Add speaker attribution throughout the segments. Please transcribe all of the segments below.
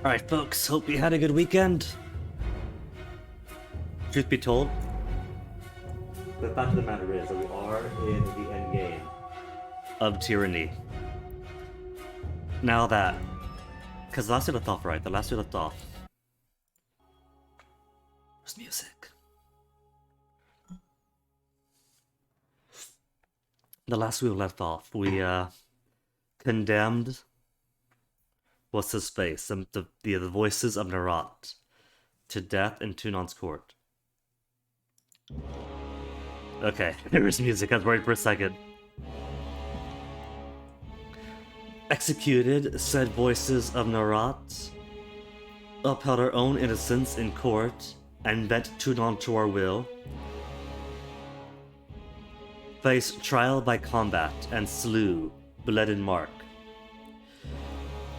Speaker 1: Alright, folks, hope you had a good weekend. Truth be told, the fact of the matter is that we are in the end game of tyranny. Now that, because the last we left off, right? The last we left off. There's music. The last we left off, we condemned what's his face, the voices of Narat to death in Tunon's court. Okay, there is music. I was worried for a second. Executed said voices of Narat, upheld our own innocence in court, and bent Tunon to our will. Faced trial by combat and slew Bled Mark.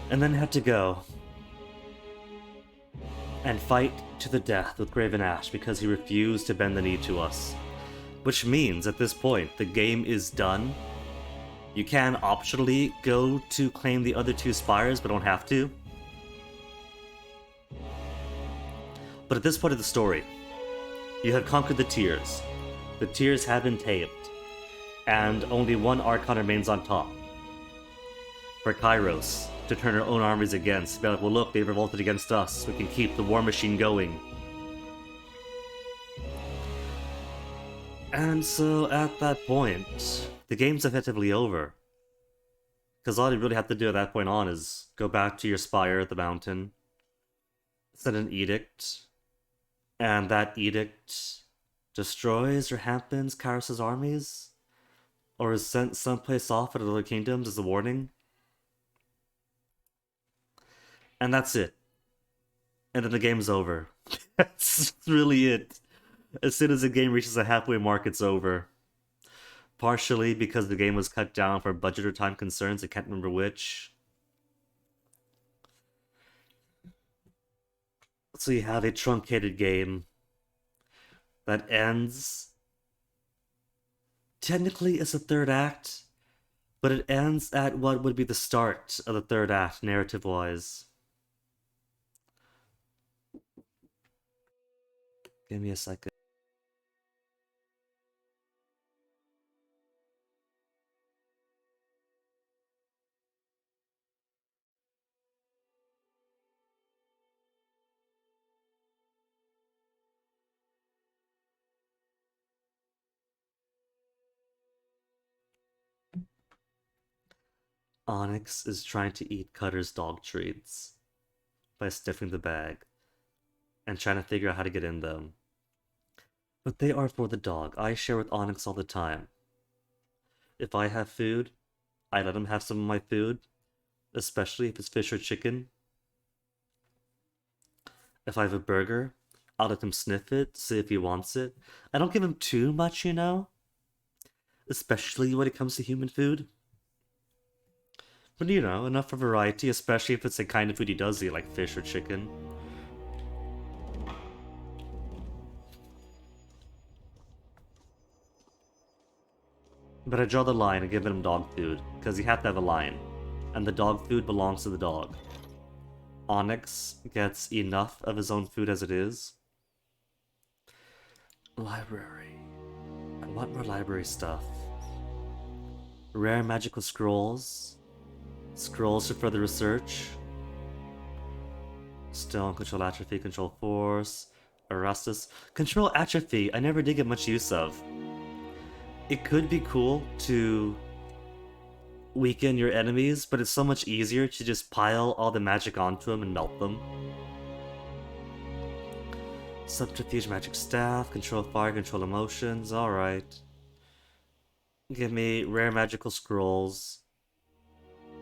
Speaker 1: And then had to go and fight to the death with Graven Ash because he refused to bend the knee to us. Which means, at this point, the game is done. You can optionally go to claim the other two spires, but don't have to. But at this point of the story, you have conquered the tiers. The tiers have been tamed, and only one Archon remains on top. For Kyros to turn our own armies against, be like, well look, they've revolted against us, we can keep the war machine going. And so at that point, the game's effectively over. Because all you really have to do at that point on is go back to your spire at the mountain, send an edict, and that edict destroys or hampers Kyros' armies, or is sent someplace off at other kingdoms as a warning. And that's it. And then the game's over. That's really it. As soon as the game reaches a halfway mark, it's over. Partially because the game was cut down for budget or time concerns, I can't remember which. So you have a truncated game that ends technically as a third act, but it ends at what would be the start of the third act, narrative-wise. Give me a second. Onyx is trying to eat Cutter's dog treats by sniffing the bag and trying to figure out how to get in them. But they are for the dog. I share with Onyx all the time. If I have food, I let him have some of my food, especially if it's fish or chicken. If I have a burger, I'll let him sniff it, see if he wants it. I don't give him too much, you know? Especially when it comes to human food. But you know, enough for variety, especially if it's the kind of food he does eat, like fish or chicken. But I draw the line and give him dog food, because you have to have a line. And the dog food belongs to the dog. Onyx gets enough of his own food as it is. Library. I want more library stuff. Rare magical scrolls. Scrolls for further research. Stone, control atrophy, control force. Erastus. Control atrophy, I never did get much use of. It could be cool to weaken your enemies, but it's so much easier to just pile all the magic onto them and melt them. Subterfuge, magic staff, control fire, control emotions, alright. Give me rare magical scrolls.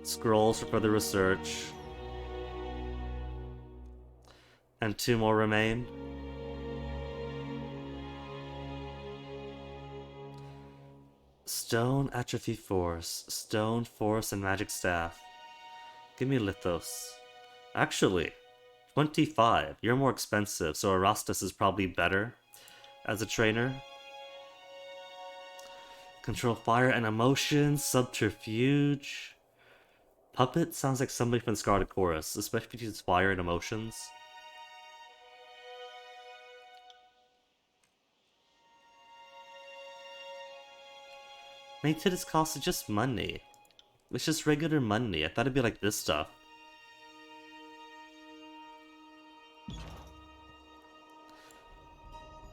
Speaker 1: Scrolls for further research. And 2 more remain. Stone, atrophy, force. Stone, force, and magic staff. Give me Lithos. Actually, 25. You're more expensive, so Erastus is probably better as a trainer. Control fire and emotions, subterfuge. Puppet sounds like somebody from the Scarlet Chorus, especially if you use fire and emotions. Maintenance cost is just money. It's just regular money. I thought it'd be like this stuff.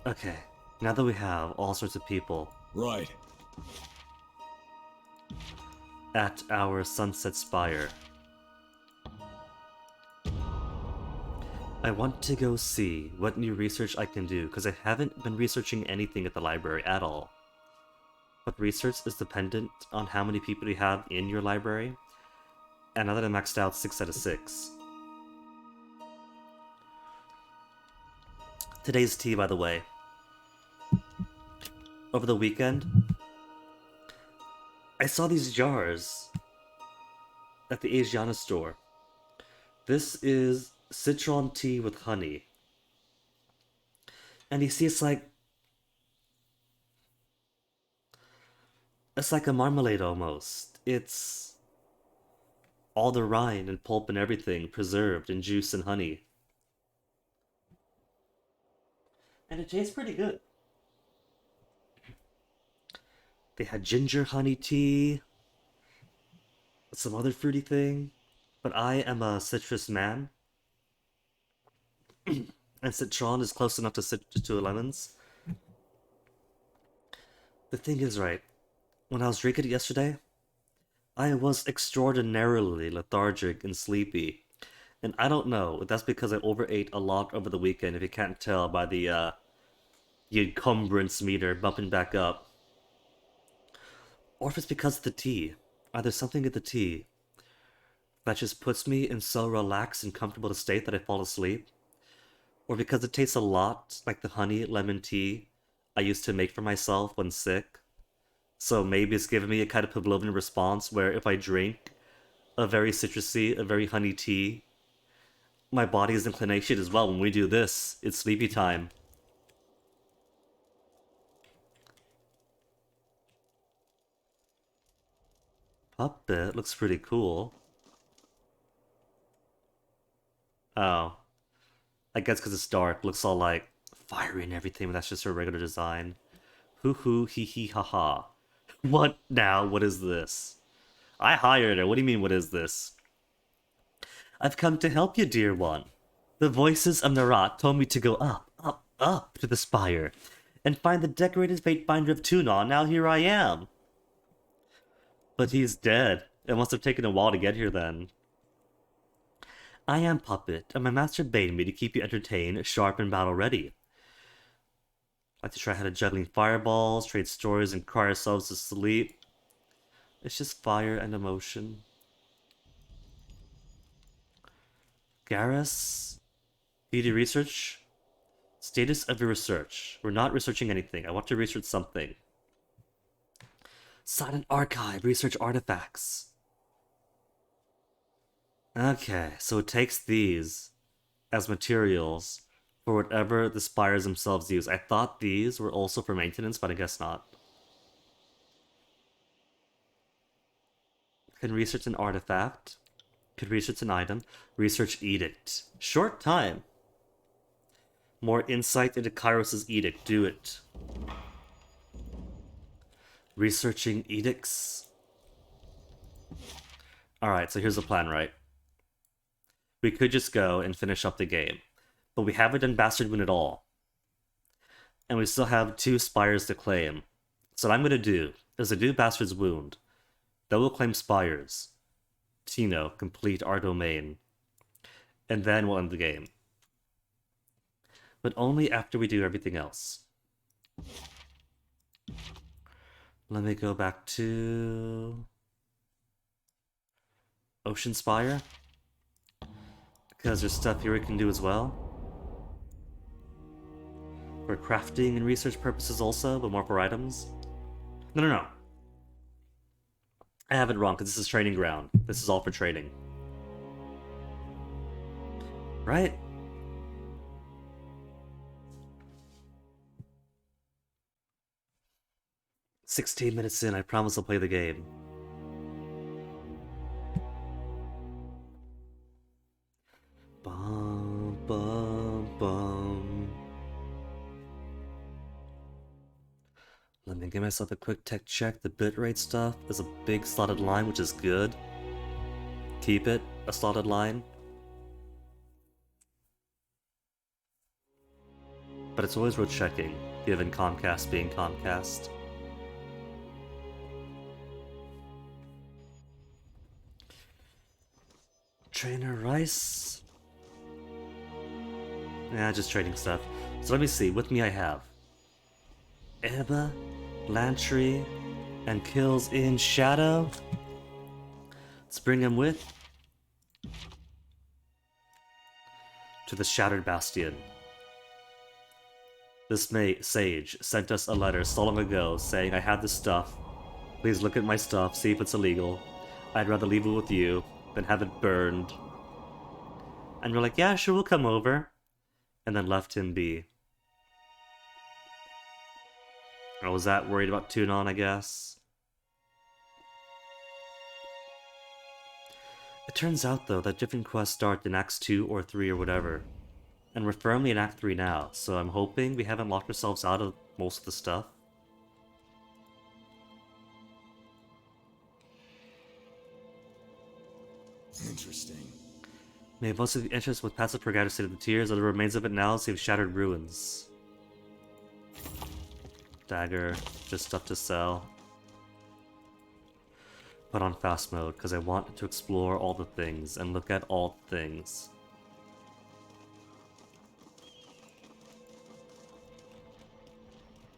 Speaker 1: Okay, now that we have all sorts of people.
Speaker 2: Right.
Speaker 1: At our Sunset Spire. I want to go see what new research I can do, because I haven't been researching anything at the library at all. But research is dependent on how many people you have in your library, and now that I maxed out 6 out of 6. Today's tea, by the way. Over the weekend, I saw these jars at the Asiana store. This is citron tea with honey. And you see it's like a marmalade almost. It's all the rind and pulp and everything preserved in juice and honey. And it tastes pretty good. They had ginger honey tea, some other fruity thing. But I am a citrus man. And citron is close enough to lemons. The thing is, right, when I was drinking it yesterday, I was extraordinarily lethargic and sleepy. And I don't know if that's because I overate a lot over the weekend, if you can't tell by the encumbrance meter bumping back up. Or if it's because of the tea. Either something in the tea that just puts me in so relaxed and comfortable a state that I fall asleep, or because it tastes a lot like the honey lemon tea I used to make for myself when sick. So maybe it's giving me a kind of Pavlovian response where if I drink a very citrusy, a very honey tea, my body's inclination as well. When we do this, it's sleepy time. Puppet looks pretty cool. Oh. I guess because it's dark, looks all like fiery and everything, but that's just her regular design. Hoo hoo hee hee ha ha. What now? What is this? I hired her. What do you mean, what is this? I've come to help you, dear one. The voices of Narat told me to go up, up, up to the spire and find the decorated fate binder of Tunon. Now here I am. But he's dead. It must have taken a while to get here then. I am Puppet, and my master bade me to keep you entertained, sharp, and battle ready. Like to try how to juggling fireballs, trade stories, and cry ourselves to sleep. It's just fire and emotion. Garrus? BD research? Status of your research. We're not researching anything. I want to research something. Silent Archive. Research artifacts. Okay, so it takes these as materials for whatever the spires themselves use. I thought these were also for maintenance, but I guess not. Can research an artifact. Could research an item. Research edict. Short time. More insight into Kyros' edict. Do it. Researching edicts. Alright, so here's the plan, right? We could just go and finish up the game. But we haven't done Bastard Wound at all. And we still have 2 spires to claim. So what I'm going to do is to do Bastard's Wound. Then we'll claim spires. To, complete our domain. And then we'll end the game. But only after we do everything else. Let me go back to Ocean Spire. Because there's stuff here we can do as well. For crafting and research purposes also, but more for items. No. I have it wrong, because this is training ground. This is all for trading. Right? "16 minutes in, I promise I'll play the game." Let me give myself a quick tech check. The bitrate stuff is a big slotted line, which is good. Keep it a slotted line. But it's always worth checking, given Comcast being Comcast. Trainer Rice? Yeah, just trading stuff. So let me see, with me I have Ebba, Lantry, and kills in Shadow. Let's bring him with to the Shattered Bastion. This sage sent us a letter so long ago saying, I have this stuff. Please look at my stuff, see if it's illegal. I'd rather leave it with you than have it burned. And we're like, yeah, sure, we'll come over. And then left him be. I was that worried about Tunon, I guess. It turns out, though, that different quests start in Acts 2 or 3 or whatever. And we're firmly in Act 3 now, so I'm hoping we haven't locked ourselves out of most of the stuff.
Speaker 2: Interesting.
Speaker 1: May most of the interest with passive Purgator State of the Tears, or the remains of it now save Shattered Ruins. Dagger, just stuff to sell. Put on fast mode, because I want to explore all the things and look at all things.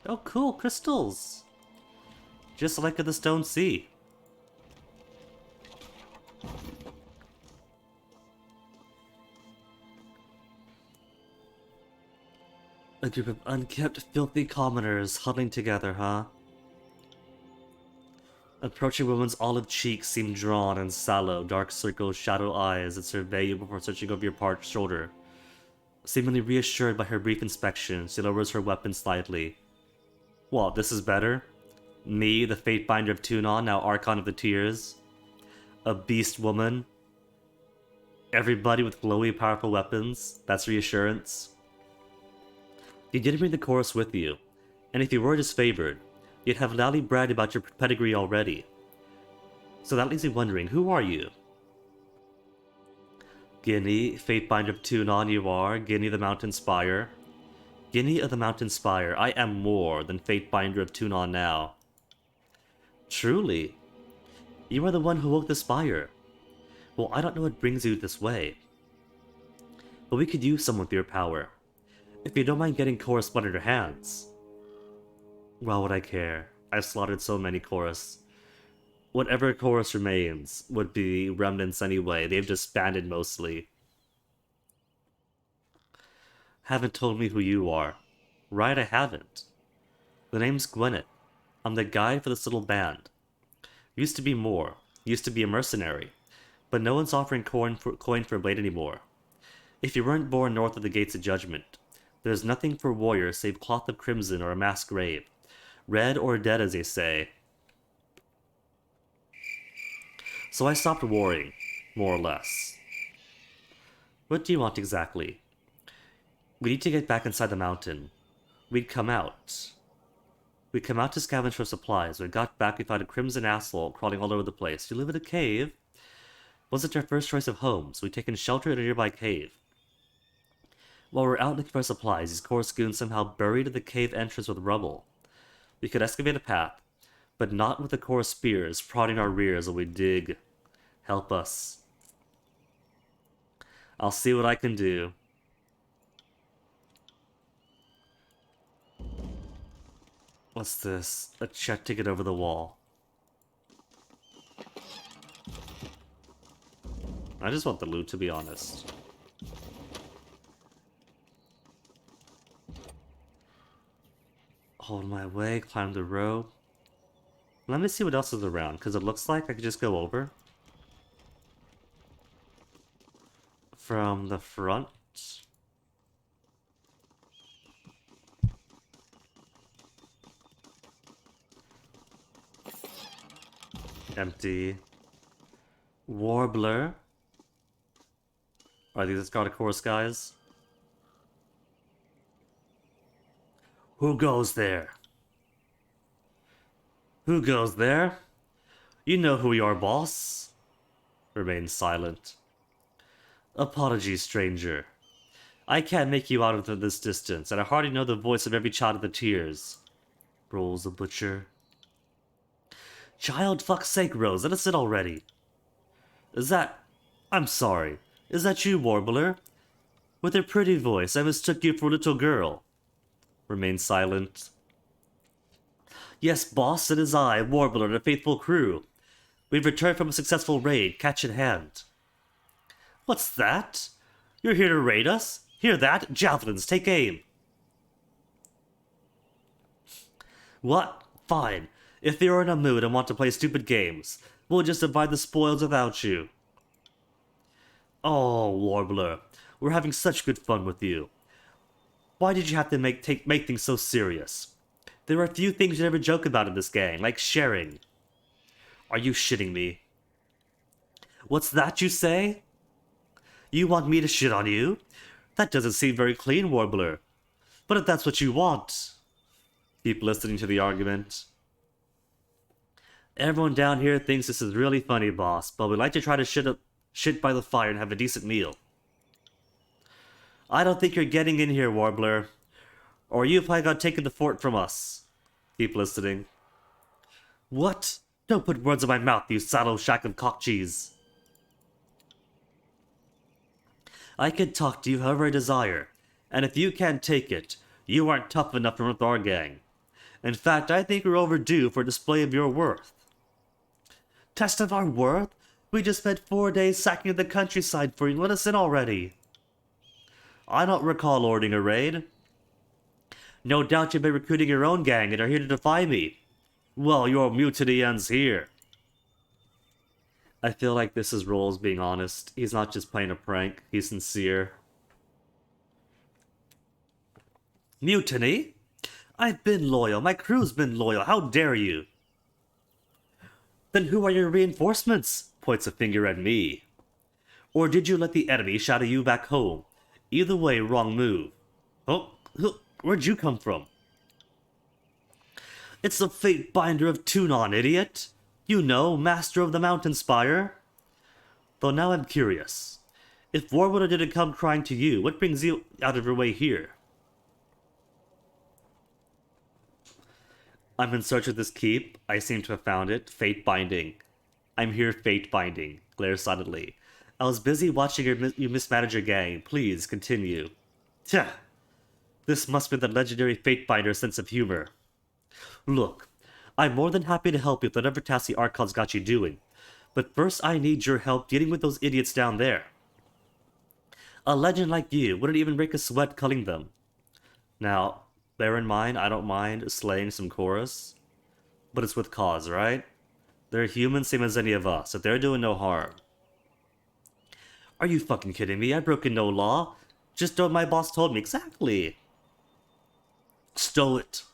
Speaker 1: Oh cool, crystals! Just like at the Stone Sea. A group of unkempt, filthy commoners huddling together, huh? Approaching woman's olive cheeks seem drawn and sallow, dark circles, shadow eyes that survey you before searching over your parched shoulder. Seemingly reassured by her brief inspection, she lowers her weapon slightly. What, this is better? Me, the Fatebinder of Tunon, now Archon of the Tears? A beast woman? Everybody with glowy, powerful weapons? That's reassurance? You didn't bring the chorus with you, and if you were disfavored, you'd have loudly bragged about your pedigree already. So that leaves me wondering, who are you? Guinea, Fatebinder of Tunon you are, Guinea the Mountain Spire. Guinea of the Mountain Spire, I am more than Fatebinder of Tunon now. Truly? You are the one who woke the spire. Well, I don't know what brings you this way. But we could use someone with your power. If you don't mind getting Chorus blood in your hands. Why would I care? I've slaughtered so many Chorus. Whatever Chorus remains would be remnants anyway. They've disbanded mostly. Haven't told me who you are. Right, I haven't. The name's Gwyneth. I'm the guide for this little band. Used to be more. Used to be a mercenary. But no one's offering coin for a blade anymore. If you weren't born north of the Gates of Judgment, there's nothing for warriors save cloth of crimson or a mass grave. Red or dead, as they say. So I stopped warring, more or less. What do you want exactly? We need to get back inside the mountain. We'd come out. We'd come out to scavenge for supplies. When we got back, we found a crimson asshole crawling all over the place. You live in a cave? Wasn't our first choice of homes. We'd taken shelter in a nearby cave. While we were out looking for supplies, these Chorus goons somehow buried the cave entrance with rubble. We could excavate a path, but not with the Chorus spears prodding our rears while we dig. Help us. I'll see what I can do. What's this? A check ticket over the wall. I just want the loot, to be honest. Hold my way, climb the rope. Let me see what else is around, because it looks like I could just go over. From the front. Empty. Warbler. Are these the Scarlet Chorus guys? Who goes there? Who goes there? You know who you are, boss. Remains silent. Apologies, stranger. I can't make you out of this distance, and I hardly know the voice of every child of the tears. Rolls the butcher. Child, fuck's sake, Rose, let us in already. Is that... I'm sorry. Is that you, Warbler? With your pretty voice, I mistook you for a little girl. Remain silent. Yes, boss, it is I, Warbler, and a faithful crew. We've returned from a successful raid, catch in hand. What's that? You're here to raid us? Hear that? Javelins, take aim. What? Fine. If you're in a mood and want to play stupid games, we'll just divide the spoils without you. Oh, Warbler, we're having such good fun with you. Why did you have to make things so serious? There are a few things you never joke about in this gang, like sharing. Are you shitting me? What's that you say? You want me to shit on you? That doesn't seem very clean, Warbler. But if that's what you want... Keep listening to the argument. Everyone down here thinks this is really funny, boss, but we like to try to shit by the fire and have a decent meal. I don't think you're getting in here, Warbler. Or you probably got taken the fort from us. Keep listening. What? Don't put words in my mouth, you saddle shack of cock cheese. I can talk to you however I desire, and if you can't take it, you aren't tough enough to run with our gang. In fact, I think we're overdue for a display of your worth. Test of our worth? We just spent 4 days sacking the countryside for you. Let us in already. I don't recall ordering a raid. No doubt you've been recruiting your own gang and are here to defy me. Well, your mutiny ends here. I feel like this is Rolls being honest. He's not just playing a prank. He's sincere. Mutiny? I've been loyal. My crew's been loyal. How dare you? Then who are your reinforcements? Points a finger at me. Or did you let the enemy shadow you back home? Either way, wrong move. Oh, where'd you come from? It's the fate binder of Tunon, idiot. You know, master of the mountain spire. Though now I'm curious. If Warwood didn't come crying to you, what brings you out of your way here? I'm in search of this keep. I seem to have found it. Fate binding. I'm here fate binding. Glares silently. I was busy watching you mismanage your gang. Please, continue. Tch! This must be the legendary fate binder's sense of humor. Look, I'm more than happy to help you with whatever task the Archon's got you doing. But first I need your help dealing with those idiots down there. A legend like you wouldn't even break a sweat culling them. Now, bear in mind, I don't mind slaying some Kyros. But it's with cause, right? They're human, same as any of us, if they're doing no harm. Are you fucking kidding me? I've broken no law. Just do what my boss told me. Exactly. Stow it.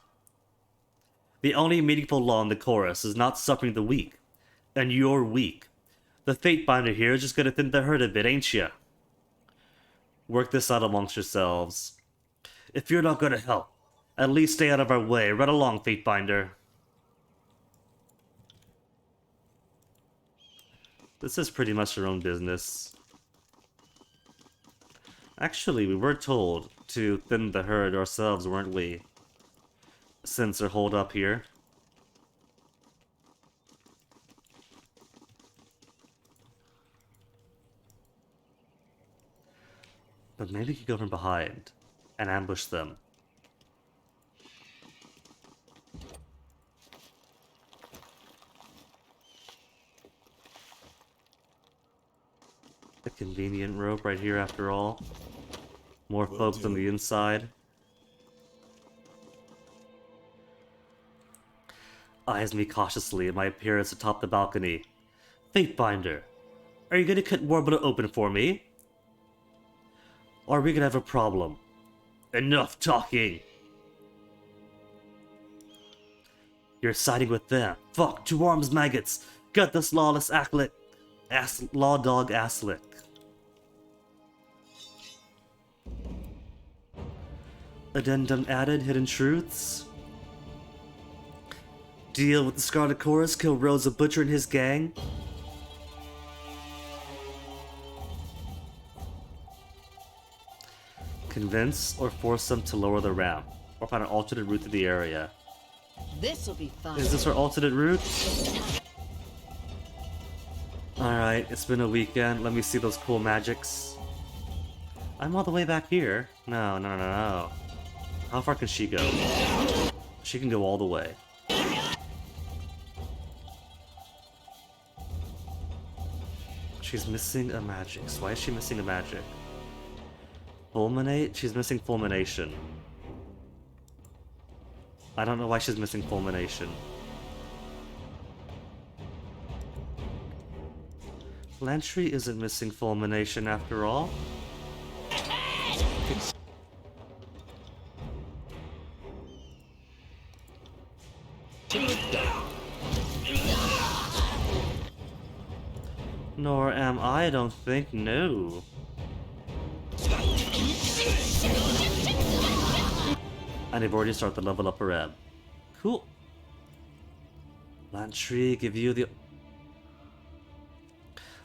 Speaker 1: The only meaningful law in the Kyros is not suffering the weak. And you're weak. The fate binder here is just gonna thin the herd a bit, ain't ya? Work this out amongst yourselves. If you're not gonna help, at least stay out of our way. Run along, fate binder. This is pretty much your own business. Actually, we were told to thin the herd ourselves, weren't we? Since they're holed up here. But maybe we could go from behind and ambush them. A convenient rope right here after all. More folks on the inside. Eyes me cautiously at my appearance atop the balcony. Fatebinder, are you gonna cut Warbler open for me? Or are we gonna have a problem? Enough talking! You're siding with them. Fuck, two arms maggots! Gut this lawless law dog asslick. Addendum added, hidden truths. Deal with the Scarlet Chorus, kill Rosa Butcher and his gang. Convince or force them to lower the ramp, or find an alternate route to the area.
Speaker 2: This'll be fun.
Speaker 1: Is this our alternate route? Alright, it's been a weekend. Let me see those cool magics. I'm all the way back here. No. How far can she go? She can go all the way. She's missing a magic. So why is she missing a magic? Fulminate? She's missing Fulmination. I don't know why she's missing Fulmination. Lantry isn't missing Fulmination after all. Nor am I don't think, no. And they've already started the level up a Eb. Cool. Lantry, give you the...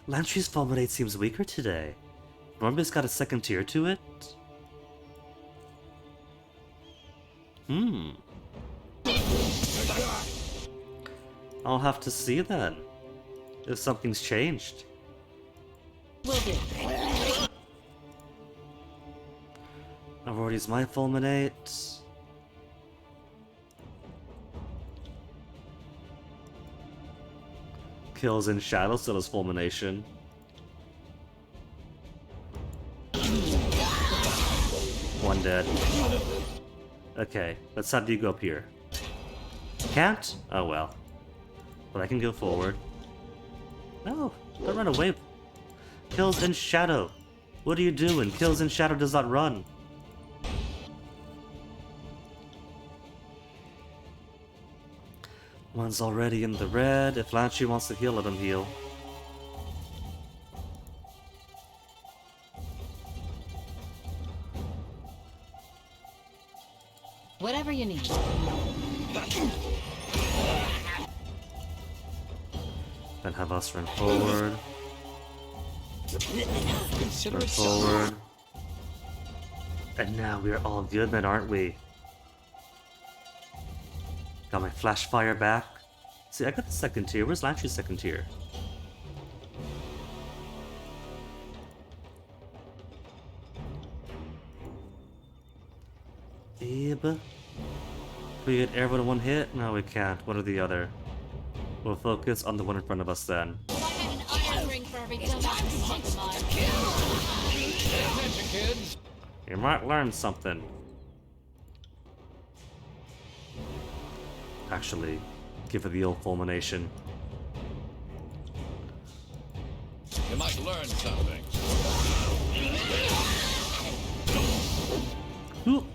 Speaker 1: Lantry's Fulminate seems weaker today. Remember it's got a second tier to it? I'll have to see then. If something's changed.
Speaker 2: Will do.
Speaker 1: I've already used my Fulminate. Kills in Shadow still has Fulmination. One dead. Okay, let's have you go up here. Can't? Oh well. But I can go forward. No, don't run away. Kills in Shadow. What are you doing? Kills in Shadow does not run. One's already in the red. If Lantry wants to heal, let him heal.
Speaker 2: Whatever you need.
Speaker 1: Then have us run forward. Run forward. And now we are all good then, aren't we? Got my flash fire back. See, I got the second tier. Where's Lantry's second tier? Can we get everyone in one hit? No, we can't. One or the other. We'll focus on the one in front of us then.
Speaker 2: I had an iron ring for every dumbass
Speaker 3: Attention, kids.
Speaker 1: You might learn something. Actually, give her the old Fulmination.
Speaker 3: You might learn something.
Speaker 1: Whoop.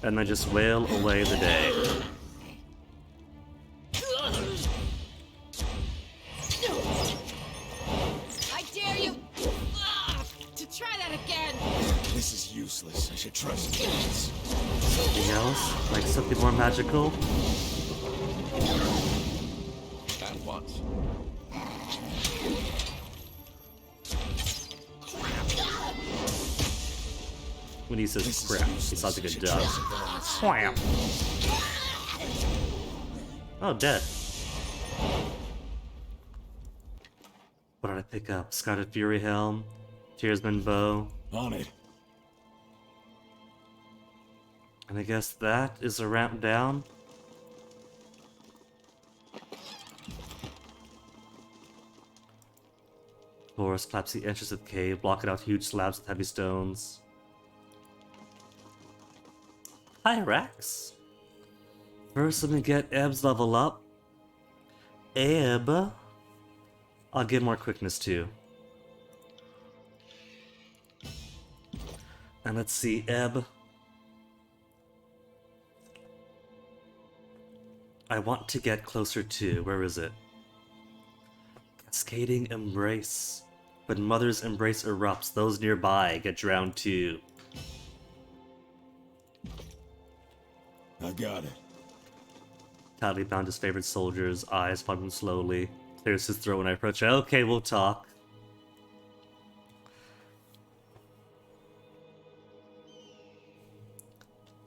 Speaker 1: And then just wail away the day.
Speaker 2: I dare you to try that again.
Speaker 3: This is useless. I should trust kids.
Speaker 1: Something else? Like something more magical?
Speaker 3: At once.
Speaker 1: When he says crap, he sounds like a duck. Wham! Oh, dead. What did I pick up? Scattered Fury Helm, Tearsman Bow,
Speaker 3: On it.
Speaker 1: and I guess that is a ramp down. Horus claps the entrance of the cave, blocking out huge slabs with heavy stones. Hi, Rex. First, let me get Eb's level up. Eb. I'll give more quickness too. And let's see, Eb. I want to get closer to, where is it? Cascading Embrace. When Mother's Embrace erupts, those nearby get drowned too.
Speaker 3: I got it.
Speaker 1: tightly bound his favorite soldier's eyes upon him slowly. Clears his throat when I approach. Okay, we'll talk.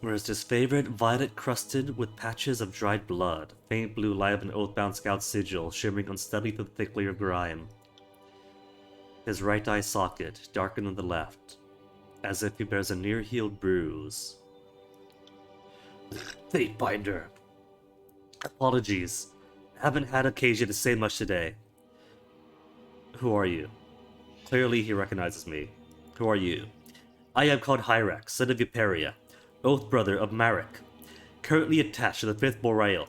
Speaker 1: Whereas his favorite, violet crusted with patches of dried blood, faint blue light of an oathbound scout sigil shimmering unsteadily through the thick layer of grime. His right eye socket, darker than the left, as if he bears a near-healed bruise. Fatebinder. Apologies. Haven't had occasion to say much today. Who are you? Clearly he recognizes me. Who are you? I am called Hyrax, son of Euperia, oath brother of Marek, currently attached to the 5th Boreal.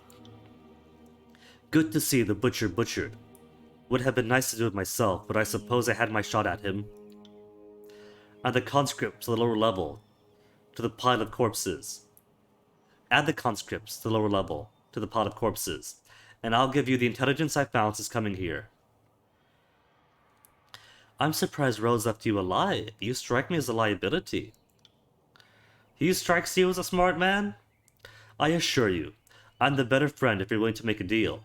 Speaker 1: Good to see the butcher butchered. Would have been nice to do it myself, but I suppose I had my shot at him. Add the conscripts to the lower level, to the pile of corpses. Add the conscripts to the lower level, to the pile of corpses, and I'll give you the intelligence I found since coming here. I'm surprised Rose left you alive. You strike me as a liability. He strikes you as a smart man? I assure you, I'm the better friend if you're willing to make a deal.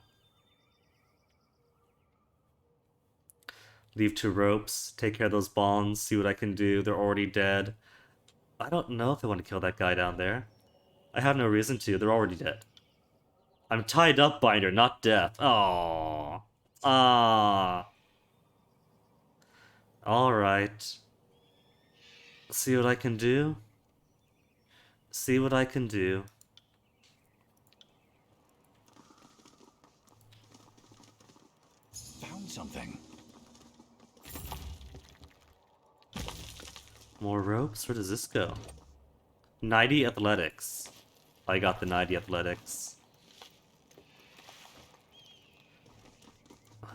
Speaker 1: Leave 2 ropes, take care of those bonds, see what I can do. They're already dead. I don't know if I want to kill that guy down there. I have no reason to, they're already dead. I'm tied up, Binder, not death. Aww. Ah. Alright. See what I can do? See what I can do.
Speaker 3: Found something.
Speaker 1: More ropes? Where does this go? 90 athletics. I got the 90 athletics.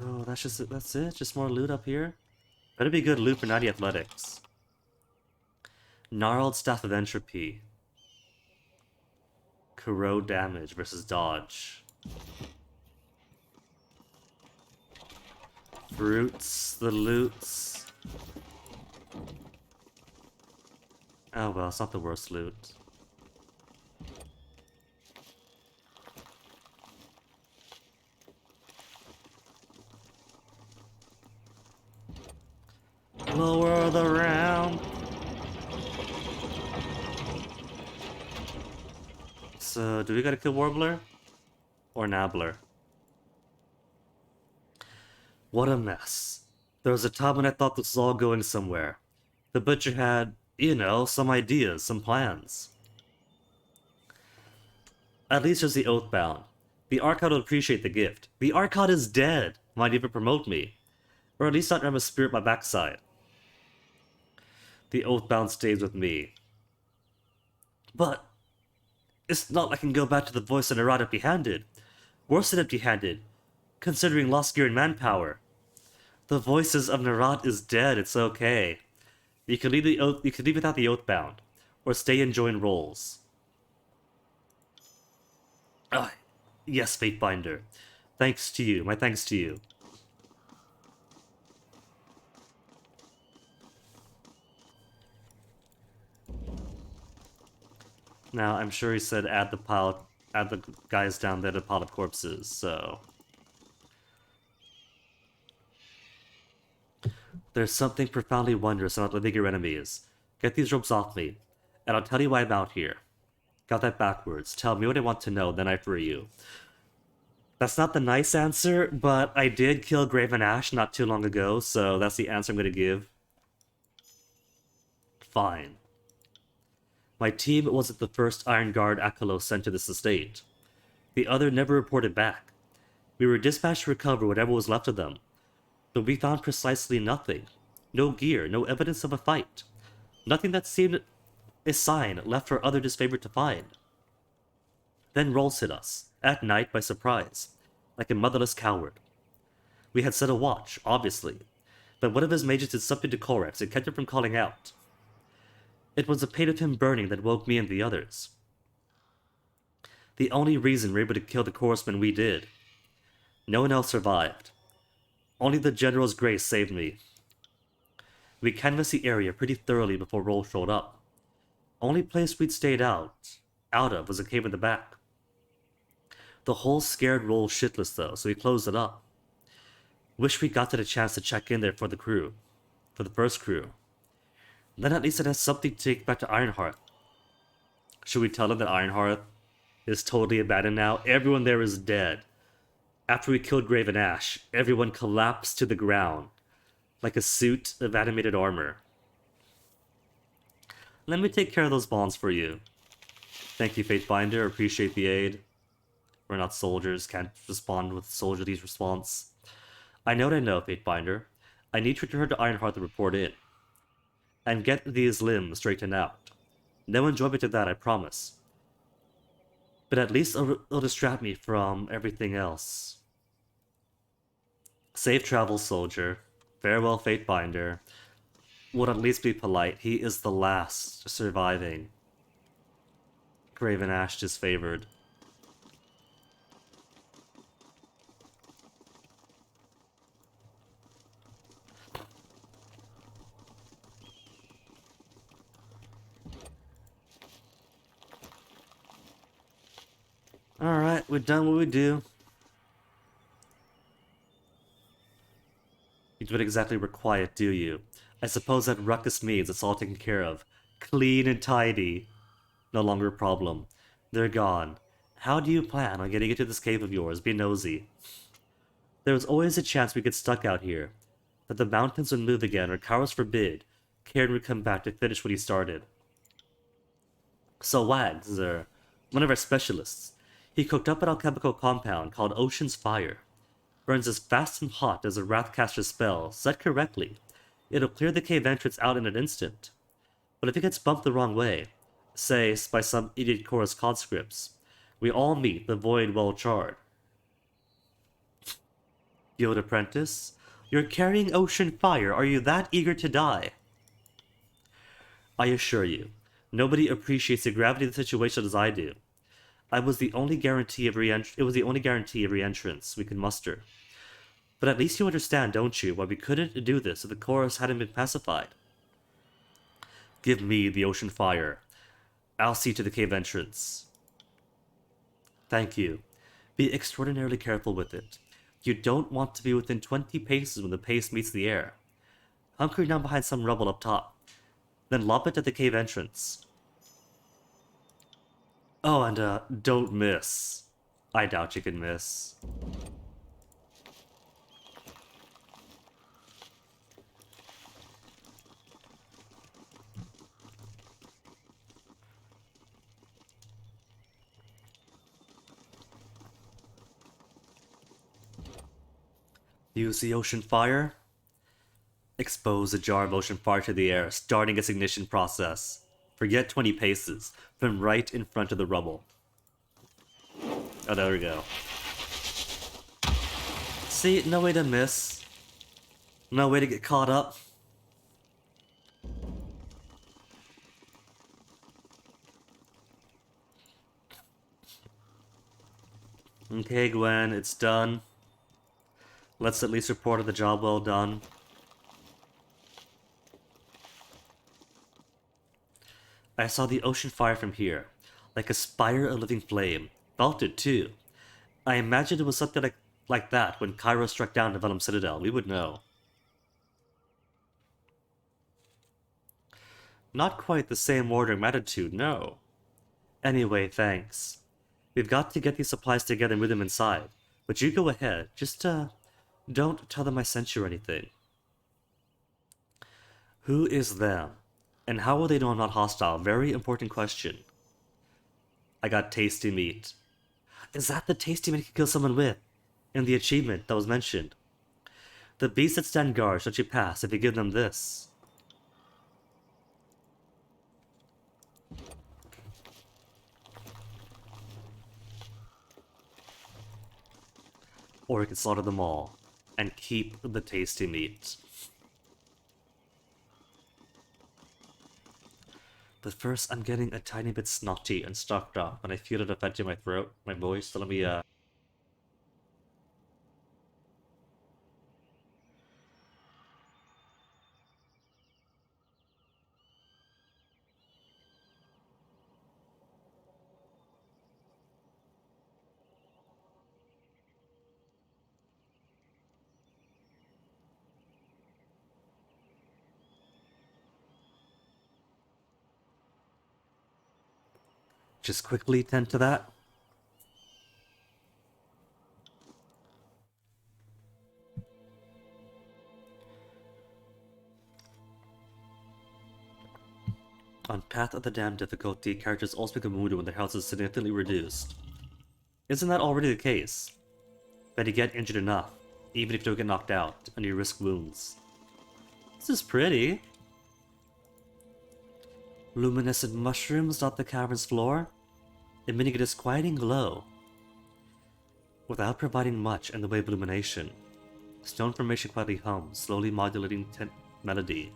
Speaker 1: Oh, that's it? Just more loot up here? Better be good loot for 90 athletics. Gnarled Staff of Entropy. Corrode damage versus dodge. Fruits, the loots. Oh well, it's not the worst loot. Lower the round. So, do we gotta kill Warbler? Or Nabbler? What a mess. There was a time when I thought this was all going somewhere. The butcher had, you know, some ideas, some plans. At least there's the Oathbound. The Archon would appreciate the gift. The Archon is dead! Might even promote me. Or at least not have a spirit my backside. The Oathbound stays with me. But it's not like I can go back to the voice of Nerat empty-handed. Worse than empty-handed, considering lost gear and manpower. The voices of Nerat is dead, it's okay. You can leave without the Oathbound, or stay and join roles. Ah, yes, Fatebinder. Thanks to you, my thanks to you. Now, I'm sure he said add the guys down there to the pile of corpses, so... There's something profoundly wondrous about living your enemies. Get these ropes off me, and I'll tell you why I'm out here. Got that backwards. Tell me what I want to know, then I free you. That's not the nice answer, but I did kill Graven Ash not too long ago, so that's the answer I'm gonna give. Fine. My team wasn't the first Iron Guard Akalo sent to this estate. The other never reported back. We were dispatched to recover whatever was left of them. But we found precisely nothing. No gear, no evidence of a fight. Nothing that seemed a sign left for other disfavored to find. Then Rolls hit us, at night by surprise, like a motherless coward. We had set a watch, obviously, but one of his mages did something to Korax and kept him from calling out. It was the pain of him burning that woke me and the others. The only reason we were able to kill the Chorusman we did. No one else survived. Only the General's grace saved me. We canvassed the area pretty thoroughly before Roll showed up. Only place we'd stayed out of was a cave in the back. The whole scared roll shitless though, so we closed it up. Wish we got to the chance to check in there for the crew. For the first crew. Then at least it has something to take back to Ironheart. Should we tell them that Ironheart is totally abandoned now? Everyone there is dead. After we killed Graven Ash, everyone collapsed to the ground. Like a suit of animated armor. Let me take care of those bonds for you. Thank you, Fatebinder. Appreciate the aid. We're not soldiers, can't respond with soldierly's response. I know, Fatebinder. I need to return to Ironheart to report in. And get these limbs straightened out. No enjoyment to that, I promise. But at least it'll distract me from everything else. Safe travels, soldier. Farewell, Fatebinder. Would at least be polite. He is the last surviving. Graven Ash disfavored. Alright, we've done what we do. You don't exactly require, do you? I suppose that ruckus means it's all taken care of. Clean and tidy. No longer a problem. They're gone. How do you plan on getting into this cave of yours? Be nosy. There was always a chance we get stuck out here. That the mountains would move again, or Kyros forbid, Karen would come back to finish what he started. So Wags, one of our specialists, he cooked up an alchemical compound called Ocean's Fire. Burns as fast and hot as a Wrathcaster's spell, set correctly. It'll clear the cave entrance out in an instant. But if it gets bumped the wrong way, say by some idiot chorus conscripts, we all meet the void well charred. Guild Apprentice, you're carrying Ocean Fire. Are you that eager to die? I assure you, nobody appreciates the gravity of the situation as I do. It was the only guarantee of re-entrance we could muster. But at least you understand, don't you, why we couldn't do this if the chorus hadn't been pacified. Give me the Ocean Fire. I'll see to the cave entrance. Thank you. Be extraordinarily careful with it. You don't want to be within 20 paces when the pace meets the air. Hunker down behind some rubble up top. Then lob it at the cave entrance. Oh, and don't miss. I doubt you can miss. Use the Ocean Fire. Expose a jar of Ocean Fire to the air, starting its ignition process. Forget 20 paces, from right in front of the rubble. Oh, there we go. See, no way to miss. No way to get caught up. Okay, Gwen, it's done. Let's at least report on the job well done. I saw the Ocean Fire from here, like a spire of living flame. Felt it too. I imagined it was something like that when Kyros struck down the Venom Citadel. We would know. Not quite the same order of magnitude, no. Anyway, thanks. We've got to get these supplies together and move them inside. But you go ahead. Just, don't tell them I sent you or anything. Who is them? And how will they know I'm not hostile? Very important question. I got tasty meat. Is that the tasty meat you can kill someone with? In the achievement that was mentioned. The beasts that stand guard shall you pass if you give them this. Or we can slaughter them all and keep the tasty meat. But first, I'm getting a tiny bit snotty and stuffed up, and I feel it affecting my throat, my voice, so let me, just quickly tend to that. On Path of the Damned difficulty, characters also become wounded when their health is significantly reduced. Isn't that already the case? But you get injured enough, even if you don't get knocked out, and you risk wounds. This is pretty. Luminescent mushrooms dot the cavern's floor, emitting a disquieting glow. Without providing much in the way of illumination, stone formation quietly hums, slowly modulating melody.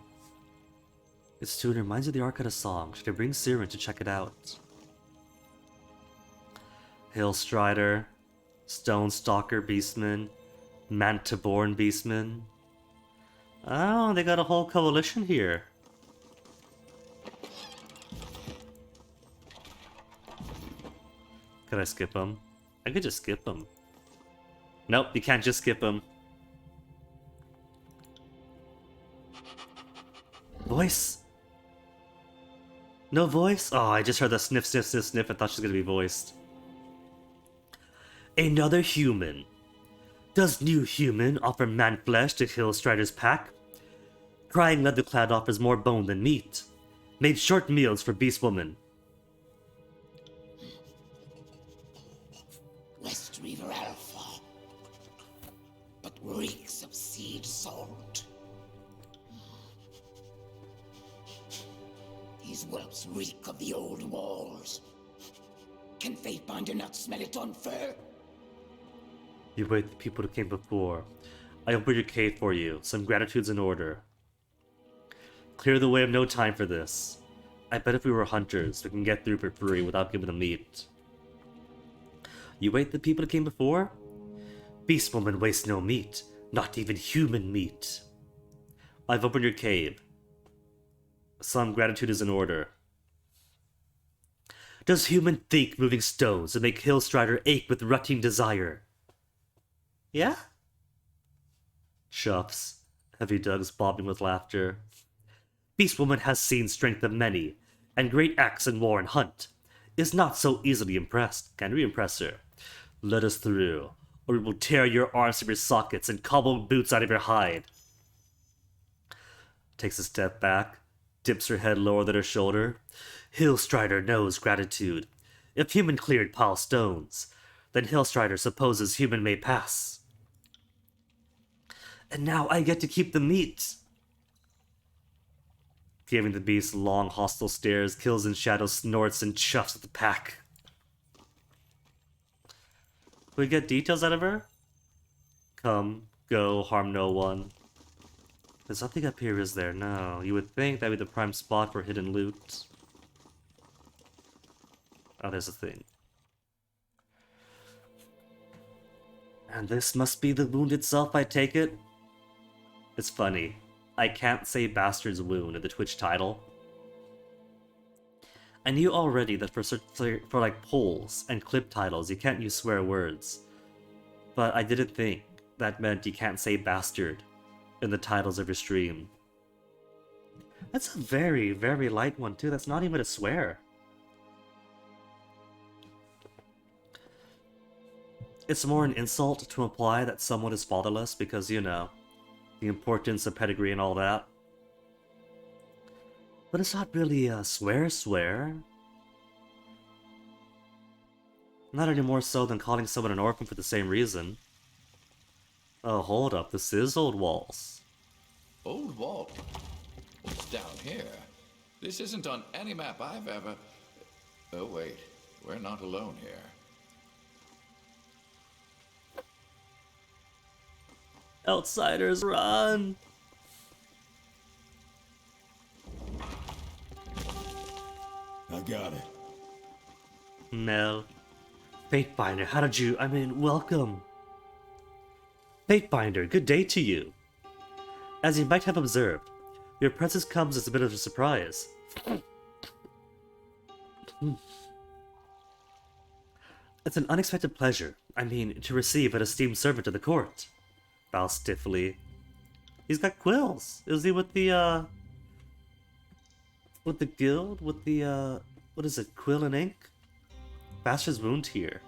Speaker 1: Its tune reminds you of the Arcana song. Should I bring Siren to check it out? Hill Strider, Stone Stalker Beastman, Mantiborn Beastman. Oh, they got a whole coalition here. Could I skip them? I could just skip them. Nope, you can't just skip them. Voice? No voice? Oh, I just heard the sniff, sniff, sniff, sniff. I thought she was gonna be voiced. Another human. Does new human offer man flesh to Hillstrider's pack? Crying Leatherclad offers more bone than meat. Made short meals for Beast Woman.
Speaker 4: West River Alpha, but reeks of seed salt. These whelps reek of the old walls. Can Fatebinder not smell it on fur?
Speaker 1: You wait the people who came before. I opened your cave for you. Some gratitude's in order. Clear the way of no time for this. I bet if we were hunters, we can get through for free without giving them meat. You wait the people who came before? Beast Woman wastes no meat. Not even human meat. I've opened your cave. Some gratitude is in order. Does human think moving stones and make Hillstrider ache with rutting desire? Yeah? Chuffs. Heavy Doug's bobbing with laughter. Beast Woman has seen strength of many, and great acts in war and hunt. Is not so easily impressed. Can we impress her? Let us through, or we will tear your arms from your sockets and cobble boots out of your hide. Takes a step back, dips her head lower than her shoulder. Hillstrider knows gratitude. If human cleared pile stones, then Hillstrider supposes human may pass. And now I get to keep the meat. Giving the beast long hostile stares, kills in shadow, snorts, and chuffs at the pack. We get details out of her? Come, go, harm no one. There's nothing up here, is there? No. You would think that'd be the prime spot for hidden loot. Oh, there's a thing. And this must be the wound itself, I take it? It's funny. I can't say Bastard's Wound in the Twitch title. I knew already that for like polls and clip titles, you can't use swear words. But I didn't think that meant you can't say bastard in the titles of your stream. That's a very, very light one too. That's not even a swear. It's more an insult to imply that someone is fatherless because, you know, the importance of pedigree and all that. But it's not really a swear. Not any more so than calling someone an orphan for the same reason. Oh, hold up, this is Old Walls.
Speaker 3: Old Wall? It's down here. This isn't on any map I've ever... Oh, wait. We're not alone here.
Speaker 1: Outsiders, run!
Speaker 3: I got it.
Speaker 1: No. Fatebinder, how did you... welcome. Fatebinder, good day to you. As you might have observed, your presence comes as a bit of a surprise. It's an unexpected pleasure, to receive an esteemed servant of the court. Bows stiffly. He's got quills. Is he with the guild? With the, what is it, Quill and Ink? Bastard's wound here.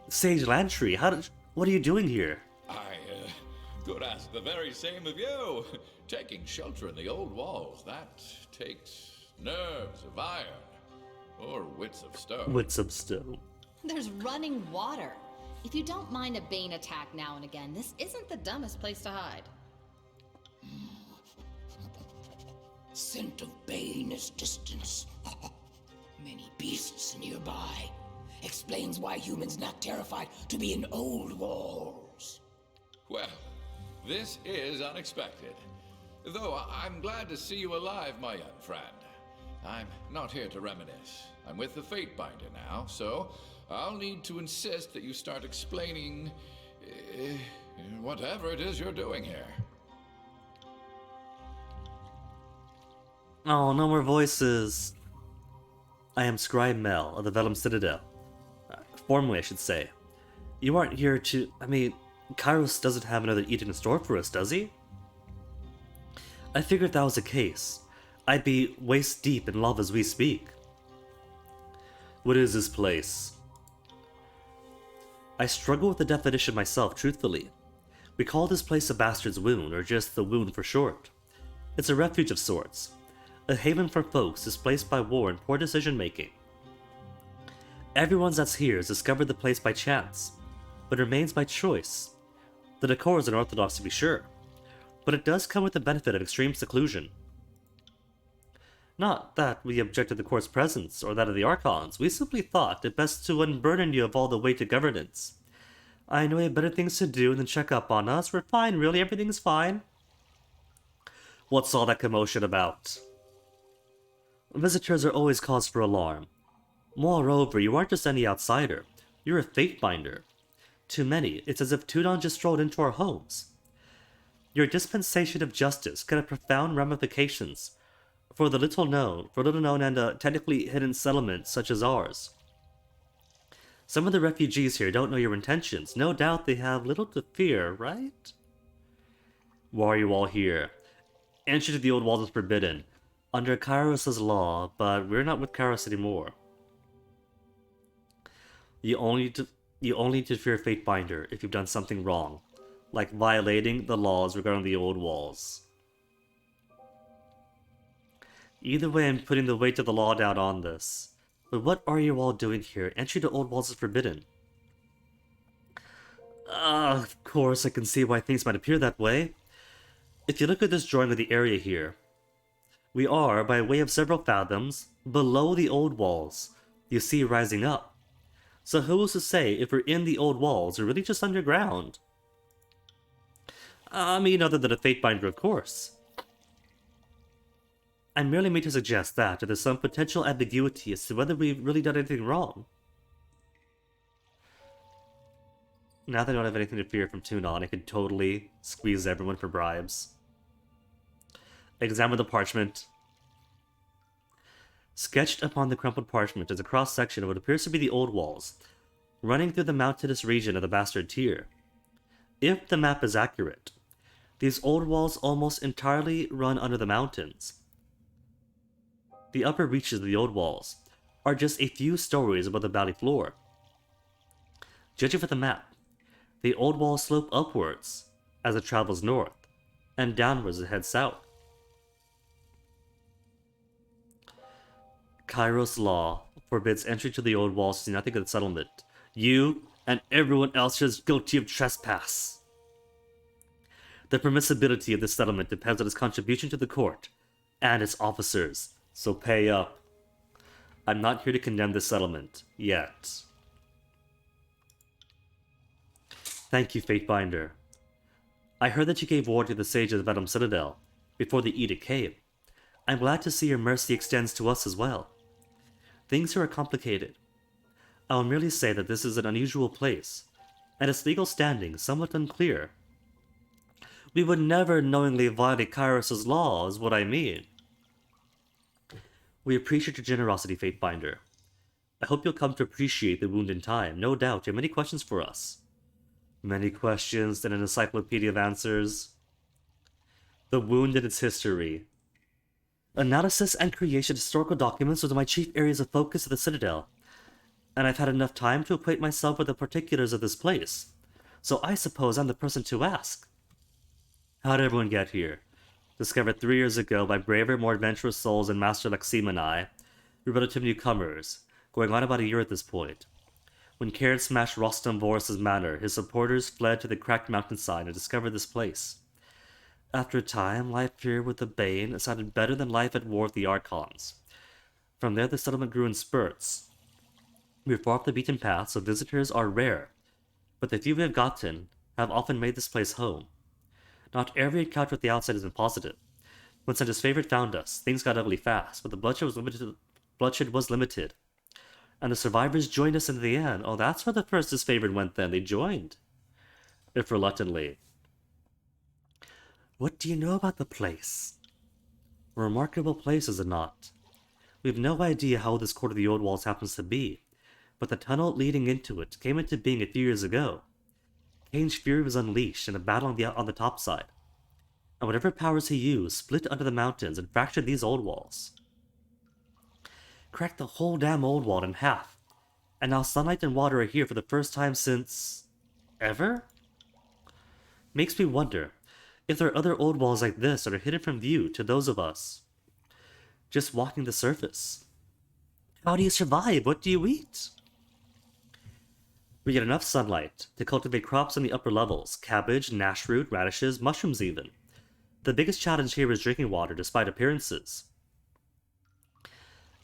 Speaker 1: Sage Lantry, what are you doing here?
Speaker 3: Could ask the very same of you. Taking shelter in the old walls, that takes nerves of iron. Or wits of stone.
Speaker 1: Wits of stone.
Speaker 2: There's running water. If you don't mind a Bane attack now and again, this isn't the dumbest place to hide.
Speaker 4: Scent of bane is distance. Many beasts nearby. Explains why humans not terrified to be in old walls.
Speaker 3: Well, this is unexpected. Though I'm glad to see you alive, my young friend. I'm not here to reminisce. I'm with the Fatebinder now, so I'll need to insist that you start explaining whatever it is you're doing here.
Speaker 1: Oh, no more voices. I am Scribe Mel of the Vellum Citadel. Formally, I should say. You aren't here to... I mean, Kyros doesn't have another edict in store for us, does he? I figured if that was the case, I'd be waist deep in love as we speak. What is this place? I struggle with the definition myself, truthfully. We call this place a Bastard's Wound, or just the Wound for short. It's a refuge of sorts. A haven for folks displaced by war and poor decision-making. Everyone that's here has discovered the place by chance, but remains by choice. The decor is unorthodox to be sure, but it does come with the benefit of extreme seclusion. Not that we object to the court's presence, or that of the Archons, we simply thought it best to unburden you of all the weight of governance. I know you have better things to do than check up on us. We're fine, really, everything's fine. What's all that commotion about? Visitors are always cause for alarm. Moreover, you aren't just any outsider. You're a Fatebinder. To many, it's as if Tudon just strolled into our homes. Your dispensation of justice could have profound ramifications for little known and technically hidden settlements such as ours. Some of the refugees here don't know your intentions. No doubt they have little to fear, right? Why are you all here? Entry to the old walls is forbidden, under Kyros' law, but we're not with Kyros anymore. You only need to fear Fatebinder if you've done something wrong, like violating the laws regarding the old walls. Either way, I'm putting the weight of the law down on this. But what are you all doing here? Entry to old walls is forbidden. Of course, I can see why things might appear that way. If you look at this drawing of the area here, we are, by way of several fathoms, below the old walls you see rising up. So who's to say if we're in the old walls or really just underground? I mean, other than a Fatebinder, of course. I merely mean to suggest that there's some potential ambiguity as to whether we've really done anything wrong. Now that I don't have anything to fear from Tunon, I could totally squeeze everyone for bribes. Examine the parchment. Sketched upon the crumpled parchment is a cross-section of what appears to be the old walls, running through the mountainous region of the Bastard Tier. If the map is accurate, these old walls almost entirely run under the mountains. The upper reaches of the old walls are just a few stories above the valley floor. Judging from the map, the old walls slope upwards as it travels north, and downwards as it heads south. Kyros' law forbids entry to the old walls to see nothing of the settlement. You and everyone else is guilty of trespass. The permissibility of this settlement depends on its contribution to the court and its officers, so pay up. I'm not here to condemn this settlement, yet. Thank you, Fatebinder. I heard that you gave ward to the sage of the Vellum Citadel before the edict came. I'm glad to see your mercy extends to us as well. Things here are complicated. I will merely say that this is an unusual place, and its legal standing somewhat unclear. We would never knowingly violate Kyros' law, is what I mean. We appreciate your generosity, Fatebinder. I hope you'll come to appreciate the wound in time. No doubt you have many questions for us. Many questions and an encyclopedia of answers. The wound and its history. Analysis and creation of historical documents are my chief areas of focus at the Citadel. and I've had enough time to acquaint myself with the particulars of this place, so I suppose I'm the person to ask. How did everyone get here? Discovered 3 years ago by braver, more adventurous souls than Master Lexim and I. We're relative newcomers, going on about a year at this point. When Carrot smashed Rostam Boris's manor, his supporters fled to the cracked mountainside and discovered this place. After a time, life here with the Bane sounded better than life at war with the Archons. From there, the settlement grew in spurts. We are far off the beaten path, so visitors are rare, but the few we have gotten have often made this place home. Not every encounter with the outside has been positive. When Santa's favorite found us, things got ugly fast, but the bloodshed was limited. And the survivors joined us in the end. Oh, that's where the first disfavored went then. They joined. If reluctantly. What do you know about the place? A remarkable place, is it not? We have no idea how this court of the old walls happens to be, but the tunnel leading into it came into being a few years ago. Kane's fury was unleashed in a battle on the top side, and whatever powers he used split under the mountains and fractured these old walls. Cracked the whole damn old wall in half, and now sunlight and water are here for the first time since... ever? Makes me wonder if there are other old walls like this that are hidden from view to those of us just walking the surface. How do you survive? What do you eat? We get enough sunlight to cultivate crops in the upper levels, cabbage, nash root, radishes, mushrooms even. The biggest challenge here is drinking water despite appearances.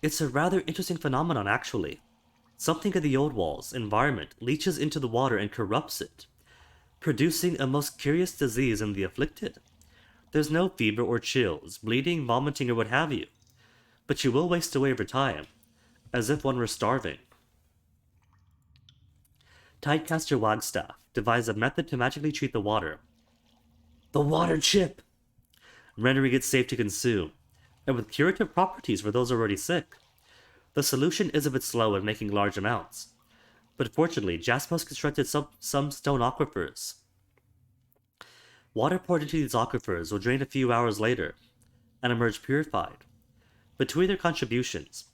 Speaker 1: It's a rather interesting phenomenon, actually. Something in the old walls' environment leaches into the water and corrupts it, producing a most curious disease in the afflicted. There's no fever or chills, bleeding, vomiting, or what have you, but you will waste away over time, as if one were starving. Tidecaster Wagstaff devised a method to magically treat the water. The water chip! Rendering it safe to consume, and with curative properties for those already sick. The solution is a bit slow in making large amounts, but fortunately Jaspos constructed some stone aquifers. Water poured into these aquifers will drain a few hours later, and emerge purified. Between their contributions,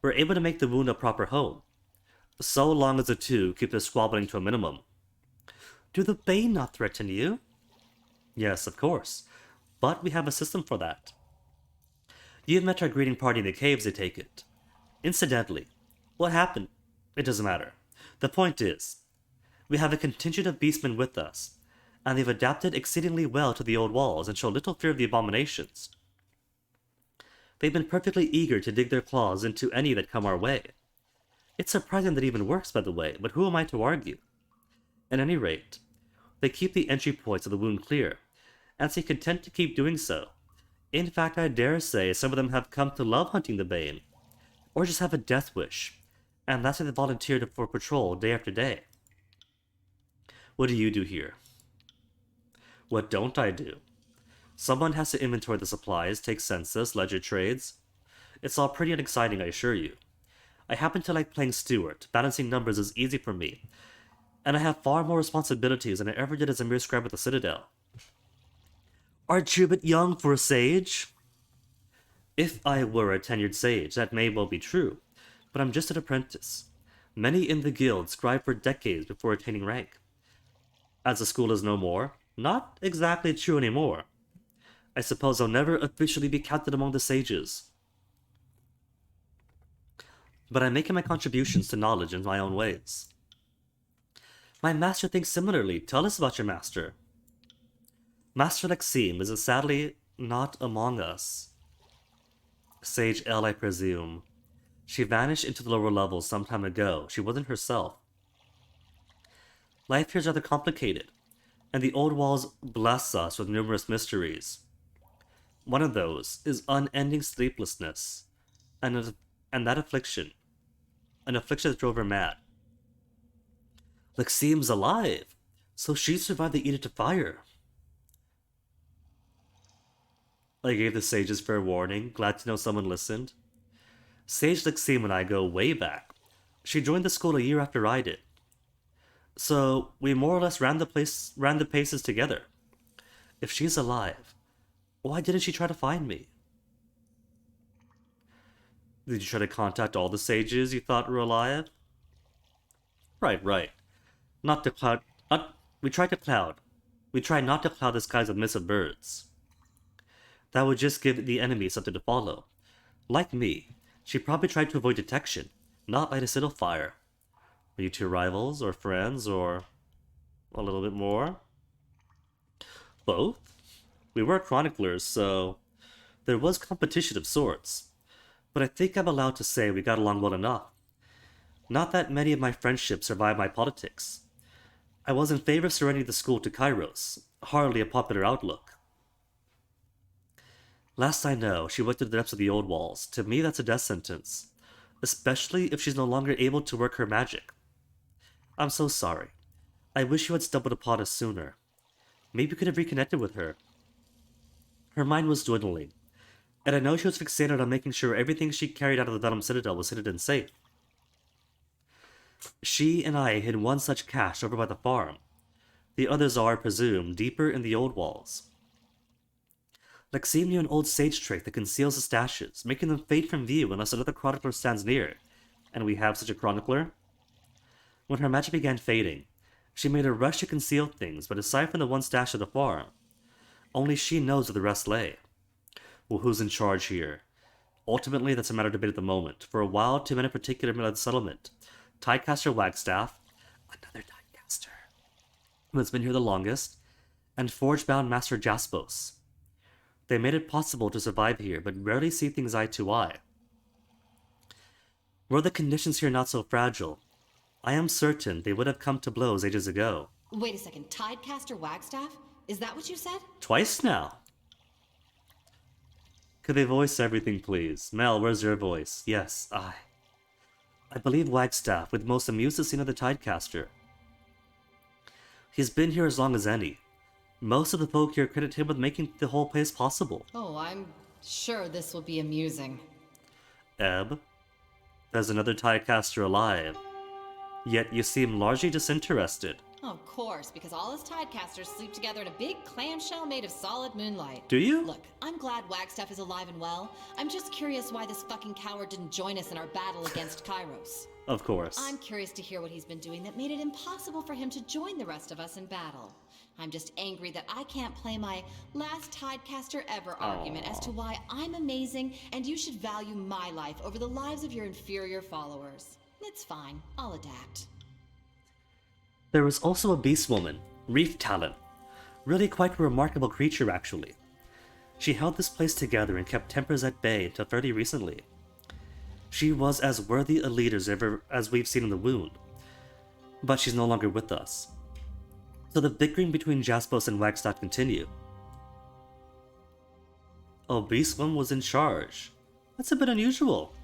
Speaker 1: we're able to make the wound a proper home, so long as the two keep their squabbling to a minimum. Do the Bane not threaten you? Yes, of course, but we have a system for that. You've met our greeting party in the caves, I take it. Incidentally, what happened? It doesn't matter. The point is, we have a contingent of beastmen with us, and they've adapted exceedingly well to the old walls and show little fear of the abominations. They've been perfectly eager to dig their claws into any that come our way. It's surprising that it even works, by the way, but who am I to argue? At any rate, they keep the entry points of the wound clear, and seem content to keep doing so. In fact, I dare say some of them have come to love hunting the Bane, or just have a death wish, and that's why they volunteered for patrol day after day. What do you do here? What don't I do? Someone has to inventory the supplies, take census, ledger trades. It's all pretty unexciting, I assure you. I happen to like playing steward. Balancing numbers is easy for me, and I have far more responsibilities than I ever did as a mere scribe at the Citadel. Aren't you a bit young for a sage? If I were a tenured sage, that may well be true, but I'm just an apprentice. Many in the guild scribe for decades before attaining rank. As the school is no more, not exactly true anymore. I suppose I'll never officially be counted among the sages. But I'm making my contributions to knowledge in my own ways. My master thinks similarly. Tell us about your master. Master Lexim is sadly not among us. Sage L, I presume. She vanished into the lower levels some time ago. She wasn't herself. Life here is rather complicated, and the old walls bless us with numerous mysteries. One of those is unending sleeplessness, and that affliction. An affliction that drove her mad. Lexim's alive, so she survived the Edict of Fire. I gave the sages fair warning, glad to know someone listened. Sage Lexim and I go way back. She joined the school a year after I did. So, we more or less ran the paces together. If she's alive, why didn't she try to find me? Did you try to contact all the sages you thought were alive? Right. Not to cloud. We try to cloud. We try not to cloud the skies with mist of birds. That would just give the enemy something to follow. Like me, she probably tried to avoid detection, not light a single fire. Were you two rivals, or friends, or a little bit more? Both? We were chroniclers, so there was competition of sorts. But I think I'm allowed to say we got along well enough. Not that many of my friendships survived my politics. I was in favor of surrendering the school to Kyros, hardly a popular outlook. Last I know, she went to the depths of the old walls. To me, that's a death sentence. Especially if she's no longer able to work her magic. I'm so sorry. I wish you had stumbled upon us sooner. Maybe you could have reconnected with her. Her mind was dwindling, and I know she was fixated on making sure everything she carried out of the Venom Citadel was hidden and safe. She and I hid one such cache over by the farm. The others are, I presume, deeper in the old walls. Like seeing near an old sage trick that conceals the stashes, making them fade from view unless another chronicler stands near. And we have such a chronicler? When her magic began fading, she made a rush to conceal things, but aside from the one stash at the farm, only she knows where the rest lay. Well, who's in charge here? Ultimately, that's a matter of debate at the moment. For a while, two men in particular made the settlement. Tidecaster Wagstaff, another Tidecaster, who has been here the longest, and Forge-bound Master Jaspos. They made it possible to survive here, but rarely see things eye to eye. Were the conditions here not so fragile, I am certain they would have come to blows ages ago.
Speaker 2: Wait a second, Tidecaster Wagstaff? Is that what you said?
Speaker 1: Twice now. Could they voice everything, please? Mel, where's your voice? Yes, I believe Wagstaff would most amuse the scene of the Tidecaster. He's been here as long as any. Most of the folk here credit him with making the whole place possible.
Speaker 2: Oh, I'm sure this will be amusing.
Speaker 1: Ebb, there's another Tidecaster alive. Yet you seem largely disinterested.
Speaker 2: Of course, because all us Tidecasters sleep together in a big clamshell made of solid moonlight.
Speaker 1: Do you?
Speaker 2: Look, I'm glad Wagstaff is alive and well. I'm just curious why this fucking coward didn't join us in our battle against Kyros.
Speaker 1: Of course.
Speaker 2: I'm curious to hear what he's been doing that made it impossible for him to join the rest of us in battle. I'm just angry that I can't play my last Tidecaster ever argument as to why I'm amazing and you should value my life over the lives of your inferior followers. It's fine. I'll adapt.
Speaker 1: There was also a beast woman, Reef Talon. Really quite a remarkable creature, actually. She held this place together and kept tempers at bay until fairly recently. She was as worthy a leader as we've seen in the wound. But she's no longer with us. So the bickering between Jaspos and Wagstaff continue. Oh, Beast Woman was in charge. That's a bit unusual.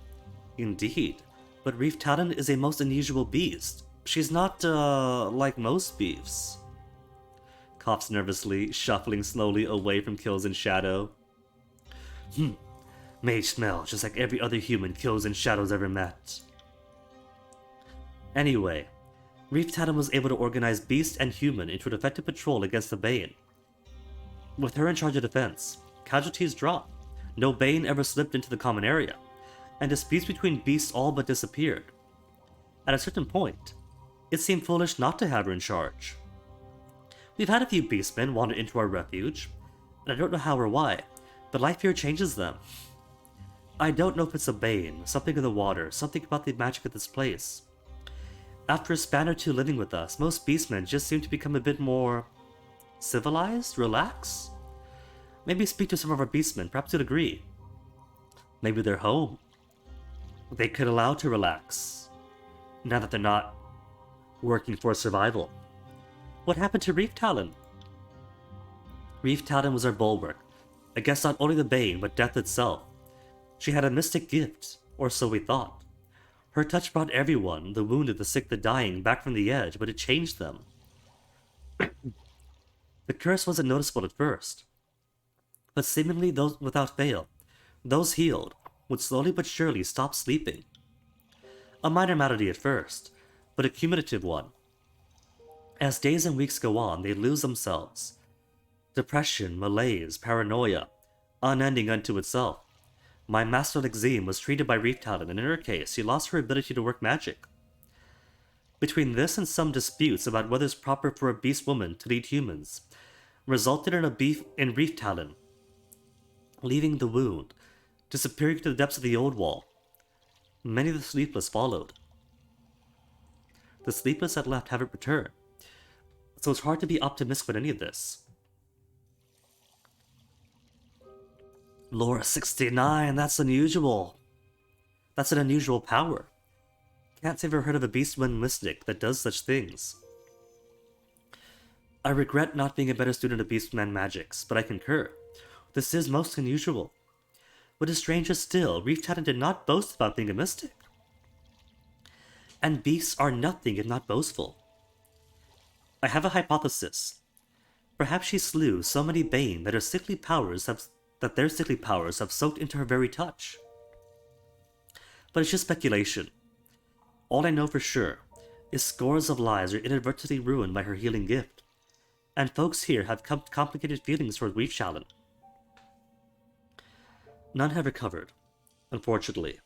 Speaker 1: Indeed, but Reef Talon is a most unusual beast. She's not, like most beefs. Coughs nervously, shuffling slowly away from kills in shadow. Mage smell, just like every other human kills in shadows ever met. Anyway, Reef Talon was able to organize beast and human into an effective patrol against the Bane. With her in charge of defense, casualties dropped. No Bane ever slipped into the common area, and disputes between beasts all but disappeared. At a certain point, it seemed foolish not to have her in charge. We've had a few beastmen wander into our refuge, and I don't know how or why, but life here changes them. I don't know if it's a bane, something in the water, something about the magic of this place. After a span or two living with us, most beastmen just seem to become a bit more civilized, relaxed. Maybe speak to some of our beastmen, perhaps you'd agree. Maybe they're home. They could allow to relax, now that they're not working for survival. What happened to Reef Talon? Reef Talon was our bulwark, against not only the Bane, but death itself. She had a mystic gift, or so we thought. Her touch brought everyone, the wounded, the sick, the dying, back from the edge, but it changed them. The curse wasn't noticeable at first, but seemingly those without fail, those healed, would slowly but surely stop sleeping. A minor malady at first, but a cumulative one. As days and weeks go on, they lose themselves. Depression, malaise, paranoia, unending unto itself. My master Lexime was treated by Reef Talon, and in her case, she lost her ability to work magic. Between this and some disputes about whether it's proper for a beast woman to lead humans, resulted in a beef in Reef Talon, leaving the wound, disappearing to the depths of the old wall. Many of the sleepless followed. The sleepless that left haven't returned, so it's hard to be optimistic with any of this. Lore 69, that's unusual. That's an unusual power. Can't say I've ever heard of a beastman mystic that does such things. I regret not being a better student of beastman magics, but I concur. This is most unusual. What is stranger still, Reef Talon did not boast about being a mystic. And beasts are nothing if not boastful. I have a hypothesis. Perhaps she slew so many Bane that their sickly powers have soaked into her very touch. But it's just speculation. All I know for sure is scores of lives are inadvertently ruined by her healing gift, and folks here have complicated feelings toward Reef Talon. None have recovered, unfortunately.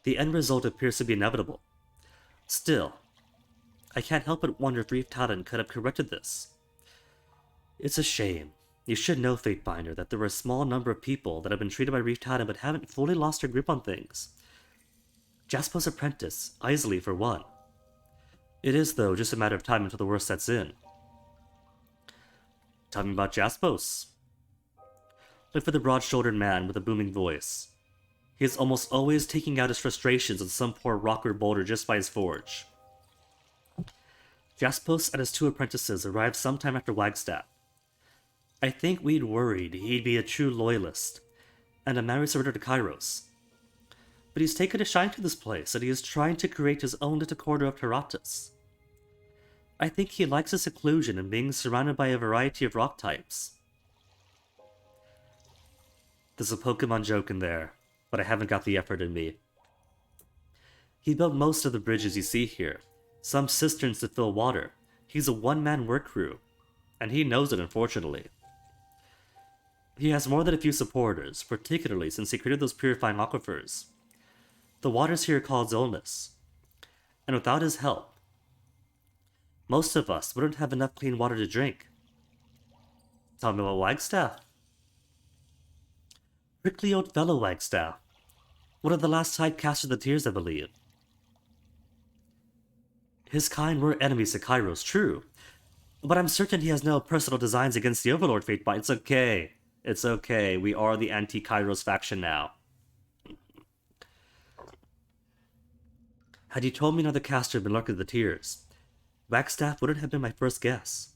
Speaker 1: The end result appears to be inevitable. Still, I can't help but wonder if Reef Talon could have corrected this. It's a shame. You should know, Fatebinder, that there are a small number of people that have been treated by Reef Talon but haven't fully lost their grip on things. Jaspo's apprentice, Isley for one. It is, though, just a matter of time until the worst sets in. Tell me about Jaspos. Look for the broad-shouldered man with a booming voice. He is almost always taking out his frustrations on some poor rock or boulder just by his forge. Jaspos and his two apprentices arrived sometime after Wagstaff. I think we'd worried he'd be a true loyalist, and a married surrender to Kyros. But he's taken a shine to this place, and he is trying to create his own little corner of Taratus. I think he likes the seclusion and being surrounded by a variety of rock types. There's a Pokemon joke in there, but I haven't got the effort in me. He built most of the bridges you see here, some cisterns to fill water. He's a one-man work crew, and he knows it, unfortunately. He has more than a few supporters, particularly since he created those purifying aquifers. The waters here cause illness, and without his help, most of us wouldn't have enough clean water to drink. Tell me about Wagstaff. Prickly old fellow Wagstaff. One of the last sidecasters of the Tears, I believe. His kind were enemies to Kyros, true, but I'm certain he has no personal designs against the Overlord Fatebinder. It's okay. It's okay. We are the anti-Kyros faction now. Had you told me another caster had been lurking the Tears, Wagstaff wouldn't have been my first guess.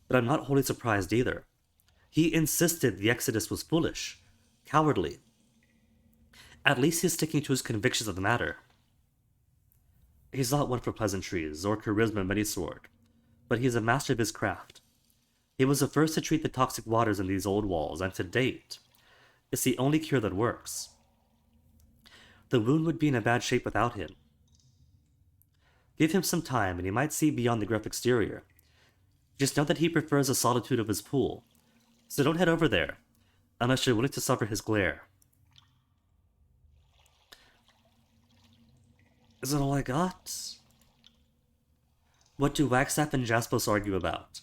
Speaker 1: But I'm not wholly surprised either. He insisted the Exodus was foolish, cowardly. At least he's sticking to his convictions of the matter. He's not one for pleasantries or charisma of any sort, but he's a master of his craft. He was the first to treat the toxic waters in these old walls, and to date, it's the only cure that works. The wound would be in a bad shape without him. Give him some time, and he might see beyond the gruff exterior. Just know that he prefers the solitude of his pool, so don't head over there, unless you're willing to suffer his glare. Is that all I got? What do Wagstaff and Jaspos argue about?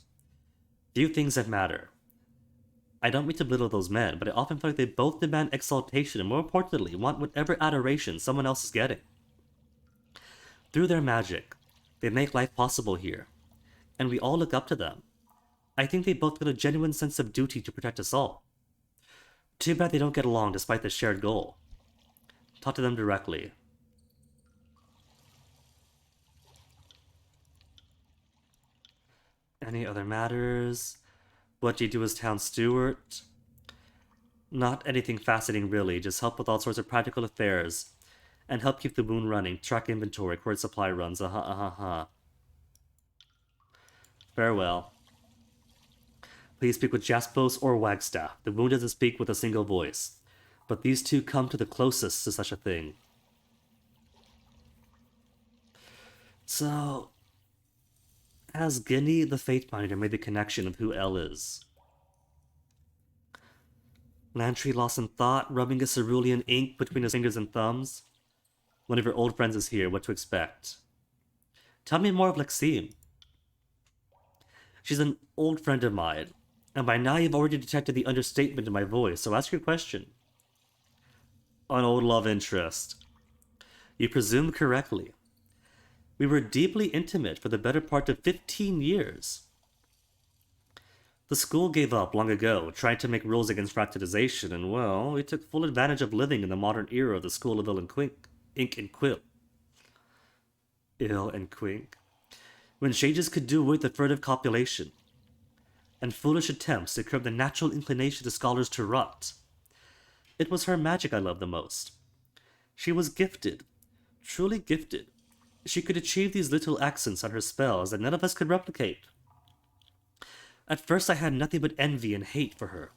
Speaker 1: Few things that matter. I don't mean to belittle those men, but I often feel like they both demand exaltation and, more importantly, want whatever adoration someone else is getting. Through their magic, they make life possible here, and we all look up to them. I think they both feel a genuine sense of duty to protect us all. Too bad they don't get along despite the shared goal. Talk to them directly. Any other matters? What do you do as town steward? Not anything fascinating really, just help with all sorts of practical affairs. And help keep the moon running, track inventory, record supply runs, Farewell. Please speak with Jaspos or Wagstaff. The moon doesn't speak with a single voice, but these two come to the closest to such a thing. So, has Ginny the Fatebinder made the connection of who Elle is? Lantry lost in thought, rubbing a cerulean ink between his fingers and thumbs. One of your old friends is here, what to expect? Tell me more of Lexime. She's an old friend of mine, and by now you've already detected the understatement in my voice, so ask your question. An old love interest. You presume correctly. We were deeply intimate for the better part of 15 years. The school gave up long ago, trying to make rules against fraternization, and well, we took full advantage of living in the modern era of the School of Ink and Quill. Ill and Quink. When sages could do with the furtive copulation, and foolish attempts to curb the natural inclination of scholars to rot. It was her magic I loved the most. She was gifted, truly gifted. She could achieve these little accents on her spells that none of us could replicate. At first I had nothing but envy and hate for her.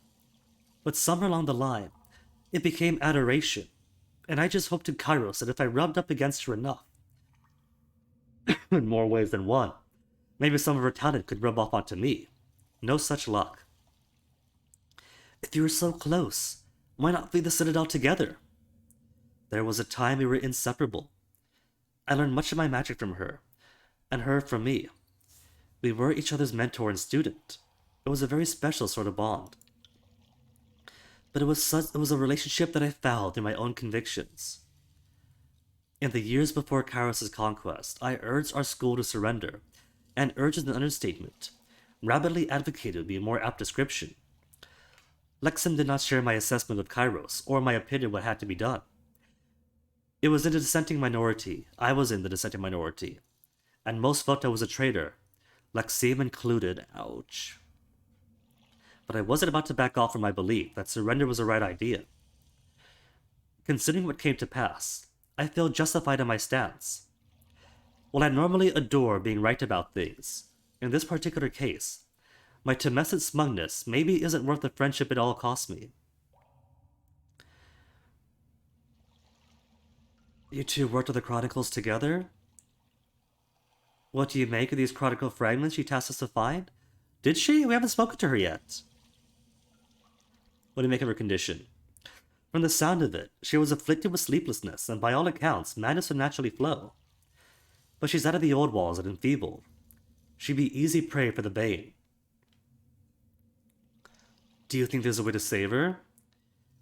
Speaker 1: But somewhere along the line, it became adoration, and I just hoped to Kyros that if I rubbed up against her enough, in more ways than one, maybe some of her talent could rub off onto me. No such luck. If you were so close, why not flee the Citadel together? There was a time we were inseparable. I learned much of my magic from her, and her from me. We were each other's mentor and student. It was a very special sort of bond. But it was a relationship that I found through my own convictions. In the years before Kyros' conquest, I urged our school to surrender, and urged is an understatement. Rapidly advocated would be a more apt description. Lexime did not share my assessment of Kyros, or my opinion of what had to be done. It was in the dissenting minority. I was in the dissenting minority. And most felt I was a traitor. Lexime included. Ouch. But I wasn't about to back off from my belief that surrender was the right idea. Considering what came to pass, I feel justified in my stance. While I normally adore being right about things, in this particular case, my tumescent smugness maybe isn't worth the friendship it all cost me. You two worked on the Chronicles together? What do you make of these Chronicle fragments she tasked us to find? Did she? We haven't spoken to her yet. What do you make of her condition? From the sound of it, she was afflicted with sleeplessness, and by all accounts, madness would naturally flow. But she's out of the old walls and enfeebled. She'd be easy prey for the Bane. Do you think there's a way to save her?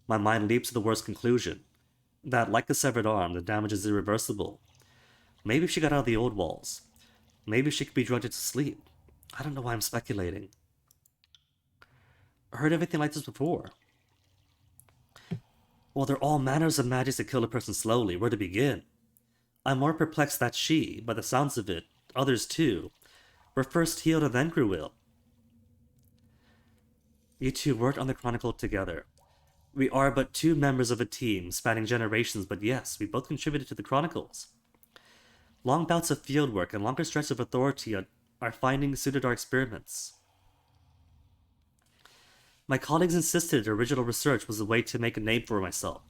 Speaker 1: My mind leaps to the worst conclusion. That, like a severed arm, the damage is irreversible. Maybe she got out of the old walls. Maybe she could be drugged into sleep. I don't know why I'm speculating. I heard everything like this before. Well, there are all manners of magics that kill a person slowly. Where to begin? I'm more perplexed that she, by the sounds of it, others too, were first healed and then grew ill. You two worked on the Chronicle together. We are but two members of a team spanning generations, but yes, we both contributed to the Chronicles. Long bouts of fieldwork and longer stretches of authority are findings suited our experiments. My colleagues insisted original research was the way to make a name for myself.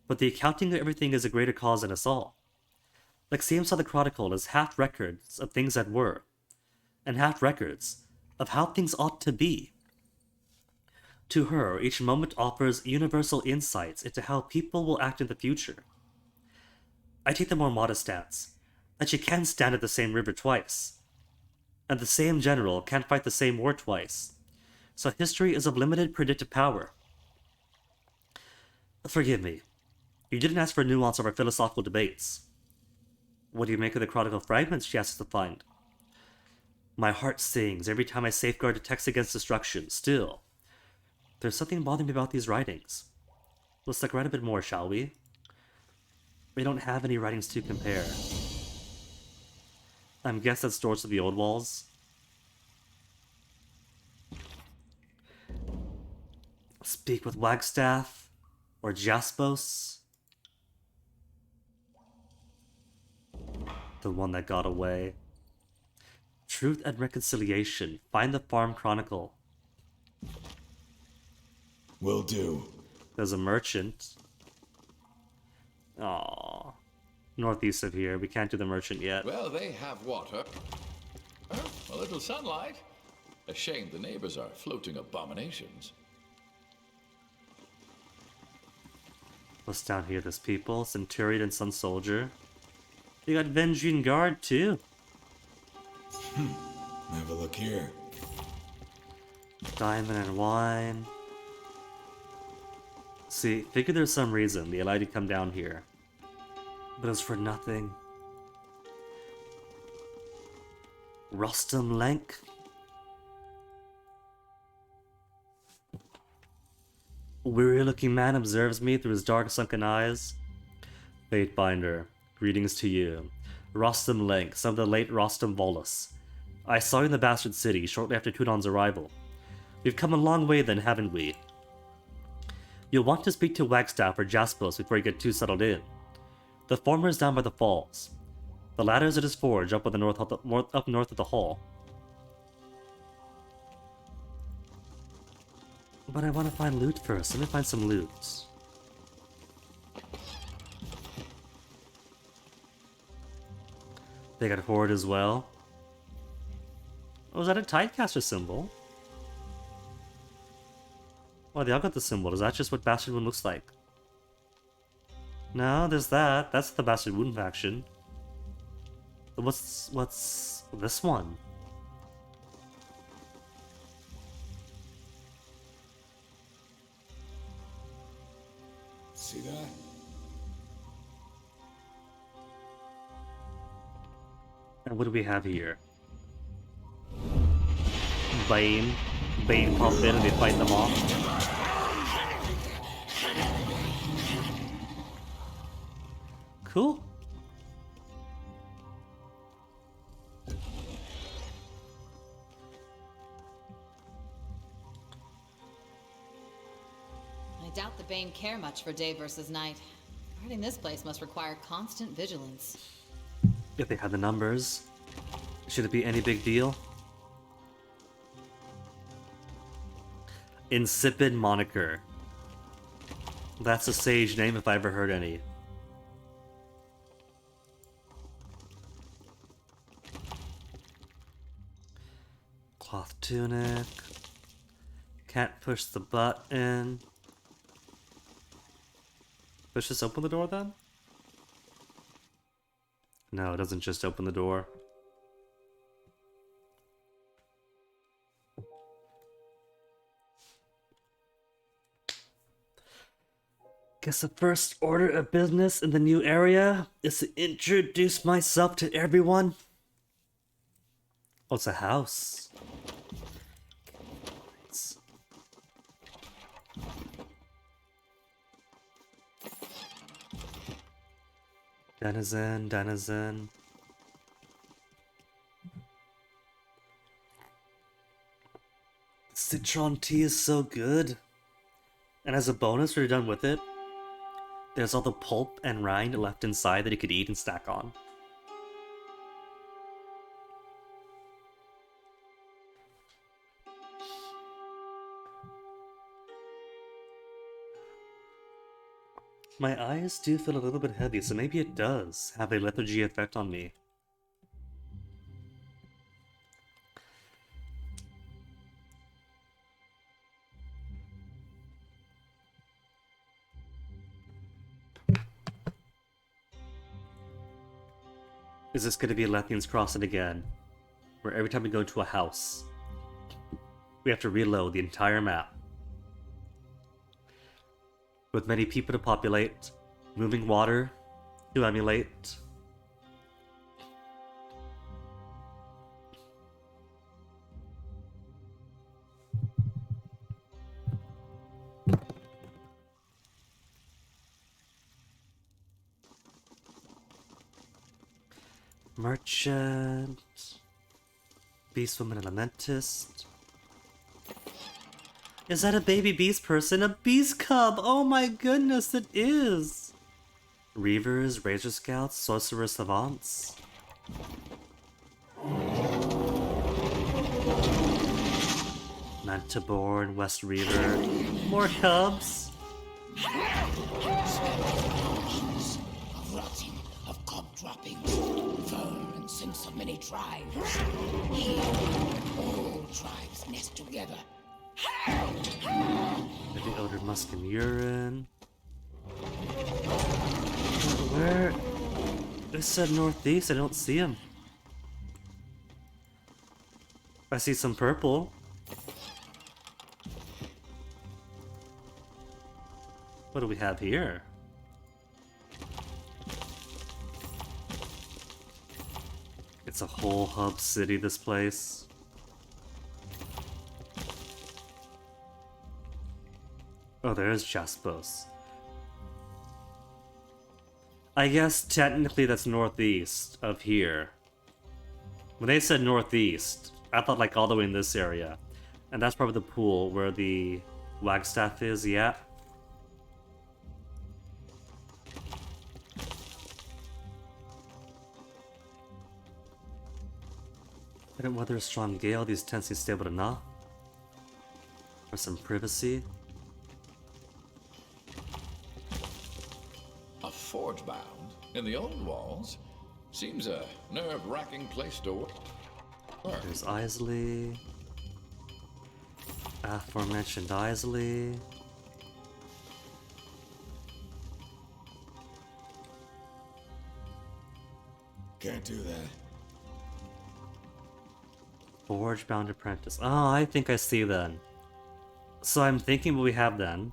Speaker 1: But the accounting of everything is a greater cause than us all. Lexime saw the Chronicle as half records of things that were, and half records of how things ought to be. To her, each moment offers universal insights into how people will act in the future. I take the more modest stance, that you can stand at the same river twice, and the same general can't fight the same war twice, so history is of limited predictive power. Forgive me, you didn't ask for nuance of our philosophical debates. What do you make of the Chronicle fragments she asks us to find? My heart sings every time I safeguard a text against destruction. Still, there's something bothering me about these writings. Let's look around a bit more, shall we? We don't have any writings to compare. I'm guessing that's doors to the old walls. Speak with Wagstaff or Jaspos. The one that got away. Truth and reconciliation. Find the Farm Chronicle.
Speaker 5: Will do.
Speaker 1: There's a merchant. Aww. Northeast of here. We can't do the merchant yet.
Speaker 3: Well, they have water. Oh, a little sunlight. A shame the neighbors are floating abominations.
Speaker 1: What's down here? There's people. Centurion and some soldier. You got Vengean Guard too.
Speaker 5: Have a look here.
Speaker 1: Diamond and wine. See, figure there's some reason they allowed you to come down here. But it's for nothing. Rustum Lenk? A weary-looking man observes me through his dark sunken eyes. Fatebinder, greetings to you. Rustum Lenk, son of the late Rustum Volus. I saw you in the Bastard City shortly after Tudon's arrival. We've come a long way then, haven't we? You'll want to speak to Wagstaff or Jaspos before you get too settled in. The former is down by the falls. The latter is at his forge up north of the hall. But I want to find loot first. Let me find some loot. They got Horde as well. Oh, is that a Tidecaster symbol? Oh, they all got the symbol. Is that just what Bastard Wound looks like? No, there's that. That's the Bastard Wound faction. What's this one?
Speaker 5: See that?
Speaker 1: And what do we have here? Bane. Bane popped in and they fight them off. Cool.
Speaker 2: I doubt the Bane care much for day versus night. Guarding this place must require constant vigilance.
Speaker 1: If they had the numbers, should it be any big deal? Insipid moniker. That's a sage name if I ever heard any. Cloth tunic. Can't push the button. Let's just open the door then? No, it doesn't just open the door. Guess the first order of business in the new area is to introduce myself to everyone. Oh, it's a house. Denizen, denizen. Citron tea is so good. And as a bonus, when you're done with it, there's all the pulp and rind left inside that you could eat and snack on. My eyes do feel a little bit heavy, so maybe it does have a lethargy effect on me. Is this going to be Lethian's Crossing again? Where every time we go to a house, we have to reload the entire map. With many people to populate, moving water to emulate. Merchant. Beastwoman Elementist. Is that a baby beast person? A beast cub! Oh my goodness, it is! Reavers, Razor Scouts, Sorcerer Savants. Mantiborn, West Reaver. More cubs!
Speaker 4: Of rotting, of cog droppings, fur and scents of many tribes. Here, all tribes nest together.
Speaker 1: The odor musk and urine. Where? It said northeast, I don't see him. I see some purple. What do we have here? It's a whole hub city, this place. Oh, there's Jaspos. I guess technically that's northeast of here. When they said northeast, I thought like all the way in this area. And that's probably the pool where the Wagstaff is, yeah. I don't weather a strong gale, these tents seem stable enough. For some privacy.
Speaker 3: A forge bound in the old walls? Seems a nerve-wracking place to work.
Speaker 1: There's Isley. Aforementioned Isley.
Speaker 5: Can't do that.
Speaker 1: Forge bound apprentice. Oh, I think I see then. So I'm thinking what we have then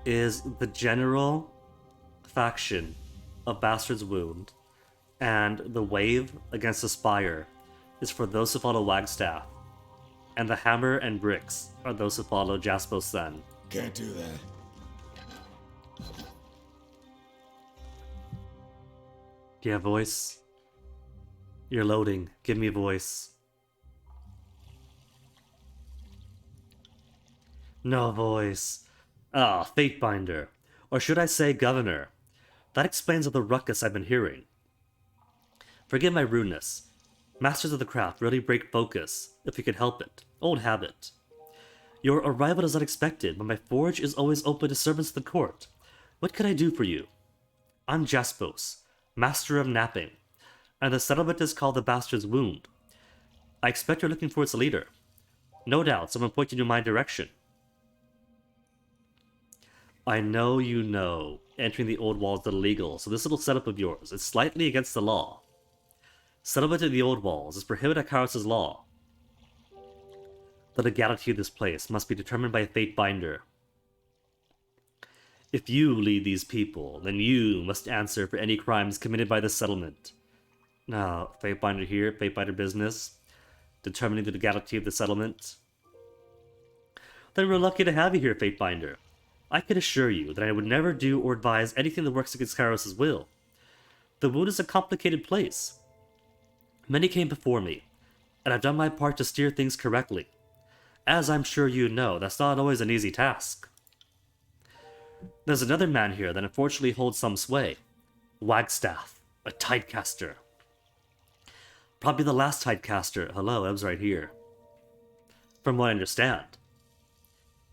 Speaker 1: is the general faction of Bastard's Wound and the wave against the Spire is for those who follow Wagstaff, and the hammer and bricks are those who follow Jaspos Sen.
Speaker 5: Can't do that.
Speaker 1: Do you have voice? You're loading. Give me voice. No voice. Ah, Fatebinder. Or should I say Governor? That explains all the ruckus I've been hearing. Forgive my rudeness. Masters of the craft really break focus, if we could help it. Old habit. Your arrival is unexpected, but my forge is always open to servants of the court. What can I do for you? I'm Jaspos, Master of Napping, and the settlement is called the Bastard's Wound. I expect you're looking for its leader. No doubt, someone pointed you in my direction. I know you know entering the old walls is illegal, so this little setup of yours is slightly against the law. Settlement in the old walls is prohibited by Kyros' law. The legality of this place must be determined by a Fatebinder. If you lead these people, then you must answer for any crimes committed by the settlement. Now, Fatebinder here, Fatebinder business, determining the legality of the settlement. Then we're lucky to have you here, Fatebinder. I can assure you that I would never do or advise anything that works against Kyros' will. The Wound is a complicated place. Many came before me, and I've done my part to steer things correctly. As I'm sure you know, that's not always an easy task. There's another man here that unfortunately holds some sway. Wagstaff, a tidecaster. Probably the last tidecaster. Hello, I was right here. From what I understand.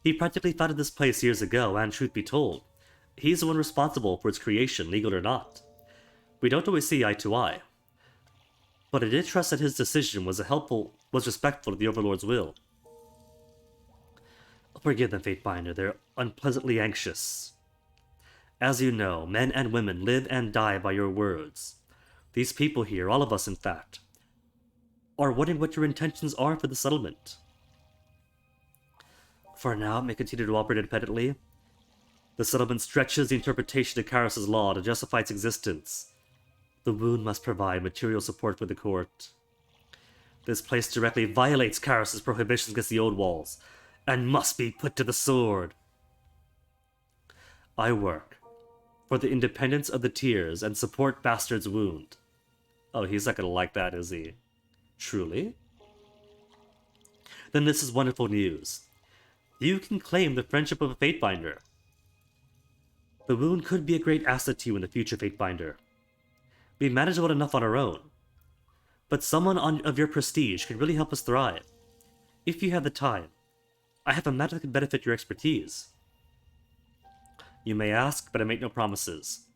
Speaker 1: He practically founded this place years ago, and truth be told, he's the one responsible for its creation, legal or not. We don't always see eye to eye. But I did trust that his decision was respectful of the Overlord's will. Forgive them, Fatebinder, they're unpleasantly anxious. As you know, men and women live and die by your words. These people here, all of us in fact, are wondering what your intentions are for the settlement. For now, it may continue to operate independently. The settlement stretches the interpretation of Kyros' law to justify its existence. The Wound must provide material support for the court. This place directly violates Kyros' prohibitions against the old walls, and must be put to the sword. I work for the independence of the Tiers and support Bastard's Wound. Oh, he's not gonna like that, is he? Truly? Then this is wonderful news. You can claim the friendship of a Fatebinder. The Wound could be a great asset to you in the future, Fatebinder. We manage well enough on our own. But someone of your prestige can really help us thrive. If you have the time, I have a matter that can benefit your expertise. You may ask, but I make no promises.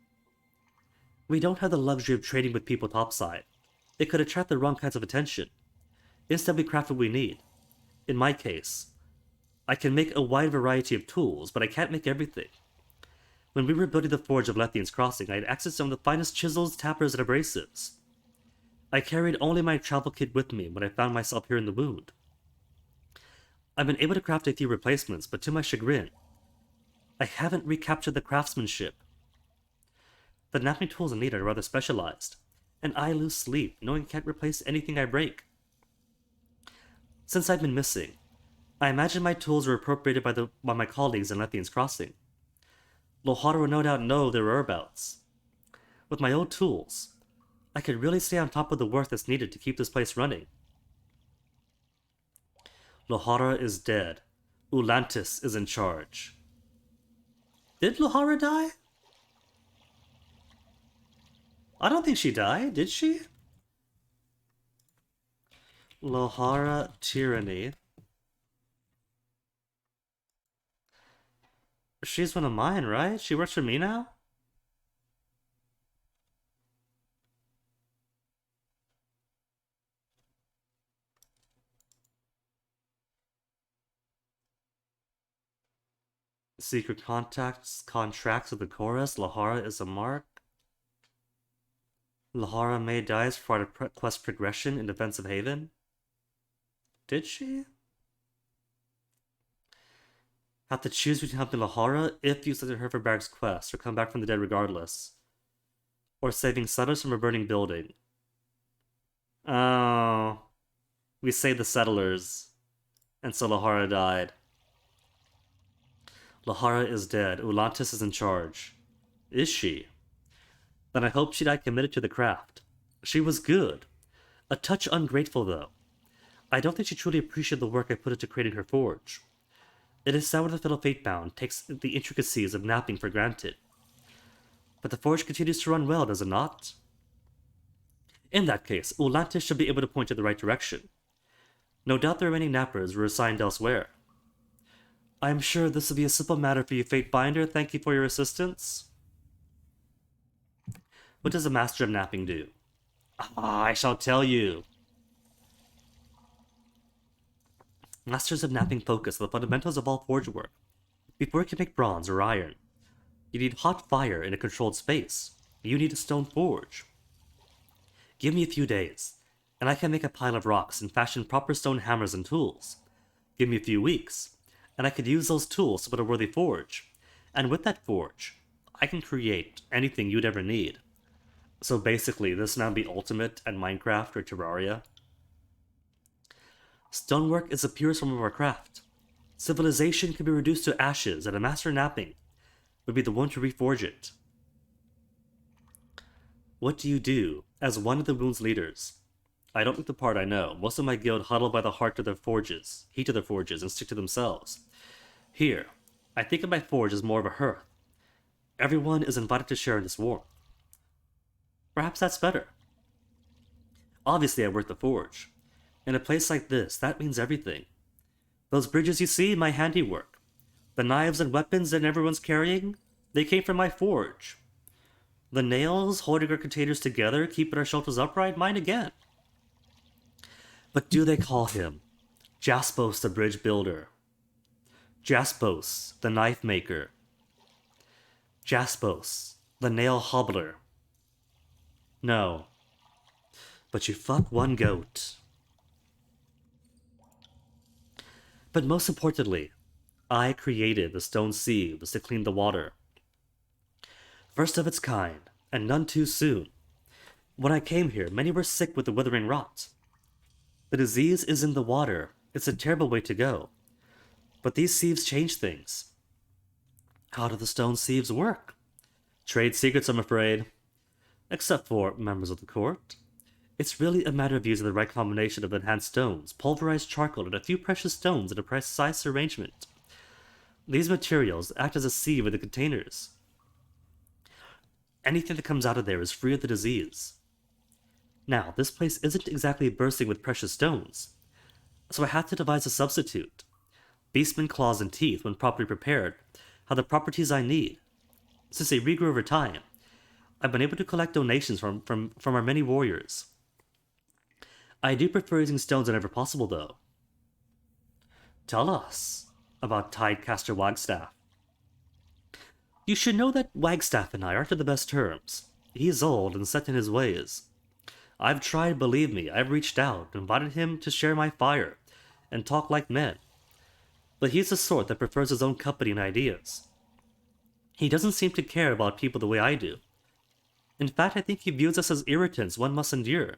Speaker 1: We don't have the luxury of trading with people topside. It could attract the wrong kinds of attention. Instead, we craft what we need. In my case, I can make a wide variety of tools, but I can't make everything. When we were building the forge of Lethian's Crossing, I had access to some of the finest chisels, tappers, and abrasives. I carried only my travel kit with me when I found myself here in the wound. I've been able to craft a few replacements, but to my chagrin, I haven't recaptured the craftsmanship. The napping tools I need are rather specialized, and I lose sleep knowing I can't replace anything I break. Since I've been missing, I imagine my tools were appropriated by my colleagues in Lethian's Crossing. Lohara will no doubt know their whereabouts. With my old tools, I could really stay on top of the work that's needed to keep this place running. Lohara is dead. Ulantis is in charge. Did Lohara die? I don't think she died, did she? Lohara Tyranny. She's one of mine, right? She works for me now? Secret contracts with the chorus. Lohara is a mark. Lohara May dies for quest progression in Defense of Haven. Did she? Have to choose between helping Lohara if you selected her for Barrack's quest, or come back from the dead regardless. Or saving settlers from a burning building. Oh. We saved the settlers. And so Lohara died. Lohara is dead. Ulantis is in charge. Is she? Then I hope she died committed to the craft. She was good. A touch ungrateful, though. I don't think she truly appreciated the work I put into creating her forge. It is sad when the fellow Fatebound takes the intricacies of napping for granted. But the forge continues to run well, does it not? In that case, Ulantis should be able to point in the right direction. No doubt the remaining nappers were assigned elsewhere. I am sure this will be a simple matter for you, Fatebinder. Thank you for your assistance. What does a Master of Napping do? I shall tell you. Masters of Napping focus on the fundamentals of all forge work. Before you can make bronze or iron, you need hot fire in a controlled space. You need a stone forge. Give me a few days, and I can make a pile of rocks and fashion proper stone hammers and tools. Give me a few weeks, and I could use those tools to build a worthy forge. And with that forge, I can create anything you'd ever need. So basically, this now be Ultimate and Minecraft or Terraria. Stonework is the purest form of our craft. Civilization can be reduced to ashes, and a master napping would be the one to reforge it. What do you do as one of the Moon's leaders? I don't look the part, I know. Most of my guild huddle by the heat of their forges, and stick to themselves. Here, I think of my forge as more of a hearth. Everyone is invited to share in this warmth. Perhaps that's better. Obviously, I work the forge. In a place like this, that means everything. Those bridges you see, my handiwork. The knives and weapons that everyone's carrying, they came from my forge. The nails holding our containers together, keeping our shelters upright, mine again. But do they call him Jaspos the bridge builder? Jaspos the knife maker? Jaspos the nail hobbler? No. But you fuck one goat. But most importantly, I created the stone sieves to clean the water. First of its kind, and none too soon. When I came here, many were sick with the withering rot. The disease is in the water. It's a terrible way to go. But these sieves change things. How do the stone sieves work? Trade secrets, I'm afraid. Except for members of the court. It's really a matter of using the right combination of enhanced stones, pulverized charcoal, and a few precious stones in a precise arrangement. These materials act as a sieve in the containers. Anything that comes out of there is free of the disease. Now, this place isn't exactly bursting with precious stones, so I had to devise a substitute. Beastman claws and teeth, when properly prepared, have the properties I need. Since they regrow over time, I've been able to collect donations from our many warriors. I do prefer using stones whenever possible, though. Tell us about Tidecaster Wagstaff. You should know that Wagstaff and I aren't on the best terms. He's old and set in his ways. I've tried, believe me. I've reached out, invited him to share my fire, and talk like men. But he's the sort that prefers his own company and ideas. He doesn't seem to care about people the way I do. In fact, I think he views us as irritants one must endure.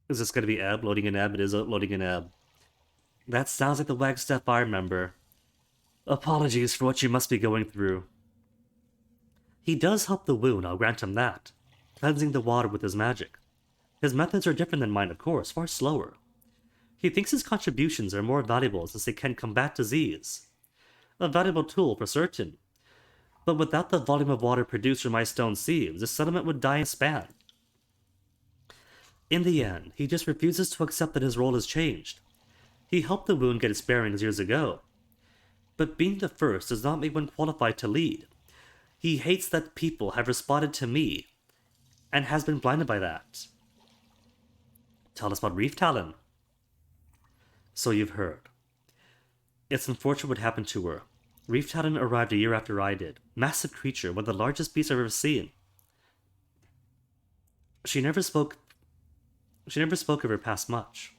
Speaker 1: Is this going to be Ebb? Loading an Ebb? It is loading an Ebb. That sounds like the Wagstaff I remember. Apologies for what you must be going through. He does help the wound, I'll grant him that, cleansing the water with his magic. His methods are different than mine, of course, far slower. He thinks his contributions are more valuable since they can combat disease. A valuable tool, for certain. But without the volume of water produced from my stone sieves, the settlement would die in a span. In the end, he just refuses to accept that his role has changed. He helped the wound get its bearings years ago. But being the first does not make one qualified to lead. He hates that people have responded to me, and has been blinded by that. Tell us about Reef Talon. So you've heard. It's unfortunate what happened to her. Reef Talon arrived a year after I did. Massive creature, one of the largest beasts I've ever seen. She never spoke of her past much.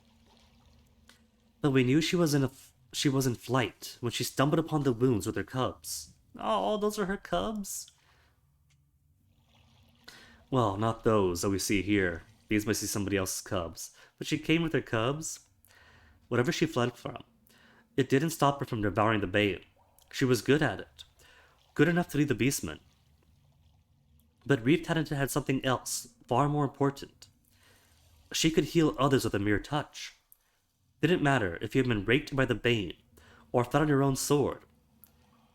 Speaker 1: But we knew she was in flight when she stumbled upon the wounds with her cubs. Oh, those are her cubs? Well, not those that we see here. These might see somebody else's cubs. But she came with her cubs. Whatever she fled from, it didn't stop her from devouring the bane. She was good at it. Good enough to lead the beastmen. But Reef Talon had something else, far more important. She could heal others with a mere touch. Didn't matter if you had been raked by the bane, or fled on your own sword.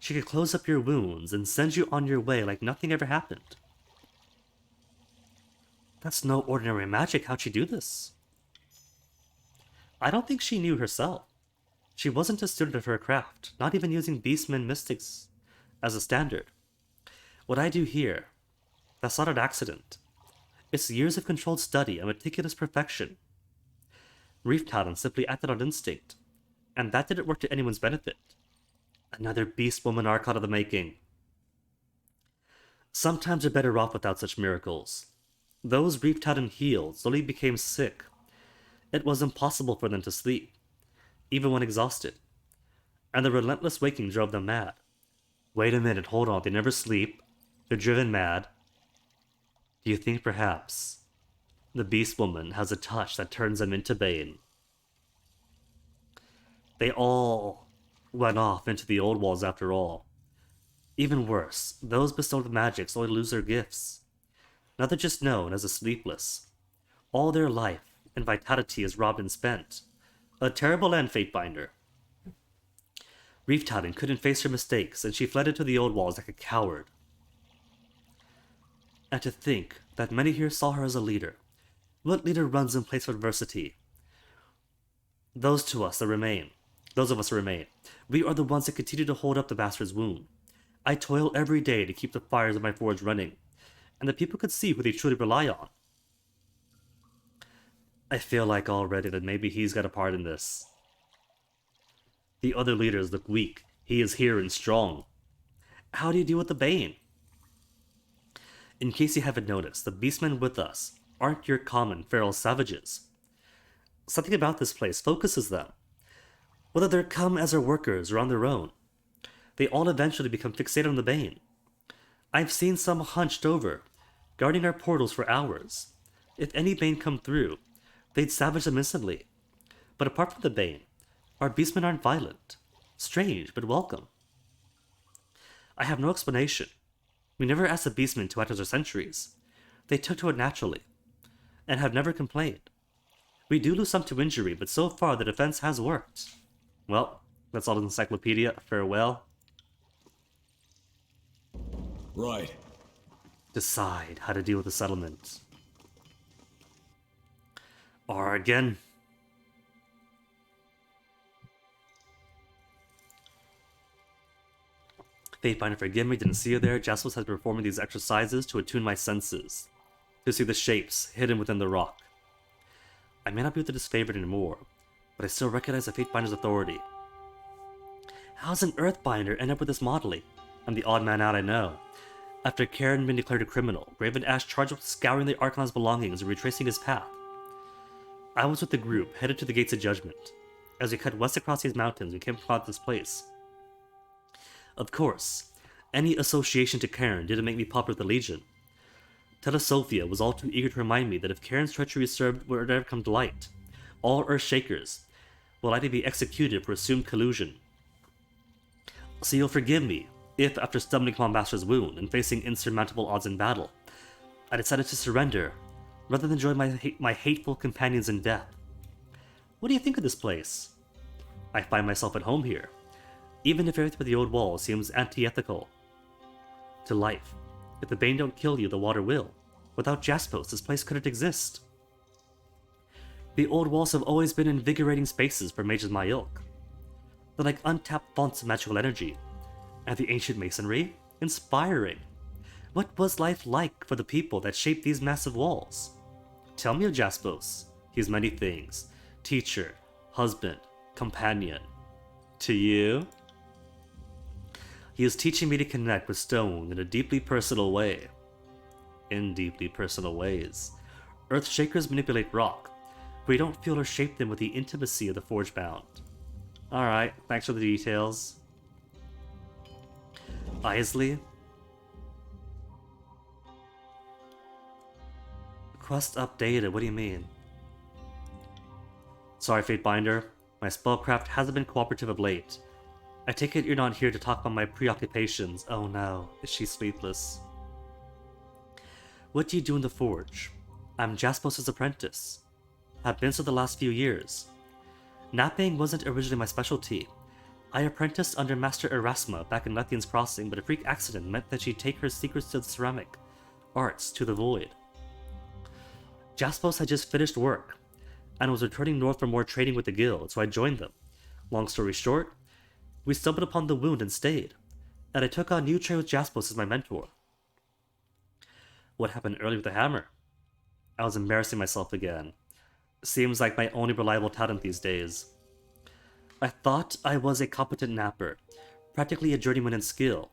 Speaker 1: She could close up your wounds and send you on your way like nothing ever happened. That's no ordinary magic. How'd she do this? I don't think she knew herself. She wasn't a student of her craft, not even using beastmen mystics as a standard. What I do here, that's not an accident. It's years of controlled study and meticulous perfection. Reef Talon simply acted on instinct, and that didn't work to anyone's benefit. Another beast woman arc out of the making. Sometimes you're better off without such miracles. Those Reef Talon healed slowly became sick. It was impossible for them to sleep, even when exhausted, and the relentless waking drove them mad. Wait a minute, hold on, they never sleep. They're driven mad. Do you think perhaps the Beast Woman has a touch that turns them into Bane? They all went off into the old walls after all. Even worse, those bestowed with magic slowly lose their gifts. Now they're just known as the Sleepless. All their life and vitality is robbed and spent. A terrible end, Fatebinder. Reef Talon couldn't face her mistakes, and she fled into the old walls like a coward. And to think that many here saw her as a leader. What leader runs in place of adversity? Those of us that remain. We are the ones that continue to hold up the bastard's wound. I toil every day to keep the fires of my forge running, and the people could see who they truly rely on. I feel like already that maybe he's got a part in this. The other leaders look weak. He is here and strong. How do you deal with the Bane? In case you haven't noticed, the beastmen with us aren't your common feral savages. Something about this place focuses them. Whether they're come as our workers or on their own, they all eventually become fixated on the Bane. I've seen some hunched over, guarding our portals for hours. If any Bane come through, they'd savage them instantly. But apart from the Bane, our beastmen aren't violent. Strange, but welcome. I have no explanation. We never asked the beastmen to act as our sentries. They took to it naturally, and have never complained. We do lose some to injury, but so far the defense has worked. Well, that's all in the encyclopedia. Farewell.
Speaker 5: Right.
Speaker 1: Decide how to deal with the settlement. Or again. Fatebinder, forgive me, didn't see you there. Jasper has been performing these exercises to attune my senses, to see the shapes hidden within the rock. I may not be with the disfavored anymore, but I still recognize the Fatebinder's authority. How's an Earthbinder end up with this modeling? I'm the odd man out, I know. After Karen had been declared a criminal, Raven Ash charged with scouring the Archon's belongings and retracing his path. I was with the group, headed to the Gates of Judgment. As we cut west across these mountains, we came across this place. Of course, any association to Karen didn't make me popular with the Legion. Telesofia was all too eager to remind me that if Karen's treachery would ever come to light, all Earthshakers will likely be executed for assumed collusion. So you'll forgive me if, after stumbling upon Master's wound and facing insurmountable odds in battle, I decided to surrender rather than join my hateful companions in death. What do you think of this place? I find myself at home here, even if everything with the old wall seems antithetical to life. If the Bane don't kill you, the water will. Without Jaspos, this place couldn't exist. The old walls have always been invigorating spaces for mages my ilk. They're like untapped fonts of magical energy. And the ancient masonry? Inspiring. What was life like for the people that shaped these massive walls? Tell me of Jaspos. He's many things. Teacher, husband, companion. To you? He is teaching me to connect with stone in a deeply personal way. In deeply personal ways. Earthshakers manipulate rock, but we don't feel or shape them with the intimacy of the Forgebound. Alright, thanks for the details. Isley? Quest updated, what do you mean? Sorry, Fatebinder. My spellcraft hasn't been cooperative of late. I take it you're not here to talk about my preoccupations. Oh no, is she sleepless? What do you do in the Forge? I'm Jaspos' apprentice. Have been so the last few years. Napping wasn't originally my specialty. I apprenticed under Master Erasma back in Lethian's Crossing, but a freak accident meant that she'd take her secrets to the ceramic arts to the void. Jaspos had just finished work, and was returning north for more training with the guild, so I joined them. Long story short, we stumbled upon the wound and stayed, and I took on new trade with Jaspos as my mentor. What happened earlier with the hammer? I was embarrassing myself again. Seems like my only reliable talent these days. I thought I was a competent napper, practically a journeyman in skill.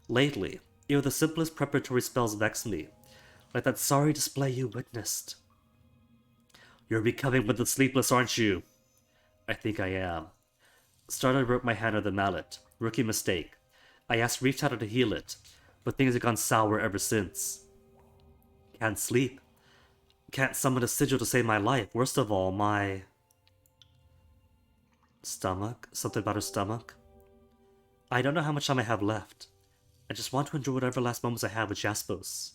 Speaker 1: Lately, even the simplest preparatory spells vex me, like that sorry display you witnessed. You're becoming one of the sleepless, aren't you? I think I am. Started broke my hand with a mallet. Rookie mistake. I asked Reef Shadow to heal it, but things have gone sour ever since. Can't sleep. Can't summon a sigil to save my life. Worst of all, my... stomach? Something about her stomach? I don't know how much time I have left. I just want to enjoy whatever last moments I have with Jaspos.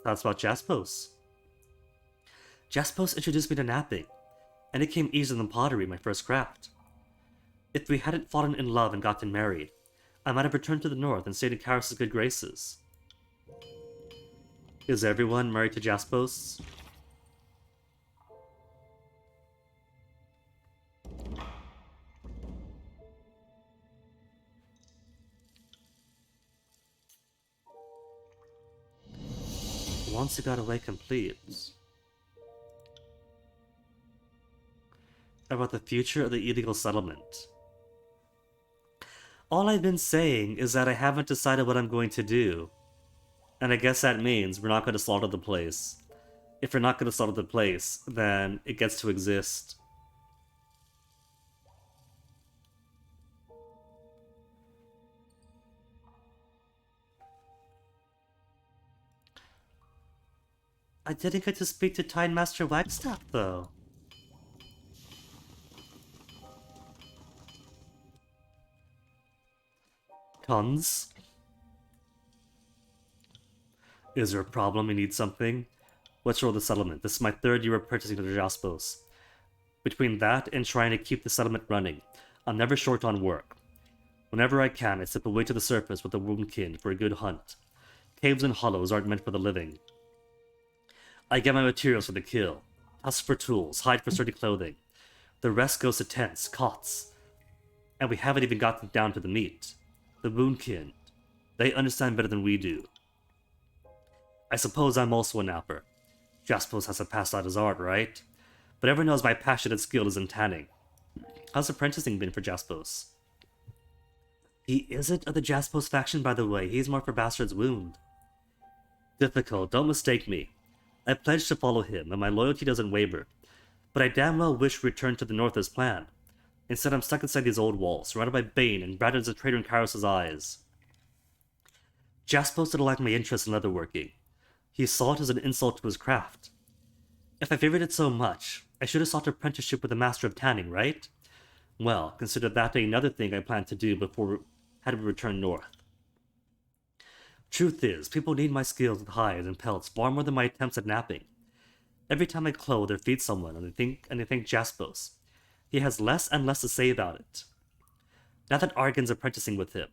Speaker 1: Thoughts about Jaspos? Jaspos introduced me to napping, and it came easier than pottery, my first craft. If we hadn't fallen in love and gotten married, I might have returned to the north and stayed in Kyros' good graces. Is everyone married to Jaspos? Once you got away complete. About the future of the illegal settlement. All I've been saying is that I haven't decided what I'm going to do. And I guess that means we're not going to slaughter the place. If we're not going to slaughter the place, then it gets to exist. I didn't get to speak to Time Master Wagstaff, though. Cons? Is there a problem? You need something? What's your role of the settlement? This is my third year apprenticing to the Jaspos. Between that and trying to keep the settlement running, I'm never short on work. Whenever I can, I slip away to the surface with the woundkin for a good hunt. Caves and hollows aren't meant for the living. I get my materials for the kill. Tusks for tools, hide for sturdy clothing. The rest goes to tents, cots. And we haven't even gotten down to the meat. The woundkin. They understand better than we do. I suppose I'm also a napper. Jaspos has to pass out his art, right? But everyone knows my passionate skill is in tanning. How's apprenticing been for Jaspos? He isn't of the Jaspos faction, by the way. He's more for Bastard's Wound. Difficult, don't mistake me. I pledge to follow him, and my loyalty doesn't waver. But I damn well wish we returned to the north as planned. Instead, I'm stuck inside these old walls, surrounded by Bane and branded as a traitor in Kyros' eyes. Jaspos didn't like my interest in leatherworking. He saw it as an insult to his craft. If I favored it so much, I should have sought apprenticeship with a master of tanning, right? Well, consider that another thing I planned to do before had we returned north. Truth is, people need my skills with hides and pelts far more than my attempts at napping. Every time I clothe or feed someone, and they think Jaspos, he has less and less to say about it. Now that Argan's apprenticing with him,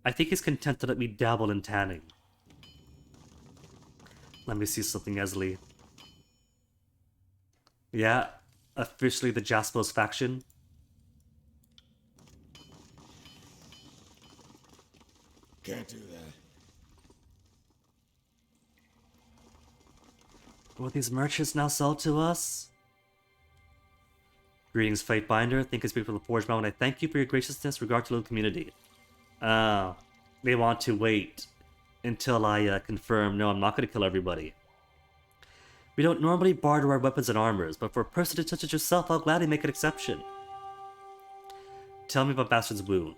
Speaker 1: I think he's content to let me dabble in tanning. Let me see something, Esli. Yeah, officially the Jaspos faction.
Speaker 5: Can't do that.
Speaker 1: Will these merchants now sell to us? Greetings, Fatebinder. Think I speak for the Forge Mountain. I thank you for your graciousness regard to the community. Oh, they want to wait until I confirm, no, I'm not going to kill everybody. We don't normally barter our weapons and armors, but for a person such as yourself, I'll gladly make an exception. Tell me about Bastard's Wound.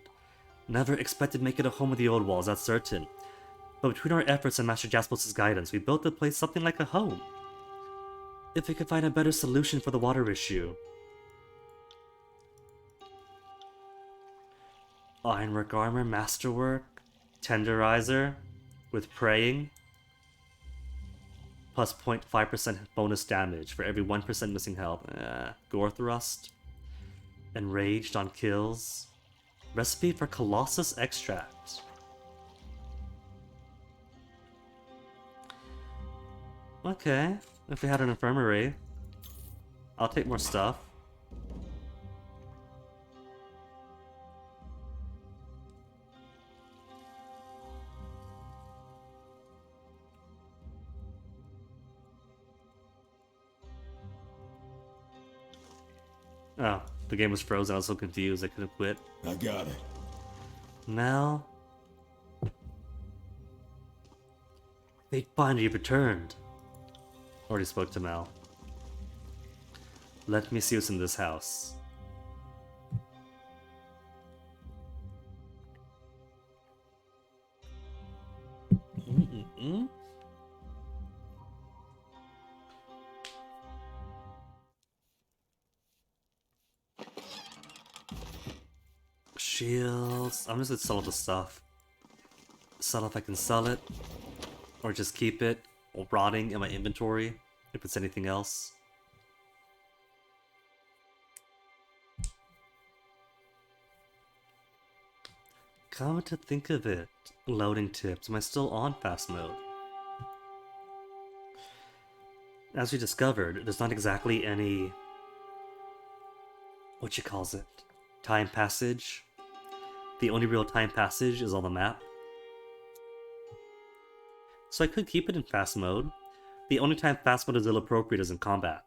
Speaker 1: Never expected to make it a home of the old walls, that's certain. But between our efforts and Master Jaspos' guidance, we built the place something like a home. If we could find a better solution for the water issue. Ironwork armor, masterwork, tenderizer, with praying, plus 0.5% bonus damage for every 1% missing health. Gore thrust, enraged on kills, recipe for Colossus extract. Okay, if we had an infirmary, I'll take more stuff. Oh, the game was frozen. I was so confused I could have quit.
Speaker 5: I got it.
Speaker 1: Mel? Fatebinder, you've returned. Already spoke to Mel. Let me see what's in this house. Mm-mm-mm. Shields. I'm just gonna sell all the stuff. Sell if I can sell it. Or just keep it. Or rotting in my inventory. If it's anything else. Come to think of it. Loading tips. Am I still on fast mode? As we discovered, there's not exactly any... what you calls it? Time passage. The only real time passage is on the map. So I could keep it in fast mode. The only time fast mode is ill-appropriate is in combat.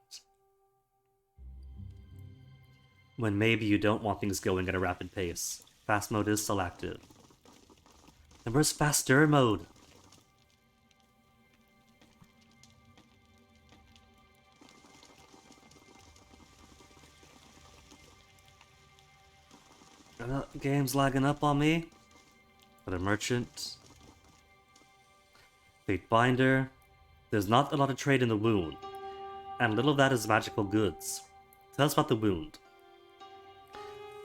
Speaker 1: When maybe you don't want things going at a rapid pace. Fast mode is still active. And where's faster mode? Game's lagging up on me. But a merchant. Fatebinder. There's not a lot of trade in the wound. And little of that is magical goods. Tell us about the wound.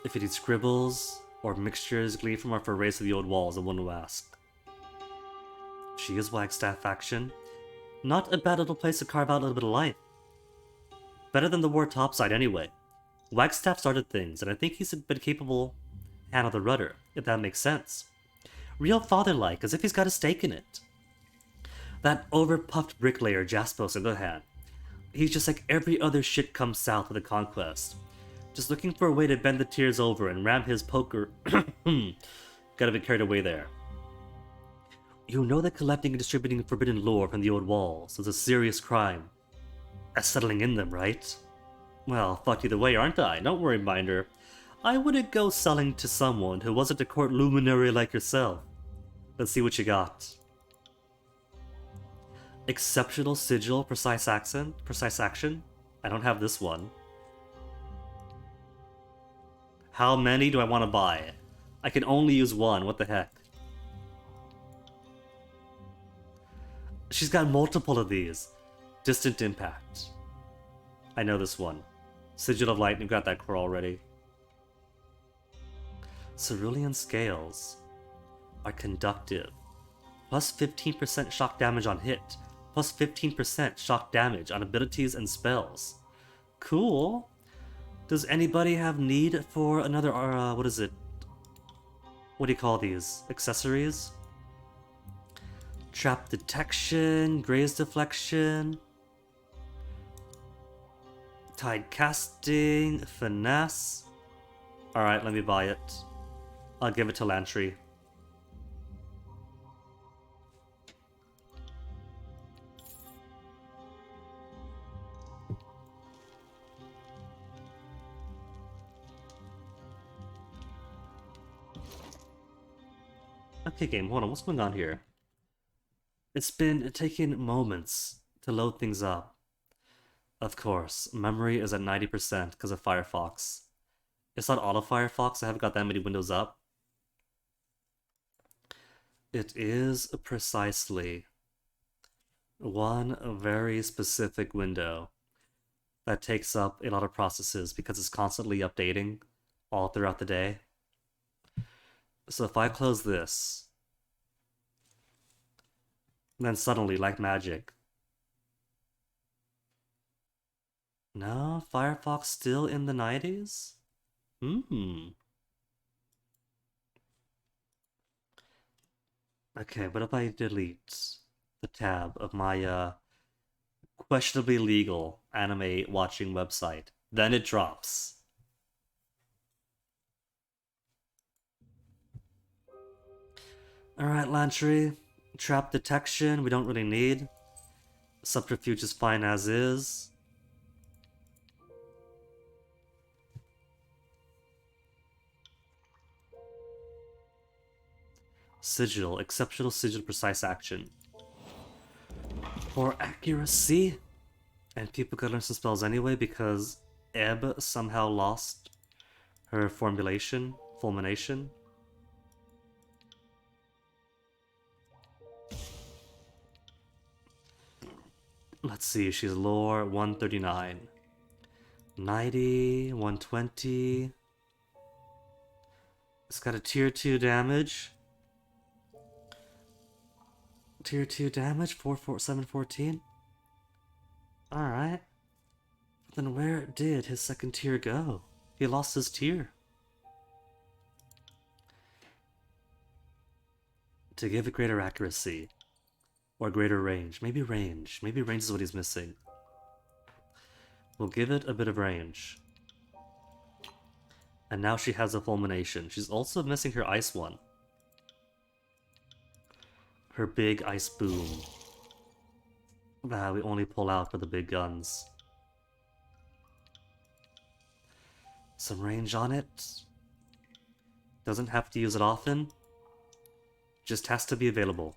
Speaker 1: If it needs scribbles or mixtures gleaned from our forays to the old walls, I want to ask. She is Wagstaff faction. Not a bad little place to carve out a little bit of life. Better than the war topside anyway. Wagstaff started things, and I think he's been capable hand on the rudder, if that makes sense. Real father-like, as if he's got a stake in it. That over-puffed bricklayer Jaspos, on the other hand, he's just like every other shit come south of the conquest. Just looking for a way to bend the tears over and ram his poker. Got a bit carried away there. You know that collecting and distributing forbidden lore from the old walls is a serious crime. As settling in them, right? Well, fucked either way, aren't I? Don't worry, Binder. I wouldn't go selling to someone who wasn't a court luminary like yourself. Let's see what you got. Exceptional sigil, precise action. I don't have this one. How many do I want to buy? I can only use one, what the heck? She's got multiple of these. Distant impact. I know this one. Sigil of Light, we've got that core already. Cerulean scales are conductive. Plus 15% shock damage on hit. Plus 15% shock damage on abilities and spells. Cool. Does anybody have need for another, what is it? What do you call these? Accessories? Trap detection, graze deflection, tide casting, finesse. Alright, let me buy it. I'll give it to Lantry. Okay, game, hold on, what's going on here? It's been taking moments to load things up. Of course, memory is at 90% because of Firefox. It's not auto Firefox, I haven't got that many windows up. It is precisely one very specific window that takes up a lot of processes because it's constantly updating all throughout the day. So if I close this, then suddenly, like magic. No, Firefox still in the 90s? Okay, what if I delete the tab of my questionably legal anime watching website? Then it drops. Alright, Lantry. Trap detection, we don't really need. Subterfuge is fine as is. Sigil, exceptional sigil, precise action. For accuracy, and people could learn some spells anyway because Ebb somehow lost her fulmination. Let's see, she's lore 139. 90, 120. It's got a tier 2 damage. Tier 2 damage, 714. Alright. Then where did his second tier go? He lost his tier. To give it greater accuracy. Or greater range. Maybe range. Maybe range is what he's missing. We'll give it a bit of range. And now she has a fulmination. She's also missing her ice one. Her big ice boom. We only pull out for the big guns. Some range on it. Doesn't have to use it often. Just has to be available.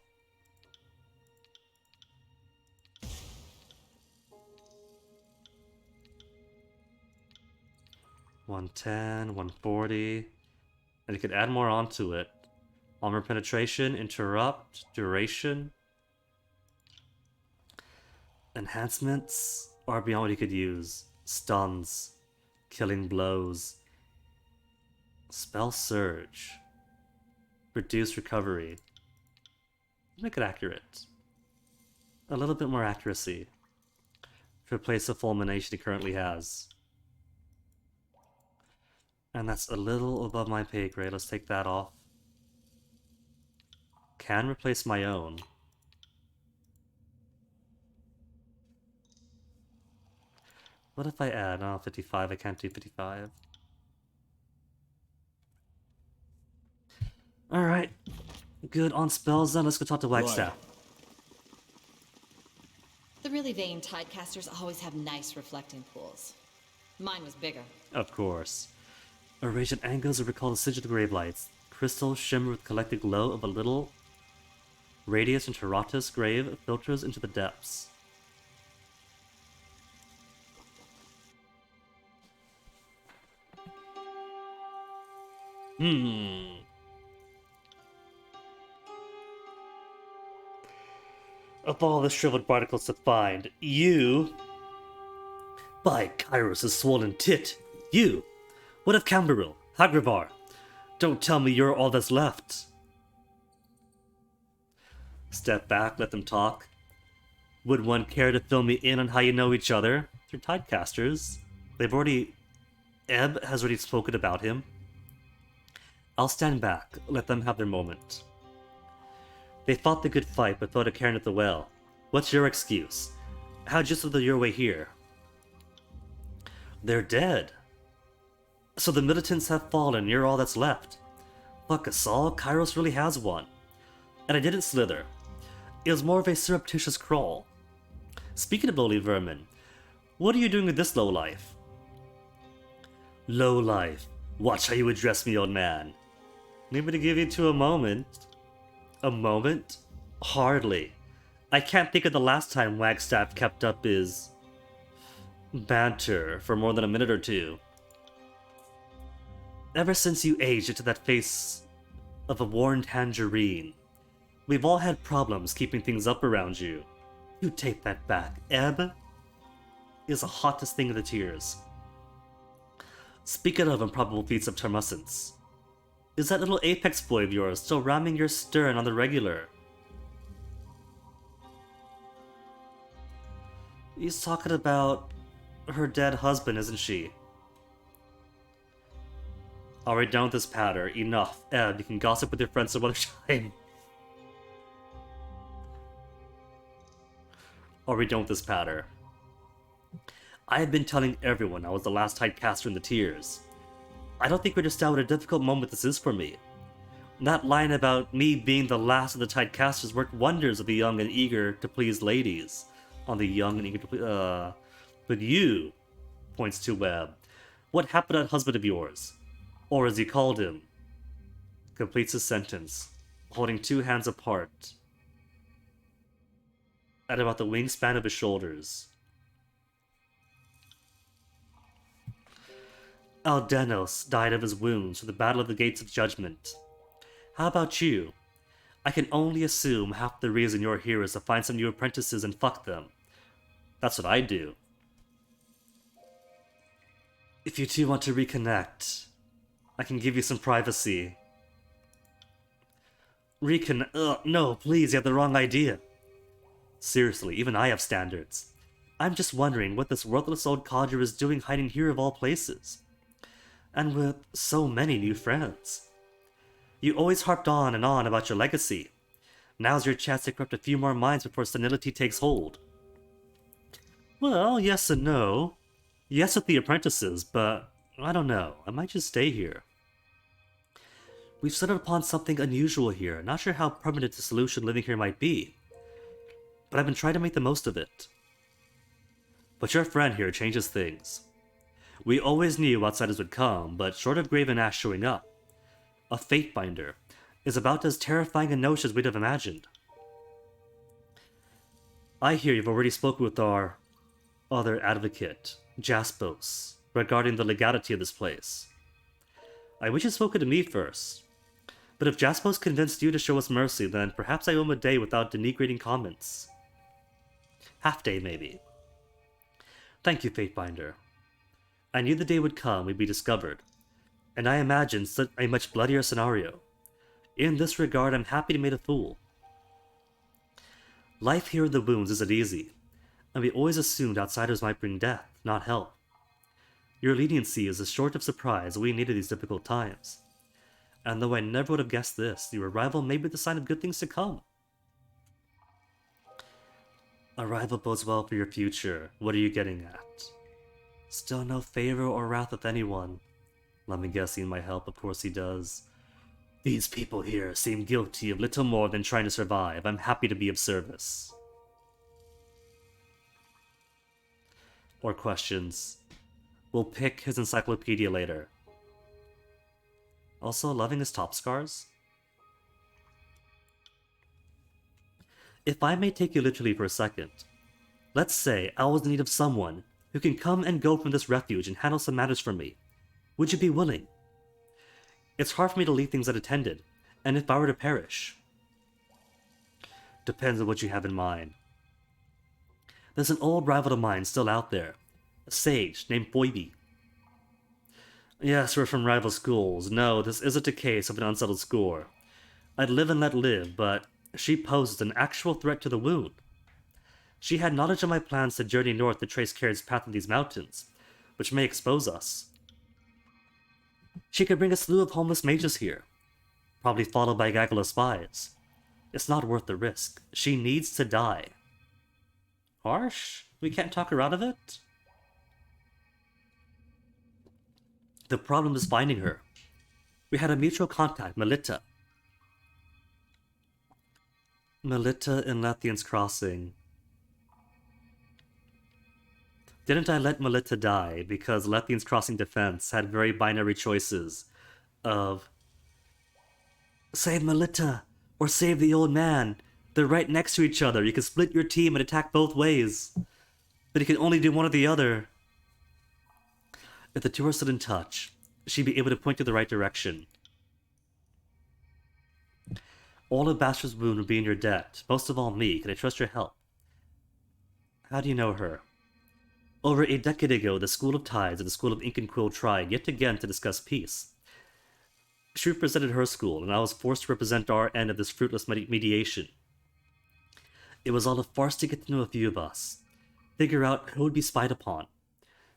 Speaker 1: 110, 140. And you could add more onto it. Armor penetration, interrupt, duration. Enhancements are beyond what you could use. Stuns, killing blows. Spell surge. Reduce recovery. Make it accurate. A little bit more accuracy. To replace the fulmination he currently has. And that's a little above my pay grade. Let's take that off. Can replace my own. What if I add? Oh, 55. I can't do 55. Alright. Good on spells then. Let's go talk to Wagstaff.
Speaker 2: The really vain tidecasters always have nice reflecting pools. Mine was bigger.
Speaker 1: Of course. A radiant angles will recall the sigil grave lights. Crystals shimmer with collected glow of a little radius into Ratta's grave filters into the depths. Of all the shriveled barnacles to find, you... By Kyros' swollen tit, you! What of Camberil, Hagravar? Don't tell me you're all that's left. Step back, let them talk. Would one care to fill me in on how you know each other? They're tidecasters. Ebb has already spoken about him. I'll stand back, let them have their moment. They fought the good fight, but fought a cairn at the well. What's your excuse? How'd you slither your way here? They're dead. So the militants have fallen, you're all that's left. Fuck us all, Kyros really has won. And I didn't slither. It was more of a surreptitious crawl. Speaking of lowly vermin, what are you doing with this lowlife? Lowlife. Watch how you address me, old man. Maybe to give you to a moment. A moment? Hardly. I can't think of the last time Wagstaff kept up his banter for more than a minute or two. Ever since you aged into that face of a worn tangerine, we've all had problems keeping things up around you. You take that back. Ebb is the hottest thing in the tears. Speaking of improbable feats of Termusence, is that little apex boy of yours still ramming your stern on the regular? He's talking about her dead husband, isn't she? Alright, down with this patter. Enough. Ebb, you can gossip with your friends some other time. Already done with this patter. I have been telling everyone I was the last typecaster in the tiers. I don't think we understand what a difficult moment this is for me. That line about me being the last of the typecasters worked wonders with the young and eager to please ladies. On the young and eager to please... But you, points to Webb. What happened to that husband of yours? Or as he called him. Completes his sentence, holding two hands apart at about the wingspan of his shoulders. Aldenos died of his wounds for the Battle of the Gates of Judgment. How about you? I can only assume half the reason you're here is to find some new apprentices and fuck them. That's what I do. If you two want to reconnect, I can give you some privacy. No, please, you have the wrong idea. Seriously, even I have standards. I'm just wondering what this worthless old codger is doing hiding here of all places. And with so many new friends. You always harped on and on about your legacy. Now's your chance to corrupt a few more minds before senility takes hold. Well, yes and no. Yes with the apprentices, but I don't know. I might just stay here. We've settled upon something unusual here. Not sure how permanent the solution living here might be. But I've been trying to make the most of it. But your friend here changes things. We always knew outsiders would come, but short of Grave and Ash showing up, a Fatebinder is about as terrifying a notion as we'd have imagined. I hear you've already spoken with our other advocate, Jaspos, regarding the legality of this place. I wish you'd spoken to me first. But if Jaspos convinced you to show us mercy, then perhaps I owe him a day without denigrating comments. Half day, maybe. Thank you, Fatebinder. I knew the day would come we'd be discovered, and I imagined such a much bloodier scenario. In this regard, I'm happy to make a fool. Life here in the wounds isn't easy, and we always assumed outsiders might bring death, not help. Your leniency is a sort of surprise we needed these difficult times. And though I never would have guessed this, your arrival may be the sign of good things to come. Arrival bodes well for your future. What are you getting at? Still no favor or wrath with anyone. Let me guess he might help, of course he does. These people here seem guilty of little more than trying to survive. I'm happy to be of service. Or questions. We'll pick his encyclopedia later. Also, loving his top scars? If I may take you literally for a second, let's say I was in need of someone who can come and go from this refuge and handle some matters for me. Would you be willing? It's hard for me to leave things unattended, and if I were to perish... Depends on what you have in mind. There's an old rival of mine still out there, a sage named Phoebe. Yes, we're from rival schools. No, this isn't a case of an unsettled score. I'd live and let live, but she poses an actual threat to the wound. She had knowledge of my plans to journey north to trace Kyros' path in these mountains, which may expose us. She could bring a slew of homeless mages here, probably followed by a gaggle of spies. It's not worth the risk. She needs to die. Harsh? We can't talk her out of it? The problem is finding her. We had a mutual contact, Melita. Melita in Lethian's Crossing. Didn't I let Melita die because Lethian's Crossing defense had very binary choices of save Melita or save the old man. They're right next to each other. You can split your team and attack both ways. But you can only do one or the other. If the two are still in touch, she'd be able to point you the right direction. All of Bastar's wound would be in your debt. Most of all me. Can I trust your help? How do you know her? Over a decade ago, the School of Tides and the School of Ink and Quill tried yet again to discuss peace. She represented her school, and I was forced to represent our end of this fruitless mediation. It was all a farce to get to know a few of us, figure out who would be spied upon.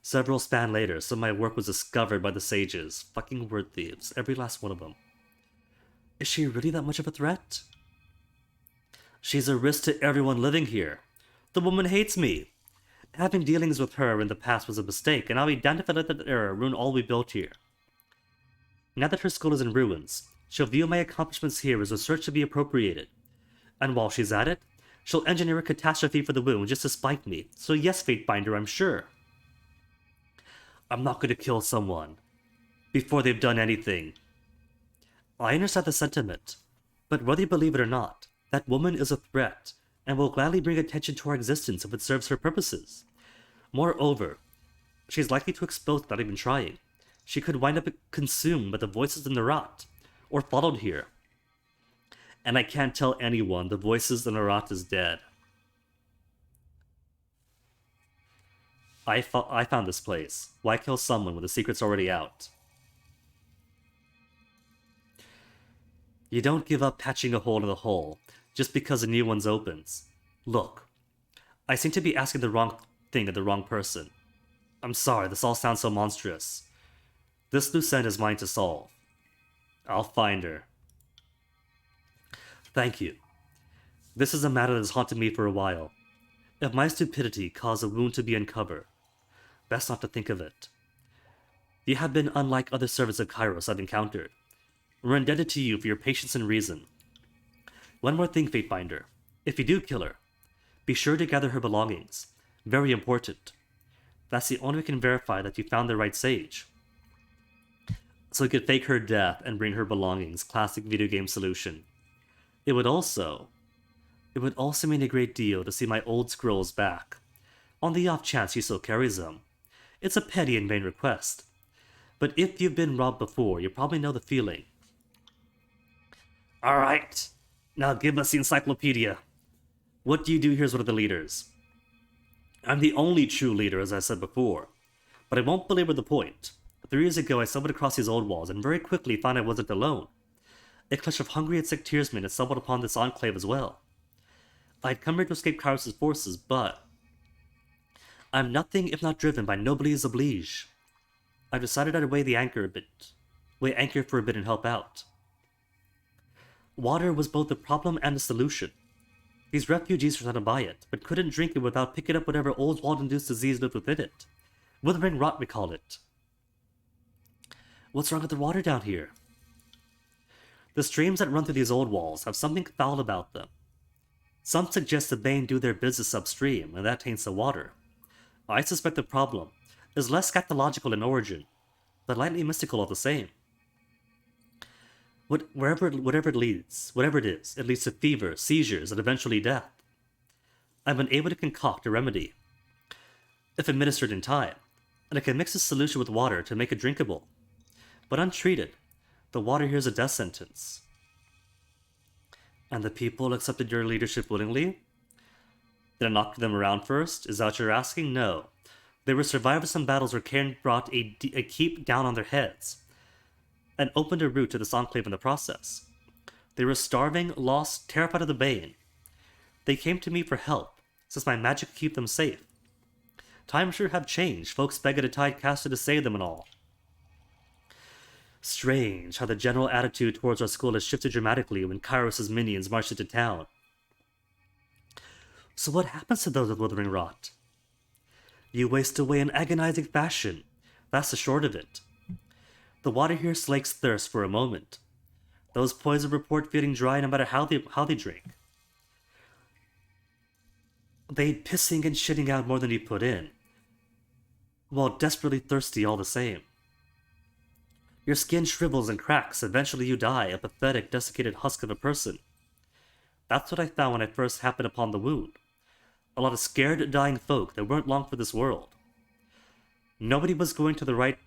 Speaker 1: Several span later, some of my work was discovered by the sages. Fucking word thieves, every last one of them. Is she really that much of a threat? She's a risk to everyone living here. The woman hates me. Having dealings with her in the past was a mistake, and I'll be damned if I let that error ruin all we built here. Now that her school is in ruins, she'll view my accomplishments here as a search to be appropriated. And while she's at it, she'll engineer a catastrophe for the wound just to spite me. So yes, Fatebinder, I'm sure. I'm not going to kill someone before they've done anything. I understand the sentiment, but whether you believe it or not, that woman is a threat, and will gladly bring attention to our existence if it serves her purposes. Moreover, she's likely to expose without even trying. She could wind up consumed by the voices in the rot, or followed here. And I can't tell anyone the voices in the rot is dead. I found this place. Why kill someone when the secret's already out? You don't give up patching a hole in the hull just because a new one's opens. Look, I seem to be asking the wrong thing of the wrong person. I'm sorry, this all sounds so monstrous. This loose end is mine to solve. I'll find her. Thank you. This is a matter that has haunted me for a while. If my stupidity caused a wound to be uncovered, best not to think of it. You have been unlike other servants of Kyros I've encountered. We're indebted to you for your patience and reason. One more thing, Fatebinder. If you do kill her, be sure to gather her belongings. Very important. That's the only way we can verify that you found the right sage. So we could fake her death and bring her belongings. Classic video game solution. It would also mean a great deal to see my old scrolls back. On the off chance she still carries them. It's a petty and vain request. But if you've been robbed before, you probably know the feeling. Alright, now give us the encyclopedia. What do you do here as one of the leaders? I'm the only true leader, as I said before. But I won't belabor the point. 3 years ago, I stumbled across these old walls and very quickly found I wasn't alone. A clutch of hungry and sick tearsmen had stumbled upon this enclave as well. I had come here to escape Kyros' forces, but I'm nothing if not driven by noblesse oblige. I've decided I'd weigh anchor for a bit and help out. Water was both the problem and the solution. These refugees were trying to buy it, but couldn't drink it without picking up whatever old wall-induced disease lived within it. Withering rot, we call it. What's wrong with the water down here? The streams that run through these old walls have something foul about them. Some suggest the Bane do their business upstream, and that taints the water. I suspect the problem is less scatological in origin, but lightly mystical all the same. Whatever it is, it leads to fever, seizures, and eventually death. I've been able to concoct a remedy, if administered in time, and I can mix this solution with water to make it drinkable. But untreated, the water here is a death sentence. And the people accepted your leadership willingly? Did I knock them around first? Is that what you're asking? No. They were survivors from battles where Cairn brought a keep down on their heads, and opened a route to this enclave in the process. They were starving, lost, terrified of the Bane. They came to me for help, since my magic could keep them safe. Times sure have changed. Folks beg at a Tidecaster to save them and all. Strange how the general attitude towards our school has shifted dramatically when Kyros' minions marched into town. So what happens to those with withering rot? You waste away in agonizing fashion. That's the short of it. The water here slakes thirst for a moment. Those poison report feeling dry no matter how they drink. They pissing and shitting out more than you put in, while desperately thirsty all the same. Your skin shrivels and cracks, eventually you die, a pathetic, desiccated husk of a person. That's what I found when I first happened upon the wound. A lot of scared, dying folk that weren't long for this world. Nobody was going to right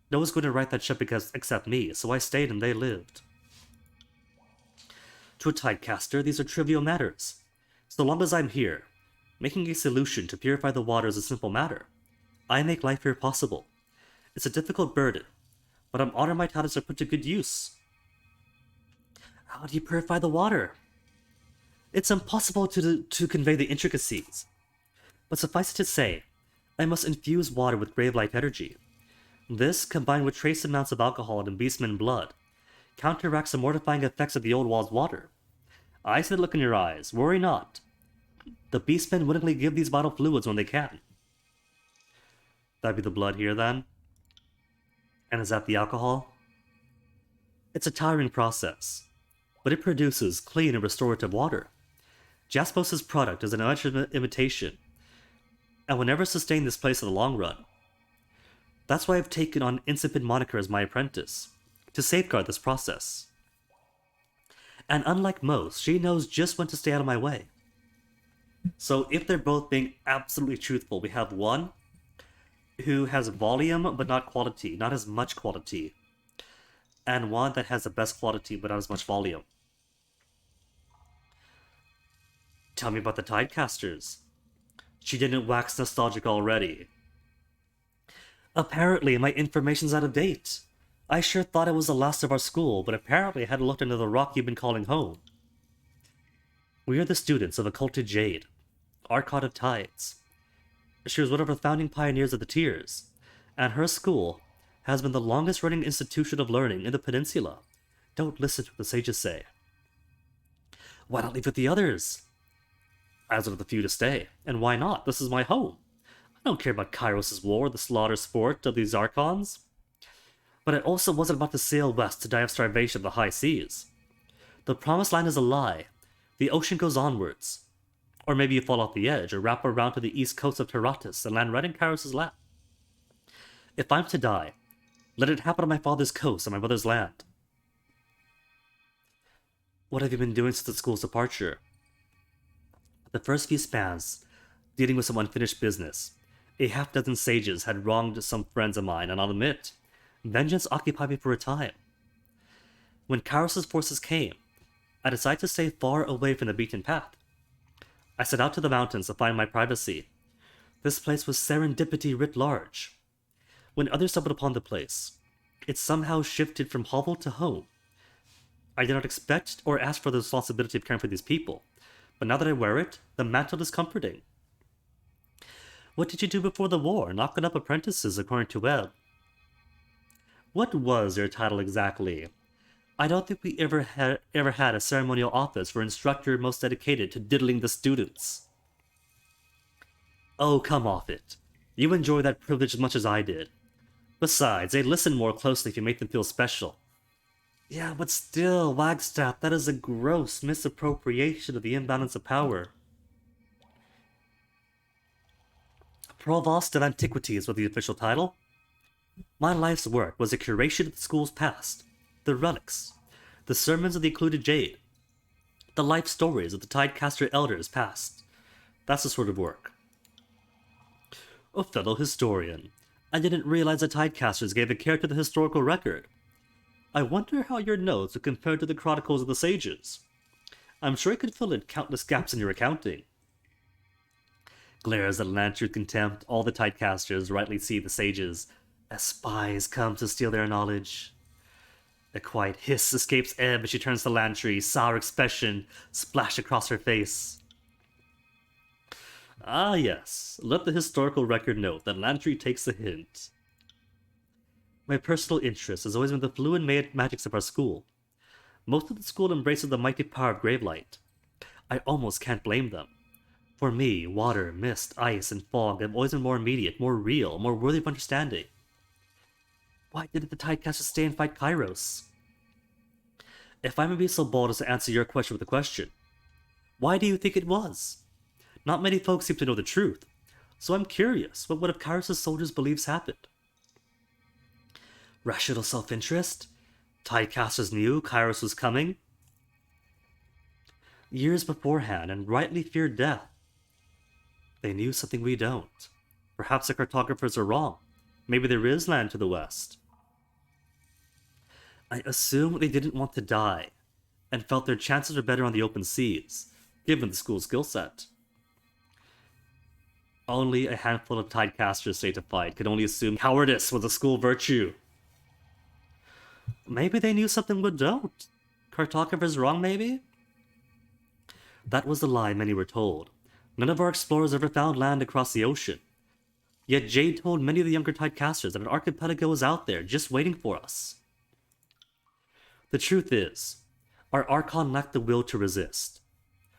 Speaker 1: that ship except me, so I stayed and they lived. To a Tidecaster, these are trivial matters. So long as I'm here, making a solution to purify the water is a simple matter. I make life here possible. It's a difficult burden, but I'm honored my talents are put to good use. How do you purify the water? It's impossible to convey the intricacies, but suffice it to say, I must infuse water with grave-like energy. This, combined with trace amounts of alcohol and beastman blood, counteracts the mortifying effects of the old wall's water. I see the look in your eyes. Worry not. The beastmen willingly give these vital fluids when they can. That'd be the blood here, then? And is that the alcohol? It's a tiring process, but it produces clean and restorative water. Jaspos's product is an imitation, and will never sustain this place in the long run. That's why I've taken on Insipid Moniker as my apprentice, to safeguard this process. And unlike most, she knows just when to stay out of my way. So if they're both being absolutely truthful, we have one who has volume but not quality, not as much quality, and one that has the best quality but not as much volume. Tell me about the Tidecasters. She didn't wax nostalgic already. Apparently, my information's out of date. I sure thought it was the last of our school, but apparently I hadn't looked into the rock you've been calling home. We are the students of Occulted Jade, Archon of Tides. She was one of the founding pioneers of the Tears, and her school has been the longest-running institution of learning in the peninsula. Don't listen to what the sages say. Why not leave with the others? As of the few to stay. And why not? This is my home. I don't care about Kyros' war, the slaughter sport of these Archons. But I also wasn't about to sail west to die of starvation in the high seas. The promised land is a lie. The ocean goes onwards. Or maybe you fall off the edge, or wrap around to the east coast of Terratus and land right in Kyros' lap. If I'm to die, let it happen on my father's coast and my mother's land. What have you been doing since the school's departure? The first few spans, dealing with some unfinished business. A half-dozen sages had wronged some friends of mine, and I'll admit, vengeance occupied me for a time. When Kyros' forces came, I decided to stay far away from the beaten path. I set out to the mountains to find my privacy. This place was serendipity writ large. When others stumbled upon the place, it somehow shifted from hovel to home. I did not expect or ask for the responsibility of caring for these people, but now that I wear it, the mantle is comforting. What did you do before the war? Knocking up apprentices, according to Webb. What was your title exactly? I don't think we ever had a ceremonial office for instructor most dedicated to diddling the students. Oh, come off it. You enjoy that privilege as much as I did. Besides, they'd listen more closely if you make them feel special. Yeah, but still, Wagstaff, that is a gross misappropriation of the imbalance of power. Provost of Antiquities was the official title. My life's work was a curation of the school's past, the relics, the sermons of the occluded jade, the life stories of the Tidecaster elders past. That's the sort of work. A fellow historian. I didn't realize the Tidecasters gave a care to the historical record. I wonder how your notes would compare to the chronicles of the sages. I'm sure it could fill in countless gaps in your accounting. Glares at Lantern with contempt, all the Tidecasters rightly see the sages as spies come to steal their knowledge. A quiet hiss escapes Ebb as she turns to Lantry, sour expression splash across her face. Ah yes, let the historical record note that Lantry takes the hint. My personal interest has always been the fluid magics of our school. Most of the school embraces the mighty power of Gravelight. I almost can't blame them. For me, water, mist, ice, and fog have always been more immediate, more real, more worthy of understanding. Why didn't the Tidecasters stay and fight Kyros? If I may be so bold as to answer your question with a question, why do you think it was? Not many folks seem to know the truth, so I'm curious, what would have Kyros' soldiers' beliefs happened? Rational self-interest? Tidecasters knew Kyros was coming? Years beforehand, and rightly feared death. They knew something we don't. Perhaps the cartographers are wrong. Maybe there is land to the west. I assume they didn't want to die, and felt their chances were better on the open seas, given the school's skill set. Only a handful of Tidecasters stayed to fight, could only assume cowardice was a school virtue. Maybe they knew something we don't. Cartographers wrong, maybe? That was the lie many were told. None of our explorers ever found land across the ocean. Yet Jade told many of the younger Tidecasters that an archipelago was out there, just waiting for us. The truth is, our Archon lacked the will to resist.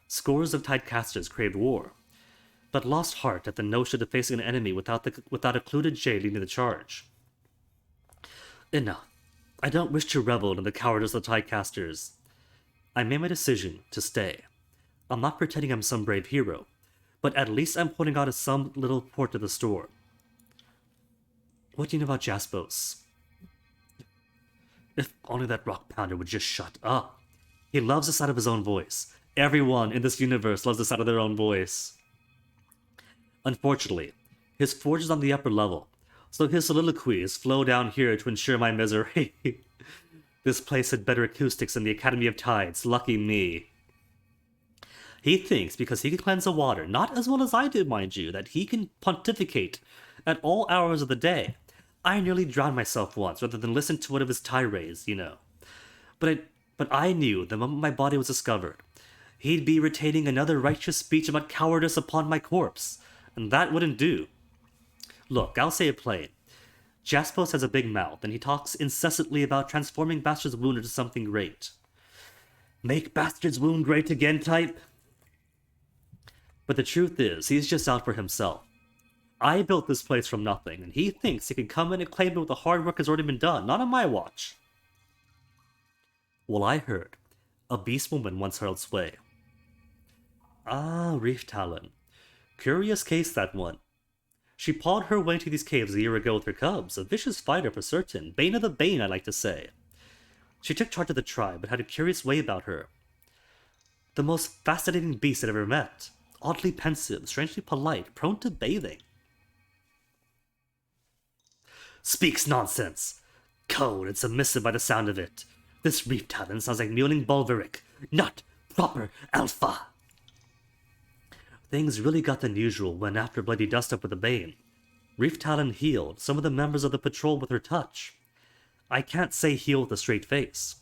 Speaker 1: Scores of Tidecasters craved war, but lost heart at the notion of facing an enemy without a occluded Jade leading the charge. Enough. I don't wish to revel in the cowardice of the Tidecasters. I made my decision to stay. I'm not pretending I'm some brave hero, but at least I'm pointing out some little port to the store. What do you know about Jaspos? If only that rock pounder would just shut up. He loves the sound of his own voice. Everyone in this universe loves the sound of their own voice. Unfortunately, his forge is on the upper level, so his soliloquies flow down here to ensure my misery. This place had better acoustics than the Academy of Tides, lucky me. He thinks because he can cleanse the water, not as well as I do, mind you, that he can pontificate at all hours of the day. I nearly drowned myself once, rather than listen to one of his tirades, you know. But I knew the moment my body was discovered, he'd be retaining another righteous speech about cowardice upon my corpse, and that wouldn't do. Look, I'll say it plain. Jaspos has a big mouth, and he talks incessantly about transforming Bastard's wound into something great. Make Bastard's wound great again type? But the truth is, he's just out for himself. I built this place from nothing, and he thinks he can come in and claim it with the hard work has already been done, not on my watch. Well, I heard. A beast woman once held sway. Ah, Reef Talon. Curious case, that one. She pawed her way into these caves a year ago with her cubs, a vicious fighter for certain, bane of the bane, I like to say. She took charge of the tribe, but had a curious way about her. The most fascinating beast I'd ever met. Oddly pensive, strangely polite, prone to bathing. Speaks nonsense. Cold and submissive by the sound of it. This Reef Talon sounds like mewling Bulveric, not proper alpha. Things really got unusual when, after Bloody Dust-Up with the Bane, Reef Talon healed some of the members of the patrol with her touch. I can't say heal with a straight face.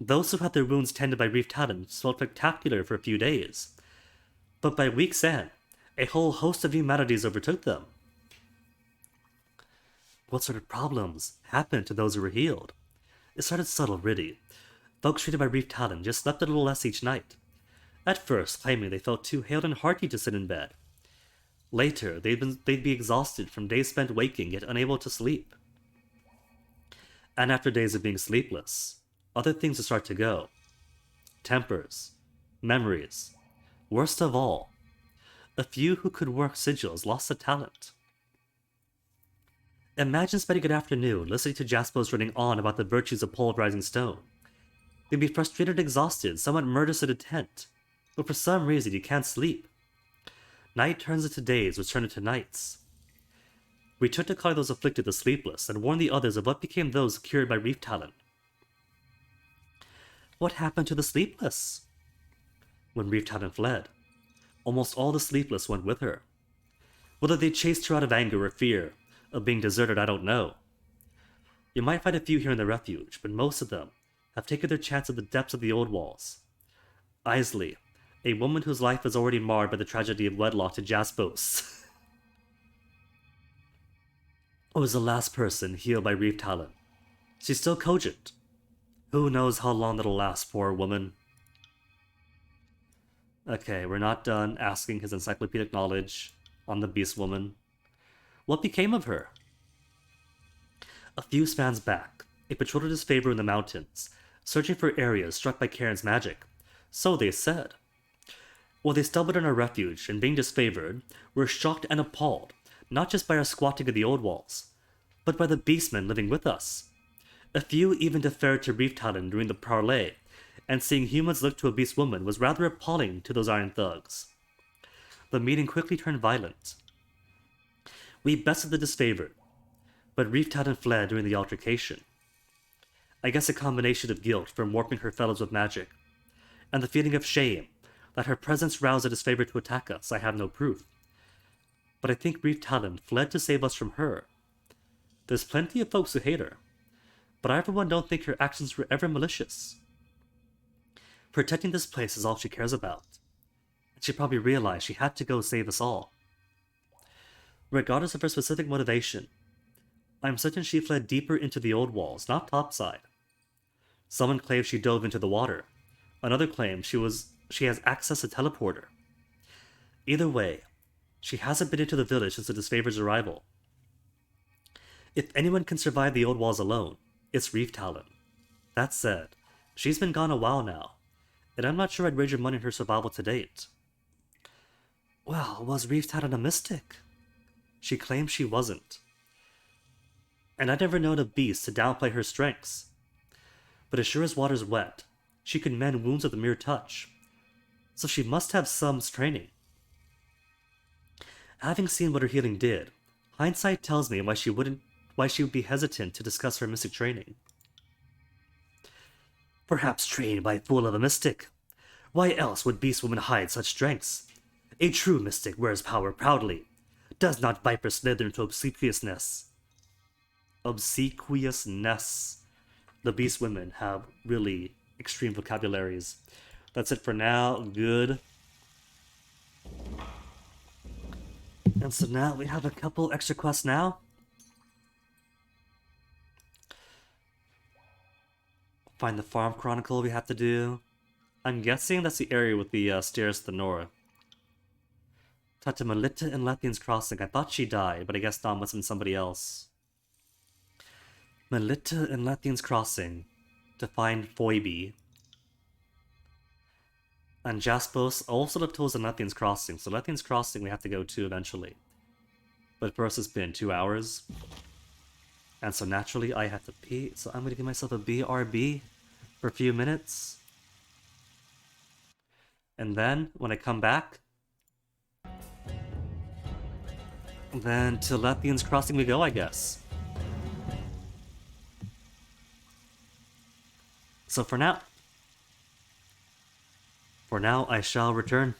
Speaker 1: Those who had their wounds tended by Reef Talon felt spectacular for a few days, but by week's end, a whole host of new maladies overtook them. What sort of problems happened to those who were healed? It started subtle, really. Folks treated by Reef Talon just slept a little less each night. At first, claiming they felt too hale and hearty to sit in bed. Later, they'd be exhausted from days spent waking, yet unable to sleep. And after days of being sleepless, other things would start to go. Tempers, memories. Worst of all, a few who could work sigils lost the talent. Imagine spending an afternoon listening to Jaspos running on about the virtues of pulverizing stone. You'd be frustrated and exhausted, somewhat murderous in a tent, but for some reason you can't sleep. Night turns into days, which turn into nights. We took to calling those afflicted the sleepless, and warned the others of what became those cured by reef talent. What happened to the sleepless? When reef talent fled, almost all the sleepless went with her. Whether they chased her out of anger or fear of being deserted, I don't know. You might find a few here in the refuge, but most of them have taken their chance at the depths of the old walls. Isley, a woman whose life is already marred by the tragedy of wedlock to Jaspos, was the last person healed by reef talent. She's still cogent. Who knows how long that'll last, poor woman. Okay, we're not done asking his encyclopedic knowledge on the beast woman. What became of her? A few spans back, a patrol did his favor in the mountains, searching for areas struck by Karen's magic. So they said. While they stumbled in our refuge and being disfavored, were shocked and appalled, not just by our squatting in the old walls, but by the beastmen living with us. A few even deferred to reef talent during the parley, and seeing humans look to a beast woman was rather appalling to those iron thugs. The meeting quickly turned violent. We bested the disfavored, but reef talent fled during the altercation. I guess a combination of guilt from warping her fellows with magic, and the feeling of shame that her presence roused a disfavor to attack us. I have no proof. But I think reef talent fled to save us from her. There's plenty of folks who hate her, but I for one don't think her actions were ever malicious. Protecting this place is all she cares about, and she probably realized she had to go save us all. Regardless of her specific motivation, I'm certain she fled deeper into the old walls, not topside. Someone claims she dove into the water. Another claims she has access to teleporter. Either way, she hasn't been into the village since the disfavor's arrival. If anyone can survive the old walls alone, it's reef talent. That said, she's been gone a while now, and I'm not sure I'd wager money on her survival to date. Well, was reef talent a mystic? She claims she wasn't. And I'd never known a beast to downplay her strengths. But as sure as water's wet, she could mend wounds with a mere touch. So she must have some training. Having seen what her healing did, hindsight tells me why she would be hesitant to discuss her mystic training. Perhaps trained by a fool of a mystic. Why else would beast woman hide such strengths? A true mystic wears power proudly, does not viper slither into obsequiousness. Obsequiousness. The beast women have really extreme vocabularies. That's it for now. Good. And so now we have a couple extra quests now. Find the farm chronicle we have to do. I'm guessing that's the area with the stairs to the north. Talk to Melita and Lethian's Crossing. I thought she died, but I guess not. Must have been somebody else. Melita and Lethian's Crossing to find Phoebe. And Jaspos also left tools in Lethian's Crossing, so Lethian's Crossing we have to go to eventually. But first it's been 2 hours. And so naturally I have to pee, so I'm gonna give myself a BRB for a few minutes. And then, when I come back, then to Lethian's Crossing we go, I guess. So for now, I shall return.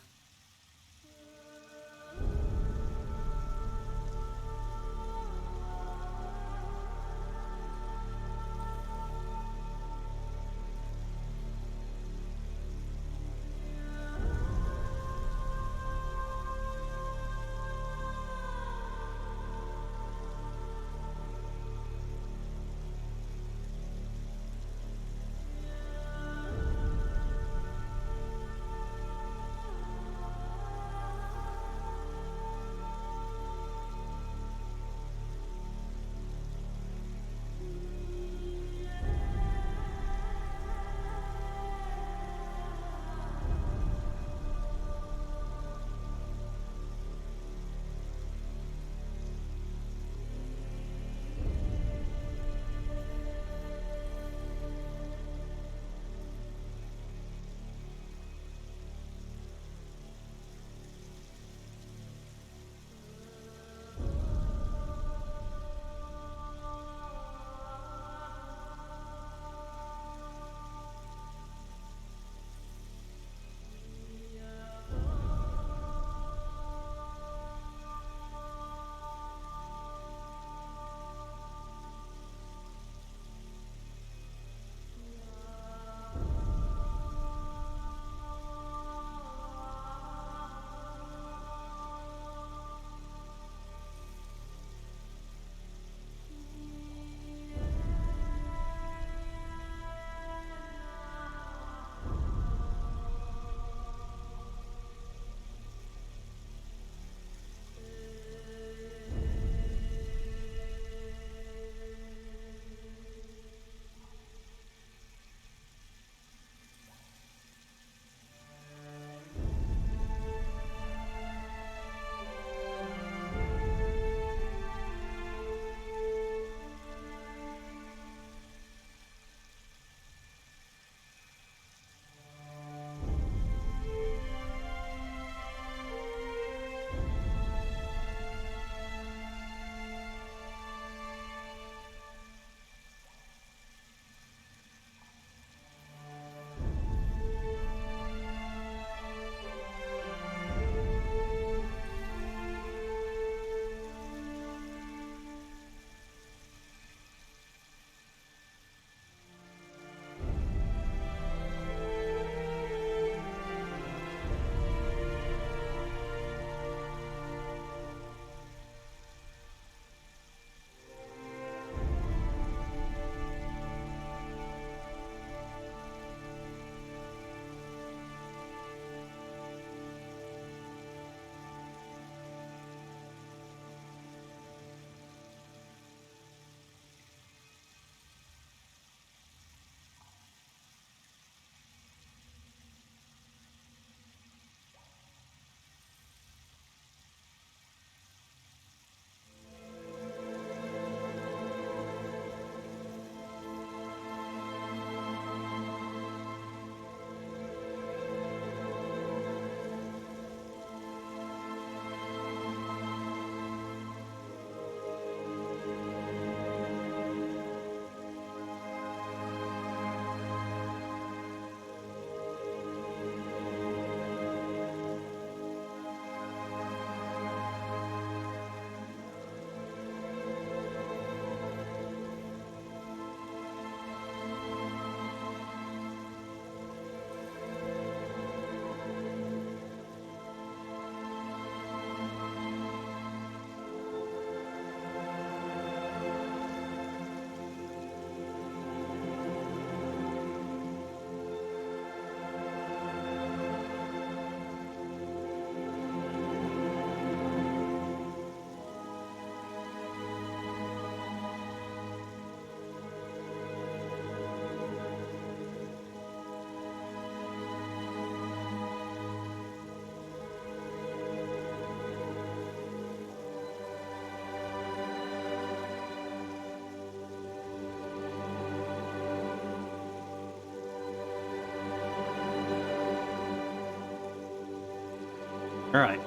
Speaker 1: Alright.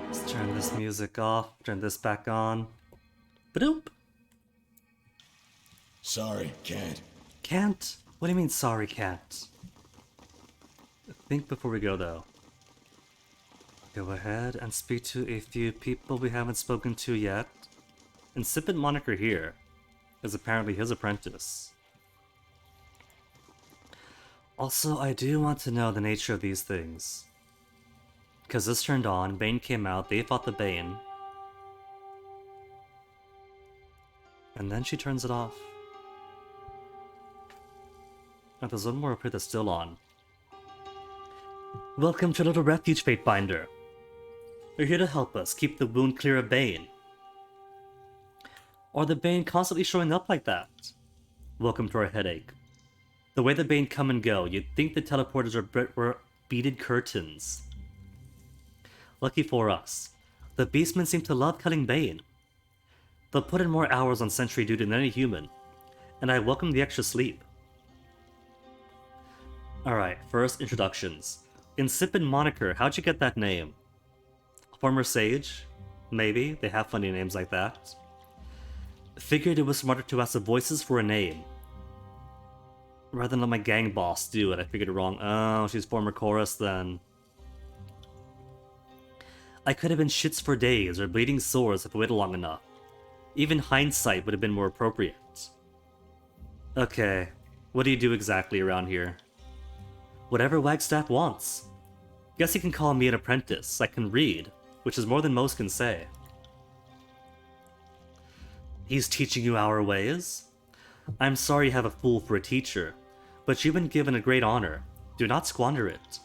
Speaker 1: Let's turn this music off, turn this back on. Badoop!
Speaker 5: Sorry, can't.
Speaker 1: Can't? What do you mean, sorry, can't? Think before we go, though. Go ahead and speak to a few people we haven't spoken to yet. Insipid moniker here is apparently his apprentice. Also, I do want to know the nature of these things. Because this turned on, Bane came out, they fought the Bane. And then she turns it off. Now there's one more up here that's still on. Welcome to a little refuge, Fatebinder. You're here to help us keep the wound clear of Bane. Or the Bane constantly showing up like that? Welcome to our headache. The way the Bane come and go, you'd think the teleporters were beaded curtains. Lucky for us, the Beastmen seem to love cutting Bane. They'll put in more hours on sentry duty than any human, and I welcome the extra sleep. Alright, first introductions. Insipid moniker, how'd you get that name? Former sage? Maybe, they have funny names like that. Figured it was smarter to ask the voices for a name. Rather than let my gang boss do it, I figured it wrong. Oh, she's former chorus then. I could have been shits for days or bleeding sores if I waited long enough. Even hindsight would have been more appropriate. Okay, what do you do exactly around here? Whatever Wagstaff wants. Guess he can call me an apprentice. I can read, which is more than most can say. He's teaching you our ways? I'm sorry you have a fool for a teacher, but you've been given a great honor. Do not squander it.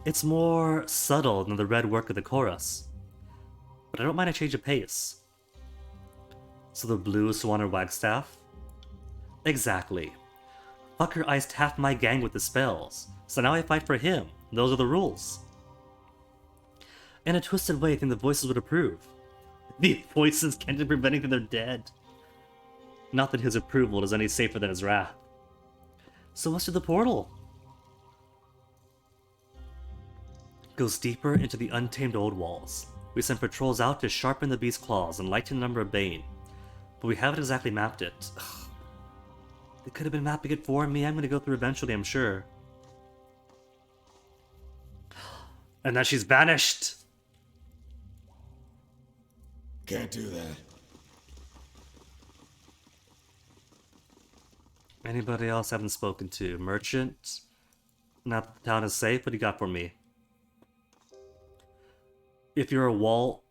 Speaker 1: It's more subtle than the red work of the chorus, but I don't mind a change of pace. So the blues to honor Wagstaff? Exactly. Fucker iced half my gang with the spells, so now I fight for him. Those are the rules. In a twisted way, I think the voices would approve. The voices can't be preventing that they're dead. Not that his approval is any safer than his wrath. So what's to the portal? Goes deeper into the untamed old walls. We send patrols out to sharpen the beast's claws and lighten the number of Bane, but we haven't exactly mapped it. Ugh. They could have been mapping it for me. I'm gonna go through eventually, I'm sure. And then she's vanished!
Speaker 5: Can't do that.
Speaker 1: Anybody else I haven't spoken to? Merchant? Not that the town is safe. What do you got for me? If you're wall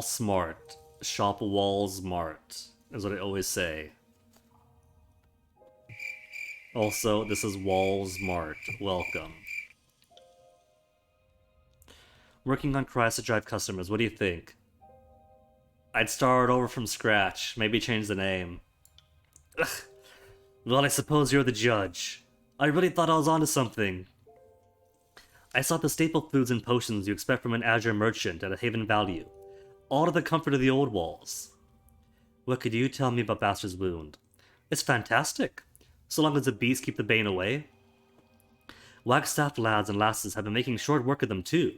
Speaker 1: smart, shop wall smart, is what I always say. Also, this is wall smart. Welcome. Working on Kyros to drive customers. What do you think? I'd start over from scratch. Maybe change the name. Ugh. Well, I suppose you're the judge. I really thought I was onto something. I sought the staple foods and potions you expect from an Azure merchant at a haven value, all to the comfort of the old walls. What could you tell me about Bastard's Wound? It's fantastic, so long as the beasts keep the Bane away. Wagstaff lads and lasses have been making short work of them too.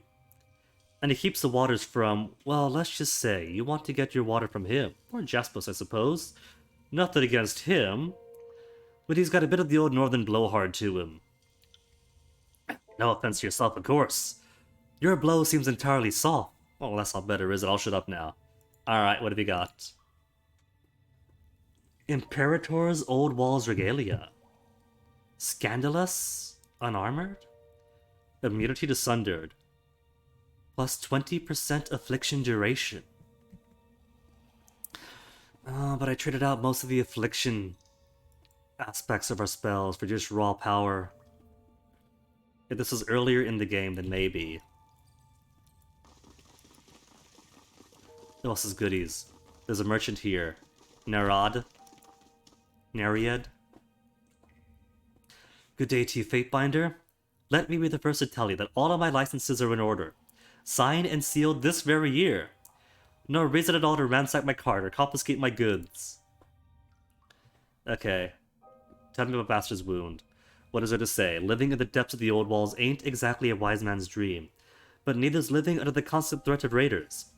Speaker 1: And he keeps the waters from, well, let's just say, you want to get your water from him, or Jaspos, I suppose. Nothing against him, but he's got a bit of the old northern blowhard to him. No offense to yourself, of course. Your blow seems entirely soft. Oh, that's not better, is it? I'll shut up now. Alright, what have you got? Imperator's Old Walls Regalia. Scandalous? Unarmored? Immunity to Sundered. Plus 20% affliction duration. But I traded out most of the affliction aspects of our spells for just raw power. If this was earlier in the game, then maybe. What else is goodies? There's a merchant here. Nereid. Good day to you, Fatebinder. Let me be the first to tell you that all of my licenses are in order. Signed and sealed this very year. No reason at all to ransack my cart or confiscate my goods. Okay. Tell me about Bastard's Wound. What is there to say? Living in the depths of the old walls ain't exactly a wise man's dream, but neither's living under the constant threat of raiders.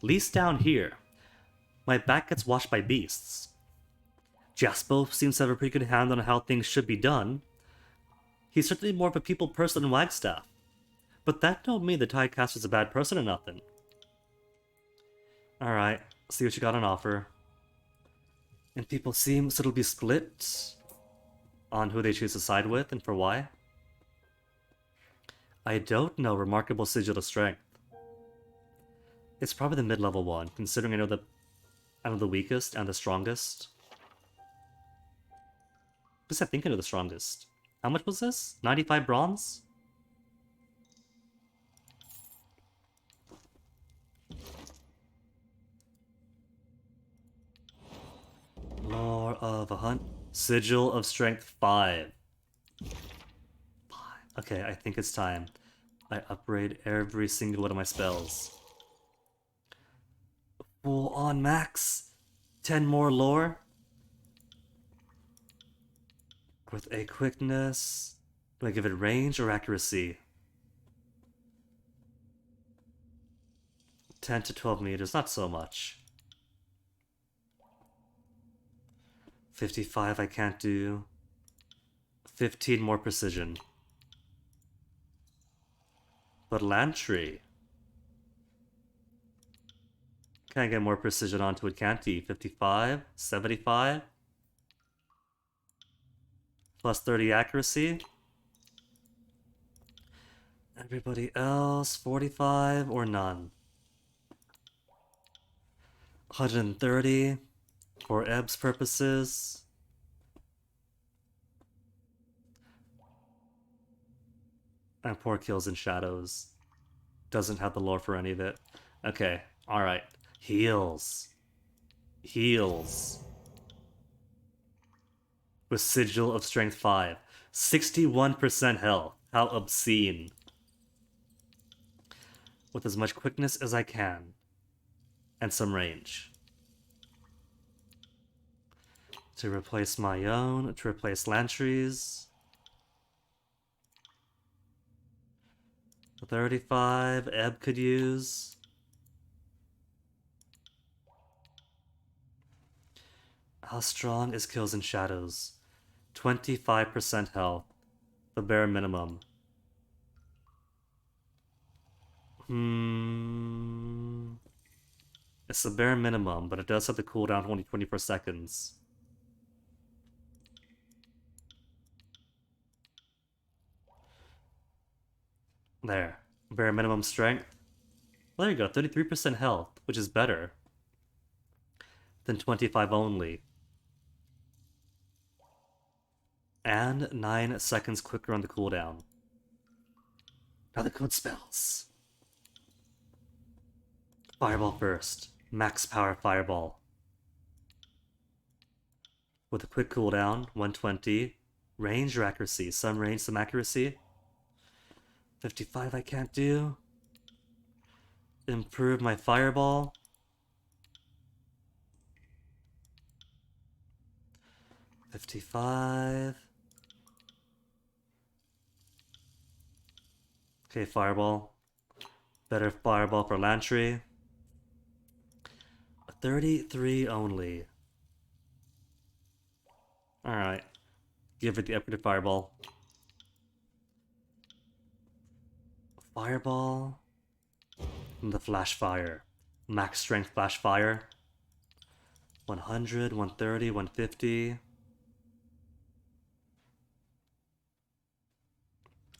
Speaker 1: Least down here, my back gets washed by beasts. Jaspo seems to have a pretty good hand on how things should be done. He's certainly more of a people person than Wagstaff, but that don't mean the Tidecaster's a bad person or nothing. Alright, see what you got on offer. And people seem to be split on who they choose to side with and for why. I don't know Remarkable Sigil of Strength. It's probably the mid-level one, considering I know the weakest and the strongest. Because I think I know the strongest. How much was this? 95 bronze? Lore of a Hunt. Sigil of Strength 5. Okay, I think it's time. I upgrade every single one of my spells. Full on max. 10 more lore. With a quickness. Do I give it range or accuracy? 10 to 12 meters, not so much. 55 I can't do. 15 more precision. But Lantry. Can I get more precision onto it, can't he? 55? 75? Plus 30 accuracy. Everybody else, 45 or none. 130 for Ebb's purposes. And poor Kills in Shadows. Doesn't have the lore for any of it. Okay, alright. Heals. Heals. With Sigil of Strength 5. 61% health. How obscene. With as much quickness as I can. And some range. To replace my own, to replace Lantry's. 35, Ebb could use. How strong is Kills in Shadows? 25% health. The bare minimum. It's the bare minimum, but it does have the cooldown only 24 seconds. There. Bare minimum strength. Well, there you go. 33% health, which is better than 25 only. And 9 seconds quicker on the cooldown. Now the good spells. Fireball first. Max power fireball. With a quick cooldown, 120. Range or accuracy? Some range, some accuracy. 55 I can't do. Improve my fireball. $55. Okay, fireball. Better fireball for Lantry. 33 only. Alright. Give it the upgraded fireball. Fireball. And the flash fire. Max strength flash fire. 100, 130, 150.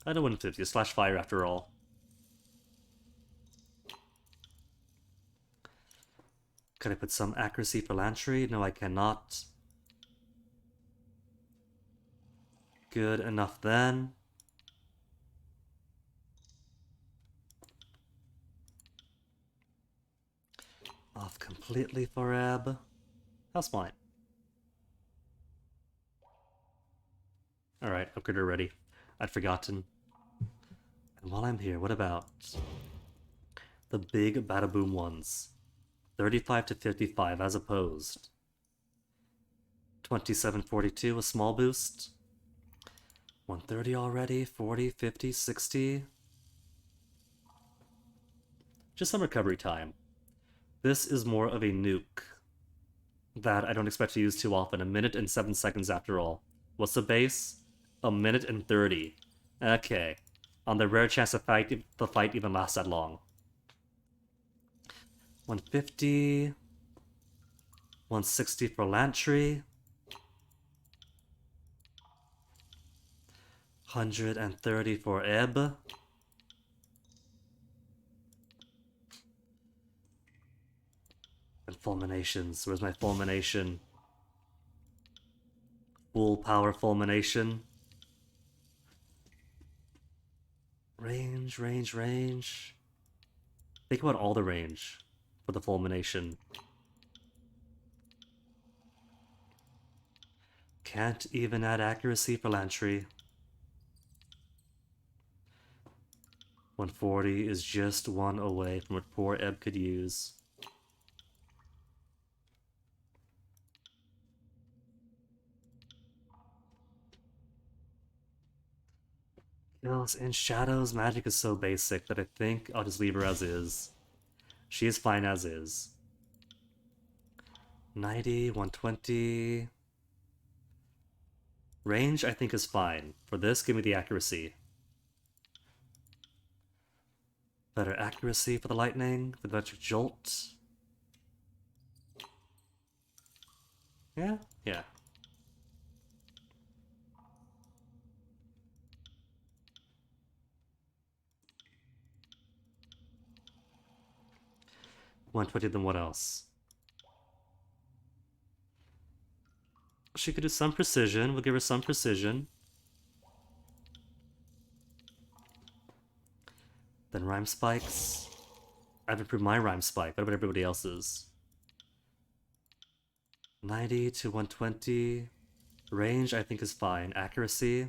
Speaker 1: I know 150. It's flash fire after all. Can I put some accuracy for Lantry? No, I cannot. Good enough then. Off completely for Ebb. How's mine? Alright, upgrader ready. I'd forgotten. And while I'm here, what about the big bada-boom ones? 35 to 55 as opposed. 2742, a small boost. 130 already, 40, 50, 60. Just some recovery time. This is more of a nuke that I don't expect to use too often. 1 minute and 7 seconds after all. What's the base? 1 minute and 30. Okay. On the rare chance the fight even lasts that long. 150. 160 for Lantry. 130 for Ebb. And fulminations. Where's my fulmination? Full power fulmination. Range, range, range. Think about all the range for the fulmination. Can't even add accuracy for Lantry. 140 is just one away from what poor Ebb could use. Kills in shadows. Magic is so basic that I think I'll just leave her as is. She is fine as is. 90, 120. Range, I think, is fine. For this, give me the accuracy. Better accuracy for the lightning, for the electric jolt. Yeah? Yeah. $120, then what else? She could do some precision. We'll give her some precision. Then rhyme spikes. I haven't improved my rhyme spike. What about everybody else's? 90 to 120. Range, I think, is fine. Accuracy.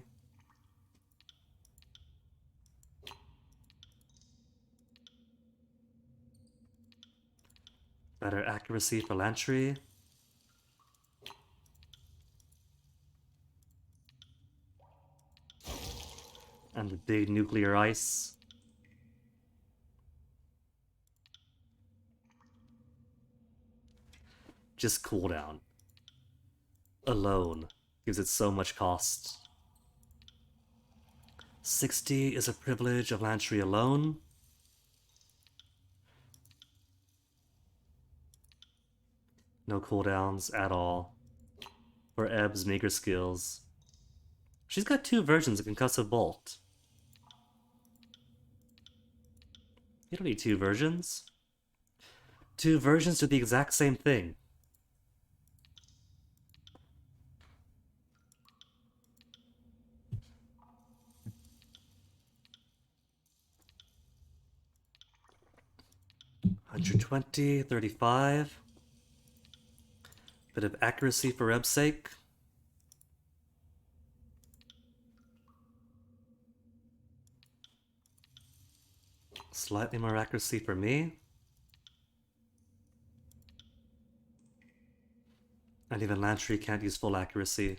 Speaker 1: Better accuracy for Lantry. And the big nuclear ice. Just cooldown. Alone gives it so much cost. 60 is a privilege of Lantry alone. No cooldowns at all. For Ebb's meager skills. She's got 2 versions of Concussive Bolt. You don't need 2 versions. 2 versions do the exact same thing. $120, 35. Bit of accuracy for Ebb's sake. Slightly more accuracy for me. And even Lantry can't use full accuracy.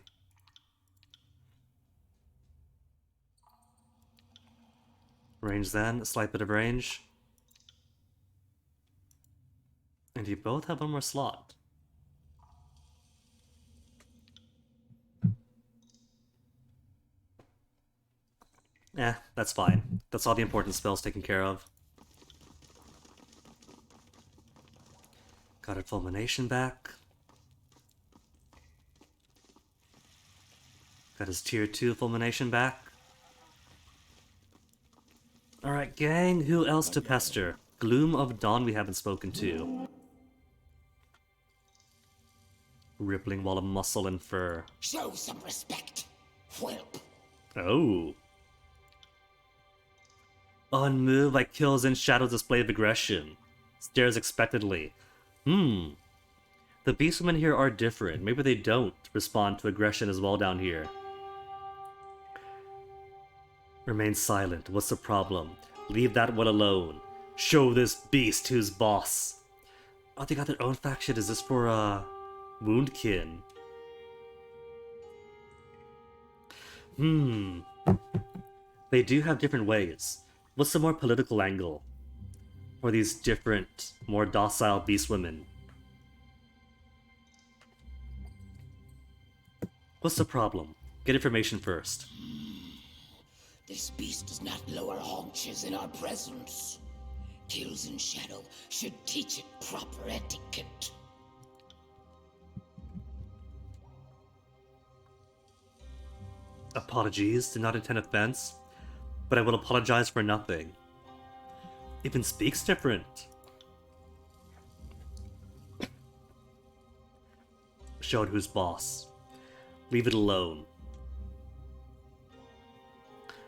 Speaker 1: Range then, a slight bit of range. And you both have one more slot. Eh, that's fine. That's all the important spells taken care of. Got her fulmination back. Got his tier 2 fulmination back. Alright, gang, who else to pester? Gloom of Dawn we haven't spoken to. Rippling wall of muscle and fur.
Speaker 4: Show some respect, whelp.
Speaker 1: Oh. On move, like kills in shadows display of aggression. Stares expectantly. The beastmen here are different. Maybe they don't respond to aggression as well down here. Remain silent. What's the problem? Leave that one alone. Show this beast who's boss. Oh, they got their own faction. Is this for, Woundkin? They do have different ways. What's the more political angle for these different, more docile beast women? What's the problem? Get information first.
Speaker 4: This beast does not lower haunches in our presence. Kills in shadow should teach it proper etiquette.
Speaker 1: Apologies, did not intend offense, but I will apologize for nothing. Even speaks different. Showed who's boss. Leave it alone.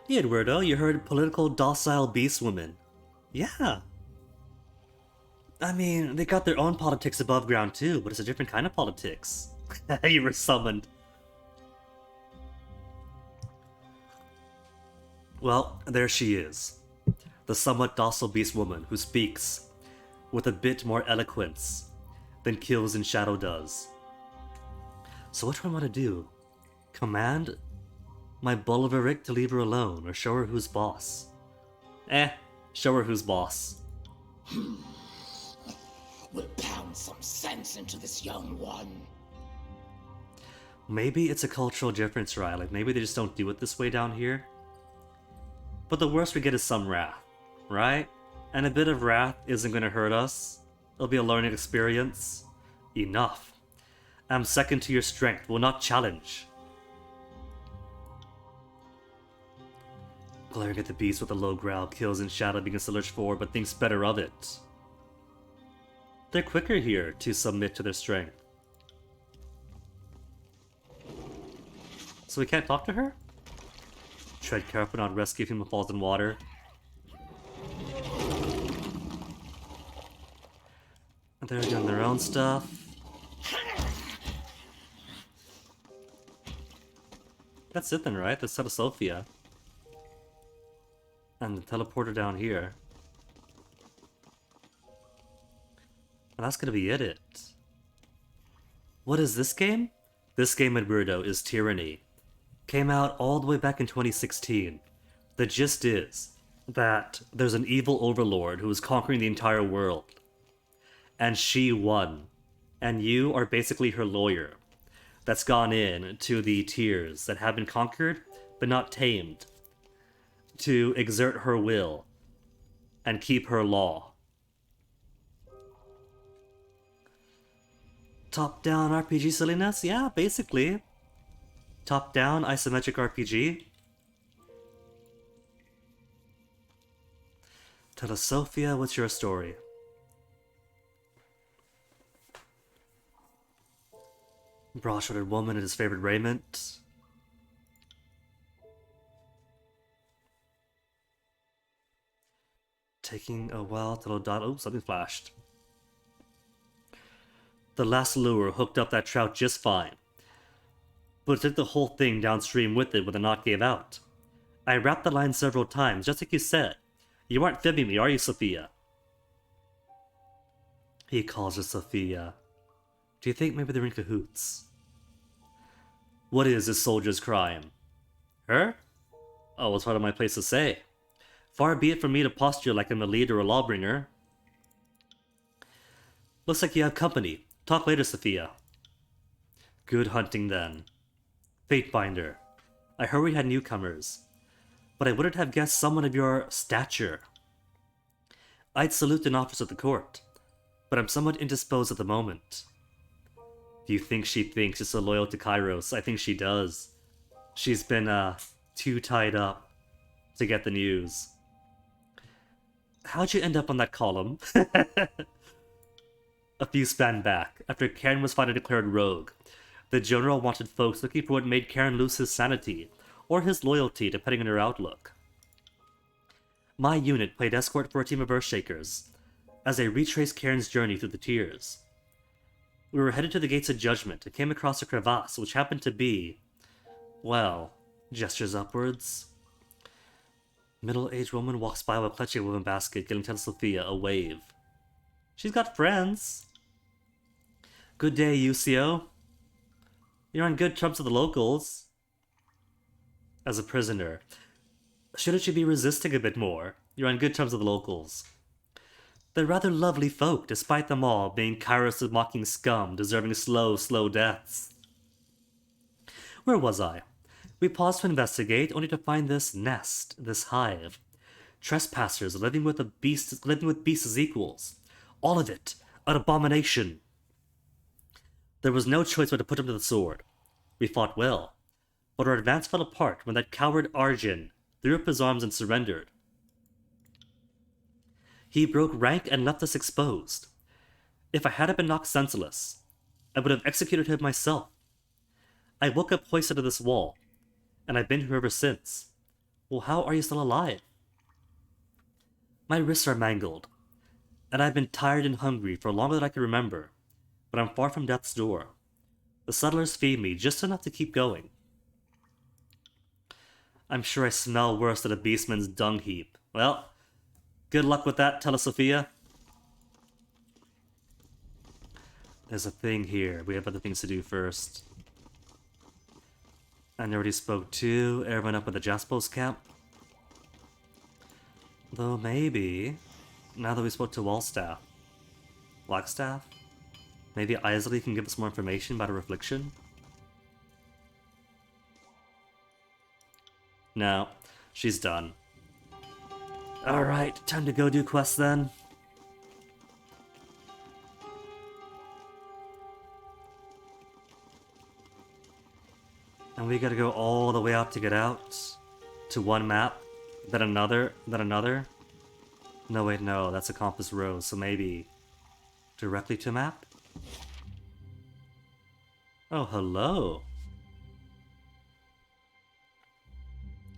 Speaker 1: Yeah, Eduardo, you heard political docile beast woman. Yeah. I mean, they got their own politics above ground too, but it's a different kind of politics. You were summoned. Well, there she is. The somewhat docile beast woman who speaks with a bit more eloquence than Kills in Shadow does. So what do I want to do? Command my Bolivaric to leave her alone, or show her who's boss? Show her who's boss.
Speaker 4: We'll pound some sense into this young one.
Speaker 1: Maybe it's a cultural difference, right? Like, maybe they just don't do it this way down here. But the worst we get is some wrath, right? And a bit of wrath isn't going to hurt us. It'll be a learning experience. Enough. I'm second to your strength, will not challenge. Glaring at the beast with a low growl, Kills in Shadow begins to lurch forward, but thinks better of it. They're quicker here to submit to their strength. So we can't talk to her? Tread careful not rescue him who falls in water. And they're doing their own stuff. That's it then, right? That's Sophia. And the teleporter down here. And that's gonna be it. What is this game? This game at Weirdo is Tyranny. Came out all the way back in 2016. The gist is that there's an evil overlord who is conquering the entire world. And she won. And you are basically her lawyer that's gone in to the tiers that have been conquered but not tamed to exert her will and keep her law. Top-down RPG silliness? Yeah, basically. Top-down isometric RPG. Tell us, Sophia, what's your story? Broad-shouldered woman in his favorite raiment. Taking a while to load data. Oh, something flashed. The last lure hooked up that trout just fine, but it took the whole thing downstream with it when the knot gave out. I wrapped the line several times, just like you said. You aren't fibbing me, are you, Sophia? He calls her Sophia. Do you think maybe they're in cahoots? What is this soldier's crime? Her? Oh, it's part of my place to say. Far be it from me to posture like I'm a leader or a lawbringer. Looks like you have company. Talk later, Sophia. Good hunting, then. Fatebinder. I heard we had newcomers, but I wouldn't have guessed someone of your stature. I'd salute an officer of the court, but I'm somewhat indisposed at the moment. Do you think she thinks she's so loyal to Kyros? I think she does. She's been, too tied up to get the news. How'd you end up on that column? A few span back, after Karen was finally declared rogue, the general wanted folks looking for what made Karen lose his sanity, or his loyalty, depending on her outlook. My unit played escort for a team of Earthshakers, as they retraced Karen's journey through the tiers. We were headed to the Gates of Judgment and came across a crevasse, which happened to be, well, gestures upwards. Middle-aged woman walks by while clutching a woven basket, giving Tell Sophia a wave. She's got friends. Good day, UCO. You're on good terms with the locals. as a prisoner. Shouldn't you be resisting a bit more? You're on good terms with the locals. They're rather lovely folk, despite them all being Kyros' mocking scum, deserving slow, slow deaths. Where was I? We paused to investigate, only to find this nest, this hive. Trespassers living with beasts as equals. All of it, an abomination. There was no choice but to put him to the sword. We fought well, but our advance fell apart when that coward Arjun threw up his arms and surrendered. He broke rank and left us exposed. If I hadn't been knocked senseless, I would have executed him myself. I woke up hoisted to this wall, and I've been here ever since. Well, how are you still alive? My wrists are mangled, and I've been tired and hungry for longer than I can remember, but I'm far from death's door. The settlers feed me just enough to keep going. I'm sure I smell worse than a beastman's dung heap. Well, good luck with that, Telesophia. There's a thing here. We have other things to do first. I already spoke to everyone up at the Jaspos camp. Though maybe, now that we spoke to Wallstaff, Blackstaff, maybe Isley can give us more information about her affliction? No, she's done. Alright, time to go do quests then. And we gotta go all the way out to get out to one map, then another, then another. No, wait, no, that's a compass rose, so maybe directly to map? Oh, hello.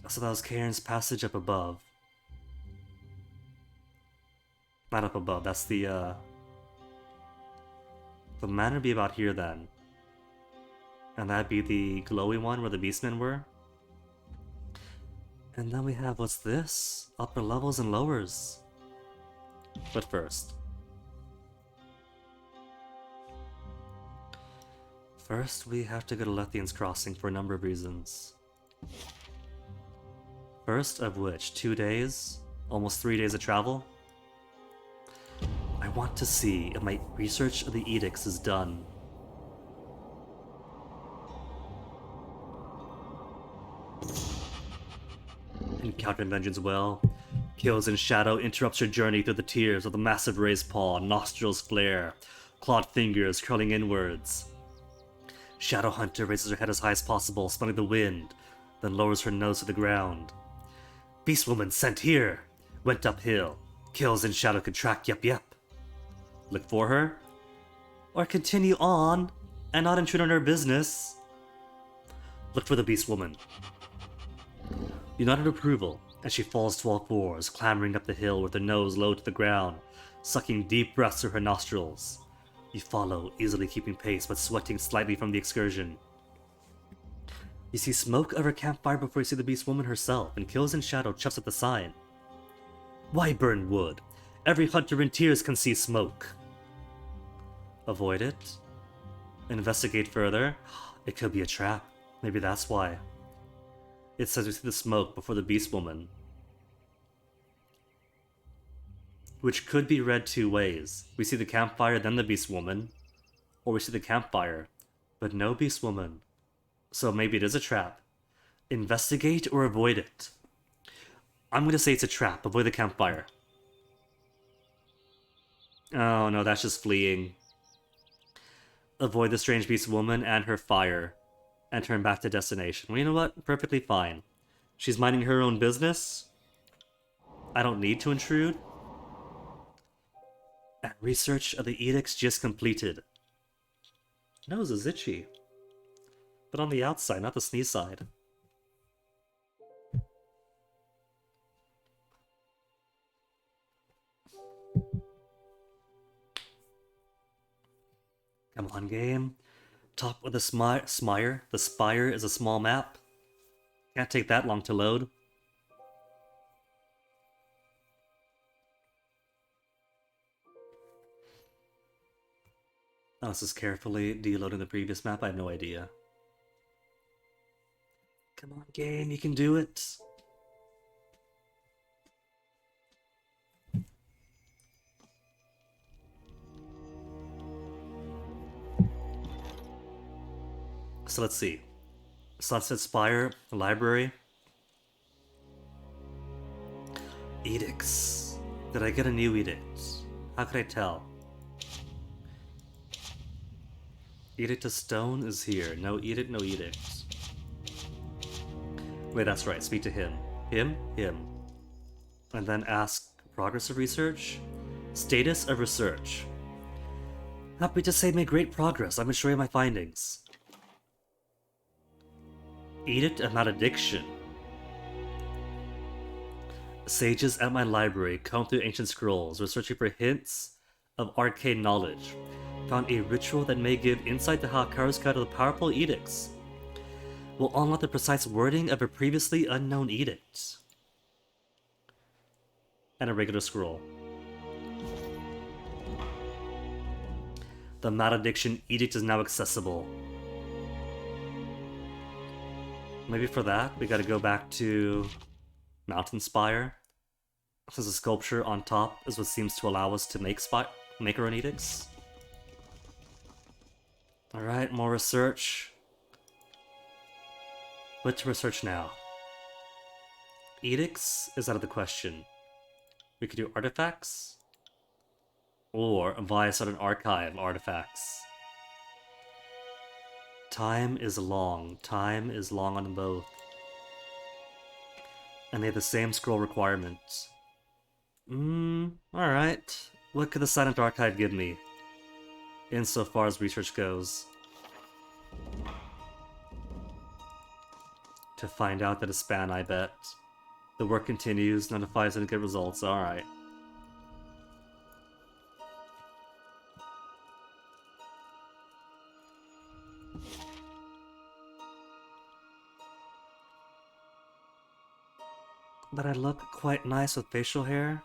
Speaker 1: So that was Karen's passage up above. Not up above, that's the manor be about here then. And that'd be the glowy one where the beastmen were. And then we have, what's this? Upper levels and lowers. But first, we have to go to Lethian's Crossing for a number of reasons. First of which, 2 days, almost 3 days of travel. I want to see if my research of the edicts is done. Encountering dungeons well. Kills in shadow interrupts your journey through the tears of the massive raised paw, nostrils flare, clawed fingers curling inwards. Shadow Hunter raises her head as high as possible, smelling the wind, then lowers her nose to the ground. Beast Woman sent here! Went uphill. Kills in shadow contract, yep. Look for her? Or continue on, and not intrude on her business? Look for the Beast Woman. You nodded approval, as she falls to all fours, clambering up the hill with her nose low to the ground, sucking deep breaths through her nostrils. You follow, easily keeping pace, but sweating slightly from the excursion. You see smoke of her campfire before you see the Beast Woman herself, and Kills in Shadow chuffs at the sign. Why burn wood? Every hunter in tears can see smoke. Avoid it. Investigate further. It could be a trap. Maybe that's why. It says we see the smoke before the Beast Woman. Which could be read 2 ways. We see the campfire, then the Beast Woman. Or we see the campfire, but no Beast Woman. So maybe it is a trap. Investigate or avoid it. I'm gonna say it's a trap. Avoid the campfire. Oh no, that's just fleeing. Avoid the strange Beast Woman and her fire. And turn back to destination. Well, you know what? Perfectly fine. She's minding her own business. I don't need to intrude. And research of the edicts just completed. Nose is itchy. But on the outside, not the sneeze side. Come on, game. Top of the Smire. The Spire is a small map. Can't take that long to load. Oh, this is carefully deloading the previous map? I have no idea. Come on, game, you can do it. So let's see. Sunset Spire, library. Edicts. Did I get a new edict? How could I tell? Edict of Stone is here. No edict, no edict. Wait, that's right. Speak to him. Him? Him. And then ask progress of research? Status of research. Happy to say made great progress. I'm going to show you my findings. Edict of Malediction. Sages at my library comb through ancient scrolls, researching for hints of arcane knowledge. Found a ritual that may give insight to how Kyros got the powerful edicts. Will unlock the precise wording of a previously unknown edict. And a regular scroll. The Malediction Edict is now accessible. Maybe for that, we gotta go back to Mountain Spire. There's a sculpture on top is what seems to allow us to make our own edicts. Alright, more research. What to research now? Edicts is out of the question. We could do artifacts. Or via an archive artifacts. Time is long. Time is long on them both. And they have the same scroll requirements. Alright. What could the Silent Archive give me? Insofar as research goes. To find out that a span, I bet. The work continues, notifies any good results, alright. But I look quite nice with facial hair.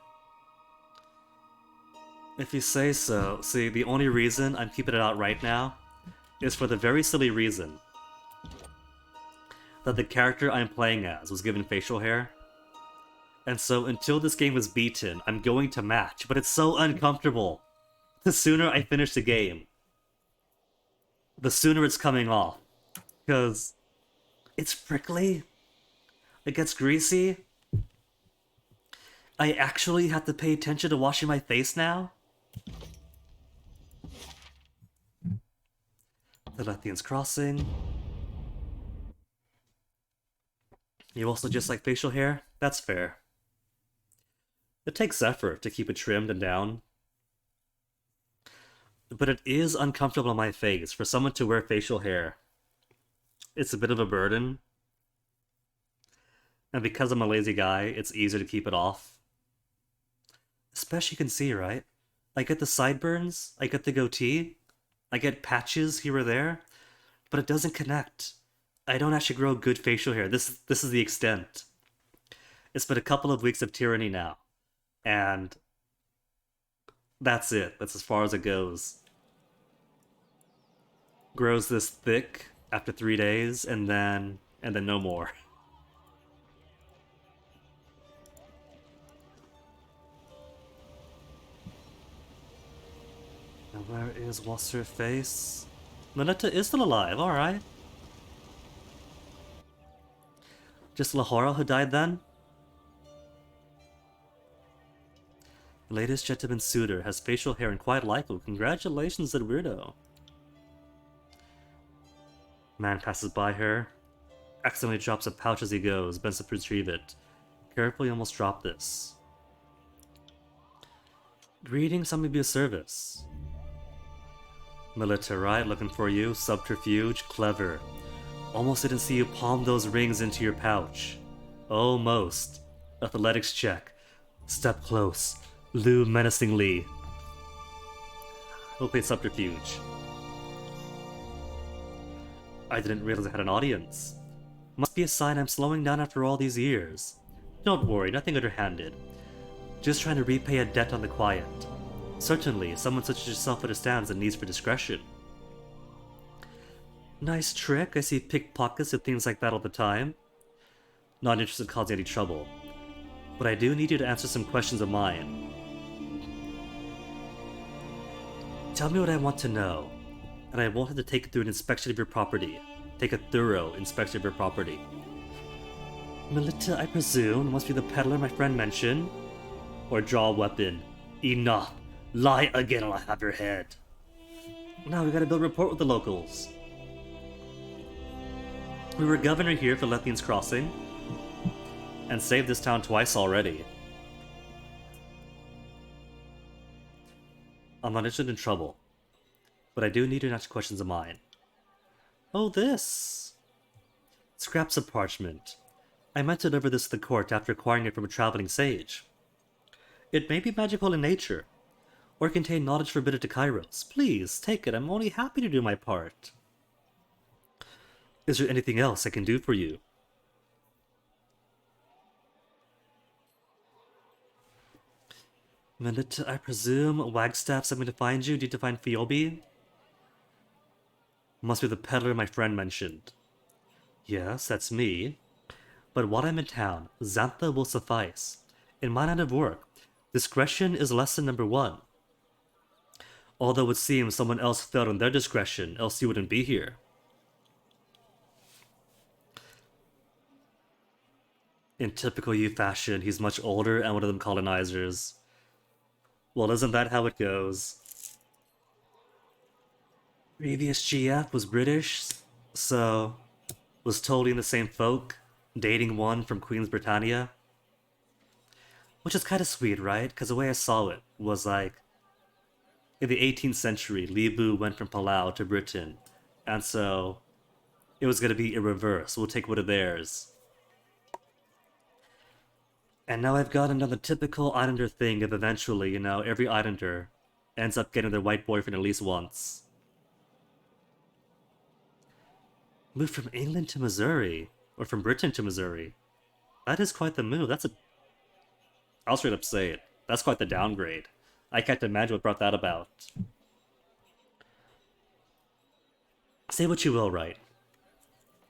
Speaker 1: If you say so. See, the only reason I'm keeping it out right now is for the very silly reason that the character I'm playing as was given facial hair. And so until this game is beaten, I'm going to match, but it's so uncomfortable. The sooner I finish the game, the sooner it's coming off. Because it's prickly, it gets greasy. I actually have to pay attention to washing my face now? The Lethian's Crossing. You also just like facial hair? That's fair. It takes effort to keep it trimmed and down. But it is uncomfortable on my face for someone to wear facial hair. It's a bit of a burden. And because I'm a lazy guy, it's easier to keep it off. Especially you can see, right? I get the sideburns, I get the goatee, I get patches here or there, but it doesn't connect. I don't actually grow good facial hair. This is the extent. It's been a couple of weeks of tyranny now, and that's it. That's as far as it goes. Grows this thick after 3 days, and then no more. Now where is what's her face? Melita is still alive, alright. Just Lahora who died then? The latest gentleman suitor has facial hair and quite likely. Congratulations, that weirdo. Man passes by her. Accidentally drops a pouch as he goes. Bends to retrieve it. Carefully almost dropped this. Greetings, I'm gonna be of service. Melita, right? Looking for you. Subterfuge. Clever. Almost didn't see you palm those rings into your pouch. Almost. Athletics check. Step close. Loo menacingly. We'll play Subterfuge. I didn't realize I had an audience. Must be a sign I'm slowing down after all these years. Don't worry, nothing underhanded. Just trying to repay a debt on the quiet. Certainly, someone such as yourself understands the needs for discretion. Nice trick, I see pickpockets and things like that all the time. Not interested in causing any trouble. But I do need you to answer some questions of mine. Tell me what I want to know, and I won't have to take it through an inspection of your property. Take a thorough inspection of your property. Melita, I presume, must be the peddler my friend mentioned? Or draw a weapon. Enough! Lie again or I'll have your head. Now we gotta build a rapport with the locals. We were governor here for Lethian's Crossing, and saved this town twice already. I'm not interested in trouble, but I do need to answer questions of mine. Oh, this! Scraps of parchment. I meant to deliver this to the court after acquiring it from a traveling sage. It may be magical in nature, or contain knowledge forbidden to Kyros. Please, take it. I'm only happy to do my part. Is there anything else I can do for you? Melita, I presume Wagstaff sent me to find you. Need to find Phoebe? Must be the peddler my friend mentioned. Yes, that's me. But while I'm in town, Xantha will suffice. In my line of work, discretion is lesson number 1. Although it seems someone else failed in their discretion, else you wouldn't be here. In typical you fashion, he's much older and one of them colonizers. Well, isn't that how it goes? Previous GF was British, so was totally in the same folk, dating one from Queen's Britannia. Which is kind of sweet, right? Because the way I saw it was like, in the 18th century, Libu went from Palau to Britain, and so it was going to be in reverse. We'll take one of theirs. And now I've got another typical Islander thing of eventually, every Islander ends up getting their white boyfriend at least once. Moved from England to Missouri, or from Britain to Missouri. That is quite the move. I'll straight up say it. That's quite the downgrade. I can't imagine what brought that about. Say what you will, right?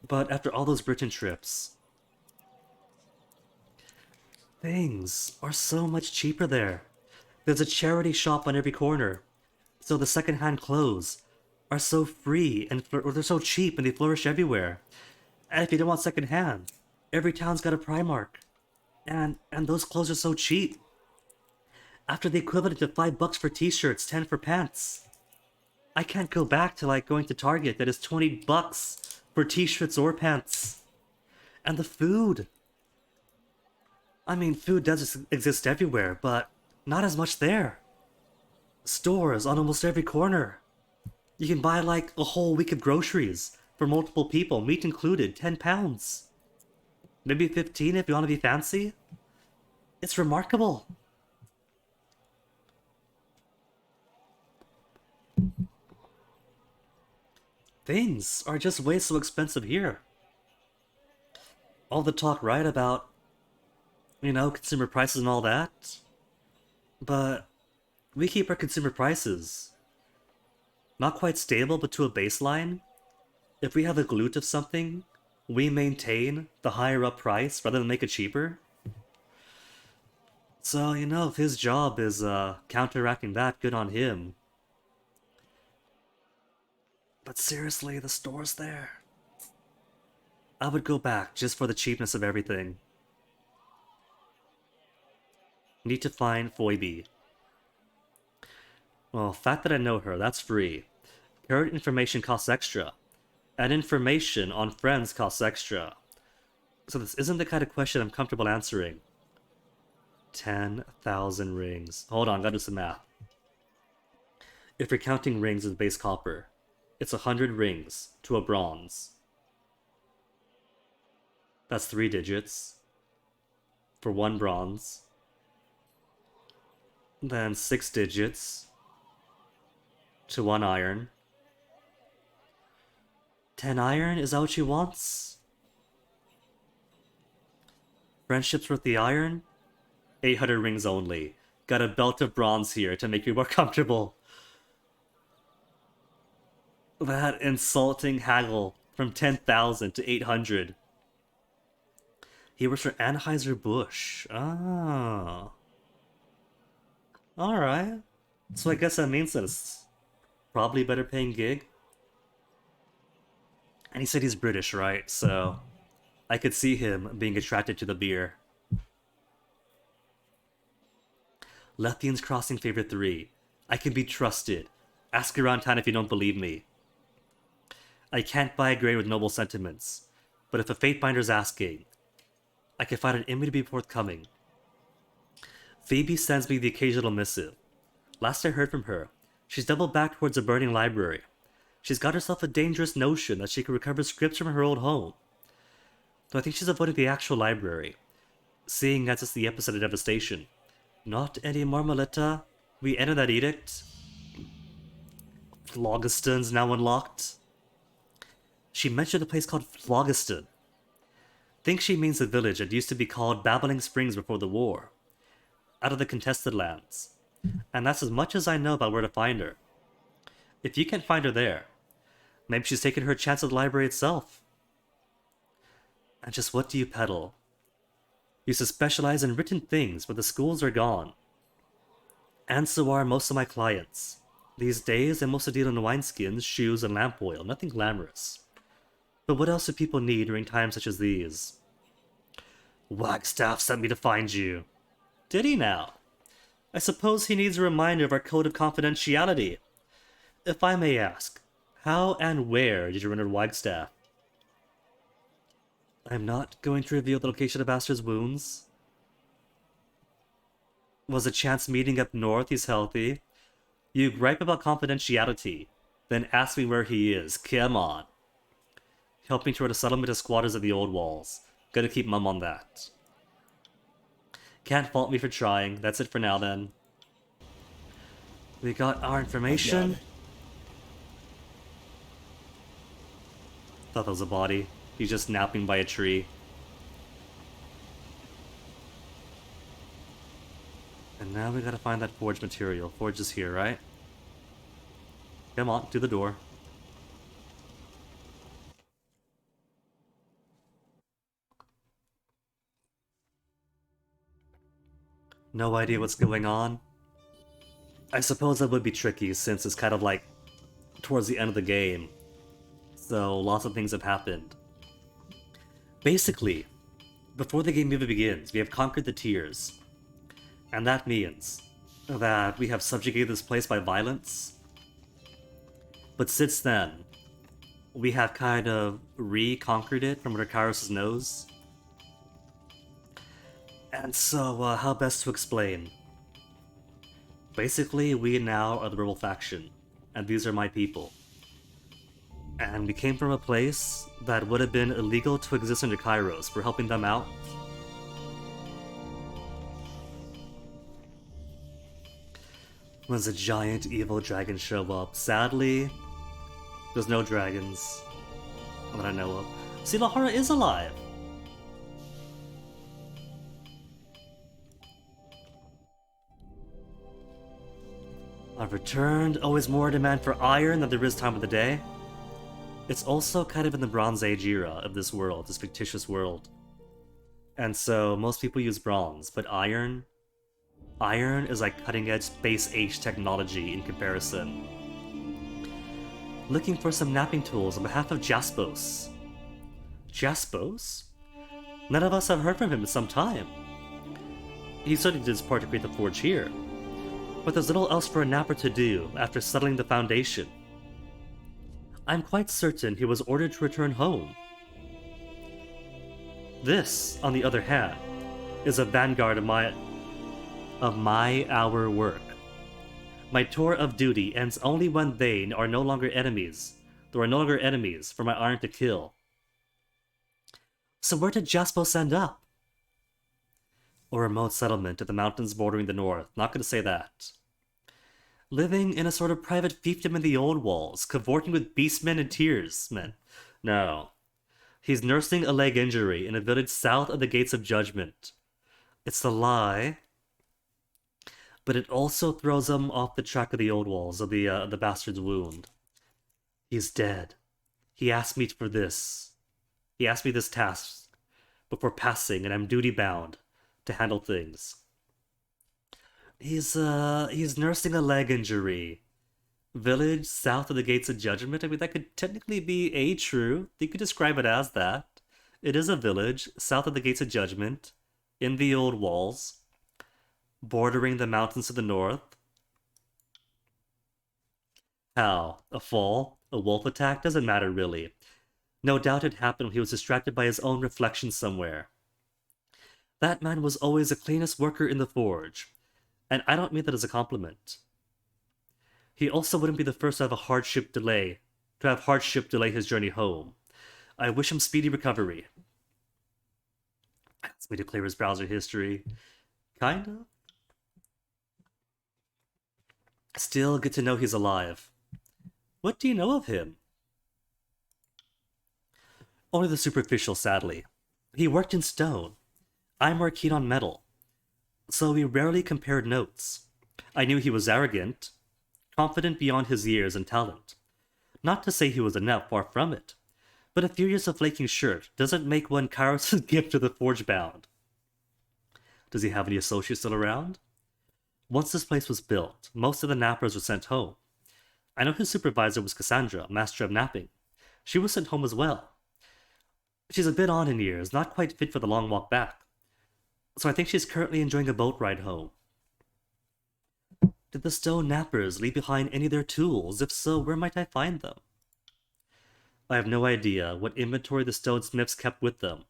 Speaker 1: But after all those Britain trips, things are so much cheaper there. There's a charity shop on every corner, so the secondhand clothes are so free and or they're so cheap and they flourish everywhere. And if you don't want secondhand, every town's got a Primark, and those clothes are so cheap. After the equivalent of $5 for t-shirts, 10 for pants. I can't go back to like going to Target that is $20 for t-shirts or pants. And the food. I mean, food does exist everywhere, but not as much there. Stores on almost every corner. You can buy like a whole week of groceries for multiple people, meat included, £10. Maybe 15 if you want to be fancy. It's remarkable. Things are just way so expensive here. All the talk, right, about, consumer prices and all that. But we keep our consumer prices not quite stable, but to a baseline. If we have a glut of something, we maintain the higher up price rather than make it cheaper. So, if his job is counteracting that, good on him. But seriously, the store's there. I would go back just for the cheapness of everything. Need to find Phoebe. Well, fact that I know her, that's free. Current information costs extra. And information on friends costs extra. So this isn't the kind of question I'm comfortable answering. 10,000 rings. Hold on, gotta do some math. If you're counting rings as base copper, it's 100 rings to a bronze. That's 3 digits for 1 bronze. Then 6 digits to 1 iron. 10 iron, is that what she wants? Friendship's worth the iron? 800 rings only. Got a belt of bronze here to make you more comfortable. That insulting haggle from 10,000 to 800. He works for Anheuser-Busch. Ah. Alright. So I guess that means that it's probably a better paying gig. And he said he's British, right? So I could see him being attracted to the beer. Lethian's Crossing Favorite 3. I can be trusted. Ask around town if you don't believe me. I can't buy a grade with noble sentiments, but if a fate binder's asking, I can find an image to be forthcoming. Phoebe sends me the occasional missive. Last I heard from her, she's doubled back towards a burning library. She's got herself a dangerous notion that she can recover scripts from her old home. Though I think she's avoiding the actual library, seeing as it's the epicenter of devastation. Not any more, Melita. We ended that edict. Phlogiston's now unlocked. She mentioned a place called Phlogiston. Think she means the village that used to be called Babbling Springs before the war. Out of the contested lands. And that's as much as I know about where to find her. If you can't find her there, maybe she's taken her chance at the library itself. And just what do you peddle? You used to specialize in written things, but the schools are gone. And so are most of my clients. These days, they mostly deal in wineskins, shoes, and lamp oil, nothing glamorous. But what else do people need during times such as these? Wagstaff sent me to find you. Did he now? I suppose he needs a reminder of our code of confidentiality. If I may ask, how and where did you run into Wagstaff? I'm not going to reveal the location of Aster's wounds. Was a chance meeting up north, he's healthy. You gripe about confidentiality, then ask me where he is. Come on. Help me toward a settlement of squatters of the old walls. Gotta keep mum on that. Can't fault me for trying. That's it for now then. We got our information. Thought that was a body. He's just napping by a tree. And now we gotta find that forge material. Forge is here, right? Come on, to the door. No idea what's going on. I suppose that would be tricky since it's kind of like towards the end of the game. So lots of things have happened. Basically, before the game even begins, we have conquered the tiers. And that means that we have subjugated this place by violence. But since then, we have kind of reconquered it from under Kyros' nose. And so, how best to explain? Basically, we now are the rebel faction, and these are my people. And we came from a place that would have been illegal to exist under Kyros. We're helping them out. When a giant evil dragon show up? Sadly, there's no dragons that I know of. See, Lahara is alive! I've returned. Always more demand for iron than there is time of the day. It's also kind of in the Bronze Age era of this world, this fictitious world. And so most people use bronze, but iron is like cutting-edge space-age technology in comparison. Looking for some napping tools on behalf of Jaspos. Jaspos? None of us have heard from him in some time. He certainly did his part to create the forge here. But there's little else for a napper to do after settling the foundation. I'm quite certain he was ordered to return home. This, on the other hand, is a vanguard of my hour work. My tour of duty ends only when they are no longer enemies. There are no longer enemies for my iron to kill. So where did Jaspos end up? A remote settlement in the mountains bordering the north. Not gonna say that. Living in a sort of private fiefdom in the old walls, cavorting with beastmen and tearsmen. No. He's nursing a leg injury in a village south of the Gates of Judgment. It's a lie, but it also throws him off the track of the old walls, of the bastard's wound. He's dead. He asked me for this. He asked me this task before passing, and I'm duty-bound to handle things. He's nursing a leg injury. Village south of the Gates of Judgment? I mean, that could technically be true. You could describe it as that. It is a village south of the Gates of Judgment, in the old walls, bordering the mountains to the north. How? A fall? A wolf attack? Doesn't matter, really. No doubt it happened when he was distracted by his own reflection somewhere. That man was always the cleanest worker in the forge, and I don't mean that as a compliment. He also wouldn't be the first to have hardship delay his journey home. I wish him speedy recovery. Ask me to clear his browser history. Kinda. Still, good to know he's alive. What do you know of him? Only the superficial, sadly. He worked in stone. I'm more keen on metal. So we rarely compared notes. I knew he was arrogant, confident beyond his years and talent. Not to say he was inept, far from it. But a few years of flaking shirt doesn't make one Kyros' gift to the forge bound. Does he have any associates still around? Once this place was built, most of the nappers were sent home. I know his supervisor was Cassandra, master of napping. She was sent home as well. She's a bit on in years, not quite fit for the long walk back. So I think she's currently enjoying a boat ride home. Did the stone nappers leave behind any of their tools? If so, where might I find them? I have no idea what inventory the stonesmiths kept with them.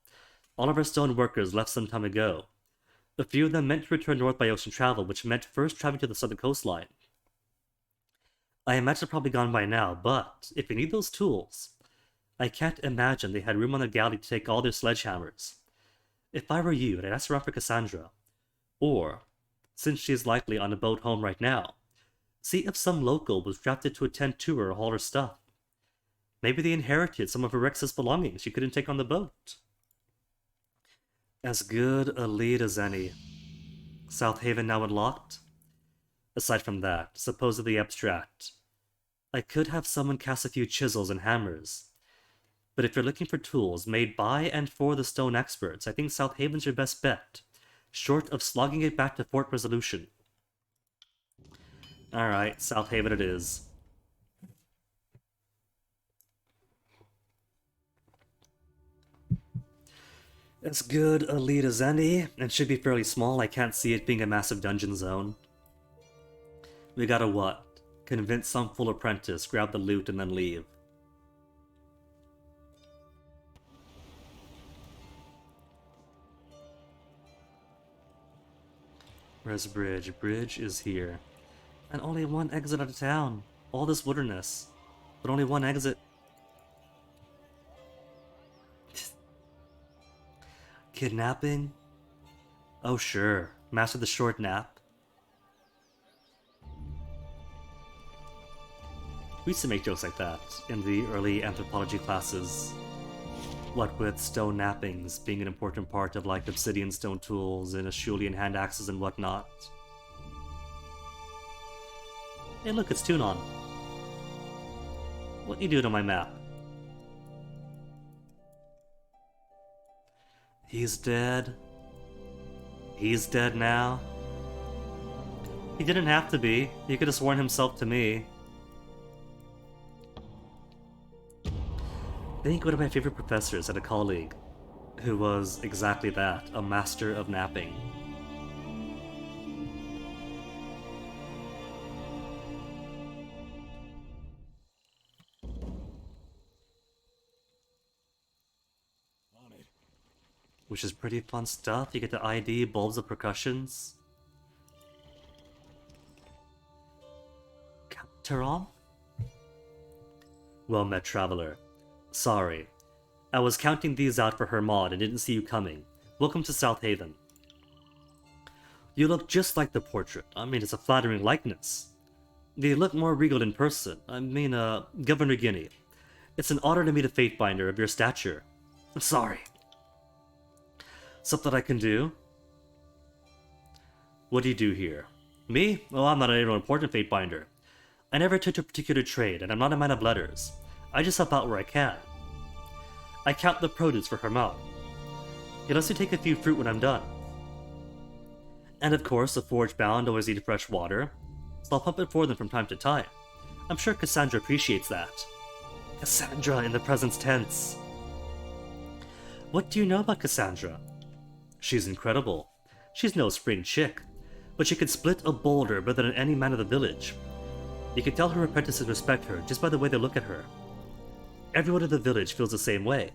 Speaker 1: All of our stone workers left some time ago. A few of them meant to return north by ocean travel, which meant first traveling to the southern coastline. I imagine they're probably gone by now, but if you need those tools, I can't imagine they had room on the galley to take all their sledgehammers. If I were you, I'd ask around for Cassandra. Or, since she is likely on a boat home right now, see if some local was drafted to attend to her or haul her stuff. Maybe they inherited some of her Rex's belongings she couldn't take on the boat. As good a lead as any. South Haven now unlocked? Aside from that, supposedly abstract. I could have someone cast a few chisels and hammers. But if you're looking for tools made by and for the stone experts, I think South Haven's your best bet, short of slogging it back to Fort Resolution. Alright, South Haven it is. As good a lead as any, and should be fairly small. I can't see it being a massive dungeon zone. We gotta what? Convince some full apprentice, grab the loot, and then leave. Where's Bridge? Bridge is here. And only one exit out of town. All this wilderness. But only one exit. Kidnapping? Oh sure. Master the short nap. We used to make jokes like that in the early anthropology classes. What with stone nappings being an important part of like obsidian stone tools and Ashulian hand axes and whatnot. Hey look, it's Tunon. What you doing on my map? He's dead. He's dead now. He didn't have to be. He could have sworn himself to me. I think one of my favorite professors had a colleague who was exactly that, a master of napping. Which is pretty fun stuff. You get the ID, bulbs of percussions. Capteron? Well met, traveler. Sorry. I was counting these out for Hermod and didn't see you coming. Welcome to South Haven. You look just like the portrait. I mean, it's a flattering likeness. You look more regal in person. I mean, Governor Guinea. It's an honor to meet a Fatebinder of your stature. I'm sorry. Something I can do? What do you do here? Me? Oh, I'm not an important Fatebinder. I never took to a particular trade, and I'm not a man of letters. I just help out where I can. I count the produce for Hermod. He lets me take a few fruit when I'm done. And of course, the forge-bound always need fresh water, so I'll pump it for them from time to time. I'm sure Cassandra appreciates that. Cassandra in the present tense. What do you know about Cassandra? She's incredible. She's no spring chick, but she can split a boulder better than any man of the village. You can tell her apprentices respect her just by the way they look at her. Everyone in the village feels the same way.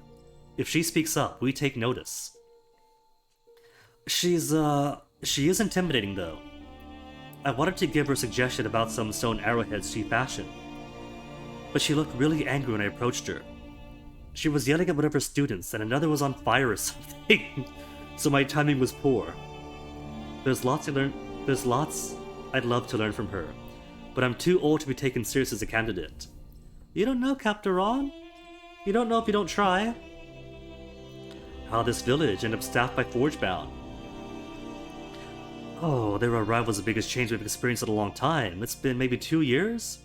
Speaker 1: If she speaks up, we take notice. She is intimidating though. I wanted to give her a suggestion about some stone arrowheads she fashioned, but she looked really angry when I approached her. She was yelling at one of her students and another was on fire or something, so my timing was poor. There's lots I'd love to learn from her, but I'm too old to be taken serious as a candidate. You don't know, Captain. You don't know if you don't try. How this village ended up staffed by Forgebound. Oh, their arrival was the biggest change we've experienced in a long time. It's been maybe 2 years?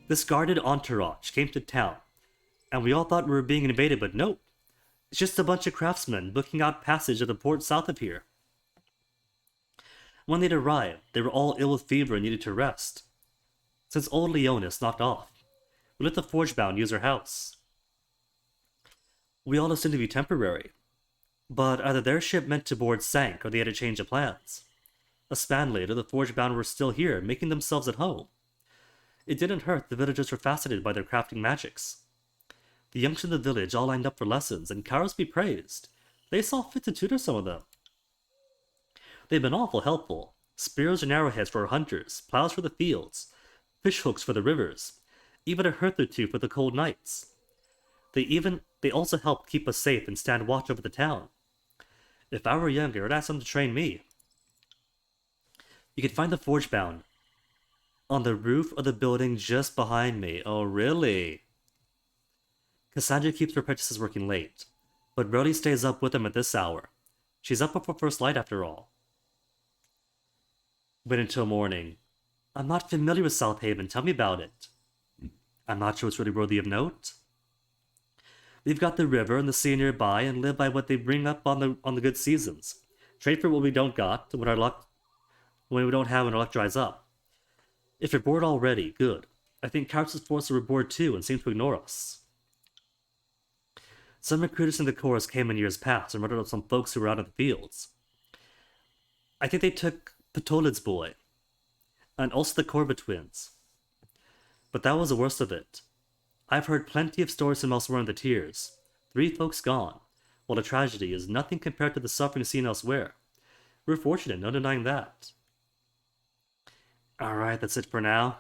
Speaker 1: This guarded entourage came to town, and we all thought we were being invaded, but nope. It's just a bunch of craftsmen booking out passage at the port south of here. When they'd arrived, they were all ill with fever and needed to rest. Since old Leonis knocked off, we let the Forgebound use her house. We all assumed to be temporary, but either their ship meant to board sank or they had to change of plans. A span later, the Forgebound were still here, making themselves at home. It didn't hurt the villagers were fascinated by their crafting magics. The youngsters of the village all lined up for lessons, and Kyros be praised. They saw fit to tutor some of them. They've been awful helpful. Spears and arrowheads for our hunters, plows for the fields, fish hooks for the rivers, even a hearth or two for the cold nights. They also helped keep us safe and stand watch over the town. If I were younger, I'd ask them to train me. You can find the Forgebound on the roof of the building just behind me. Oh, really? Cassandra keeps her apprentices working late, but rarely stays up with them at this hour. She's up before first light after all. Wait until morning. I'm not familiar with South Haven. Tell me about it. I'm not sure it's really worthy of note. We've got the river and the sea nearby and live by what they bring up on the good seasons. Trade for what we don't got when we don't have when our luck dries up. If you're bored already, good. I think Kyros is forced to bored too and seems to ignore us. Some recruiters in the chorus came in years past and murdered up some folks who were out in the fields. I think they took Patolid's boy, and also the Corba twins. But that was the worst of it. I've heard plenty of stories from elsewhere in the tiers. 3 folks gone. Well, the tragedy is nothing compared to the suffering seen elsewhere. We're fortunate, no denying that. Alright, that's it for now.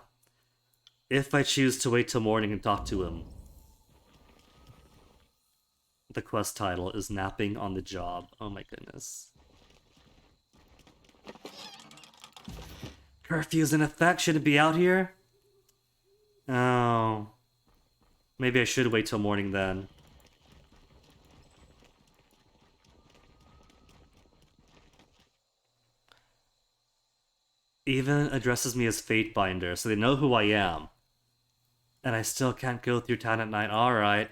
Speaker 1: If I choose to wait till morning and talk to him. The quest title is Napping on the Job. Oh my goodness. Curfew's in effect, should it be out here? Oh. Maybe I should wait till morning then. Even addresses me as Fatebinder, so they know who I am. And I still can't go through town at night. Alright.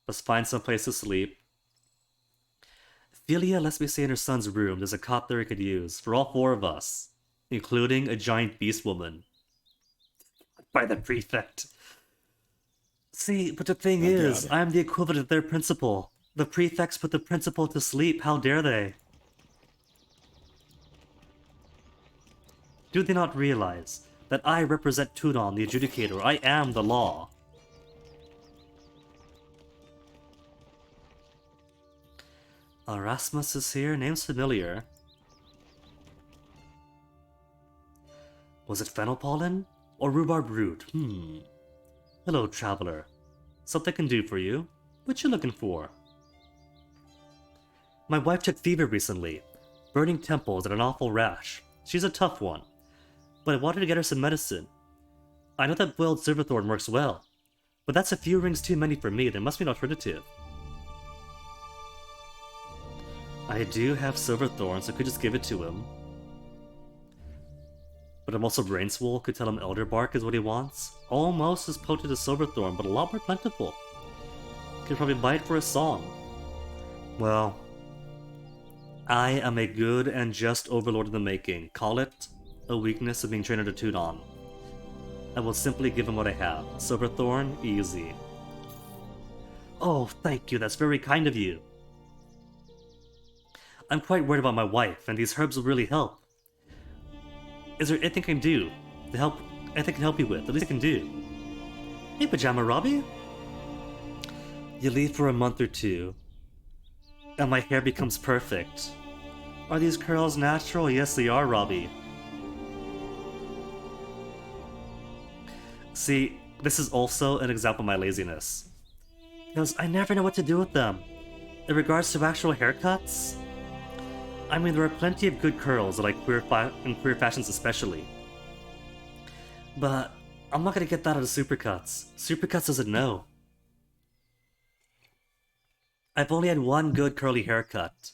Speaker 1: Let's find some place to sleep. Philia lets me stay in her son's room. There's a cot there he could use, for all 4 of us. Including a giant beast woman. By the prefect. See, but the thing is, I'm the equivalent of their principal. The prefects put the principal to sleep, how dare they? Do they not realize that I represent Tudon, the adjudicator? I am the law. Erasmus is here, name's familiar. Was it fennel pollen? Or rhubarb root? Hello, traveler. Something I can do for you? What you looking for? My wife took fever recently. Burning temples and an awful rash. She's a tough one. But I wanted to get her some medicine. I know that boiled silverthorn works well. But that's a few rings too many for me. There must be an alternative. I do have silverthorn, so I could just give it to him. But I'm also Brainswool, could tell him Elder Bark is what he wants. Almost as potent as Silverthorn, but a lot more plentiful. Could probably buy it for a song. Well, I am a good and just overlord in the making. Call it a weakness of being trained under Tudon. I will simply give him what I have. Silverthorn, easy. Oh, thank you, that's very kind of you. I'm quite worried about my wife, and these herbs will really help. Is there anything I can do to help? Anything I can help you with? The least I can do. Hey, Pajama Robbie. You leave for a month or two, and my hair becomes perfect. Are these curls natural? Yes, they are, Robbie. See, this is also an example of my laziness. Because I never know what to do with them. In regards to actual haircuts, I mean, there are plenty of good curls that I like in queer fashions especially. But I'm not gonna get that out of Supercuts. Supercuts doesn't know. I've only had one good curly haircut,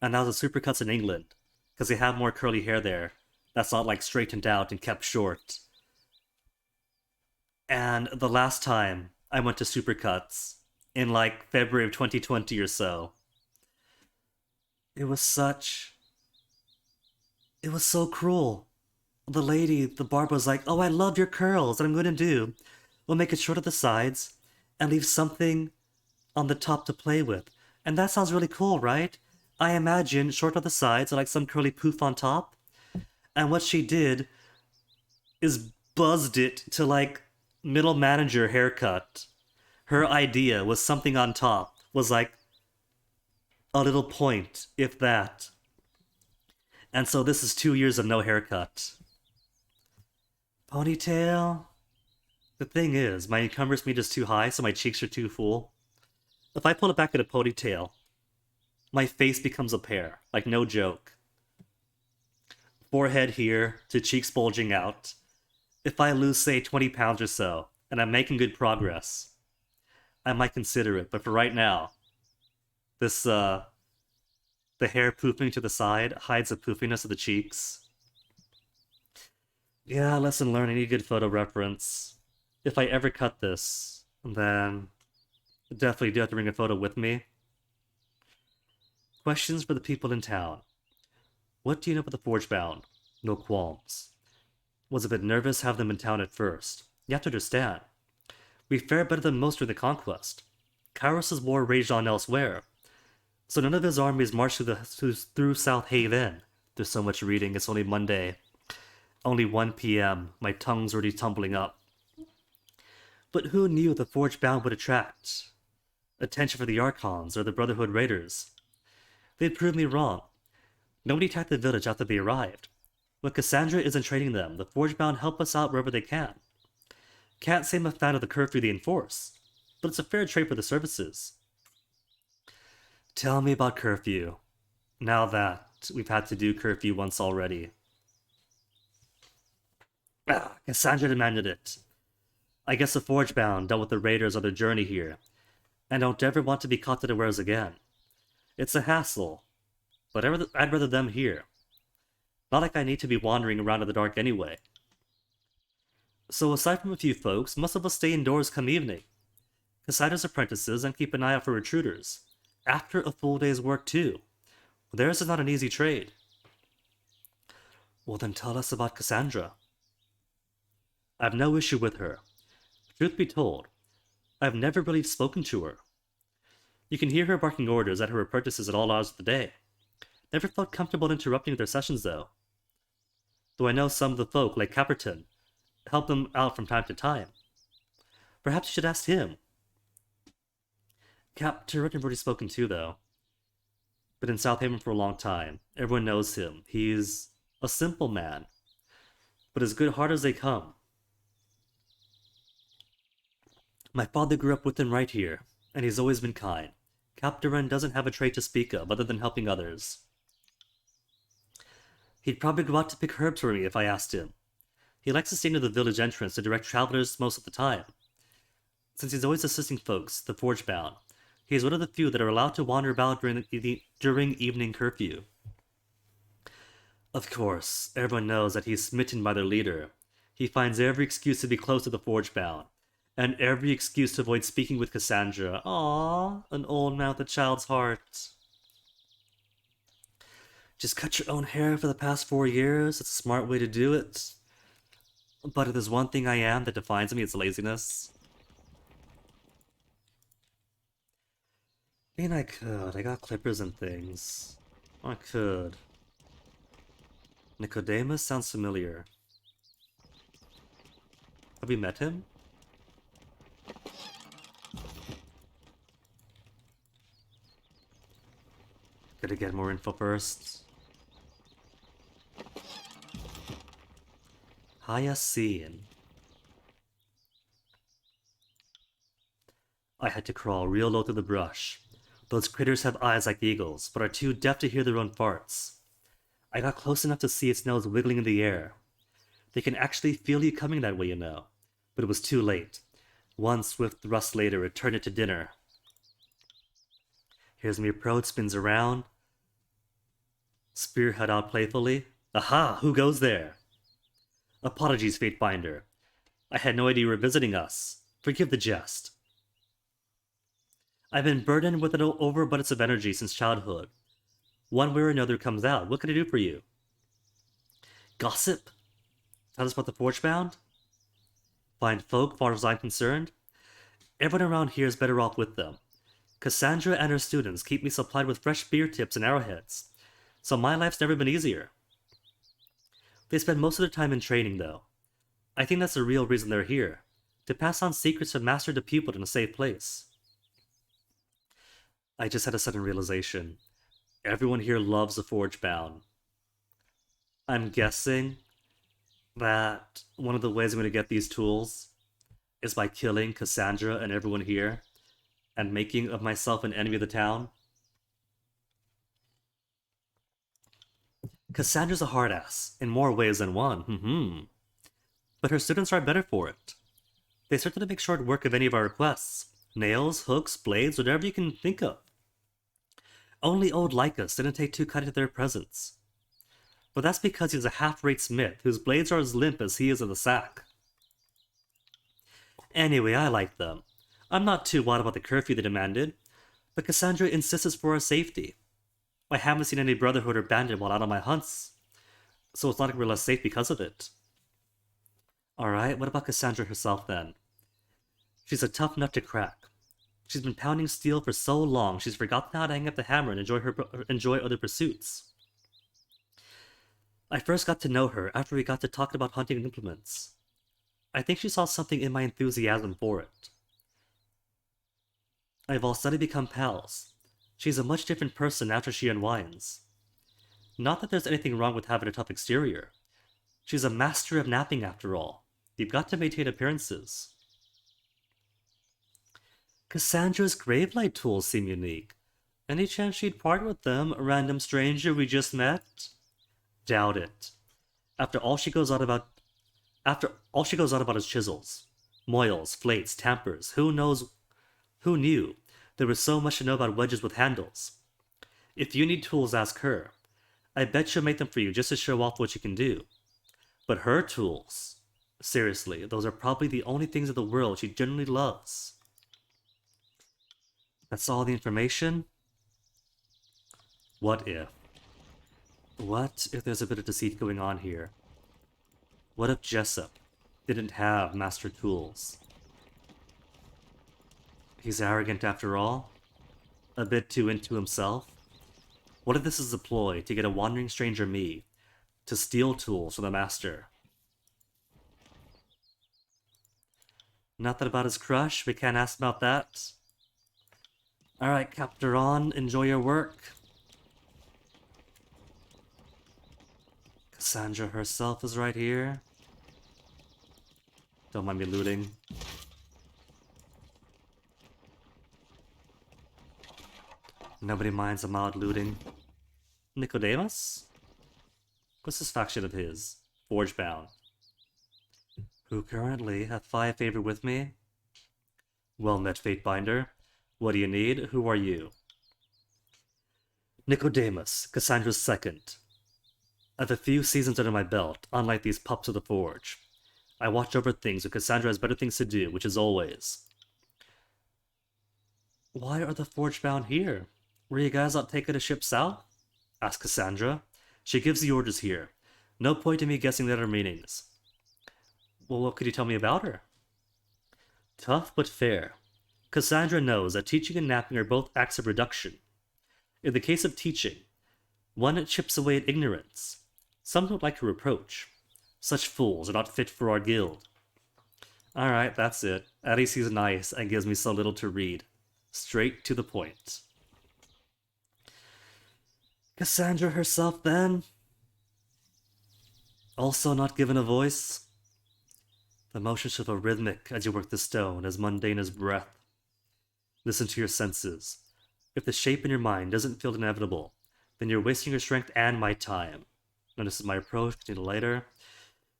Speaker 1: and that was a Supercuts in England, because they have more curly hair there. That's not like straightened out and kept short. And the last time I went to Supercuts, in like February of 2020 or so, it was so cruel. The lady, the barber was like, "Oh, I love your curls. What I'm going to do, we'll make it short at the sides and leave something on the top to play with." And that sounds really cool, right? I imagine short on the sides and like some curly poof on top. And what she did is buzzed it to like middle manager haircut. Her idea was something on top, was like a little point, if that. And so this is 2 years of no haircut. Ponytail? The thing is, my encumbrance meter is too high, so my cheeks are too full. If I pull it back in a ponytail, my face becomes a pear. Like, no joke. Forehead here, to cheeks bulging out. If I lose, say, 20 pounds or so, and I'm making good progress, I might consider it. But for right now, this, the hair poofing to the side hides the poofiness of the cheeks. Yeah, lesson learned. I need a good photo reference. If I ever cut this, then definitely do have to bring a photo with me. Questions for the people in town. What do you know about the Forgebound? No qualms. Was a bit nervous having them in town at first. You have to understand. We fared better than most during the conquest. Kyros' war raged on elsewhere, so none of his armies marched through South Haven. There's so much reading, it's only Monday. Only 1 p.m. My tongue's already tumbling up. But who knew the Forgebound would attract attention for the Archons or the Brotherhood Raiders? They'd proved me wrong. Nobody attacked the village after they arrived. When Cassandra isn't training them, the Forgebound help us out wherever they can. Can't say I'm a fan of the curfew they enforce, but it's a fair trade for the services. Tell me about curfew, now that we've had to do curfew once already. Cassandra demanded it. I guess the Forgebound dealt with the raiders on their journey here, and don't ever want to be caught unawares again. It's a hassle, but I'd rather them here. Not like I need to be wandering around in the dark anyway. So aside from a few folks, most of us stay indoors come evening. Cassandra's apprentices and keep an eye out for intruders. After a full day's work too. Theirs is not an easy trade. Well then tell us about Cassandra. I've no issue with her. Truth be told, I've never really spoken to her. You can hear her barking orders at her apprentices at all hours of the day. Never felt comfortable interrupting their sessions though. Though I know some of the folk, like Caperton, help them out from time to time. Perhaps you should ask him. Captain I've already spoken to, though. Been in South Haven for a long time. Everyone knows him. He's a simple man, but as good heart as they come. My father grew up with him right here, and he's always been kind. Captain doesn't have a trait to speak of other than helping others. He'd probably go out to pick herbs for me if I asked him. He likes to stay near the village entrance to direct travelers most of the time. Since he's always assisting folks, the Forgebound, he is one of the few that are allowed to wander about during evening curfew. Of course, everyone knows that he's smitten by their leader. He finds every excuse to be close to the Forgebound, and every excuse to avoid speaking with Cassandra. Aww, an old man with a child's heart. Just cut your own hair for the past 4 years. It's a smart way to do it. But if there's one thing I am that defines me, it's laziness. I mean, I could. I got clippers and things. I could. Nicodemus sounds familiar. Have we met him? Gotta get more info first. Hyacinth. I had to crawl real low through the brush. Those critters have eyes like eagles, but are too deaf to hear their own farts. I got close enough to see its nose wiggling in the air. They can actually feel you coming that way, you know. But it was too late. One swift thrust later, it turned it to dinner. Here's me approach, spins around. Spearhead out playfully. Aha! Who goes there? Apologies, Fatebinder. I had no idea you were visiting us. Forgive the jest. I've been burdened with an overabundance of energy since childhood. One way or another comes out. What can I do for you? Gossip? Tell us about the Forgebound? Fine folk, far as I'm concerned. Everyone around here is better off with them. Cassandra and her students keep me supplied with fresh spear tips and arrowheads, so my life's never been easier. They spend most of their time in training, though. I think that's the real reason they're here, to pass on secrets from master to pupil in a safe place. I just had a sudden realization. Everyone here loves the Forgebound. I'm guessing that one of the ways I'm going to get these tools is by killing Cassandra and everyone here, and making of myself an enemy of the town. Cassandra's a hard ass, in more ways than one, But her students are better for it. They started to make short work of any of our requests. Nails, hooks, blades, whatever you can think of. Only old Lycus didn't take too kindly to their presence. But that's because he's a half-rate smith whose blades are as limp as he is of the sack. Anyway, I like them. I'm not too wild about the curfew they demanded, but Cassandra insists it's for our safety. I haven't seen any Brotherhood or Bandit while out on my hunts, so it's not like we're less safe because of it. Alright, what about Cassandra herself then? She's a tough nut to crack. She's been pounding steel for so long, she's forgotten how to hang up the hammer and enjoy other pursuits. I first got to know her after we got to talking about hunting implements. I think she saw something in my enthusiasm for it. I've all suddenly become pals. She's a much different person after she unwinds. Not that there's anything wrong with having a tough exterior. She's a master of napping after all. You've got to maintain appearances. Cassandra's gravelight tools seem unique. Any chance she'd part with them, a random stranger we just met? Doubt it. After all she goes on about is chisels, moils, flates, tampers. Who knew there was so much to know about wedges with handles? If you need tools, ask her. I bet she'll make them for you just to show off what you can do. But her tools, seriously, those are probably the only things in the world she genuinely loves. That's all the information? What if? What if there's a bit of deceit going on here? What if Jessup didn't have master tools? He's arrogant after all? A bit too into himself? What if this is a ploy to get a wandering stranger me to steal tools from the master? Nothing about his crush? We can't ask about that? Alright, Captain, enjoy your work. Cassandra herself is right here. Don't mind me looting. Nobody minds a mild looting. Nicodemus? What's this faction of his? Forgebound. Who currently have 5 favored with me? Well met, Fatebinder. What do you need? Who are you? Nicodemus, Cassandra's second. I have a few seasons under my belt, unlike these pups of the forge. I watch over things when Cassandra has better things to do, which is always. Why are the Forge bound here? Were you guys not taking a ship south? Asked Cassandra. She gives the orders here. No point in me guessing their meanings. Well, what could you tell me about her? Tough but fair. Cassandra knows that teaching and napping are both acts of reduction. In the case of teaching, one chips away at ignorance. Some don't like to reproach. Such fools are not fit for our guild. Alright, that's it. At least he's nice and gives me so little to read. Straight to the point. Cassandra herself, then? Also not given a voice? The motions are rhythmic as you work the stone, as mundane as breath. Listen to your senses. If the shape in your mind doesn't feel inevitable, then you're wasting your strength and my time. Notice my approach, continue later.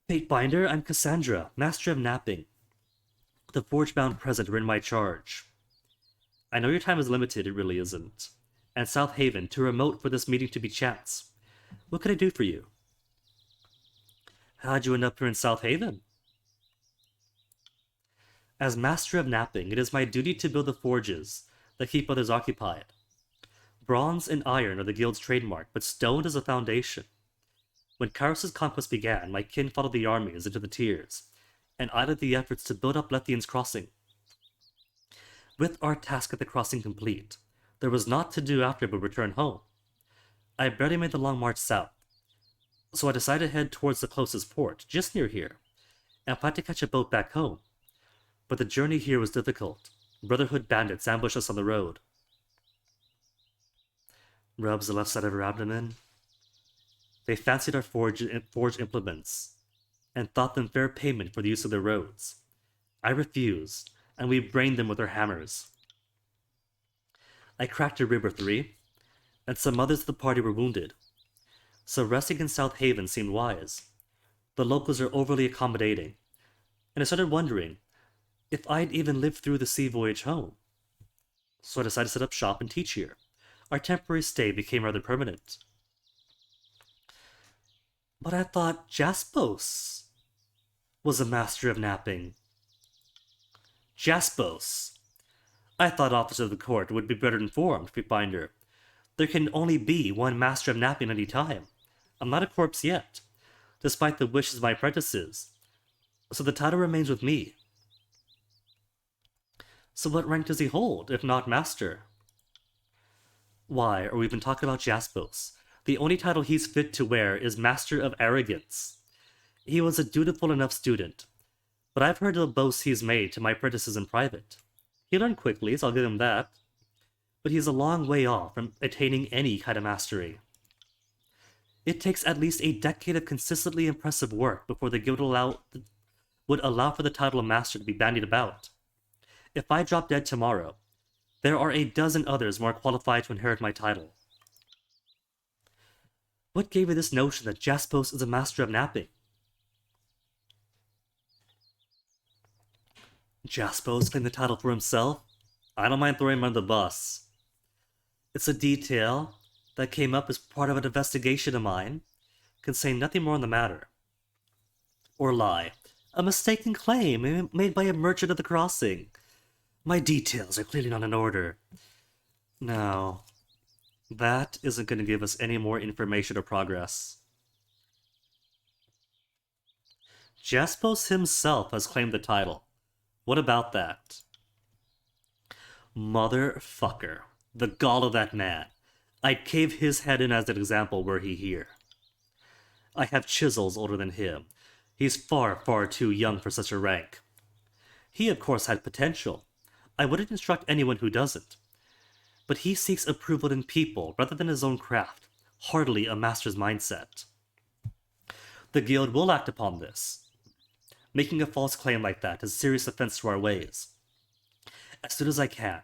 Speaker 1: Fatebinder, I'm Cassandra, master of napping. The forge-bound present are in my charge. I know your time is limited, it really isn't. And South Haven, too remote for this meeting to be chance. What can I do for you? How'd you end up here in South Haven? As master of napping, it is my duty to build the forges that keep others occupied. Bronze and iron are the guild's trademark, but stone is a foundation. When Kyros' conquest began, my kin followed the armies into the tiers, and I led the efforts to build up Lethian's crossing. With our task at the crossing complete, there was naught to do after but return home. I barely made the long march south, so I decided to head towards the closest port, just near here, and planned to catch a boat back home. But the journey here was difficult. Brotherhood bandits ambushed us on the road. Rubs the left side of her abdomen. They fancied our forged implements, and thought them fair payment for the use of their roads. I refused, and we brained them with our hammers. I cracked a rib or three, and some others of the party were wounded. So resting in South Haven seemed wise. The locals are overly accommodating, and I started wondering if I'd even lived through the sea voyage home. So I decided to set up shop and teach here. Our temporary stay became rather permanent. But I thought Jaspos was a master of napping. Jaspos? I thought officers of the court would be better informed, Fatebinder. There can only be one master of napping at any time. I'm not a corpse yet, despite the wishes of my apprentices, so the title remains with me. So what rank does he hold, if not master? Why are we even talking about Jaspos? The only title he's fit to wear is Master of Arrogance. He was a dutiful enough student, but I've heard of the boasts he's made to my apprentices in private. He learned quickly, so I'll give him that, but he's a long way off from attaining any kind of mastery. It takes at least a decade of consistently impressive work before the guild would allow for the title of master to be bandied about. If I drop dead tomorrow, there are a dozen others more qualified to inherit my title. What gave you this notion that Jaspos is a master of napping? Jaspos claimed the title for himself? I don't mind throwing him under the bus. It's a detail that came up as part of an investigation of mine. Can say nothing more on the matter. Or lie. A mistaken claim made by a merchant of the crossing. My details are clearly not in order. No. That isn't going to give us any more information or progress. Jaspos himself has claimed the title. What about that? Motherfucker. The gall of that man. I'd cave his head in as an example were he here. I have chisels older than him. He's far, far too young for such a rank. He, of course, had potential. I wouldn't instruct anyone who doesn't. But he seeks approval in people rather than his own craft. Hardly a master's mindset. The guild will act upon this. Making a false claim like that is a serious offense to our ways. As soon as I can,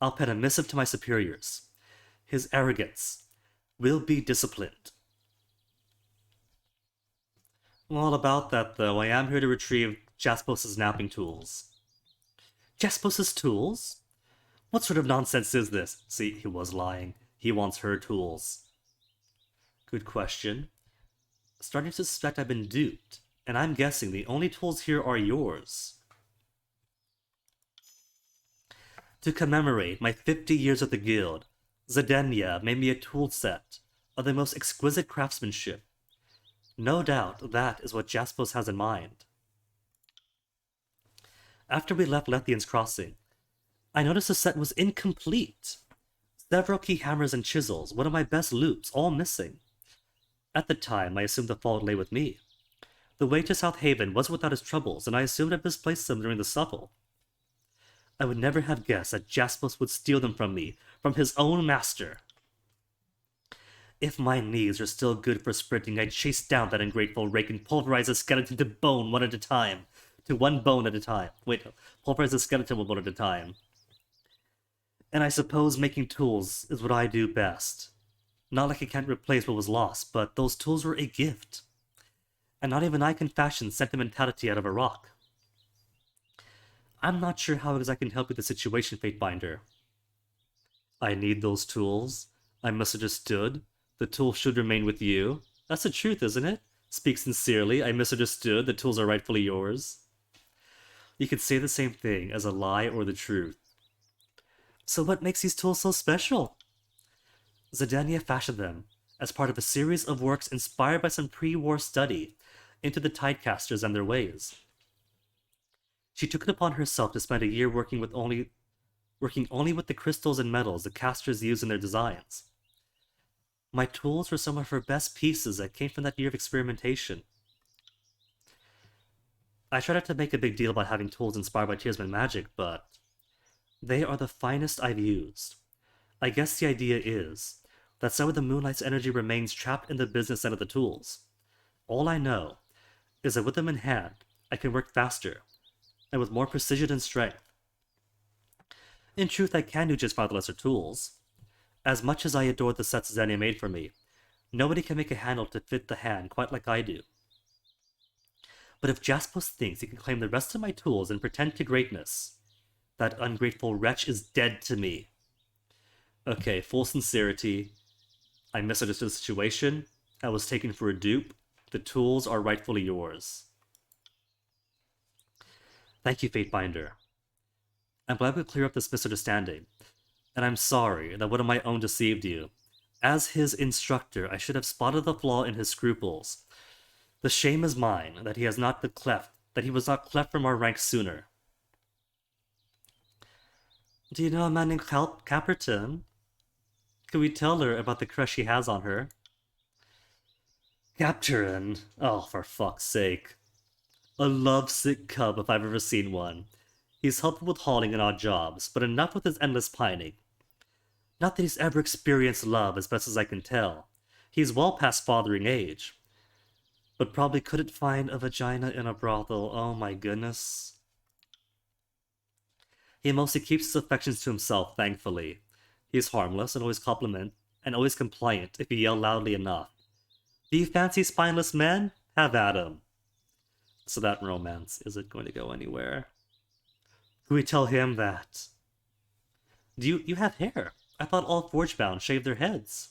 Speaker 1: I'll pen a missive to my superiors. His arrogance will be disciplined. All about that, though, I am here to retrieve Jaspos' napping tools. Jaspos' tools? What sort of nonsense is this? See, he was lying. He wants her tools. Good question. Starting to suspect I've been duped. And I'm guessing the only tools here are yours. To commemorate my 50 years at the guild, Zedenya made me a tool set of the most exquisite craftsmanship. No doubt that is what Jaspos has in mind. After we left Lethian's Crossing, I noticed the set was incomplete. Several key hammers and chisels, one of my best loops, all missing. At the time, I assumed the fault lay with me. The way to South Haven was without its troubles, and I assumed I misplaced them during the scuffle. I would never have guessed that Jaspos would steal them from me, from his own master. If my knees are still good for sprinting, I'd chase down that ungrateful rake and pulverize the skeleton to bone one at a time. To one bone at a time. Wait, pulverize the skeleton one at a time. And I suppose making tools is what I do best. Not like I can't replace what was lost, but those tools were a gift. And not even I can fashion sentimentality out of a rock. I'm not sure how exactly I can help with the situation, Fatebinder. I need those tools. I misunderstood. The tools should remain with you. That's the truth, isn't it? Speak sincerely. I misunderstood. The tools are rightfully yours. You could say the same thing as a lie or the truth. So what makes these tools so special? Zedenya fashioned them as part of a series of works inspired by some pre-war study into the Tidecasters and their ways. She took it upon herself to spend a year working only with the crystals and metals the casters used in their designs. My tools were some of her best pieces that came from that year of experimentation. I try not to make a big deal about having tools inspired by Tearsman magic, but they are the finest I've used. I guess the idea is that some of the Moonlight's energy remains trapped in the business end of the tools. All I know is that with them in hand, I can work faster, and with more precision and strength. In truth, I can do just fine with lesser tools. As much as I adore the sets Zedenya made for me, nobody can make a handle to fit the hand quite like I do. But if Jaspos thinks he can claim the rest of my tools and pretend to greatness, that ungrateful wretch is dead to me. Okay, full sincerity. I misunderstood the situation. I was taken for a dupe. The tools are rightfully yours. Thank you, Fatebinder. I'm glad we clear up this misunderstanding, and I'm sorry that one of my own deceived you. As his instructor, I should have spotted the flaw in his scruples. The shame is mine that he was not cleft from our ranks sooner. Do you know a man named Caperton? Could we tell her about the crush he has on her? Capturin? Oh, for fuck's sake. A lovesick cub if I've ever seen one. He's helpful with hauling and odd jobs, but enough with his endless pining. Not that he's ever experienced love, as best as I can tell. He's well past fathering age. But probably couldn't find a vagina in a brothel. Oh my goodness. He mostly keeps his affections to himself, thankfully. He's harmless and always compliant if you yell loudly enough. Do you fancy spineless men? Have at 'em. So that romance isn't going to go anywhere. Can we tell him that? You have hair? I thought all Forgebound shaved their heads.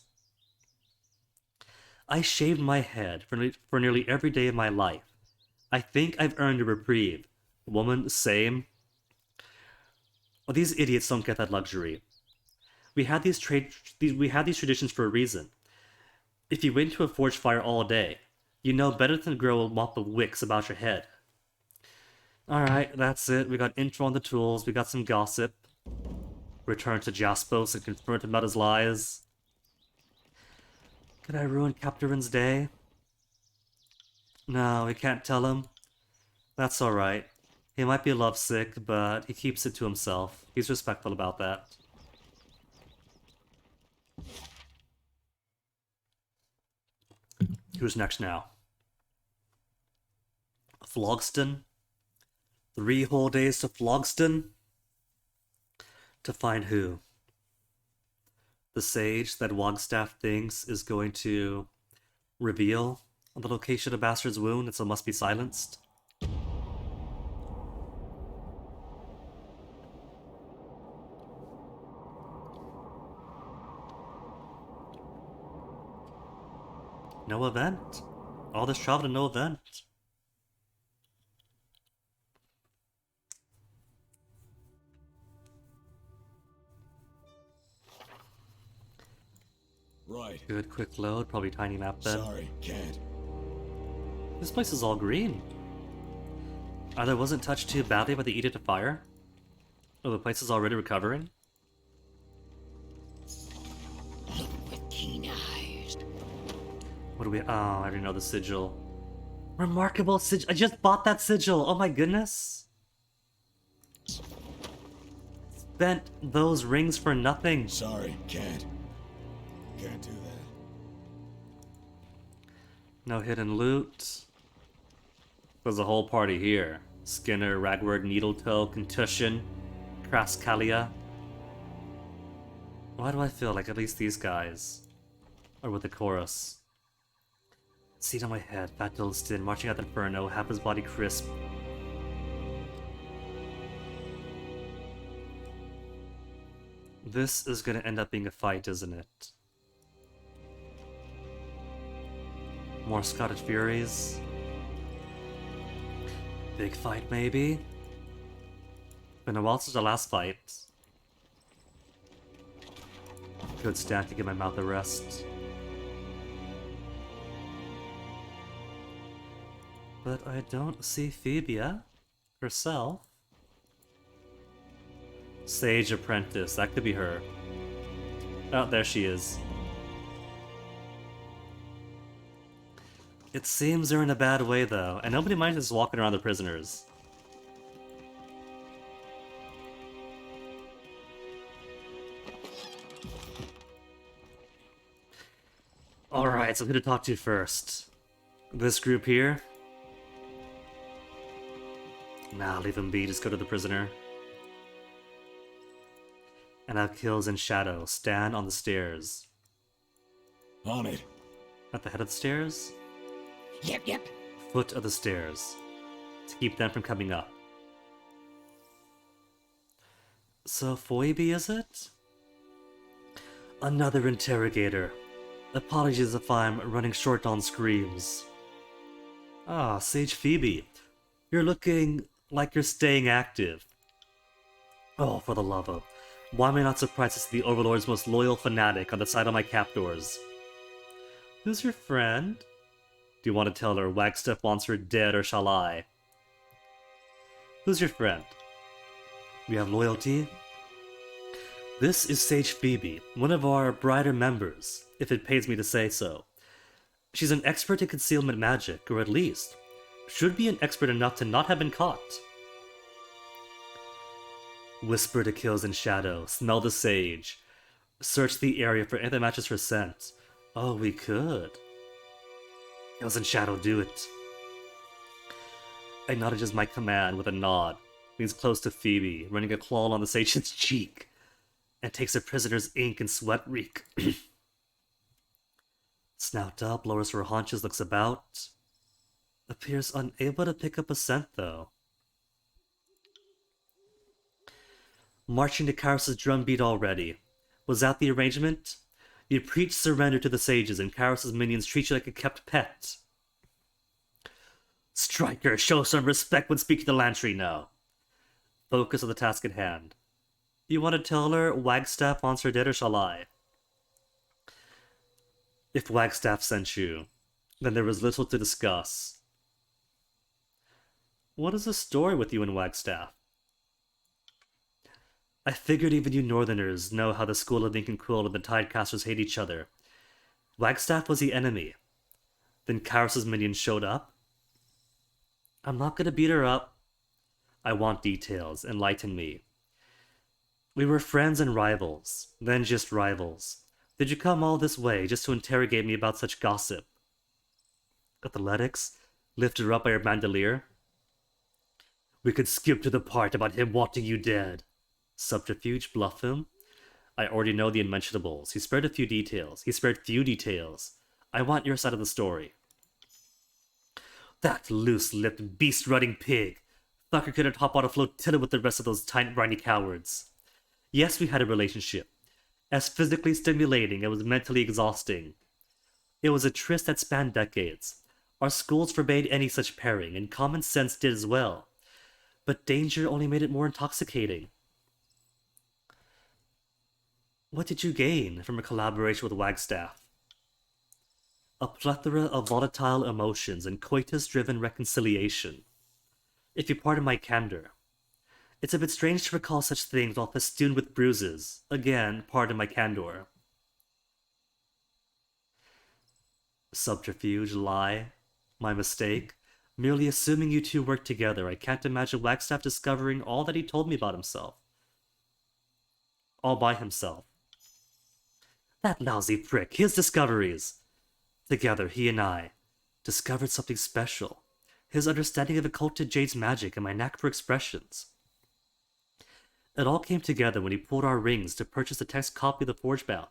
Speaker 1: I shaved my head for nearly every day of my life. I think I've earned a reprieve. Woman, same. Well, these idiots don't get that luxury. We had these traditions for a reason. If you went to a forge fire all day, you know better than to grow a mop of wicks about your head. Alright, that's it. We got intro on the tools, we got some gossip. Return to Jaspos and confront him about his lies. Could I ruin Captarin's day? No, we can't tell him. That's alright. He might be lovesick, but he keeps it to himself. He's respectful about that. Who's next now? Flogston? 3 whole days to Flogston? To find who? The sage that Wagstaff thinks is going to reveal the location of Bastard's wound, and so must be silenced? No event. All this travel to no event.
Speaker 5: Right.
Speaker 1: Good, quick load. Probably tiny map then.
Speaker 5: Sorry, can't.
Speaker 1: This place is all green. Either wasn't touched too badly by the Edict of Fire, or the place is already recovering.
Speaker 4: Look with keen eyes.
Speaker 1: What do we... Oh, I already know the sigil. Remarkable sigil. I just bought that sigil. Oh my goodness. Spent those rings for nothing.
Speaker 5: Sorry, can't. Can't do that.
Speaker 1: No hidden loot. There's a whole party here. Skinner, Ragward, Needletoe, Contusion, Kraskalia. Why do I feel like at least these guys are with the chorus? Seat on my head, fat Dilston, marching out the inferno, half his body crisp. This is gonna end up being a fight, isn't it? More Scottish Furies. Big fight, maybe? Been a while since the last fight. Good stand to give my mouth a rest. But I don't see Phoebia herself. Sage Apprentice, that could be her. Oh, there she is. It seems they're in a bad way, though, and nobody minds just walking around the prisoners. Alright, so who to talk to first? This group here? Nah, leave him be, just go to the prisoner. And have kills in shadow. Stand on the stairs.
Speaker 5: On it.
Speaker 1: At the head of the stairs?
Speaker 4: Yep.
Speaker 1: Foot of the stairs. To keep them from coming up. So Phoebe, is it? Another interrogator. Apologies if I'm running short on screams. Ah, Sage Phoebe. You're looking like you're staying active. Oh, for the love of... Why am I not surprised to see the Overlord's most loyal fanatic on the side of my captors? Who's your friend? Do you want to tell her Wagstaff wants her dead, or shall I? Who's your friend? We have loyalty? This is Sage Phoebe, one of our brighter members, if it pays me to say so. She's an expert in concealment magic, or at least, should be an expert enough to not have been caught. Whisper to kills in shadow, smell the sage. Search the area for anything that matches her scent. Oh, we could. Kills in shadow, do it. Acknowledges my command with a nod, leans close to Phoebe, running a claw on the sage's cheek, and takes the prisoner's ink and sweat reek. Snout up, lowers her haunches, looks about. Appears unable to pick up a scent, though. Marching to Kyros' drumbeat already. Was that the arrangement? You preach surrender to the sages, and Kyros' minions treat you like a kept pet. Striker, show some respect when speaking to Lantry now. Focus on the task at hand. You want to tell her Wagstaff wants her dead, or shall I? If Wagstaff sent you, then there was little to discuss. What is the story with you and Wagstaff? I figured even you Northerners know how the School of Ink and Quill and the Tidecasters hate each other. Wagstaff was the enemy. Then Kyros' minions showed up. I'm not gonna beat her up. I want details. Enlighten me. We were friends and rivals, then just rivals. Did you come all this way just to interrogate me about such gossip? Athletics? Lift her up by her bandolier? We could skip to the part about him wanting you dead. Subterfuge, bluff him? I already know the unmentionables. He spared a few details. He spared few details. I want your side of the story. That loose-lipped, beast-running pig. Fucker couldn't hop on a flotilla with the rest of those tiny, briny cowards. Yes, we had a relationship. As physically stimulating, it was mentally exhausting. It was a tryst that spanned decades. Our schools forbade any such pairing, and common sense did as well. But danger only made it more intoxicating. What did you gain from a collaboration with Wagstaff? A plethora of volatile emotions and coitus-driven reconciliation. If you pardon my candor. It's a bit strange to recall such things while festooned with bruises. Again, pardon my candor. Subterfuge, lie, my mistake. Merely assuming you two work together, I can't imagine Wagstaff discovering all that he told me about himself. All by himself. That lousy prick, his discoveries! Together, he and I discovered something special. His understanding of occulted Jade's magic and my knack for expressions. It all came together when he pulled our rings to purchase a text copy of the Forgebound.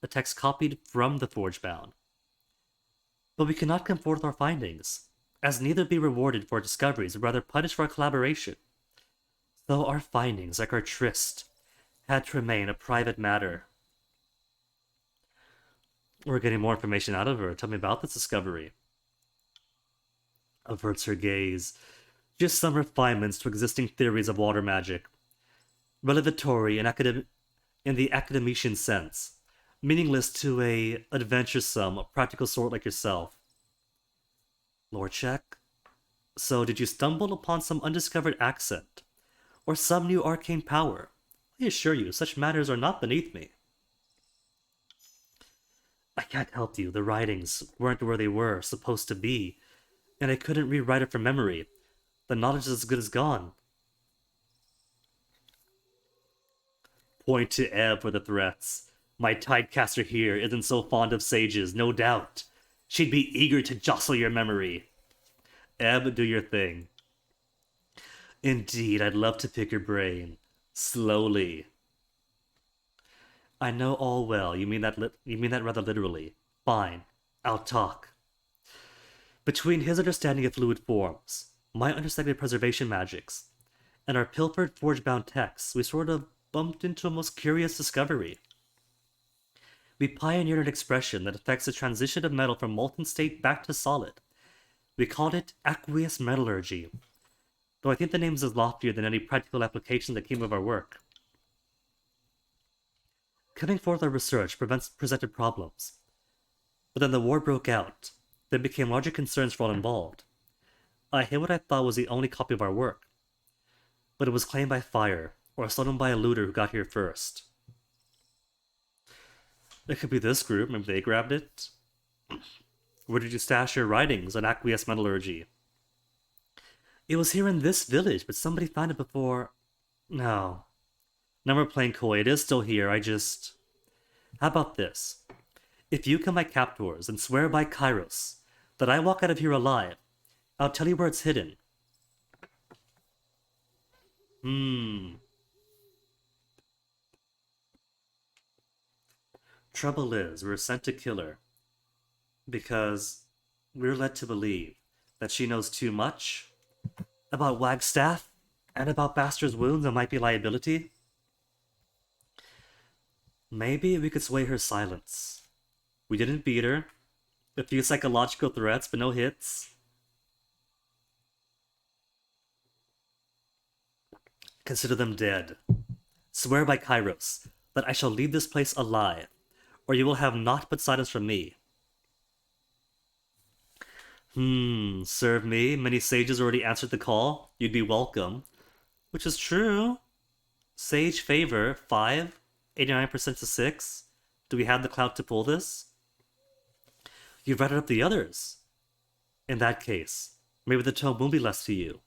Speaker 1: A text copied from the Forgebound. But we cannot come forth with our findings, as neither be rewarded for our discoveries, but rather punished for our collaboration. So our findings, like our tryst, had to remain a private matter. We're getting more information out of her. Tell me about this discovery. Averts her gaze. Just some refinements to existing theories of water magic. Revelatory in the academician sense. Meaningless to a adventuresome, practical sort like yourself. Lordshek? So did you stumble upon some undiscovered accent? Or some new arcane power? I assure you, such matters are not beneath me. I can't help you. The writings weren't where they were supposed to be, and I couldn't rewrite it from memory. The knowledge is as good as gone. Point to Ebb for the threats. My tidecaster here isn't so fond of sages, no doubt. She'd be eager to jostle your memory. Ebb, do your thing. Indeed, I'd love to pick your brain. Slowly. I know all well. You mean that rather literally. Fine. I'll talk. Between his understanding of fluid forms, my understanding of preservation magics, and our pilfered forge-bound texts, we sort of bumped into a most curious discovery. We pioneered an expression that affects the transition of metal from molten state back to solid. We called it aqueous metallurgy, though I think the name is loftier than any practical application that came of our work. Coming forth our research presented problems. But then the war broke out. There became larger concerns for all involved. I hid what I thought was the only copy of our work. But it was claimed by fire, or stolen by a looter who got here first. It could be this group, maybe they grabbed it. Where did you stash your writings on aqueous metallurgy? It was here in this village, but somebody found it before... No. Never playing coy, it is still here, How about this? If you kill my captors and swear by Kyros that I walk out of here alive, I'll tell you where it's hidden. Trouble is, we're sent to kill her. Because we're led to believe that she knows too much about Wagstaff and about Baster's wounds and might be liability. Maybe we could sway her silence. We didn't beat her. A few psychological threats, but no hits. Consider them dead. Swear by Kyros that I shall leave this place alive, or you will have naught but silence from me. Serve me. Many sages already answered the call. You'd be welcome. Which is true. Sage favor, 5. 89% to 6. Do we have the clout to pull this? You've ratted up the others. In that case, maybe the tome won't be less to you.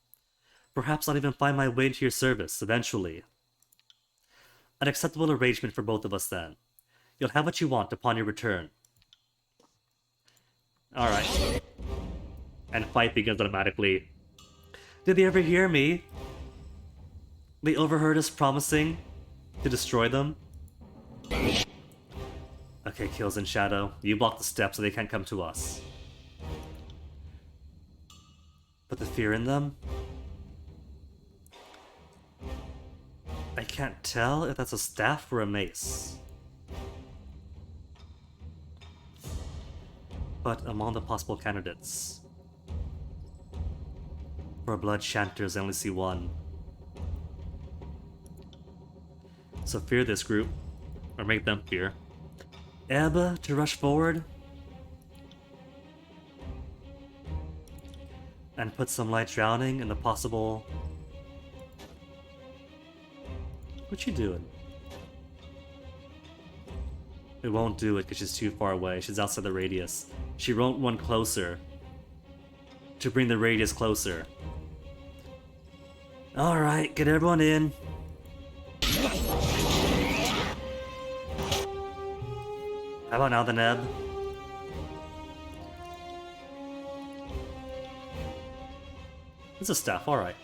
Speaker 1: Perhaps I'll even find my way into your service, eventually. An acceptable arrangement for both of us, then. You'll have what you want upon your return. Alright. And fight begins automatically. Did they ever hear me? They overheard us promising to destroy them? Okay, Kills in Shadow. You block the steps so they can't come to us. But the fear in them? I can't tell if that's a staff or a mace. But among the possible candidates, for blood chanters, I only see one. So fear this group, or make them fear. Ebb to rush forward. And put some light drowning in the possible... What you doing? It won't do it because she's too far away. She's outside the radius. She won't run closer. To bring the radius closer. Alright, get everyone in. How about now, the Neb? It's a staff, alright.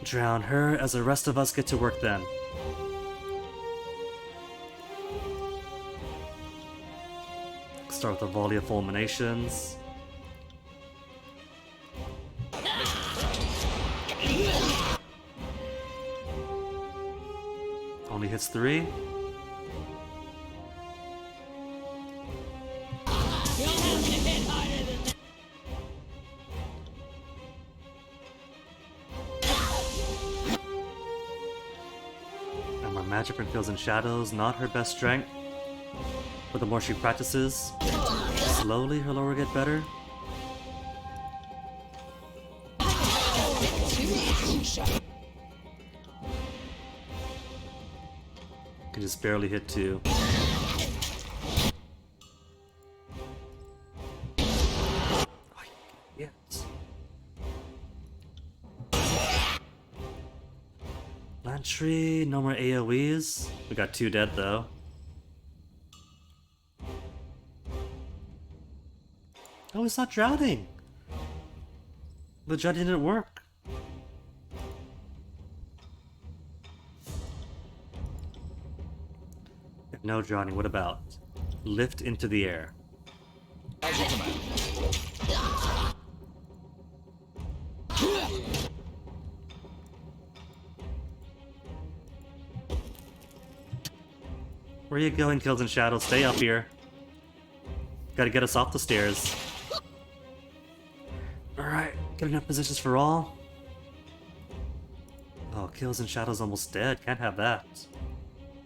Speaker 1: Drown her as the rest of us get to work then. Start with a volley of fulminations. Only hits 3. And my magic from Kills and Shadows, not her best strength. But the more she practices, slowly her lore will get better. Can just barely hit 2. Yes. Lantry, no more AoEs. We got 2 dead though. Oh, it's not drowning! The drowning didn't work. If no drowning, what about lift into the air?
Speaker 3: As you command.
Speaker 1: Where are you going, Kills and Shadows? Stay up here. Gotta get us off the stairs. Alright, get enough positions for all. Oh, Kills and Shadows almost dead. Can't have that.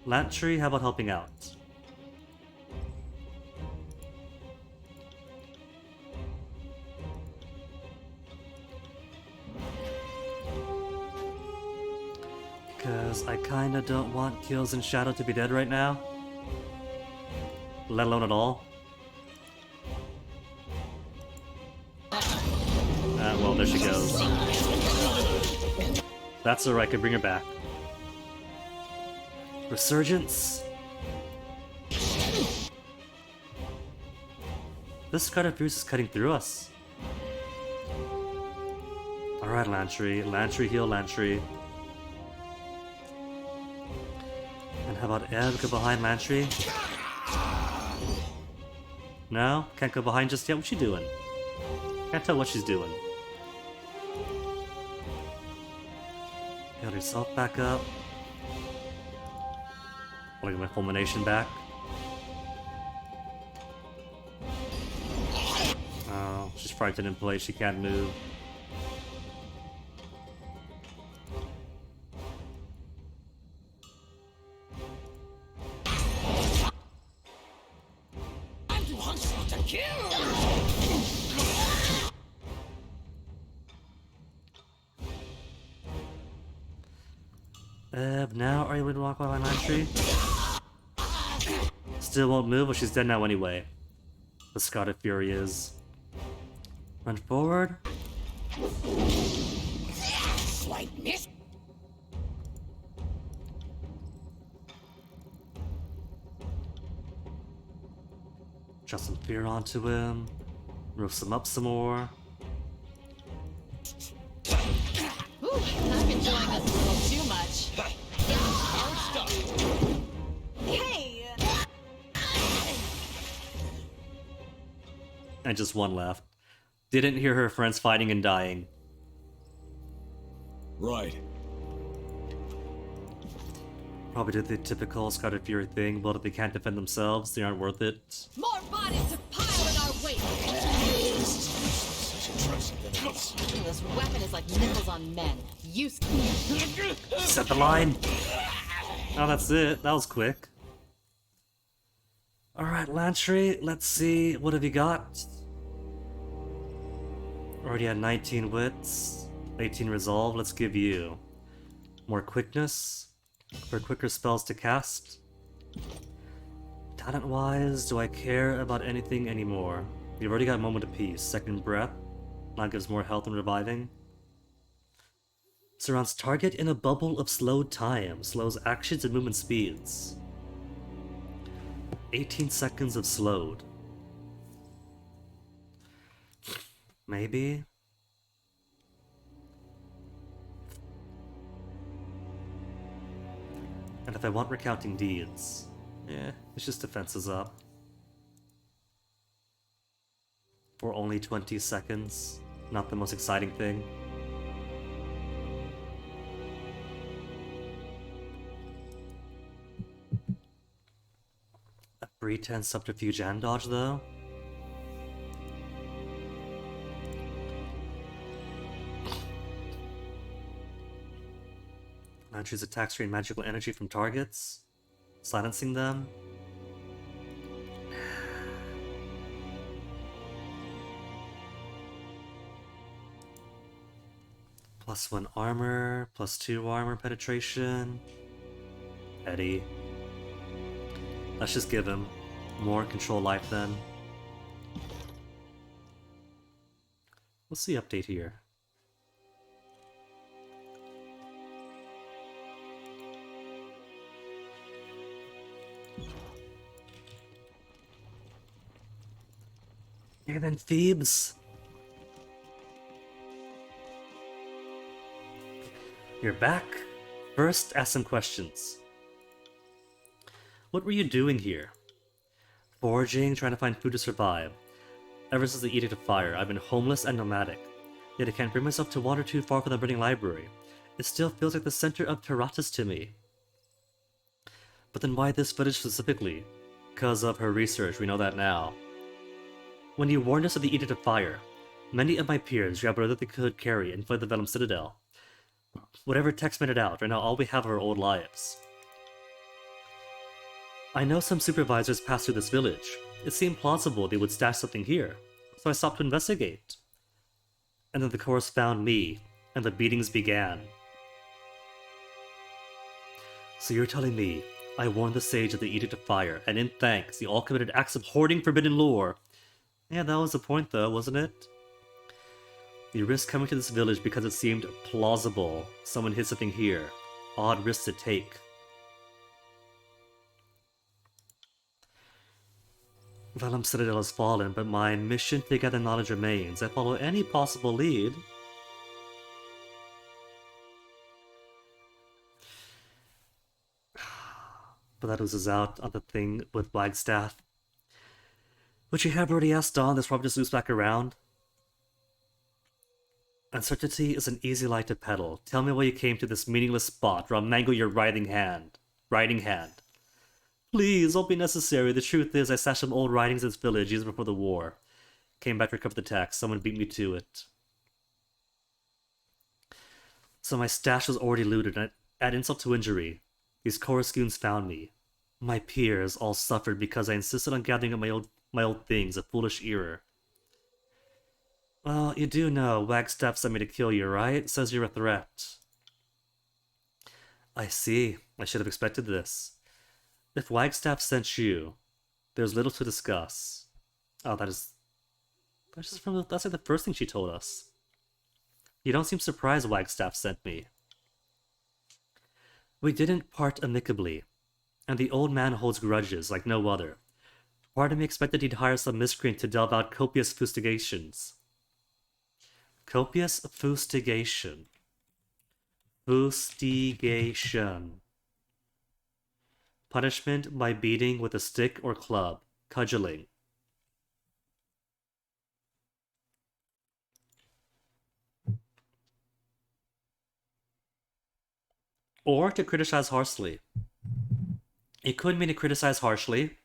Speaker 1: Lantry, how about helping out? Because I kinda don't want Kills and Shadow to be dead right now. Let alone at all. Well, there she goes. That's alright, I can bring her back. Resurgence? This card of Fierce is cutting through us. Alright, Lantry. Lantry heal, Lantry. And how about Ebb? Go behind Lantry? No? Can't go behind just yet? What's she doing? Can't tell what she's doing. Heal herself back up. I'll get my fulmination back. Oh, she's frightened in place, she can't move. Now are you able to walk behind Lantry? Still won't move, but she's dead now anyway. The Scott of Fury is. Run forward.
Speaker 4: Slight miss.
Speaker 1: Drop some fear onto him. Roof him up some more.
Speaker 2: Ooh, I'm enjoying this a little too much. Hey!
Speaker 1: And just one left. Didn't hear her friends fighting and dying.
Speaker 5: Right.
Speaker 1: Probably did the typical Scott of Fury thing, but if they can't defend themselves, they aren't worth it.
Speaker 2: More bodies to pile in our wake! This weapon is like nipples on men. Useless.
Speaker 1: Set the line! Oh, that's it. That was quick. Alright, Lantry, let's see. What have you got? Already had 19 wits, 18 resolve. Let's give you more quickness for quicker spells to cast. Talent-wise, do I care about anything anymore? You've already got Moment of Peace. Second Breath. Now gives more health and reviving. Surrounds target in a bubble of slowed time. Slows actions and movement speeds. 18 seconds of slowed. Maybe? And if I want recounting deeds, it's just defenses up. For only 20 seconds. Not the most exciting thing. A pretense subterfuge and dodge, though? Now choose attacks drain magical energy from targets, silencing them. +1 armor, +2 armor penetration. Eddie. Let's just give him more control life then. What's the update here? Hey then, Phoebes. You're back. First, ask some questions. What were you doing here? Foraging, trying to find food to survive. Ever since the Edict of Fire, I've been homeless and nomadic. Yet I can't bring myself to wander too far from the burning library. It still feels like the center of Taratus to me. But then why this footage specifically? Because of her research, we know that now. When you warned us of the Edict of Fire, many of my peers grabbed whatever they could carry and fled the Vellum Citadel. Whatever text made it out, right now all we have are our old lives. I know some supervisors passed through this village. It seemed plausible they would stash something here, so I stopped to investigate. And then the Kyros found me, and the beatings began. So you're telling me I warned the sage of the Edict of Fire, and in thanks, you all committed acts of hoarding forbidden lore. Yeah, that was the point though, wasn't it? You risked coming to this village because it seemed plausible someone hid something here. Odd risk to take. Vellum Citadel has fallen, but my mission to gather knowledge remains. I follow any possible lead. But that loses out on the thing with Wagstaff. Which you have already asked on, this probably just loops back around. Uncertainty is an easy light to peddle. Tell me why you came to this meaningless spot, or I'll mangle your writing hand. Please, won't be necessary. The truth is, I stashed some old writings in this village years before the war. Came back to recover the text. Someone beat me to it. So my stash was already looted, and add insult to injury. These Coruscanes found me. My peers all suffered because I insisted on gathering up my old things, a foolish error. Well, you do know Wagstaff sent me to kill you, right? Says you're a threat. I see. I should have expected this. If Wagstaff sent you, there's little to discuss. Oh, that's like the first thing she told us. You don't seem surprised Wagstaff sent me. We didn't part amicably, and the old man holds grudges like no other. Part of me expected he'd hire some miscreant to delve out copious fustigations. Copious fustigation. Fustigation. Punishment by beating with a stick or club. Cudgeling. Or to criticize harshly. It could mean to criticize harshly.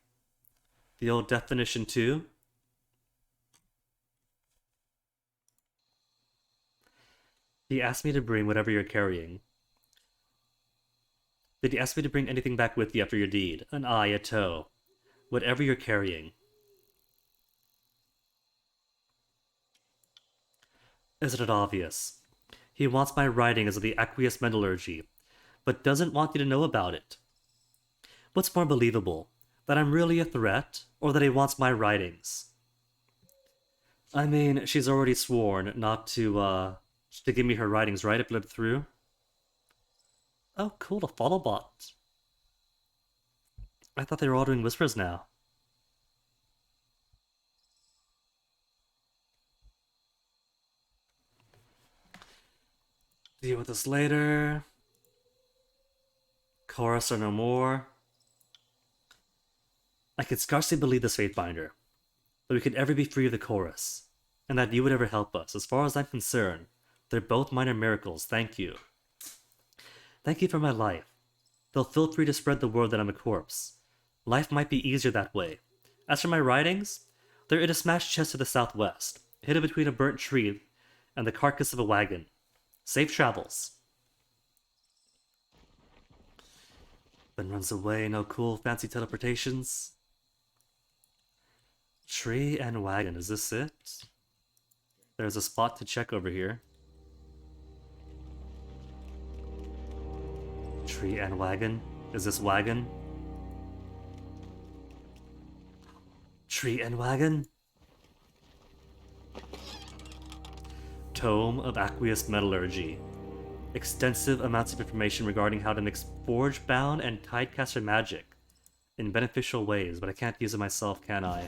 Speaker 1: The old definition too. He asked me to bring whatever you're carrying. Did he ask me to bring anything back with you after your deed? An eye, a toe. Whatever you're carrying. Isn't it obvious? He wants my writings of the aqueous metallurgy, but doesn't want you to know about it. What's more believable, that I'm really a threat, or that he wants my writings? I mean, she's already sworn not to give me her writings, right, if it lived through? Oh, cool, a follow bot. I thought they were all doing whispers now. Deal with this later. Chorus or no more. I could scarcely believe this Fatebinder, that we could ever be free of the chorus, and that you would ever help us. As far as I'm concerned, they're both minor miracles, thank you. Thank you for my life. They'll feel free to spread the word that I'm a corpse. Life might be easier that way. As for my writings, they're in a smashed chest to the southwest, hidden between a burnt tree and the carcass of a wagon. Safe travels. Ben runs away, no cool fancy teleportations. Tree and wagon, is this it? There's a spot to check over here. Tree and wagon? Is this wagon? Tree and wagon? Tome of Aqueous Metallurgy. Extensive amounts of information regarding how to mix forge-bound and tidecaster magic in beneficial ways, but I can't use it myself, can I?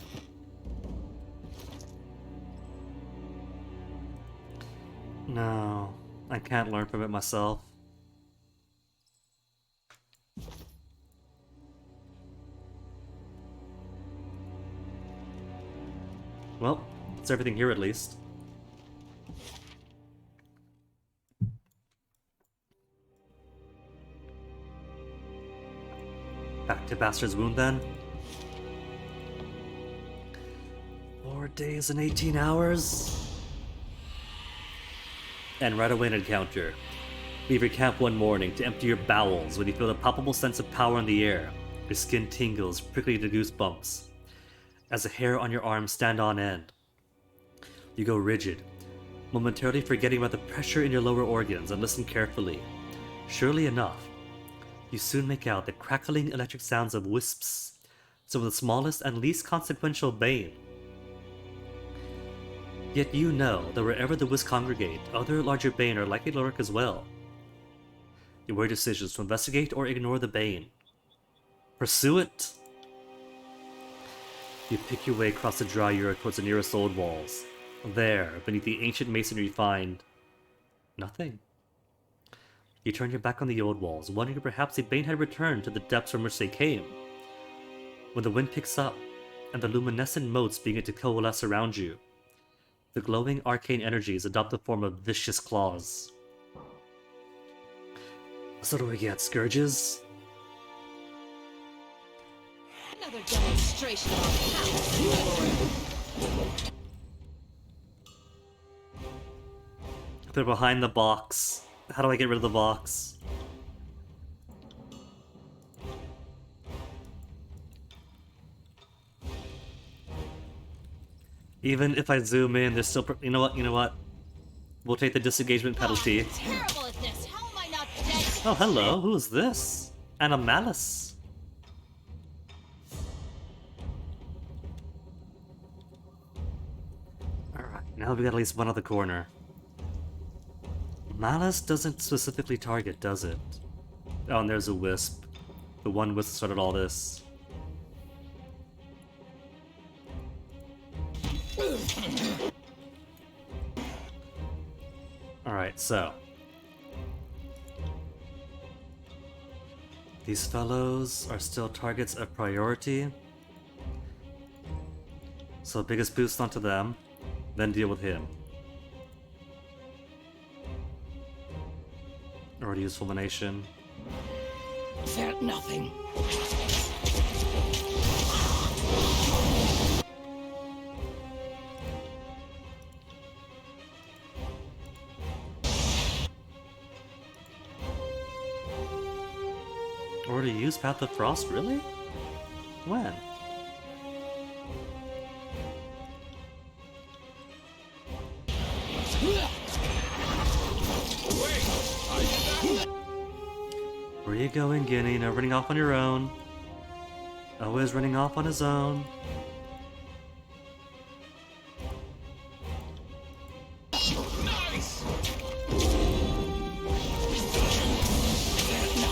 Speaker 1: No, I can't learn from it myself. Well, it's everything here at least. Back to Bastard's Wound then. 4 days and 18 hours. And right away an encounter. Leave your camp one morning to empty your bowels when you feel the palpable sense of power in the air. Your skin tingles, prickly to goosebumps. As the hair on your arms stand on end. You go rigid, momentarily forgetting about the pressure in your lower organs and listen carefully. Surely enough, you soon make out the crackling electric sounds of wisps, some of the smallest and least consequential bane. Yet you know that wherever the wisps congregate, other larger bane are likely to lurk as well. You weigh decisions to investigate or ignore the bane. Pursue it! You pick your way across the dry earth towards the nearest old walls. There, beneath the ancient masonry, you find nothing. You turn your back on the old walls, wondering if perhaps the bane had returned to the depths from which they came. When the wind picks up, and the luminescent motes begin to coalesce around you, the glowing arcane energies adopt the form of vicious claws. So do we get scourges?
Speaker 2: Another demonstration of power.
Speaker 1: They're behind the box. How do I get rid of the box? Even if I zoom in, there's still... You know what? You know what? We'll take the disengagement penalty.
Speaker 2: I'm terrible at this. How am I not dead?
Speaker 1: Oh, hello. Who is this? Animalis. Alright, now we got at least one other corner. Malice doesn't specifically target, does it? Oh, and there's a wisp. The one wisp started all this. Alright, so. These fellows are still targets of priority. So biggest boost onto them, then deal with him. Already used fulmination.
Speaker 4: Felt nothing.
Speaker 1: Already used Path of Frost, really? When? Where are you going, Guinea? No running off on your own. Always running off on his own.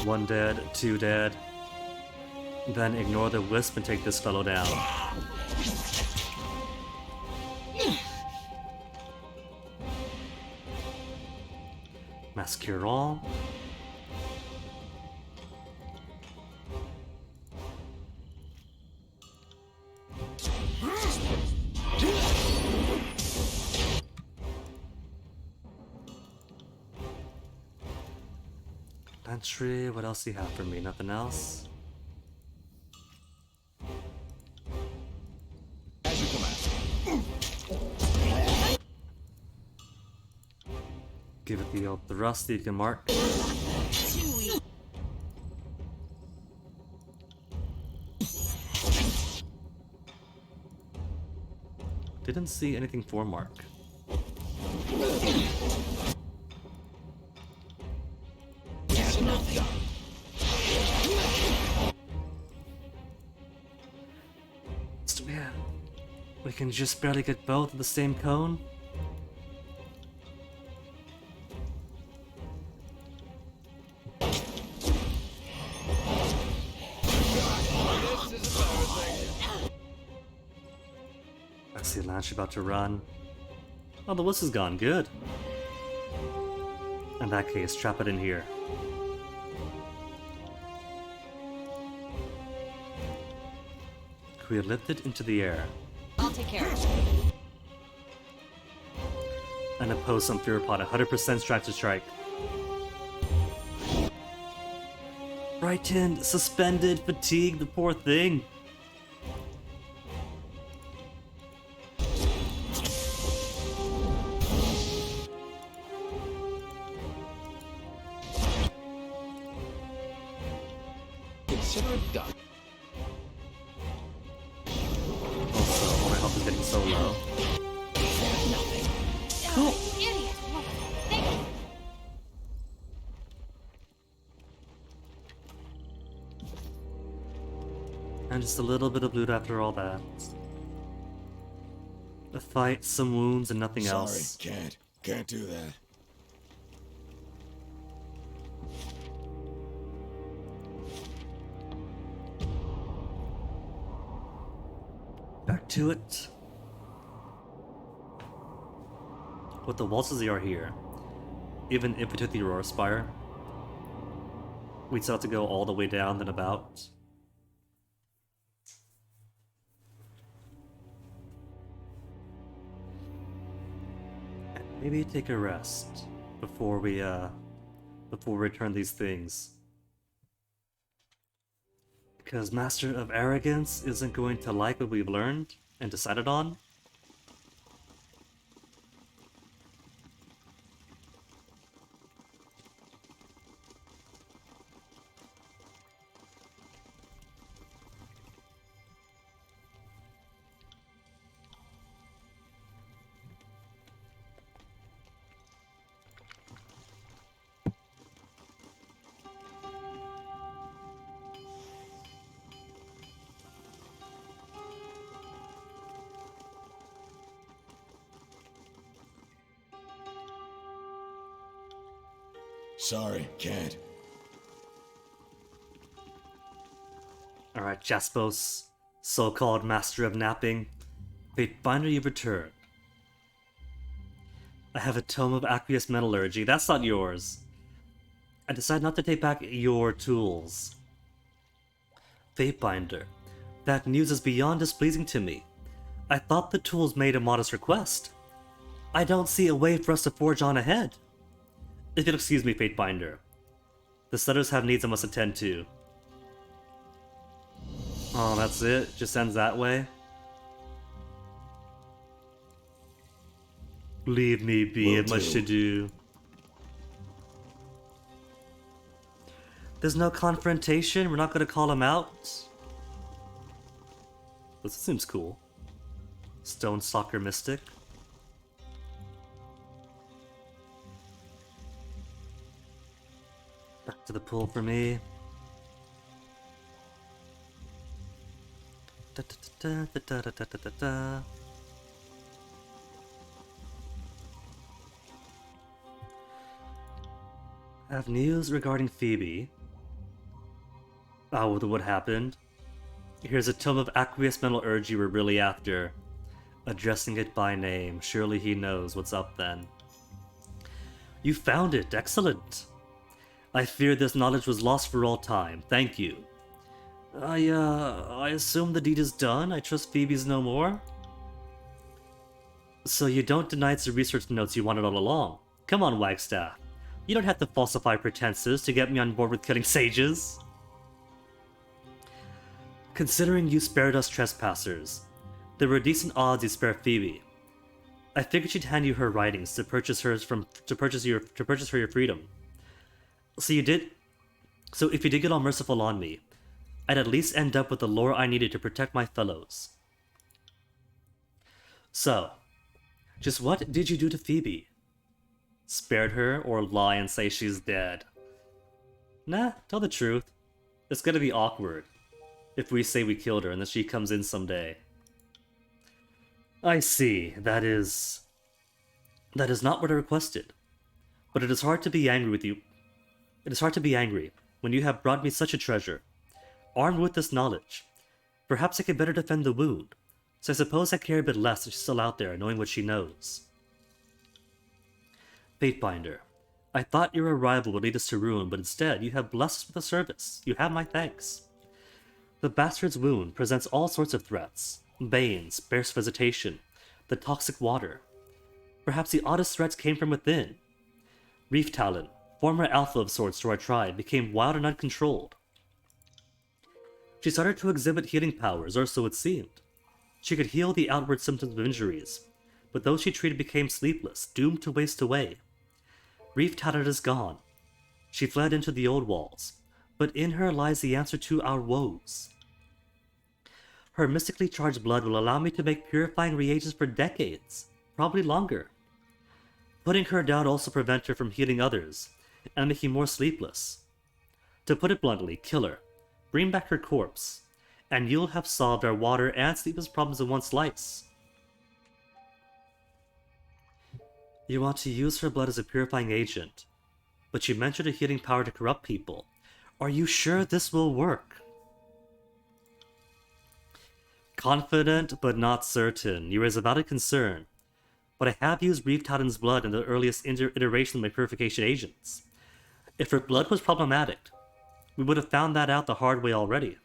Speaker 1: One dead, two dead. Then ignore the wisp and take this fellow down. Mass cure all. Entry, what else do you have for me? Nothing else?
Speaker 3: As you command.
Speaker 1: Give it the old thrust that you can mark. Didn't see anything for mark. Man, we can just barely get both of the same cone. I see Lanch about to run. Oh, the wuss is gone. Good. In that case, trap it in here. We lift it into the air.
Speaker 2: I'll take care of it.
Speaker 1: And oppose some Fear Pod 100% strike to strike. Frightened, suspended, fatigued, the poor thing.
Speaker 3: Consider it done.
Speaker 1: Also, all my health is getting so low.
Speaker 2: Cool. Idiot. Thank you.
Speaker 1: And just a little bit of loot after all that. A fight, some wounds, and nothing else.
Speaker 5: Sorry, can't do that.
Speaker 1: Back to it. With the waltzes are here, even if we took the Aurora Spire, we'd still have to go all the way down then about. And maybe take a rest before we return these things. Because Master of Arrogance isn't going to like what we've learned and decided on.
Speaker 5: Sorry, can't.
Speaker 1: Alright, Jaspos, so-called Master of Napping. Fatebinder, you've returned. I have a tome of aqueous metallurgy. That's not yours. I decide not to take back your tools. Fatebinder, that news is beyond displeasing to me. I thought the tools made a modest request. I don't see a way for us to forge on ahead. If you'll excuse me, Fatebinder. The settlers have needs I must attend to. Oh, that's it? Just ends that way? Leave me be, I have much to do. There's no confrontation? We're not gonna call him out? This seems cool. Stone Stalker Mystic. Back to the pool for me. Da, da, da, da, da, da, da, da, da. I have news regarding Phoebe. Oh, what happened? Here's a tome of aqueous mental urge you were really after. Addressing it by name. Surely he knows what's up then. You found it. Excellent. I feared this knowledge was lost for all time. Thank you. I assume the deed is done. I trust Phoebe's no more. So you don't deny it's the research notes you wanted all along. Come on, Wagstaff. You don't have to falsify pretenses to get me on board with killing sages. Considering you spared us trespassers, there were decent odds you'd spare Phoebe. I figured she'd hand you her writings to purchase her your freedom. So if you did get all merciful on me, I'd at least end up with the lore I needed to protect my fellows. So, just what did you do to Phoebe? Spared her or lie and say she's dead? Nah, tell the truth. It's gonna be awkward if we say we killed her and then she comes in someday. I see. That is not what I requested. But it is hard to be angry with you. It is hard to be angry when you have brought me such a treasure. Armed with this knowledge, perhaps I could better defend the wound. So I suppose I care a bit less that she's still out there, knowing what she knows. Fatebinder, I thought your arrival would lead us to ruin, but instead you have blessed us with a service. You have my thanks. The bastard's wound presents all sorts of threats. Banes, sparse vegetation, the toxic water. Perhaps the oddest threats came from within. Reef Talon, former alpha of sorts to our tribe, became wild and uncontrolled. She started to exhibit healing powers, or so it seemed. She could heal the outward symptoms of injuries, but those she treated became sleepless, doomed to waste away. Reef Talon is gone. She fled into the old walls, but in her lies the answer to our woes. Her mystically charged blood will allow me to make purifying reagents for decades, probably longer. Putting her down also prevent her from healing others, and making more sleepless. To put it bluntly, kill her, bring back her corpse, and you'll have solved our water and sleepless problems in one slice. You want to use her blood as a purifying agent, but you mentioned a healing power to corrupt people. Are you sure this will work? Confident, but not certain. You raise a valid concern, but I have used Reef Talon's blood in the earliest iteration of my purification agents. If her blood was problematic, we would have found that out the hard way already.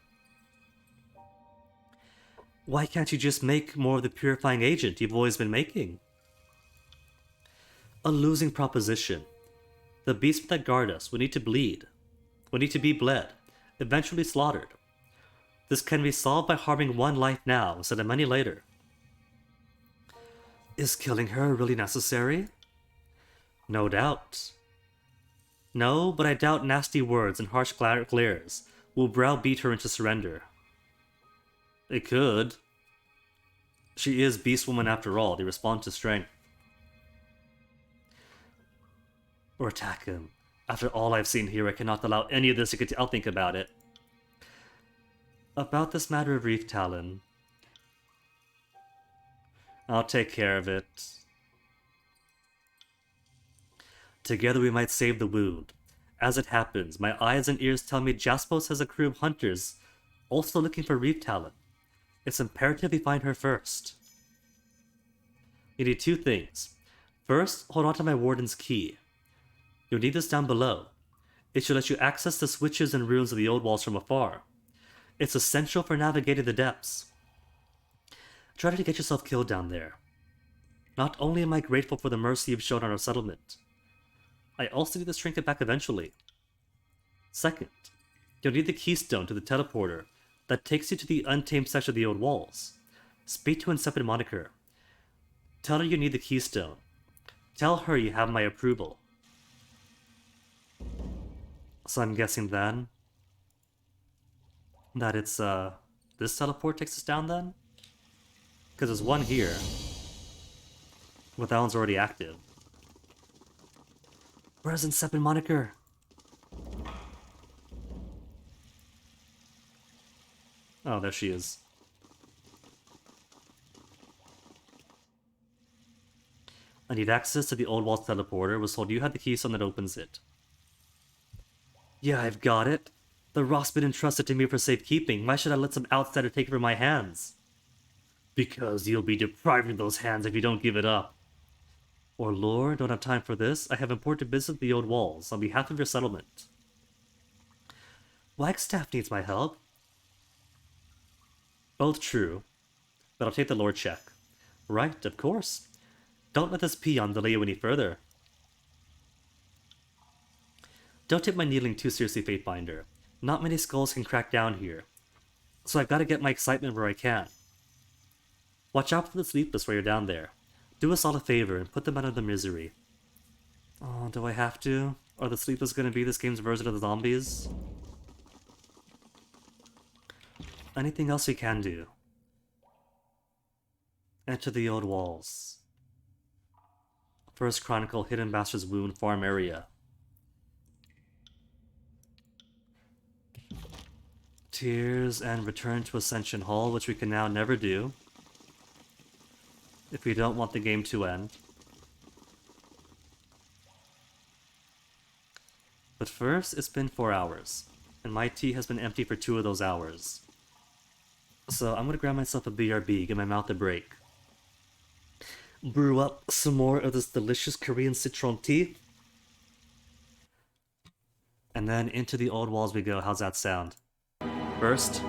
Speaker 1: Why can't you just make more of the purifying agent you've always been making? A losing proposition. The beasts that guard us will need to bleed. Will need to be bled, eventually slaughtered. This can be solved by harming one life now instead of many later. Is killing her really necessary? No doubt. No, but I doubt nasty words and harsh glares will browbeat her into surrender. It could. She is Beast Woman after all, they respond to strength. Or attack him. After all I've seen here, I cannot allow any of this to get I'll think about it. About this matter of Reef Talon. I'll take care of it. Together we might save the wound. As it happens, my eyes and ears tell me Jaspos has a crew of hunters also looking for Reef Talon. It's imperative we find her first. You need two things. First, hold on to my warden's key. You'll need this down below. It should let you access the switches and ruins of the old walls from afar. It's essential for navigating the depths. Try to get yourself killed down there. Not only am I grateful for the mercy you've shown on our settlement, I also need this trinket back eventually. Second, you'll need the keystone to the teleporter that takes you to the untamed section of the old walls. Speak to Incepted Moniker. Tell her you need the keystone. Tell her you have my approval. So I'm guessing then that it's, this teleport takes us down then? Because there's one here. But that one's already active. Where's Incepted Moniker? Oh, there she is. I need access to the old walls teleporter. Was told you had the keystone that opens it. Yeah, I've got it. The rock's been entrusted to me for safekeeping. Why should I let some outsider take it from my hands? Because you'll be deprived of those hands if you don't give it up. Or Lord, don't have time for this. I have important business with the old walls on behalf of your settlement. Wagstaff needs my help. Both true, but I'll take the Lord check. Right, of course. Don't let this peon delay you any further. Don't take my needling too seriously, Fatebinder. Not many skulls can crack down here, so I've got to get my excitement where I can. Watch out for the sleepless while you're down there. Do us all a favor and put them out of their misery. Oh, do I have to? Are the sleepless going to be this game's version of the zombies? Anything else we can do? Enter the old walls. First Chronicle, Hidden Bastard's Wound, Farm Area. Tears and return to Ascension Hall, which we can now never do. If we don't want the game to end. But first, it's been 4 hours, and my tea has been empty for 2 of those hours. So I'm gonna grab myself a BRB, get my mouth a break. Brew up some more of this delicious Korean citron tea. And then into the old walls we go. How's that sound? First,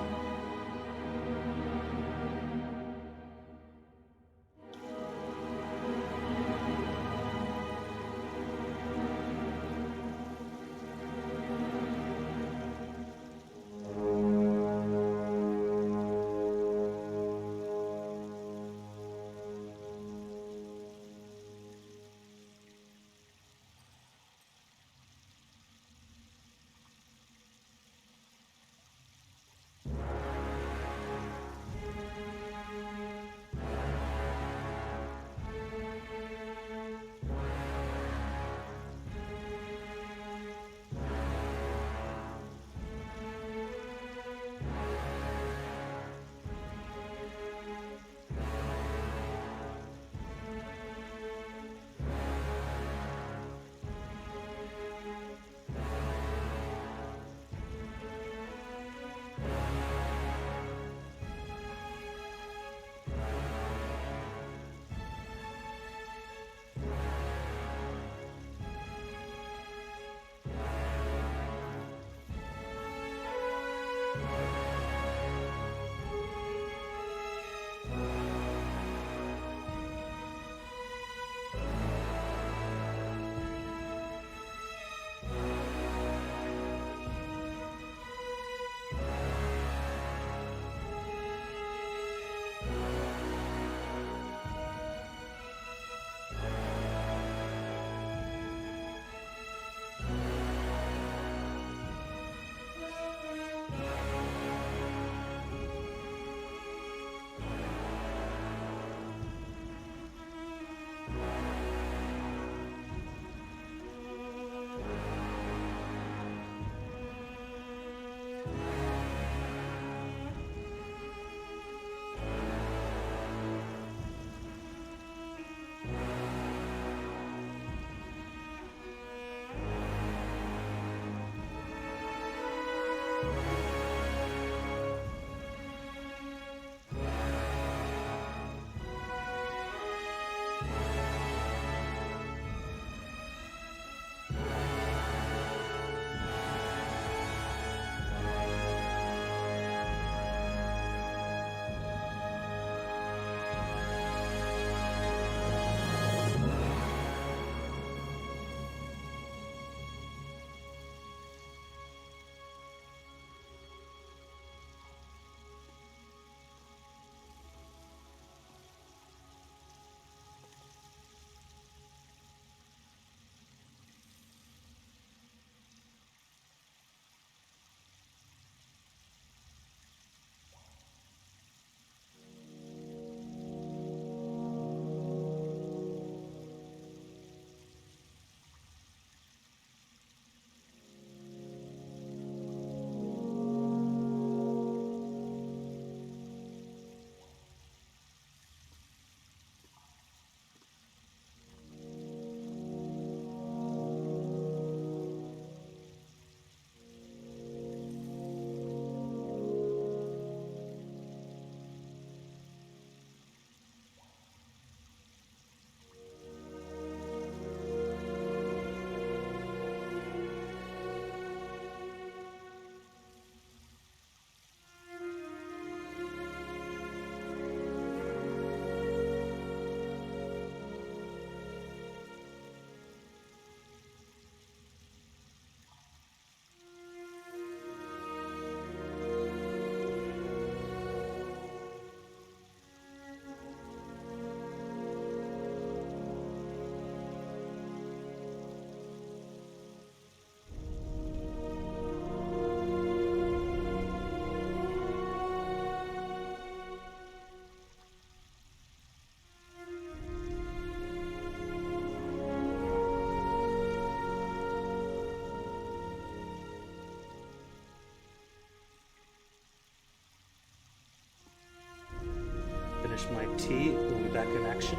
Speaker 1: Finish my tea. We'll be back in action.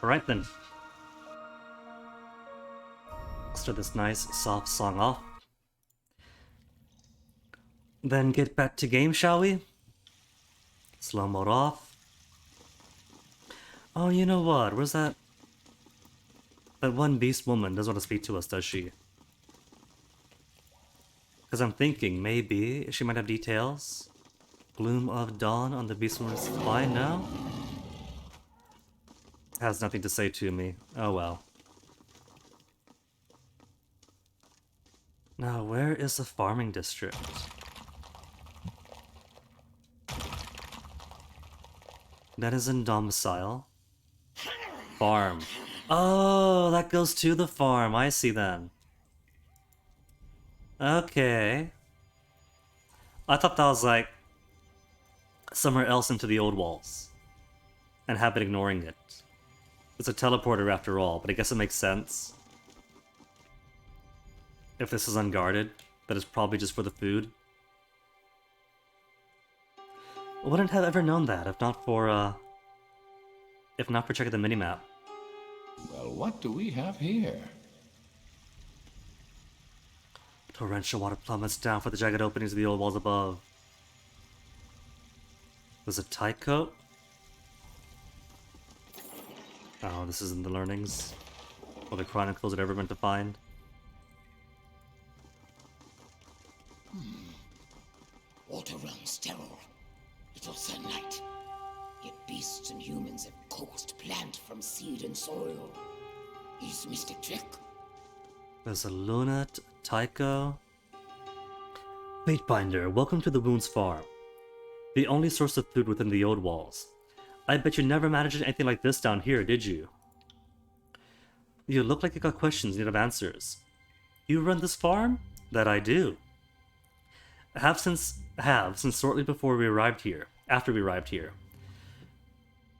Speaker 1: Alright then. Start this nice, soft song off. Then get back to game, shall we? Slow mode off. Oh, you know what? Where's that? That one beast woman doesn't want to speak to us, does she? Because I'm thinking maybe she might have details. Gloom of dawn on the beast woman's spine now? Has nothing to say to me. Oh well. Now, where is the farming district? That is in domicile. Farm. Oh, that goes to the farm. I see then. Okay. I thought that was like somewhere else into the old walls. And have been ignoring it. It's a teleporter after all, but I guess it makes sense. If this is unguarded, that is probably just for the food. Wouldn't have ever known that if not for checking the minimap.
Speaker 3: Well, what do we have here?
Speaker 1: Torrential water plummets down for the jagged openings of the old walls above. There's a tight coat. Oh, this isn't the learnings. Or the chronicles it ever meant to find.
Speaker 4: Water runs sterile. Little sunlight. Yet beasts and humans have coaxed plant from seed and soil. His mystic trick.
Speaker 1: There's a Lunat, Tycho. Fatebinder, welcome to the Wounds Farm. The only source of food within the old walls. I bet you never imagined anything like this down here, did you? You look like you got questions and need answers. You run this farm? That I do. Have since shortly before we arrived here, after we arrived here.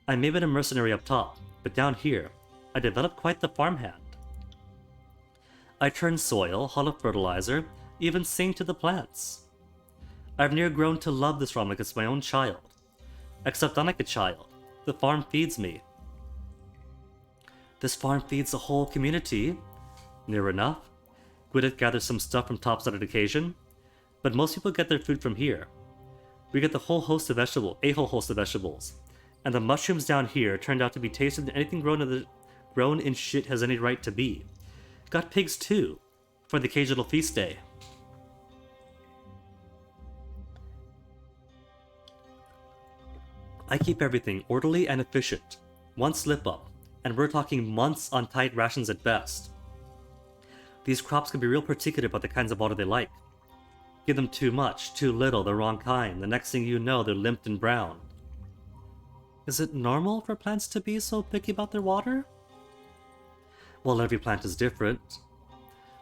Speaker 1: I may have been a mercenary up top, but down here, I developed quite the farmhand. I turn soil, haul up fertilizer, even sing to the plants. I've near grown to love this farm like it's my own child. Except unlike a child, the farm feeds me. This farm feeds the whole community. Near enough. Gwyneth gathers some stuff from topside on occasion, but most people get their food from here. We get a whole host of vegetables, and the mushrooms down here turned out to be tastier than anything grown in shit has any right to be. Got pigs too, for the occasional feast day. I keep everything orderly and efficient. One slip up, and we're talking months on tight rations at best. These crops can be real particular about the kinds of water they like. Give them too much, too little, the wrong kind, the next thing you know they're limped and brown. Is it normal for plants to be so picky about their water? Well, every plant is different.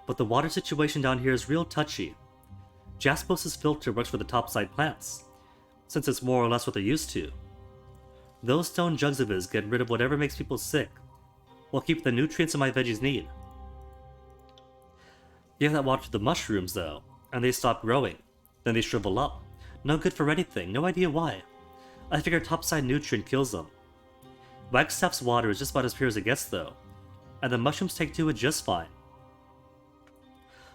Speaker 1: But the water situation down here is real touchy. Jaspos's filter works for the topside plants, since it's more or less what they're used to. Those stone jugs of his get rid of whatever makes people sick, while keep the nutrients my veggies need. Give that water to the mushrooms, though, and they stop growing. Then they shrivel up. No good for anything, no idea why. I figure topside nutrient kills them. Wagstaff's water is just about as pure as it gets, though, and the mushrooms take to it just fine.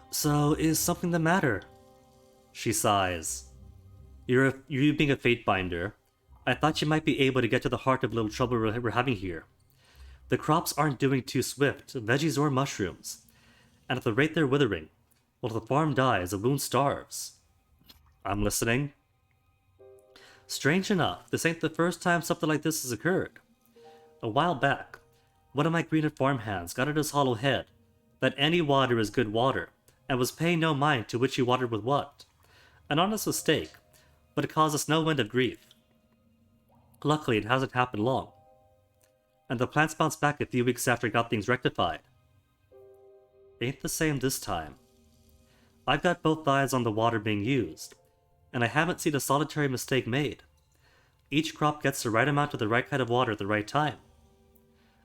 Speaker 1: So, is something the matter? She sighs. You being a Fatebinder, I thought you might be able to get to the heart of the little trouble we're having here. The crops aren't doing too swift, veggies or mushrooms. And at the rate they're withering, well, if the farm dies, the wound starves. I'm listening. Strange enough, this ain't the first time something like this has occurred. A while back, one of my greener farmhands got at his hollow head that any water is good water, and was paying no mind to which he watered with what. An honest mistake, but it caused us no end of grief. Luckily, it hasn't happened long. And the plants bounced back a few weeks after I got things rectified. Ain't the same this time. I've got both eyes on the water being used, and I haven't seen a solitary mistake made. Each crop gets the right amount of the right kind of water at the right time.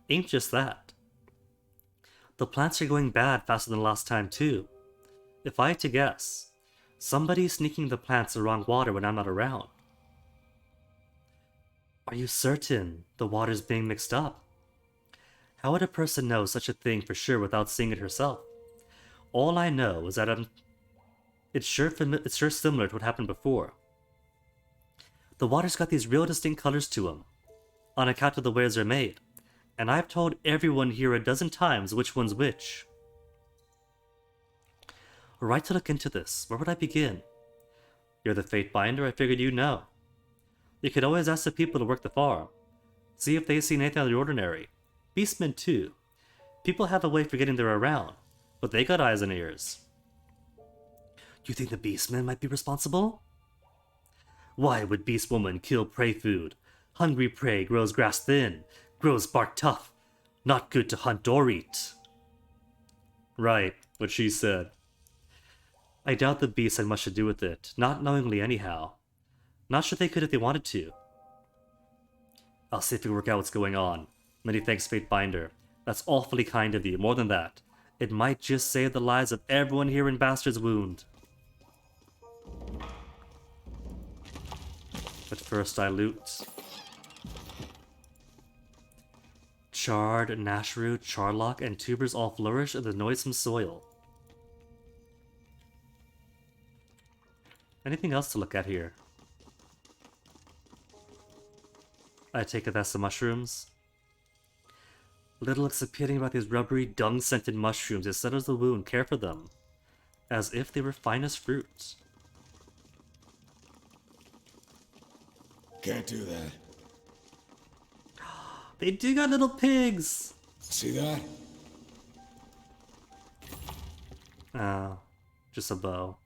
Speaker 1: Ain't just that. The plants are going bad faster than last time too. If I had to guess, somebody's sneaking the plants the wrong water when I'm not around. Are you certain the water's being mixed up? How would a person know such a thing for sure without seeing it herself? All I know is that it's sure similar to what happened before. The water's got these real distinct colors to them, on account of the ways they're made, and I've told everyone here a dozen times which one's which. Right to look into this, where would I begin? You're the Fate Binder, I figured you'd know. You could always ask the people to work the farm. See if they've seen anything out of the ordinary. Beastmen too. People have a way for getting there around, but they got eyes and ears. You think the Beastmen might be responsible? Why would Beast Woman kill prey food? Hungry prey grows grass thin, grows bark tough. Not good to hunt or eat. Right, what she said. I doubt the beasts had much to do with it, not knowingly anyhow. Not sure they could if they wanted to. I'll see if we can work out what's going on. Many thanks, Fate Binder. That's awfully kind of you. More than that, it might just save the lives of everyone here in Bastard's Wound. But first I loot. Chard, Nashroot, Charlock, and tubers all flourish in the noisome soil. Anything else to look at here? I take it that's the mushrooms. Little looks appealing about these rubbery, dung-scented mushrooms. It settles the wound. Care for them, as if they were finest fruits.
Speaker 5: Can't do that.
Speaker 1: They do got little pigs!
Speaker 5: See that?
Speaker 1: Oh, just a bow.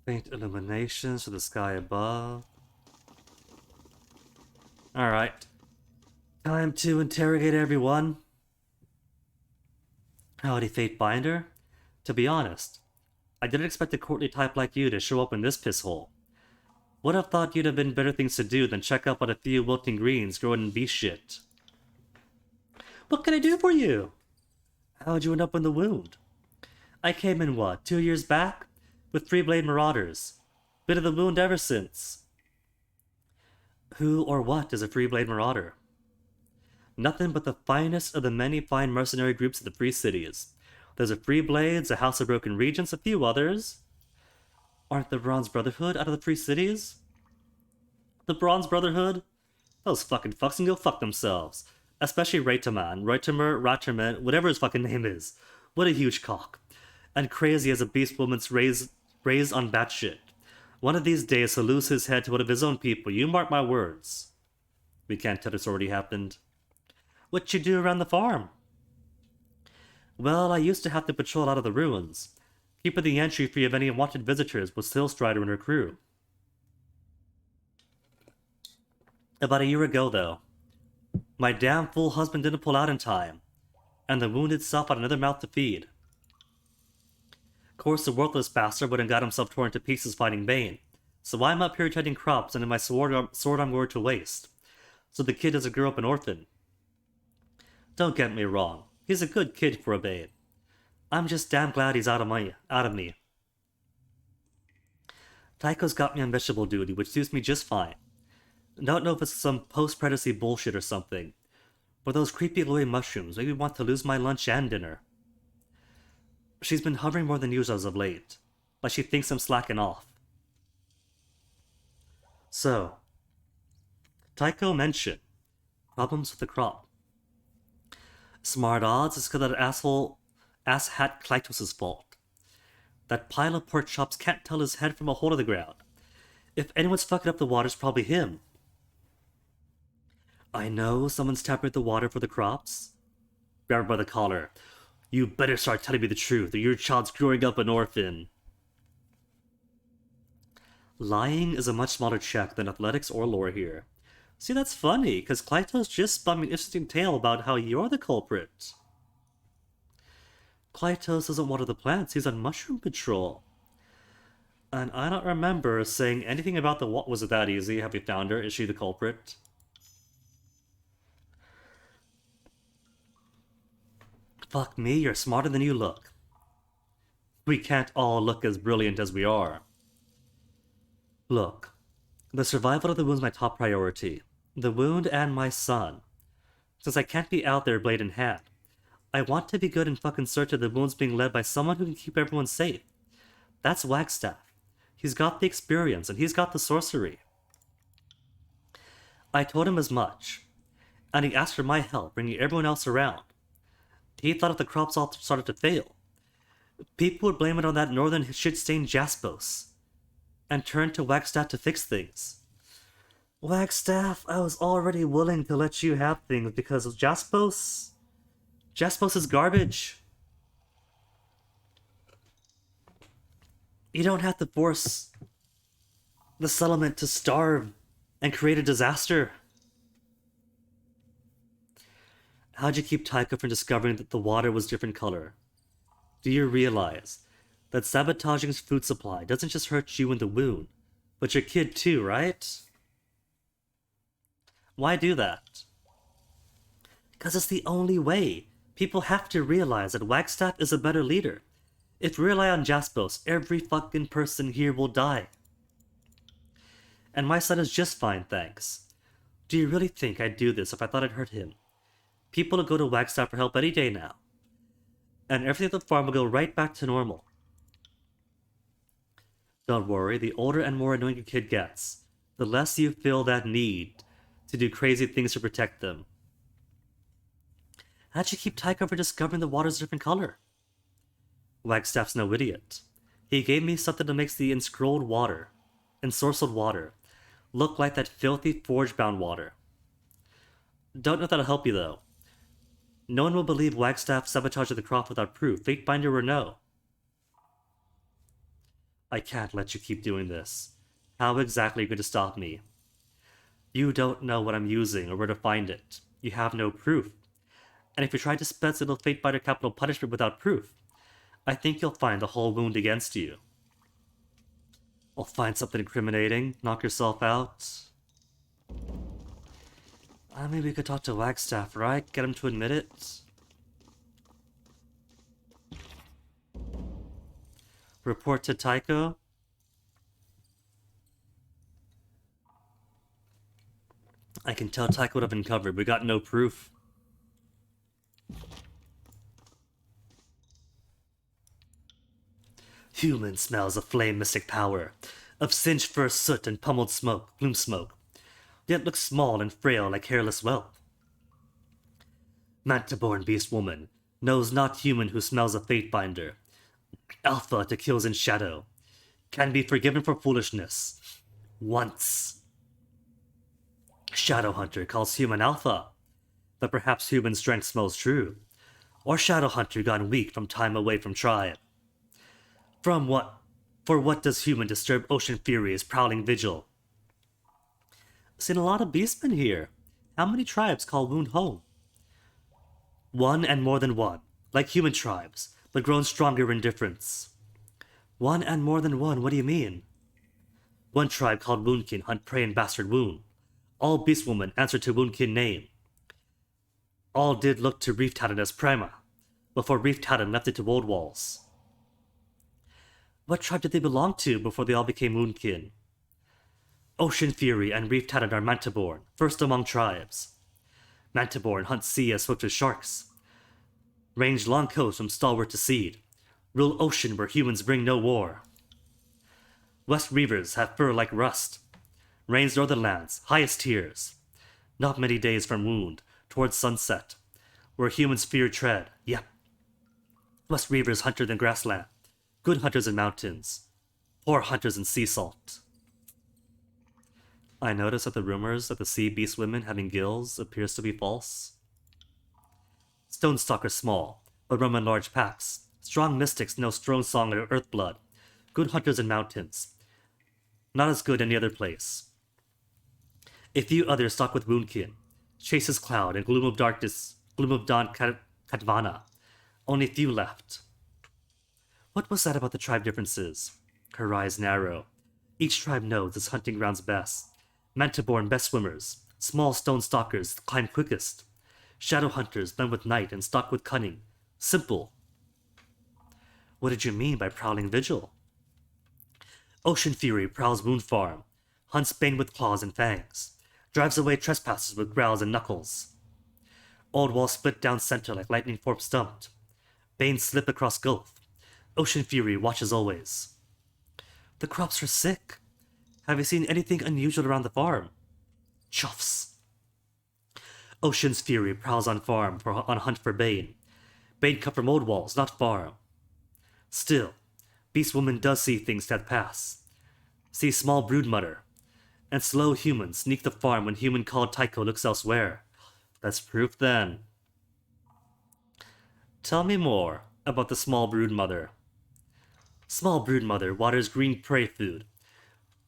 Speaker 1: Faint illuminations to the sky above. Alright. Time to interrogate everyone. Howdy, Fate Binder. To be honest, I didn't expect a courtly type like you to show up in this piss hole. Would have thought you'd have been better things to do than check up on a few wilting greens growing in beast shit. What can I do for you? How'd you end up in the wound? I came in, what, 2 years back? With 3 Blade Marauders. Been in the wound ever since. Who or what is a Free Blade Marauder? Nothing but the finest of the many fine mercenary groups of the Free Cities. There's a Free Blades, a House of Broken Regents, a few others. Aren't the Bronze Brotherhood out of the Free Cities? The Bronze Brotherhood? Those fucking fucks can go fuck themselves. Especially Ratterman, whatever his fucking name is. What a huge cock. And crazy as a beast woman's raised on batshit. One of these days he'll lose his head to one of his own people, you mark my words. We can't tell it's already happened. What you do around the farm? Well, I used to have to patrol out of the ruins, keeping the entry free of any unwanted visitors with Silstrider and her crew. About a year ago, though, my damn fool husband didn't pull out in time, and the wound itself had another mouth to feed. Of course, the worthless bastard would have got himself torn to pieces fighting Bane, so I'm up here tending crops and in my sword I'm going to waste, so the kid doesn't grow up an orphan. Don't get me wrong, he's a good kid for a babe. I'm just damn glad he's out of me. Tycho's got me on vegetable duty, which suits me just fine. Don't know if it's some post-pregnancy bullshit or something, but those creepy glowing mushrooms make me want to lose my lunch and dinner. She's been hovering more than usual as of late, like she thinks I'm slacking off. So, Tycho mentioned problems with the crop. Smart odds it's because that asshat Klytos' fault. That pile of pork chops can't tell his head from a hole in the ground. If anyone's fucking up the water, it's probably him. I know someone's tapping the water for the crops. Grab her by the collar. You better start telling me the truth, or your child's growing up an orphan. Lying is a much smaller check than athletics or lore here. See, that's funny, because Clytos just spun me an interesting tale about how you're the culprit. Clytos doesn't water the plants, he's on mushroom patrol. And I don't remember saying anything about the what was it that easy? Have we found her? Is she the culprit? Fuck me, you're smarter than you look. We can't all look as brilliant as we are. Look, the survival of the wound's my top priority. The wound and my son. Since I can't be out there blade in hand, I want to be good and fucking certain the wound's being led by someone who can keep everyone safe. That's Wagstaff. He's got the experience, and he's got the sorcery. I told him as much, and he asked for my help bringing everyone else around. He thought if the crops all started to fail, people would blame it on that northern shit-stained Jaspos, and turn to Wagstaff to fix things. Wagstaff, I was already willing to let you have things because of Jaspos. Jaspos is garbage. You don't have to force the settlement to starve and create a disaster. How'd you keep Tycho from discovering that the water was different color? Do you realize that sabotaging food supply doesn't just hurt you and the wound, but your kid too, right? Why do that? Because it's the only way. People have to realize that Wagstaff is a better leader. If we rely on Jaspos, every fucking person here will die. And my son is just fine, thanks. Do you really think I'd do this if I thought I'd hurt him? People will go to Wagstaff for help any day now. And everything at the farm will go right back to normal. Don't worry, the older and more annoying your kid gets, the less you feel that need to do crazy things to protect them. How'd you keep Tycho from discovering the water's a different color? Wagstaff's no idiot. He gave me something that makes the enscrolled water, ensorcelled water, look like that filthy forge-bound water. Don't know if that'll help you, though. No one will believe Wagstaff sabotaged the crop without proof, Fatebinder or no. I can't let you keep doing this. How exactly are you going to stop me? You don't know what I'm using or where to find it. You have no proof. And if you try to spend little Fatebinder capital punishment without proof, I think you'll find the whole wound against you. I'll find something incriminating, knock yourself out. Maybe we could talk to Wagstaff, right? Get him to admit it. Report to Tycho. I can tell Tycho would have been covered. We got no proof. Human smells of flame mystic power, of singed fur soot and pummeled smoke, gloom smoke, yet looks small and frail like hairless whelp. Manta-born beast woman, knows not human who smells a Fatebinder. Alpha to kills in shadow, can be forgiven for foolishness. Once. Shadowhunter calls human alpha, but perhaps human strength smells true. Or Shadowhunter gone weak from time away from tribe. For what does human disturb ocean fury's prowling vigil? Seen a lot of beastmen here. How many tribes call Wound home? One and more than one, like human tribes, but grown stronger in difference. One and more than one, what do you mean? One tribe called Woundkin hunt prey in bastard wound. All beastwomen answer to Woundkin name. All did look to Reef Talon as prima, before Reef Talon left it to Old Walls. What tribe did they belong to before they all became Woundkin? Ocean Fury and Reef Talon are Manta-born, first among tribes. Manta-born hunt sea as swift as sharks. Range long coast from stalwart to seed. Rule ocean where humans bring no war. West Reavers have fur like rust. Reigns northern lands, highest tiers. Not many days from Wound, towards sunset. Where humans fear tread, yep. West Reavers hunter than grassland. Good hunters in mountains. Poor hunters in sea salt. I noticed that the rumors that the sea beast women having gills appears to be false. Stone stalkers small, but roam in large packs. Strong mystics know strong song or earth blood. Good hunters in mountains. Not as good any other place. A few others stalk with woundkin. Chases cloud and gloom of darkness, gloom of dawn Katvana. Only few left. What was that about the tribe differences? Her eyes narrow. Each tribe knows its hunting grounds best. Mantiborn best swimmers. Small stone stalkers climb quickest. Shadow hunters blend with night and stalk with cunning. Simple. What did you mean by prowling vigil? Ocean Fury prowls Moon Farm. Hunts Bane with claws and fangs. Drives away trespassers with growls and knuckles. Old walls split down center like lightning fork stumped. Bane slip across gulf. Ocean Fury watches always. The crops are sick. Have you seen anything unusual around the farm? Chuffs. Ocean's Fury prowls on farm on hunt for Bane. Bane come from old walls, not farm. Still, Beast Woman does see things that pass. See small brood mutter. And slow humans sneak the farm when human called Tycho looks elsewhere. That's proof then. Tell me more about the small brood mother. Small brood mother waters green prey food.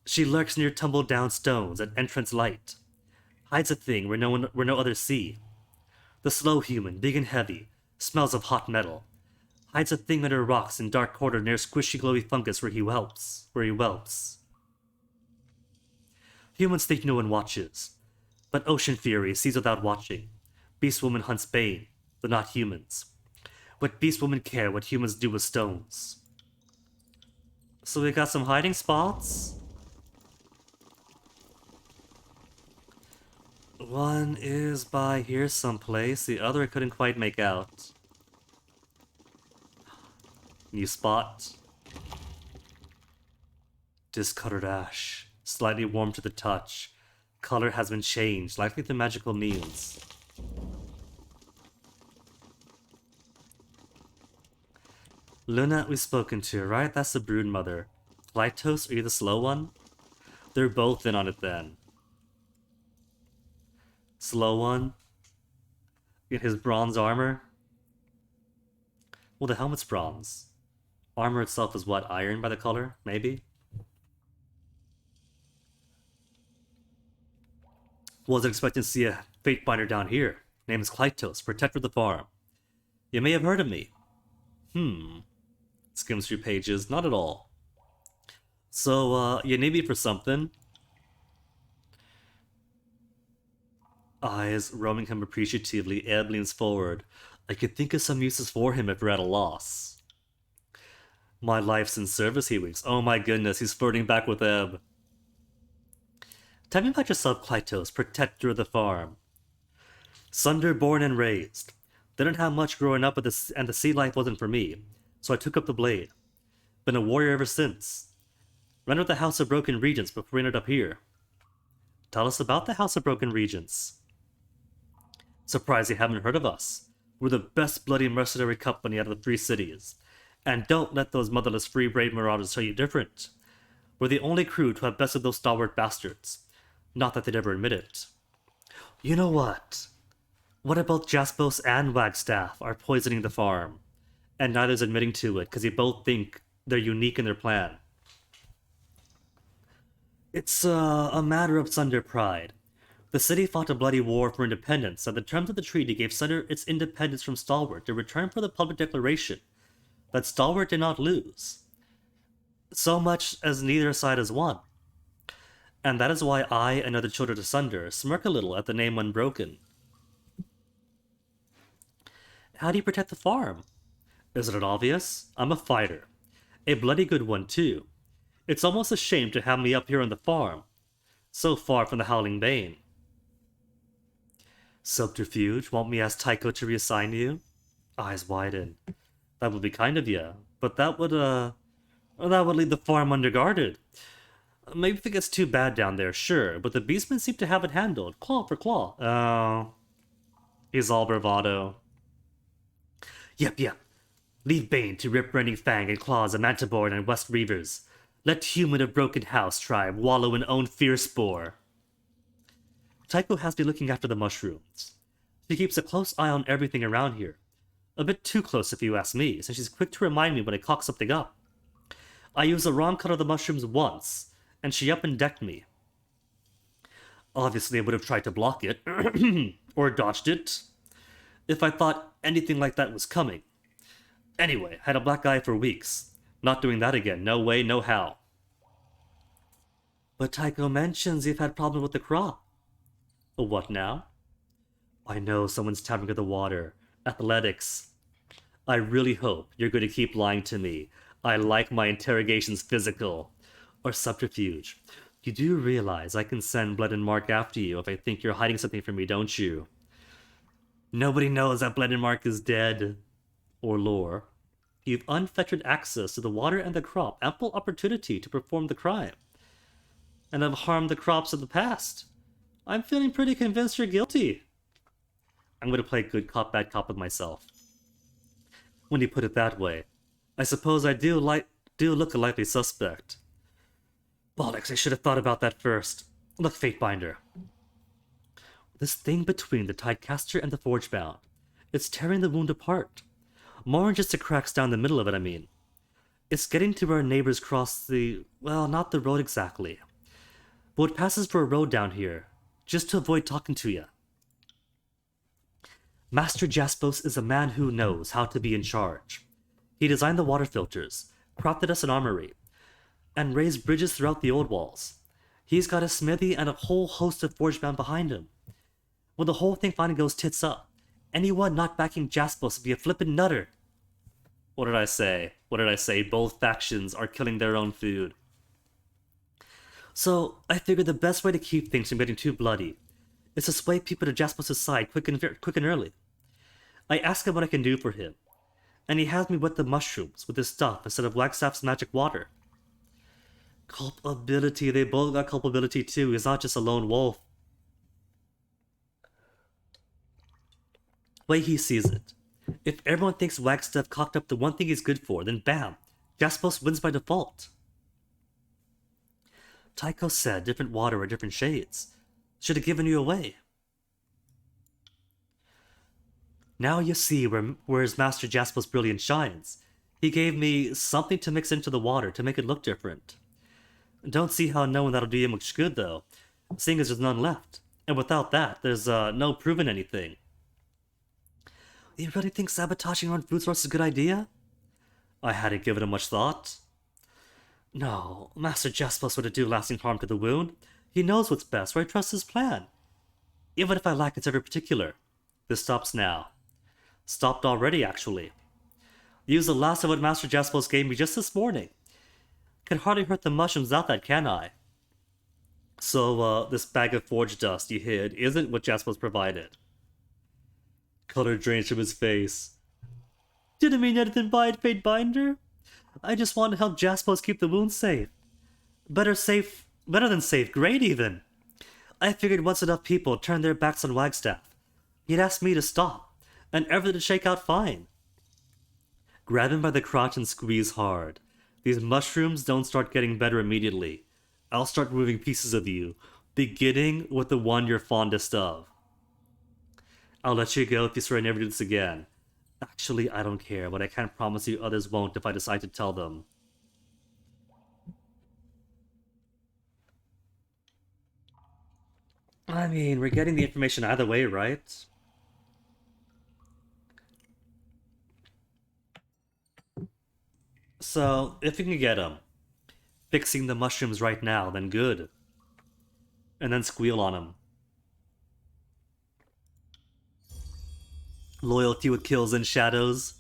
Speaker 1: She lurks near tumbled down stones at entrance light. Hides a thing where no others see. The slow human, big and heavy, smells of hot metal. Hides a thing under rocks in dark corner near squishy glowy fungus where he whelps. Humans think no one watches, but Ocean Fury sees without watching. Beast Woman hunts Bane, but not humans. But Beast Woman care what humans do with stones. So we got some hiding spots. One is by here someplace, the other I couldn't quite make out. New spot. Discolored ash. Slightly warm to the touch. Color has been changed, likely through magical means. Luna we've spoken to, right? That's the brood mother. Lytos, are you the slow one? They're both in on it then. Slow one. In his bronze armor. Well, the helmet's bronze. Armor itself is what? Iron by the color? Maybe? Wasn't expecting to see a fate binder down here. Name is Kyros, protector of the farm. You may have heard of me. Skims through pages. Not at all. So, you need me for something? Eyes roaming him appreciatively, Ebb leans forward. I could think of some uses for him if we're at a loss. My life's in service, he winks. Oh my goodness, he's flirting back with Ebb. Tell me about yourself, Kyros, protector of the farm. Sunder born and raised. Didn't have much growing up, and the sea life wasn't for me, so I took up the blade. Been a warrior ever since. Rented the House of Broken Regents before we ended up here. Tell us about the House of Broken Regents. Surprised you haven't heard of us. We're the best bloody mercenary company out of the 3 cities. And don't let those motherless free brave marauders tell you different. We're the only crew to have bested those stalwart bastards. Not that they'd ever admit it. You know what? What about Jaspos and Wagstaff are poisoning the farm? And neither's admitting to it, because they both think they're unique in their plan. It's a matter of Sunder pride. The city fought a bloody war for independence, and the terms of the treaty gave Sunder its independence from Stalwart in return for the public declaration that Stalwart did not lose. So much as neither side has won. And that is why I and other children of Sunder smirk a little at the name Unbroken. How do you protect the farm? Isn't it obvious? I'm a fighter. A bloody good one, too. It's almost a shame to have me up here on the farm, so far from the Howling Bane. Subterfuge, want me to ask Tycho to reassign you? Eyes widen. That would be kind of you, but that would leave the farm underguarded. Maybe if it gets too bad down there, sure, but the beastmen seem to have it handled, claw for claw. Oh, he's all bravado. Yep. Leave Bane to rip Rending Fang and Claws of Mantiborn and West Reavers. Let human of Broken House tribe wallow in own fear spore. Tycho has me looking after the mushrooms. She keeps a close eye on everything around here. A bit too close if you ask me, since she's quick to remind me when I cock something up. I used the wrong cut of the mushrooms once, and she up and decked me. Obviously, I would have tried to block it, or dodged it, if I thought anything like that was coming. Anyway, had a black eye for weeks. Not doing that again, no way, no how. But Tycho mentions you've had problems with the crop. What now? I know someone's tampering with the water. Athletics. I really hope you're going to keep lying to me. I like my interrogations physical. Or subterfuge. You do realize I can send Blood and Mark after you if I think you're hiding something from me, don't you? Nobody knows that Blood and Mark is dead. Or lore. You've unfettered access to the water and the crop, ample opportunity to perform the crime. And have harmed the crops of the past. I'm feeling pretty convinced you're guilty. I'm going to play good cop, bad cop with myself. When you put it that way, I suppose I do look a likely suspect. Bollocks, I should have thought about that first. Look, Fatebinder. This thing between the Tidecaster and the Forgebound, it's tearing the wound apart. More than just the cracks down the middle of it, I mean. It's getting to where our neighbors cross the... well, not the road exactly. But it passes for a road down here, just to avoid talking to you. Master Jaspos is a man who knows how to be in charge. He designed the water filters, crafted us an armory, and raised bridges throughout the old walls. He's got a smithy and a whole host of Forgebound behind him. When the whole thing finally goes tits up, anyone not backing Jaspos will be a flippin' nutter. What did I say? What did I say? Both factions are killing their own food. So, I figured the best way to keep things from getting too bloody is to sway people to Jaspos' side quick and early. I ask him what I can do for him, and he has me wet the mushrooms with his stuff instead of Wagstaff's magic water. Culpability, they both got culpability too, he's not just a lone wolf. Way he sees it, if everyone thinks Wagstaff cocked up the one thing he's good for, then bam, Jaspos wins by default. Tycho said different water or different shades. Should have given you away. Now you see where his Master Jaspos' brilliance shines. He gave me something to mix into the water to make it look different. Don't see how knowing that'll do you much good, though, seeing as there's none left. And without that, there's no proving anything. You really think sabotaging our own food source is a good idea? I hadn't given it much thought. No, Master Jaspos wouldn't do lasting harm to the wound. He knows what's best, so I trust his plan. Even if I lack its every particular. This stops now. Stopped already, actually. Use the last of what Master Jaspos gave me just this morning. Can hardly hurt the mushrooms out that, can I? So, this bag of forge dust you hid isn't what Jaspos provided. Color drains from his face. Didn't mean anything by it, Fatebinder. I just want to help Jaspos keep the wound safe. Better than safe, great even. I figured once enough people turned their backs on Wagstaff, he'd ask me to stop, and everything would shake out fine. Grab him by the crotch and squeeze hard. These mushrooms don't start getting better immediately. I'll start removing pieces of you, beginning with the one you're fondest of. I'll let you go if you swear I never do this again. Actually, I don't care, but I can't promise you others won't if I decide to tell them. I mean, we're getting the information either way, right? So, if we can get him fixing the mushrooms right now, then good. And then squeal on him. Loyalty with kills and shadows.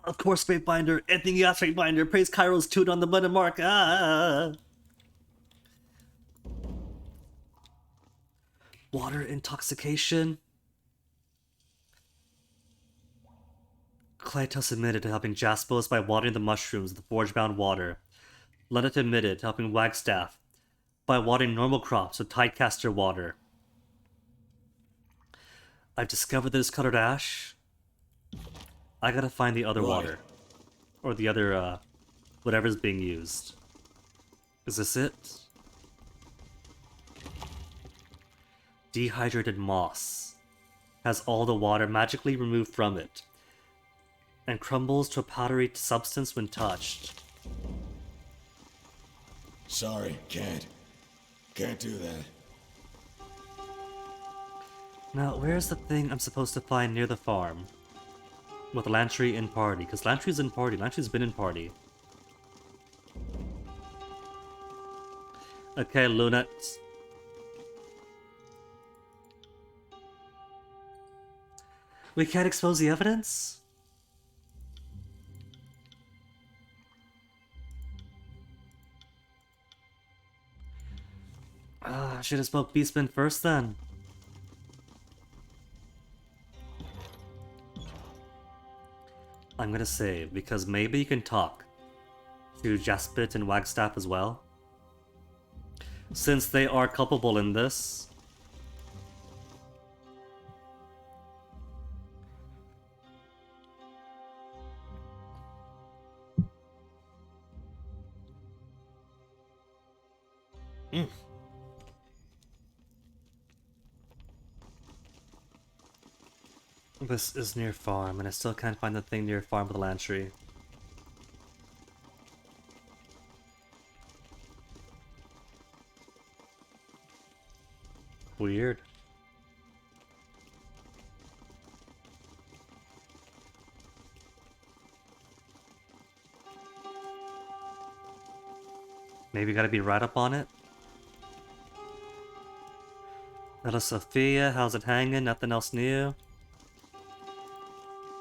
Speaker 1: Of course, Fatebinder. Anything you ask, Fatebinder. Praise Kyros toot on the Blood and Mark. Ah! Water intoxication. Clytos admitted to helping Jaspos by watering the mushrooms with the forge-bound water. Leonard admitted to helping Wagstaff by watering normal crops with Tidecaster water. I've discovered this colored ash. I gotta find the other water. Or the other, whatever's being used. Is this it? dehydrated moss has all the water magically removed from it and crumbles to a powdery substance when touched.
Speaker 5: Sorry, can't. Can't do that.
Speaker 1: Now, where's the thing I'm supposed to find near the farm? With Lantry in party, because Lantry's in party. Lantry's been in party. Okay, Lunat. We can't expose the evidence? I should have spoke Beastman first then. I'm gonna save, because maybe you can talk to Jaspit and Wagstaff as well. Since they are culpable in this. This is near farm, and I still can't find the thing near farm with the Lantry. Weird. Maybe gotta be right up on it. Little Sophia, how's it hanging? Nothing else new?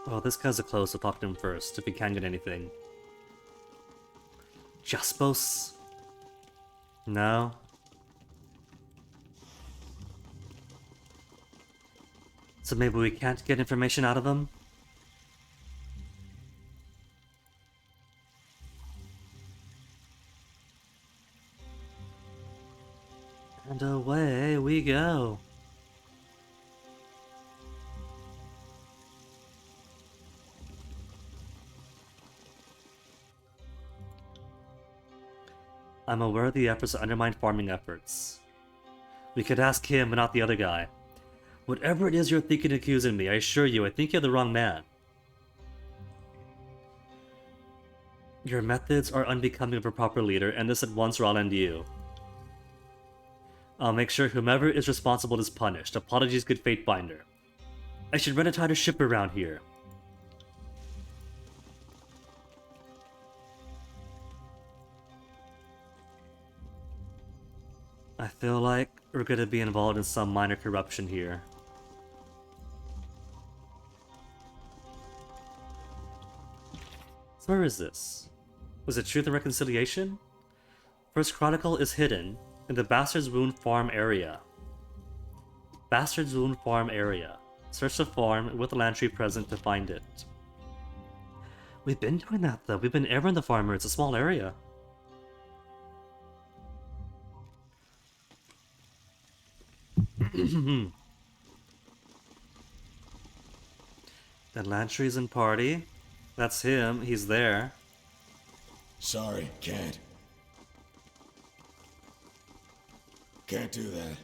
Speaker 1: Oh, this guy's a close, so talk to him first, if he can get anything. Jaspos? No? So maybe we can't get information out of him? And away we go. I'm aware of the efforts to undermine farming efforts. We could ask him, but not the other guy. Whatever it is you're thinking accusing me, I assure you, I think you're the wrong man. Your methods are unbecoming of a proper leader, and this at once or I'll end you. I'll make sure whomever is responsible is punished. Apologies, good fate binder. I should run a tighter ship around here. I feel like we're gonna be involved in some minor corruption here. So where is this? Was it Truth and Reconciliation? First Chronicle is hidden in the Bastard's Wound Farm area. Bastard's Wound Farm area. Search the farm with the Lantry present to find it. We've been doing that though. We've been ever in the farmer. It's a small area. Then Lantry's in party. That's him. He's there.
Speaker 5: Sorry, can't. Can't do that.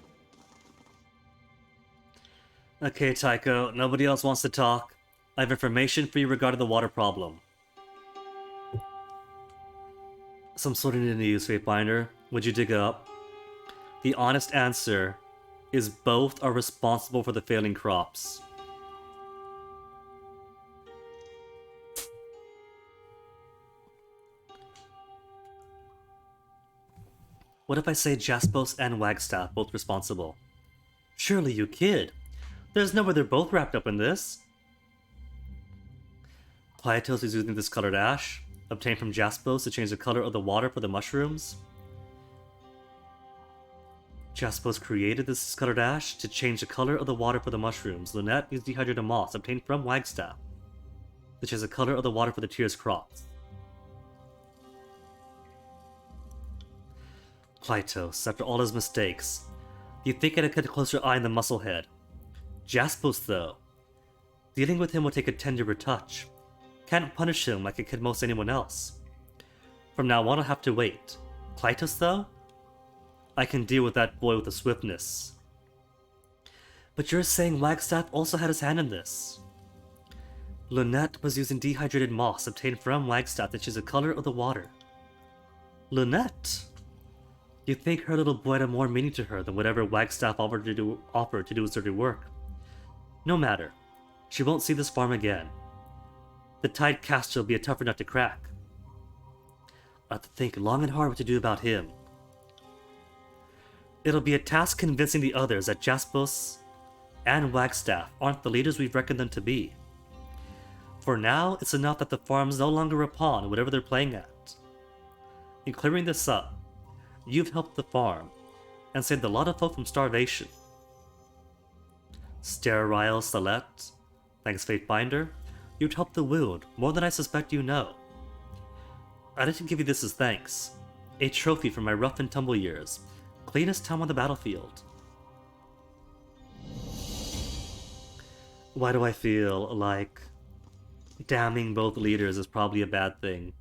Speaker 1: Okay, Tycho. Nobody else wants to talk. I have information for you regarding the water problem. Some sort of news, Fatebinder. Would you dig up? The honest answer is both are responsible for the failing crops. What if I say Jaspos and Wagstaff both responsible? Surely you kid. There's no way they're both wrapped up in this. Plyatos is using this colored ash, obtained from Jaspos to change the color of the water for the mushrooms. Jaspos created this discolored ash to change the color of the water for the mushrooms. Lunette used dehydrated moss obtained from Wagstaff to change the color of the water for the Tears crops. Clytos, after all his mistakes, you think I'd have kept a closer eye on the musclehead. Jaspos, though, dealing with him will take a tenderer touch. Can't punish him like I could most anyone else. From now on, I'll have to wait. Clytos, though, I can deal with that boy with a swiftness. But you're saying Wagstaff also had his hand in this. Lynette was using dehydrated moss obtained from Wagstaff to change the color of the water. Lynette? You think her little boy had more meaning to her than whatever Wagstaff offered to do his dirty work. No matter. She won't see this farm again. The tide caster will be a tougher nut to crack. I have to think long and hard what to do about him. It'll be a task convincing the others that Jaspos and Wagstaff aren't the leaders we've reckoned them to be. For now, it's enough that the farm's no longer a pawn in whatever they're playing at. In clearing this up, you've helped the farm and saved a lot of folk from starvation. Sterile Celeste, thanks Fatebinder, you'd helped the wound more than I suspect you know. I didn't give you this as thanks. A trophy from my rough and tumble years. Cleanest time on the battlefield. Why do I feel like damning both leaders is probably a bad thing?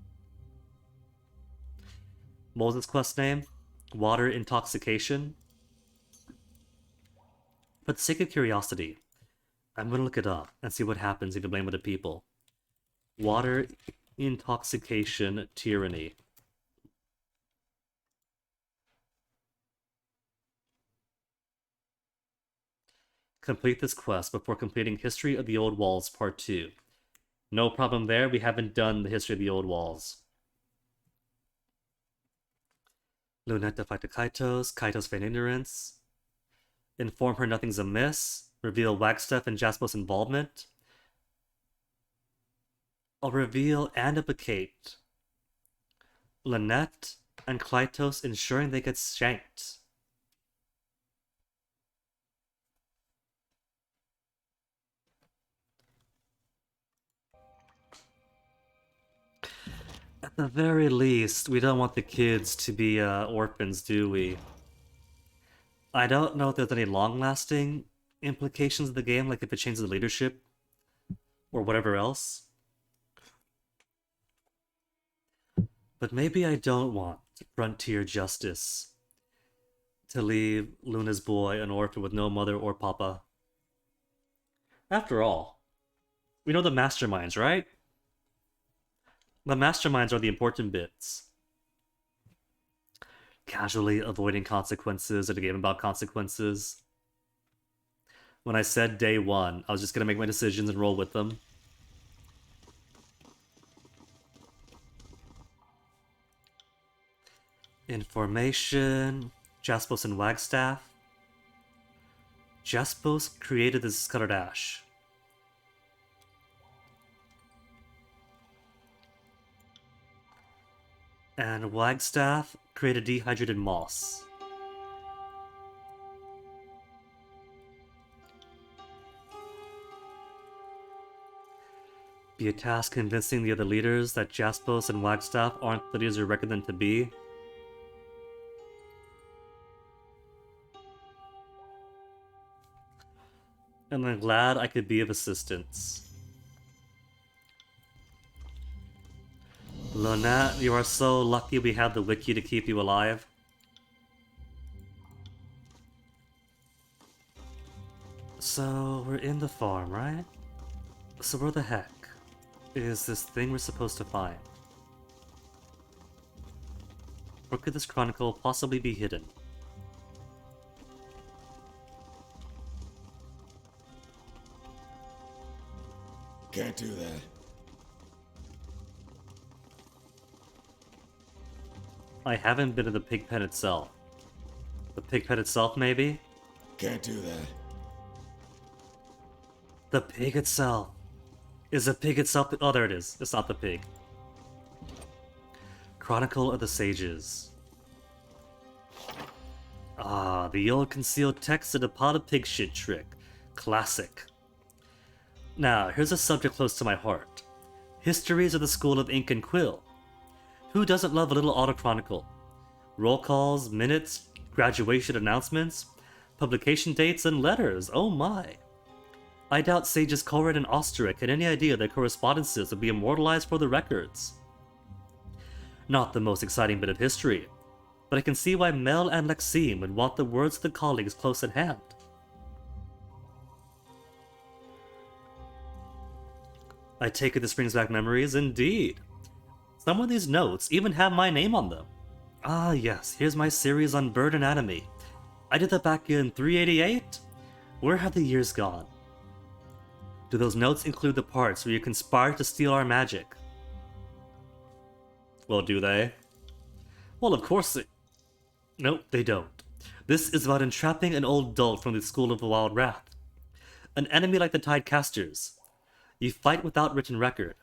Speaker 1: Moses' quest name? Water Intoxication? For the sake of curiosity, I'm gonna look it up and see what happens if you blame other people. Water Intoxication Tyranny. Complete this quest before completing History of the Old Walls Part 2. No problem there, we haven't done the History of the Old Walls. Lunette fight to Kytos, Kytos feign ignorance. Inform her nothing's amiss. Reveal Wagstaff and Jasper's involvement. I'll reveal and implicate Lynette and Klytos, ensuring they get shanked. At the very least, we don't want the kids to be orphans, do we? I don't know if there's any long-lasting implications of the game, like if it changes the leadership or whatever else. But maybe I don't want Frontier Justice to leave Luna's boy an orphan with no mother or papa. After all, we know the masterminds, right? The masterminds are the important bits. Casually avoiding consequences in a game about consequences. When I said day one, I was just gonna make my decisions and roll with them. Information. Jaspos and Wagstaff. Jaspos created the Scuttered Ash. And Wagstaff created dehydrated moss. Be a task convincing the other leaders that Jaspos and Wagstaff aren't the leaders you reckon them to be. And I'm glad I could be of assistance. Lynette, you are so lucky we have the wiki to keep you alive. So, we're in the farm, right? So where the heck is this thing we're supposed to find? Where could this chronicle possibly be hidden?
Speaker 5: Can't do that.
Speaker 1: I haven't been to the pig pen itself. The pig pen itself, maybe?
Speaker 5: Can't do that.
Speaker 1: The pig itself. Is the pig itself? Oh, there it is. It's not the pig. Chronicle of the Sages. Ah, the old concealed text of the pot of pig shit trick. Classic. Now, here's a subject close to my heart. Histories of the School of Ink and Quill. Who doesn't love a little auto-chronicle? Roll calls, minutes, graduation announcements, publication dates, and letters, oh my. I doubt sages Korin and Osterich had any idea their correspondences would be immortalized for the records. Not the most exciting bit of history, but I can see why Mel and Lexine would want the words of the colleagues close at hand. I take it this brings back memories indeed. Some of these notes even have my name on them. Ah yes, here's my series on bird anatomy. I did that back in 388? Where have the years gone? Do those notes include the parts where you conspired to steal our magic? Well, do they? Well, of course they... Nope, they don't. This is about entrapping an old dolt from the School of the Wild Wrath. An enemy like the Tidecasters. You fight without written record.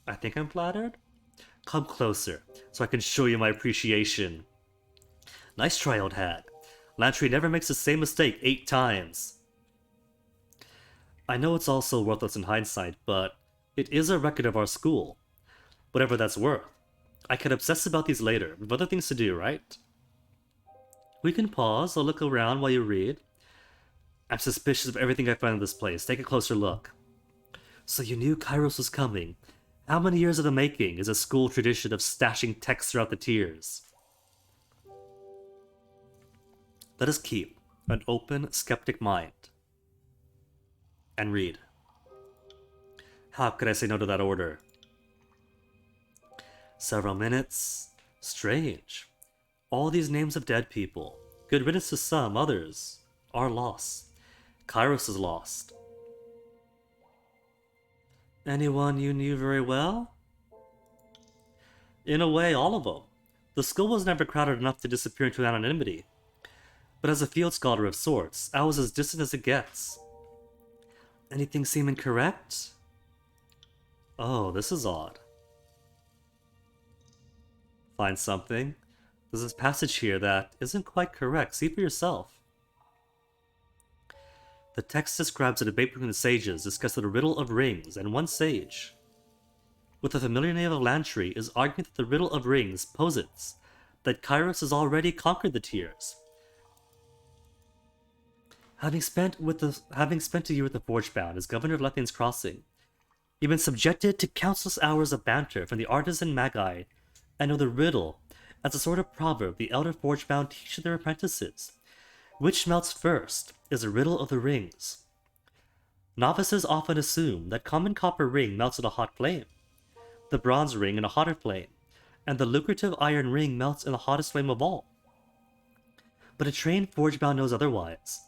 Speaker 1: I think I'm flattered? Come closer, so I can show you my appreciation. Nice try, old hag. Lantry never makes the same mistake 8 times. I know it's all so worthless in hindsight, but it is a record of our school. Whatever that's worth. I can obsess about these later. We've other things to do, right? We can pause. I'll look around while you read. I'm suspicious of everything I find in this place. Take a closer look. So you knew Kyros was coming. How many years of the making is a school tradition of stashing texts throughout the tiers? Let us keep an open, skeptic mind. And read. How could I say no to that order? Several minutes. Strange. All these names of dead people. Good riddance to some, others are lost. Kyros is lost. Anyone you knew very well? In a way, all of them. The school was never crowded enough to disappear into anonymity. But as a field scholar of sorts, I was as distant as it gets. Anything seem incorrect? Oh, this is odd. Find something? There's this passage here that isn't quite correct. See for yourself. The text describes a debate between the sages discussing the riddle of rings, and one sage, with the familiar name of Lantry, is arguing that the riddle of rings posits that Kyros has already conquered the tiers. Having spent a year with the Forgebound as governor of Lethian's Crossing, you've been subjected to countless hours of banter from the artisan magi, and know the riddle as a sort of proverb the elder Forgebound teach to their apprentices. Which melts first is a riddle of the rings. Novices often assume that common copper ring melts in a hot flame, the bronze ring in a hotter flame, and the lucrative iron ring melts in the hottest flame of all. But a trained Forgebound knows otherwise.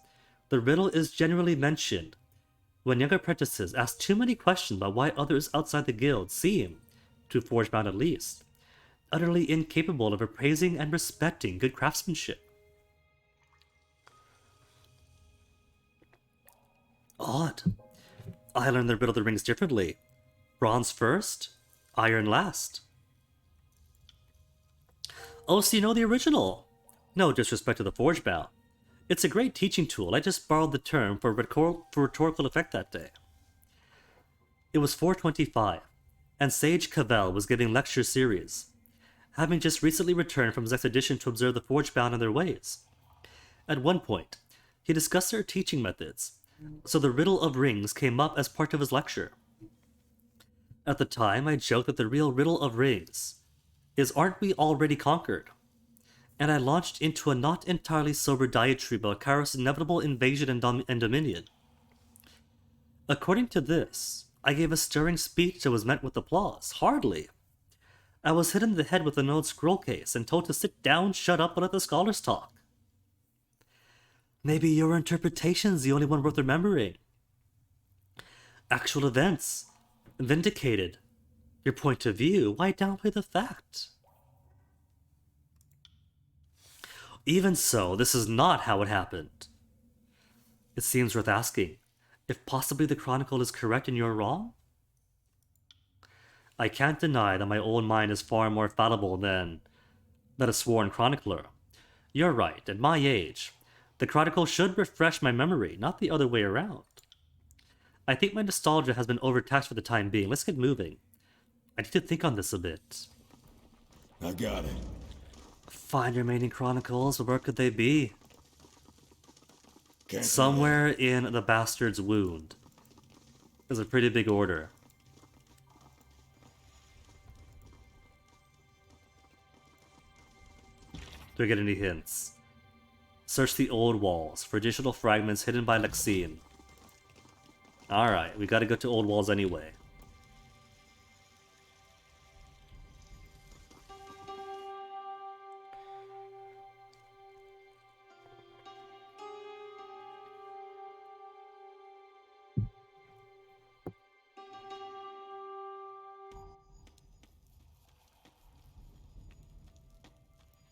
Speaker 1: The riddle is generally mentioned when younger apprentices ask too many questions about why others outside the guild seem, to Forgebound at least, utterly incapable of appraising and respecting good craftsmanship. Odd. I learned the riddle of the rings differently. Bronze first, iron last. Oh, so you know the original. No disrespect to the Forgebound. It's a great teaching tool. I just borrowed the term for rhetorical effect that day. It was 425, and Sage Cavell was giving lecture series, having just recently returned from his expedition to observe the Forgebound and their ways. At one point, he discussed their teaching methods, so the riddle of rings came up as part of his lecture. At the time, I joked that the real riddle of rings is aren't we already conquered? And I launched into a not entirely sober diatribe about Kyros' inevitable invasion and dominion. According to this, I gave a stirring speech that was met with applause. Hardly. I was hit in the head with an old scroll case and told to sit down, shut up, and let the scholars talk. Maybe your interpretation's the only one worth remembering. Actual events vindicated your point of view. Why downplay the fact? Even so, this is not how it happened. It seems worth asking if possibly the Chronicle is correct and you're wrong? I can't deny that my own mind is far more fallible than a sworn chronicler. You're right, at my age, the Chronicle should refresh my memory, not the other way around. I think my nostalgia has been overtaxed for the time being. Let's get moving. I need to think on this a bit.
Speaker 5: I got it.
Speaker 1: Find remaining chronicles, but where could they be?
Speaker 5: Can't
Speaker 1: Somewhere in the bastard's wound. Is a pretty big order. Do I get any hints? Search the old walls for additional fragments hidden by Lexine. Alright, we gotta go to Old Walls anyway.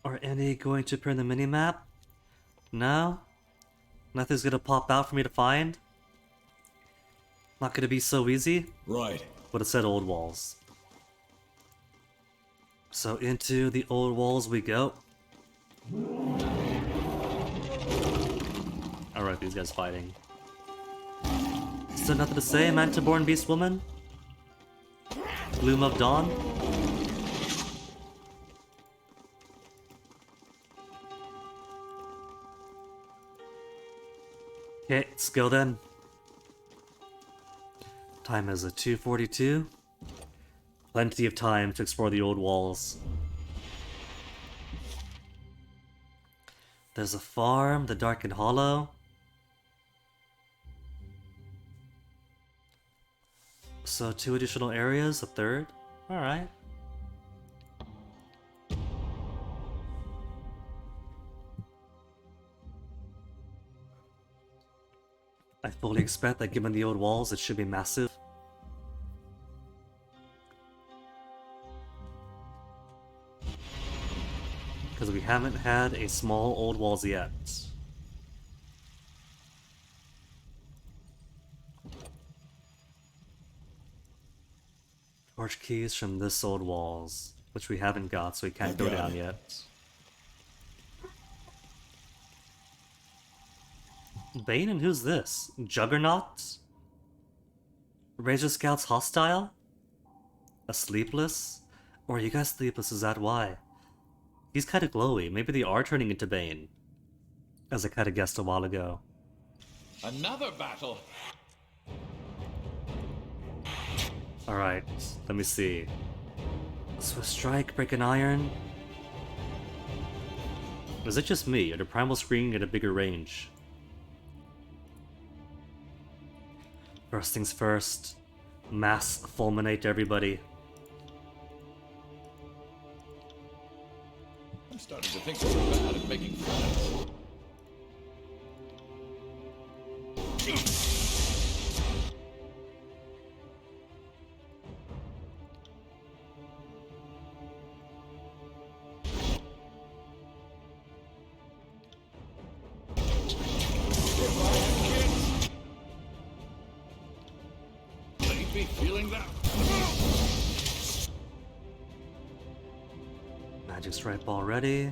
Speaker 1: Are any going to print the minimap? No? Nothing's gonna pop out for me to find? Not gonna be so easy?
Speaker 5: Right.
Speaker 1: Would have said Old Walls. So into the Old Walls we go. Alright, these guys fighting. Still nothing to say, Mantiborn Beast Woman? Gloom of Dawn? Okay, let's go then. Time is a 2:42. Plenty of time to explore the Old Walls. There's a farm, the Dark and Hollow. So 2 additional areas, a third. Alright. I fully expect that given the Old Walls, it should be massive. Because we haven't had a small Old Walls yet. Torch keys from this Old Walls, which we haven't got, so we can't go down yet. Bane, and who's this? Juggernaut? Razor Scout's hostile? A sleepless? Or are you guys sleepless, is that why? He's kinda glowy, maybe they are turning into Bane. As I kinda guessed a while ago.
Speaker 3: Another battle.
Speaker 1: Alright, let me see. Swift Strike, Break an Iron? Is it just me, or the Primal Screen get a bigger range? First things first, mass fulminate everybody.
Speaker 3: I'm starting to think we're bad at making friends. Be feeling that?
Speaker 1: Magic Stripe already.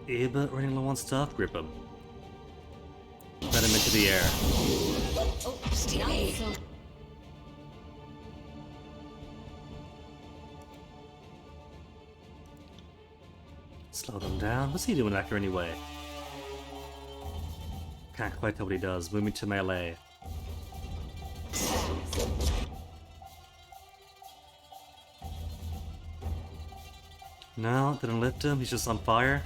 Speaker 1: Aba running low on stuff, grip him. Let him into the air.
Speaker 2: Oh,
Speaker 4: Stay.
Speaker 2: so
Speaker 1: Slow them down. What's he doing back here anyway? Can't quite tell what he does. Moving to melee. No, didn't lift him. He's just on fire.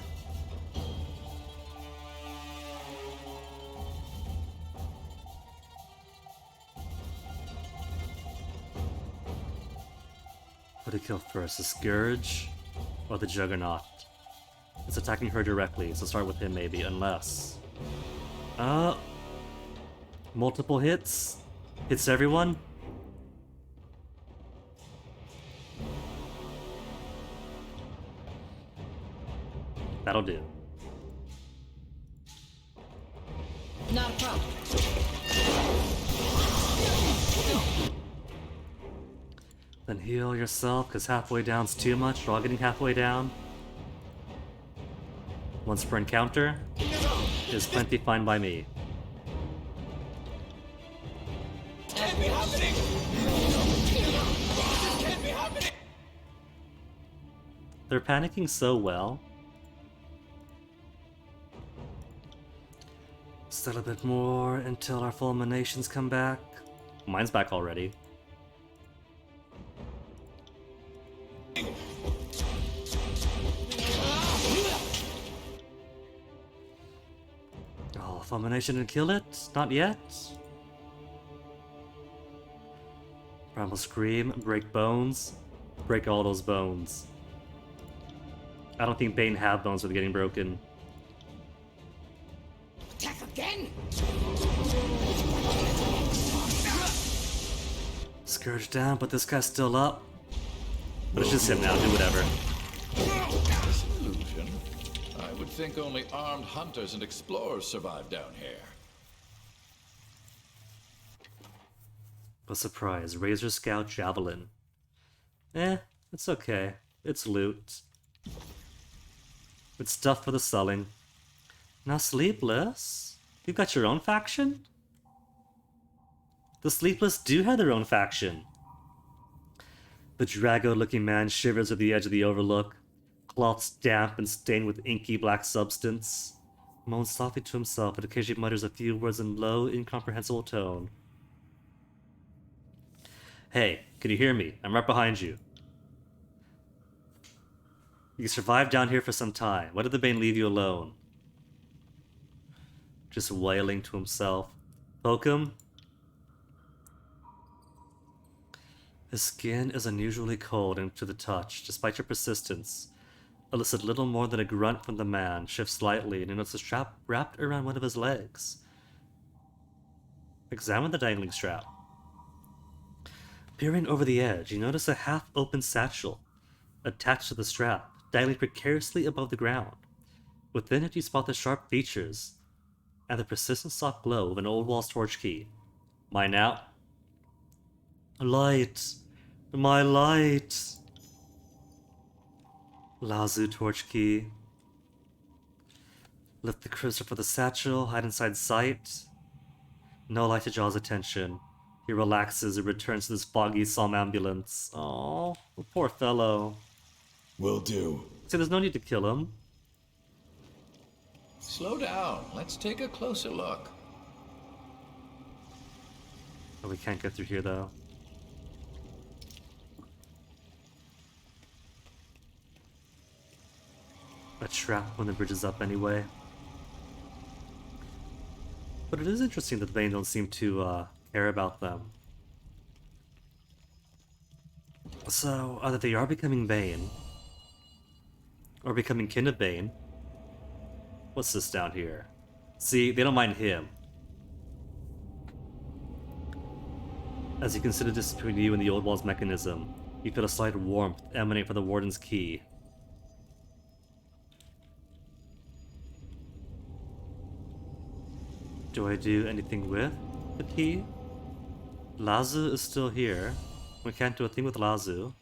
Speaker 1: What to kill first? The Scourge or the Juggernaut? It's attacking her directly, so start with him maybe, unless... multiple hits? Hits everyone? That'll do.
Speaker 2: not a problem.
Speaker 1: Then heal yourself, because halfway down's too much. We're all getting halfway down. Once per encounter is plenty fine by me.
Speaker 4: Can't be happening! This can't be happening!
Speaker 1: They're panicking so well. Still a bit more until our fulminations come back. Mine's back already. Abomination didn't kill it? Not yet? Bram will scream, break bones. Break all those bones. I don't think Bane have bones for getting broken.
Speaker 4: Attack again?
Speaker 1: Scourge down, but this guy's still up. But it's just him now, do whatever.
Speaker 3: This illusion? I would think only armed hunters and explorers survive down here.
Speaker 1: But surprise, Razor Scout Javelin. It's okay. It's loot. It's stuff for the selling. Now Sleepless, you've got your own faction? The Sleepless do have their own faction. The Drago-looking man shivers at the edge of the overlook, cloths damp and stained with inky black substance, moans softly to himself and occasionally mutters a few words in low, incomprehensible tone. Hey, can you hear me? I'm right behind you. You survived down here for some time. Why did the Bane leave you alone? Just wailing to himself. Poke him? His skin is unusually cold and to the touch, despite your persistence. Elicit little more than a grunt from the man, shifts slightly, and you notice a strap wrapped around one of his legs. Examine the dangling strap. Peering over the edge, you notice a half-open satchel attached to the strap, dangling precariously above the ground. Within it, you spot the sharp features and the persistent soft glow of an old wall's torch key. Mine out. Light! My light! Lazu torch key. Lift the cruiser for the satchel, hide inside sight. No light to draw his attention. He relaxes and returns to this foggy somnambulance. Oh, poor fellow.
Speaker 5: Will do.
Speaker 1: See, there's no need to kill him.
Speaker 3: Slow down. Let's take a closer look.
Speaker 1: Oh, we can't go through here, though. A trap when the bridge is up anyway. But it is interesting that the Bane don't seem to care about them. So, either they are becoming Bane, or becoming kin of Bane. What's this down here? See, they don't mind him. As you consider this between you and the old wall's mechanism, you feel a slight warmth emanate from the warden's key. Do I do anything with the key? Lazu is still here. We can't do a thing with Lazu.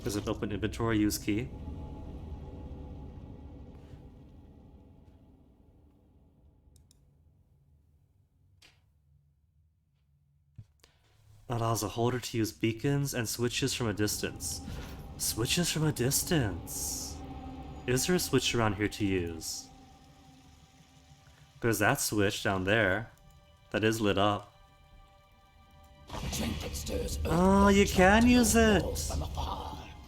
Speaker 1: Is it open inventory, use key? Allows a holder to use beacons and switches from a distance. Switches from a distance! Is there a switch around here to use? There's that switch down there. That is lit up. Oh, you can use it!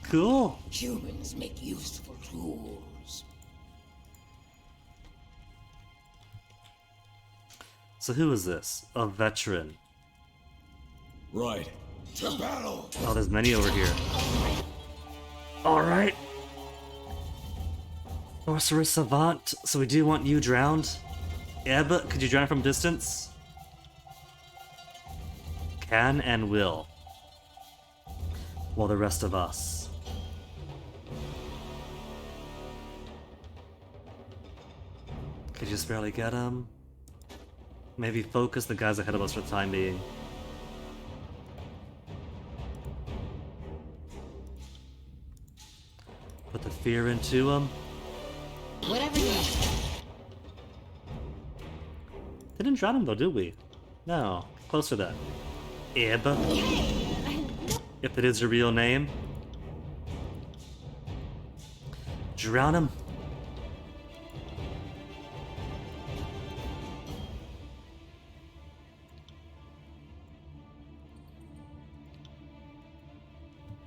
Speaker 1: Cool!
Speaker 4: Humans make useful tools.
Speaker 1: So who is this? A veteran.
Speaker 5: Right. To battle!
Speaker 1: Oh, there's many over here. Alright. Sorcerer Savant, so we do want you drowned. Ebb, could you drown from distance? Can and will. While the rest of us. Could you just barely get him? Maybe focus the guys ahead of us for the time being. Put the fear into him.
Speaker 2: Whatever you need.
Speaker 1: Didn't drown him though, did we? No. Close to that. Ib. If it is your real name. Drown him.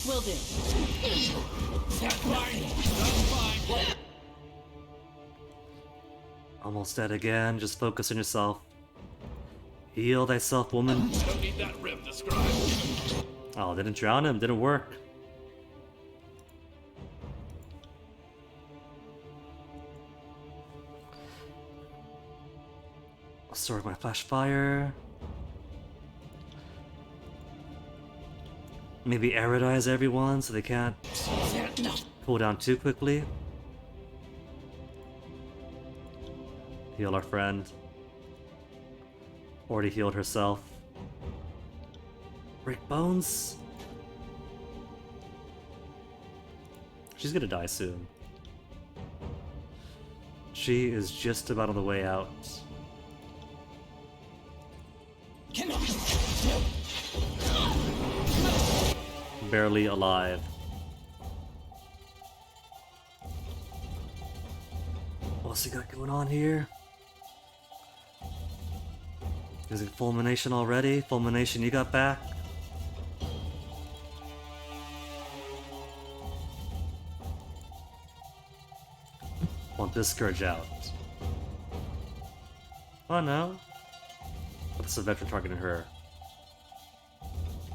Speaker 2: Will do.
Speaker 1: Almost dead again. Just focus on yourself. Heal thyself, woman.
Speaker 3: Don't need that rib described.
Speaker 1: Oh, didn't drown him. Didn't work. I'll store my flash fire. Maybe aeridize everyone so they can't cool down too quickly. Heal our friend. Already healed herself. Break bones. She's gonna die soon. She is just about on the way out. Barely alive. What's he got going on here? Is it fulmination already? Fulmination, you got back? Want this scourge out. Oh no. What's the veteran targeting her?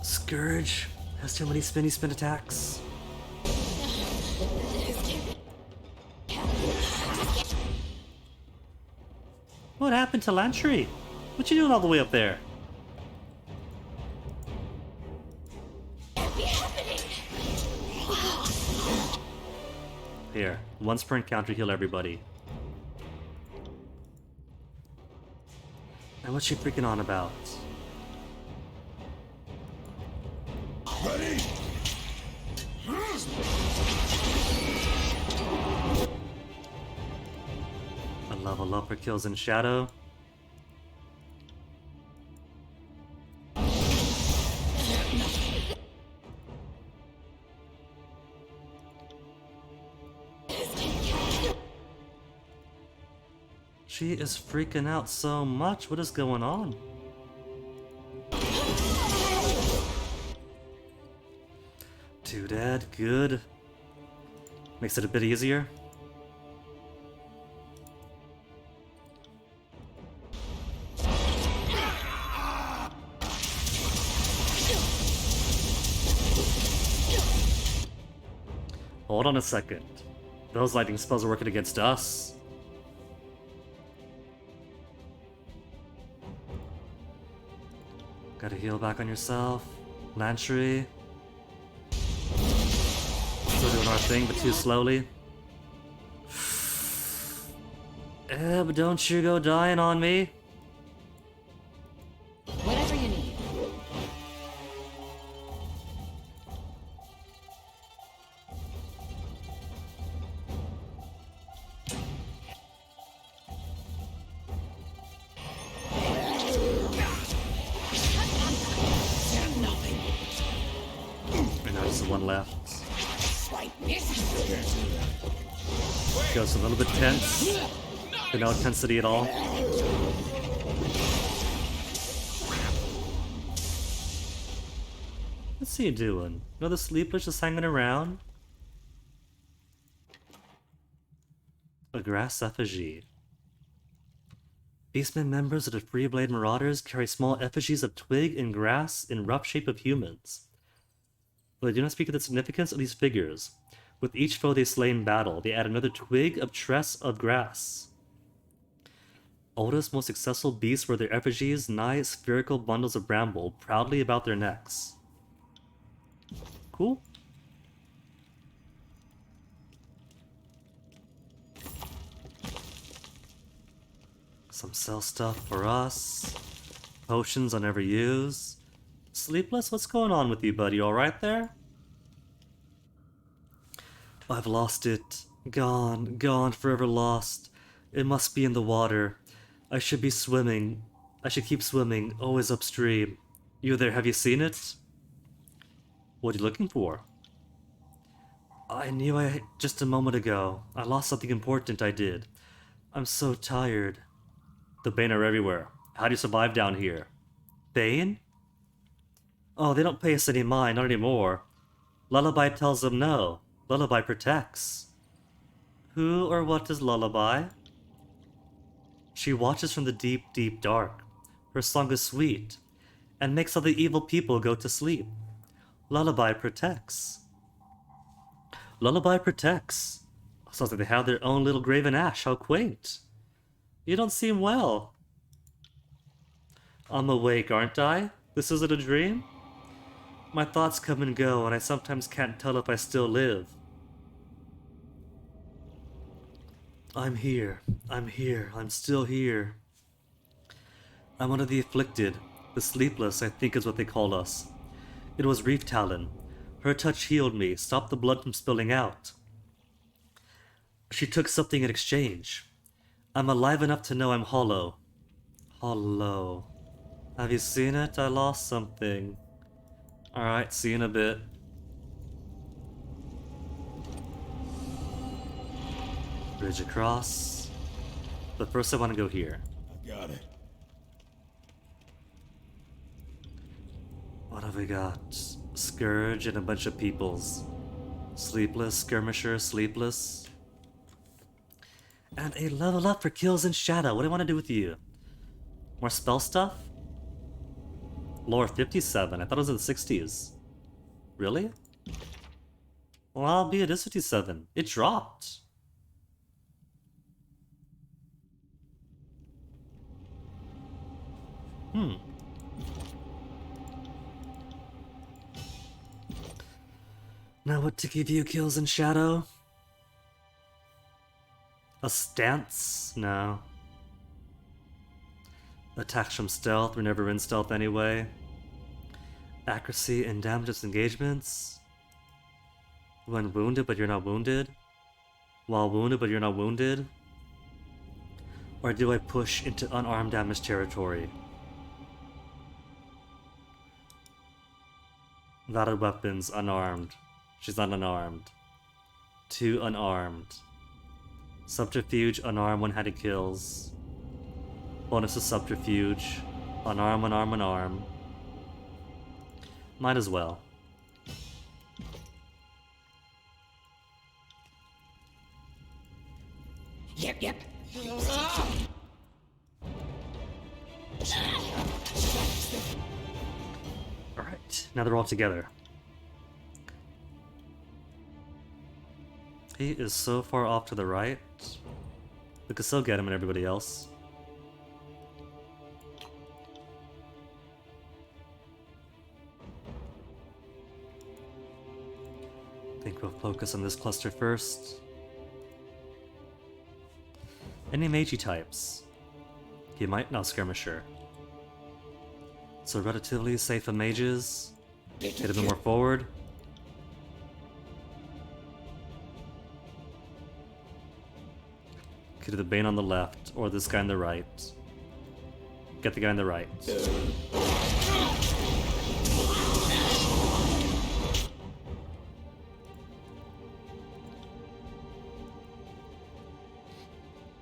Speaker 1: Scourge has too many spin attacks. What happened to Lantry? What you doing all the way up there? Here, once per encounter, heal everybody. And what's she freaking on about?
Speaker 5: Ready?
Speaker 1: A level up for kills in shadow. She is freaking out so much. What is going on? Two dead. Good. Makes it a bit easier. Hold on a second. Those lightning spells are working against us. Gotta heal back on yourself. Lantry. Still doing our thing, but too slowly. But don't you go dying on me.
Speaker 2: Whatever you need.
Speaker 1: And now just the one left. Goes a little bit tense, but no intensity at all. What's he doing? Another sleepless just hanging around? A grass effigy. Beastmen members of the Freeblade Marauders carry small effigies of twig and grass in rough shape of humans. But they do not speak of the significance of these figures. With each foe they slay in battle, they add another twig of tress of grass. Oldest, most successful beasts were their effigies, nigh spherical bundles of bramble, proudly about their necks. Cool. Some sell stuff for us. Potions I'll never use. Sleepless, what's going on with you, buddy? You alright there? I've lost it. Gone, gone, forever lost. It must be in the water. I should be swimming. I should keep swimming, always upstream. You there, have you seen it? What are you looking for? I knew just a moment ago. I lost something important, I did. I'm so tired. The Bane are everywhere. How do you survive down here? Bane? Oh, they don't pay us any mind, not anymore. Lullaby tells them no. Lullaby protects. Who or what is Lullaby? She watches from the deep, deep dark. Her song is sweet, and makes all the evil people go to sleep. Lullaby protects. Lullaby protects. Sounds like they have their own little graven ash. How quaint. You don't seem well. I'm awake, aren't I? This isn't a dream? My thoughts come and go, and I sometimes can't tell if I still live. I'm here. I'm here. I'm still here. I'm one of the afflicted. The sleepless, I think is what they called us. It was Reef Talon. Her touch healed me, stopped the blood from spilling out. She took something in exchange. I'm alive enough to know I'm hollow. Hollow. Have you seen it? I lost something. Alright, see you in a bit. Bridge across. But first I want to go here.
Speaker 5: I got it.
Speaker 1: What have we got? Scourge and a bunch of peoples. Sleepless, Skirmisher, Sleepless. And a level up for kills in shadow. What do I want to do with you? More spell stuff? Lore 57. I thought it was in the 60s. Really? Well, albeit it is 57. It dropped. Now what to give you kills in shadow? A stance? No. Attacks from stealth, we're never in stealth anyway. Accuracy and damage disengagements. When wounded but you're not wounded. While wounded but you're not wounded. Or do I push into unarmed damage territory? Valid weapons, unarmed. She's not unarmed. 2 unarmed. Subterfuge, unarmed, one-handed kills. Bonus to subterfuge. Unarmed, unarmed, unarmed. Might as well.
Speaker 4: Yep.
Speaker 1: Alright, now they're all together. He is so far off to the right. We could still get him and everybody else. I think we'll focus on this cluster first. Any magey types? He might not Skirmisher. So relatively safe of mages. Get a bit more forward. Could do the Bane on the left, or this guy on the right. Get the guy on the right.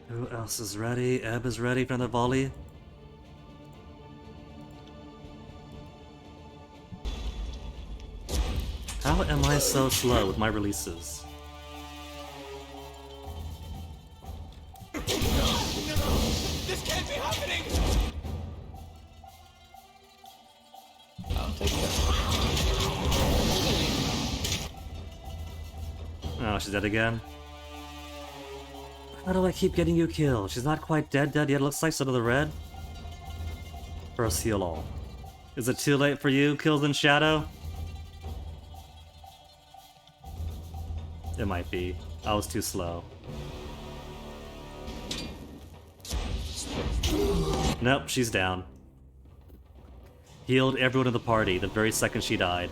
Speaker 1: Who else is ready? Ebb is ready for another volley. How am I so slow with my releases?
Speaker 3: This can't be happening! I'll take that.
Speaker 1: Oh, she's dead again. How do I keep getting you killed? She's not quite dead yet, looks like, so to the red. First heal all. Is it too late for you, kills in shadow? It might be. I was too slow. Nope, she's down. Healed everyone in the party the very second she died.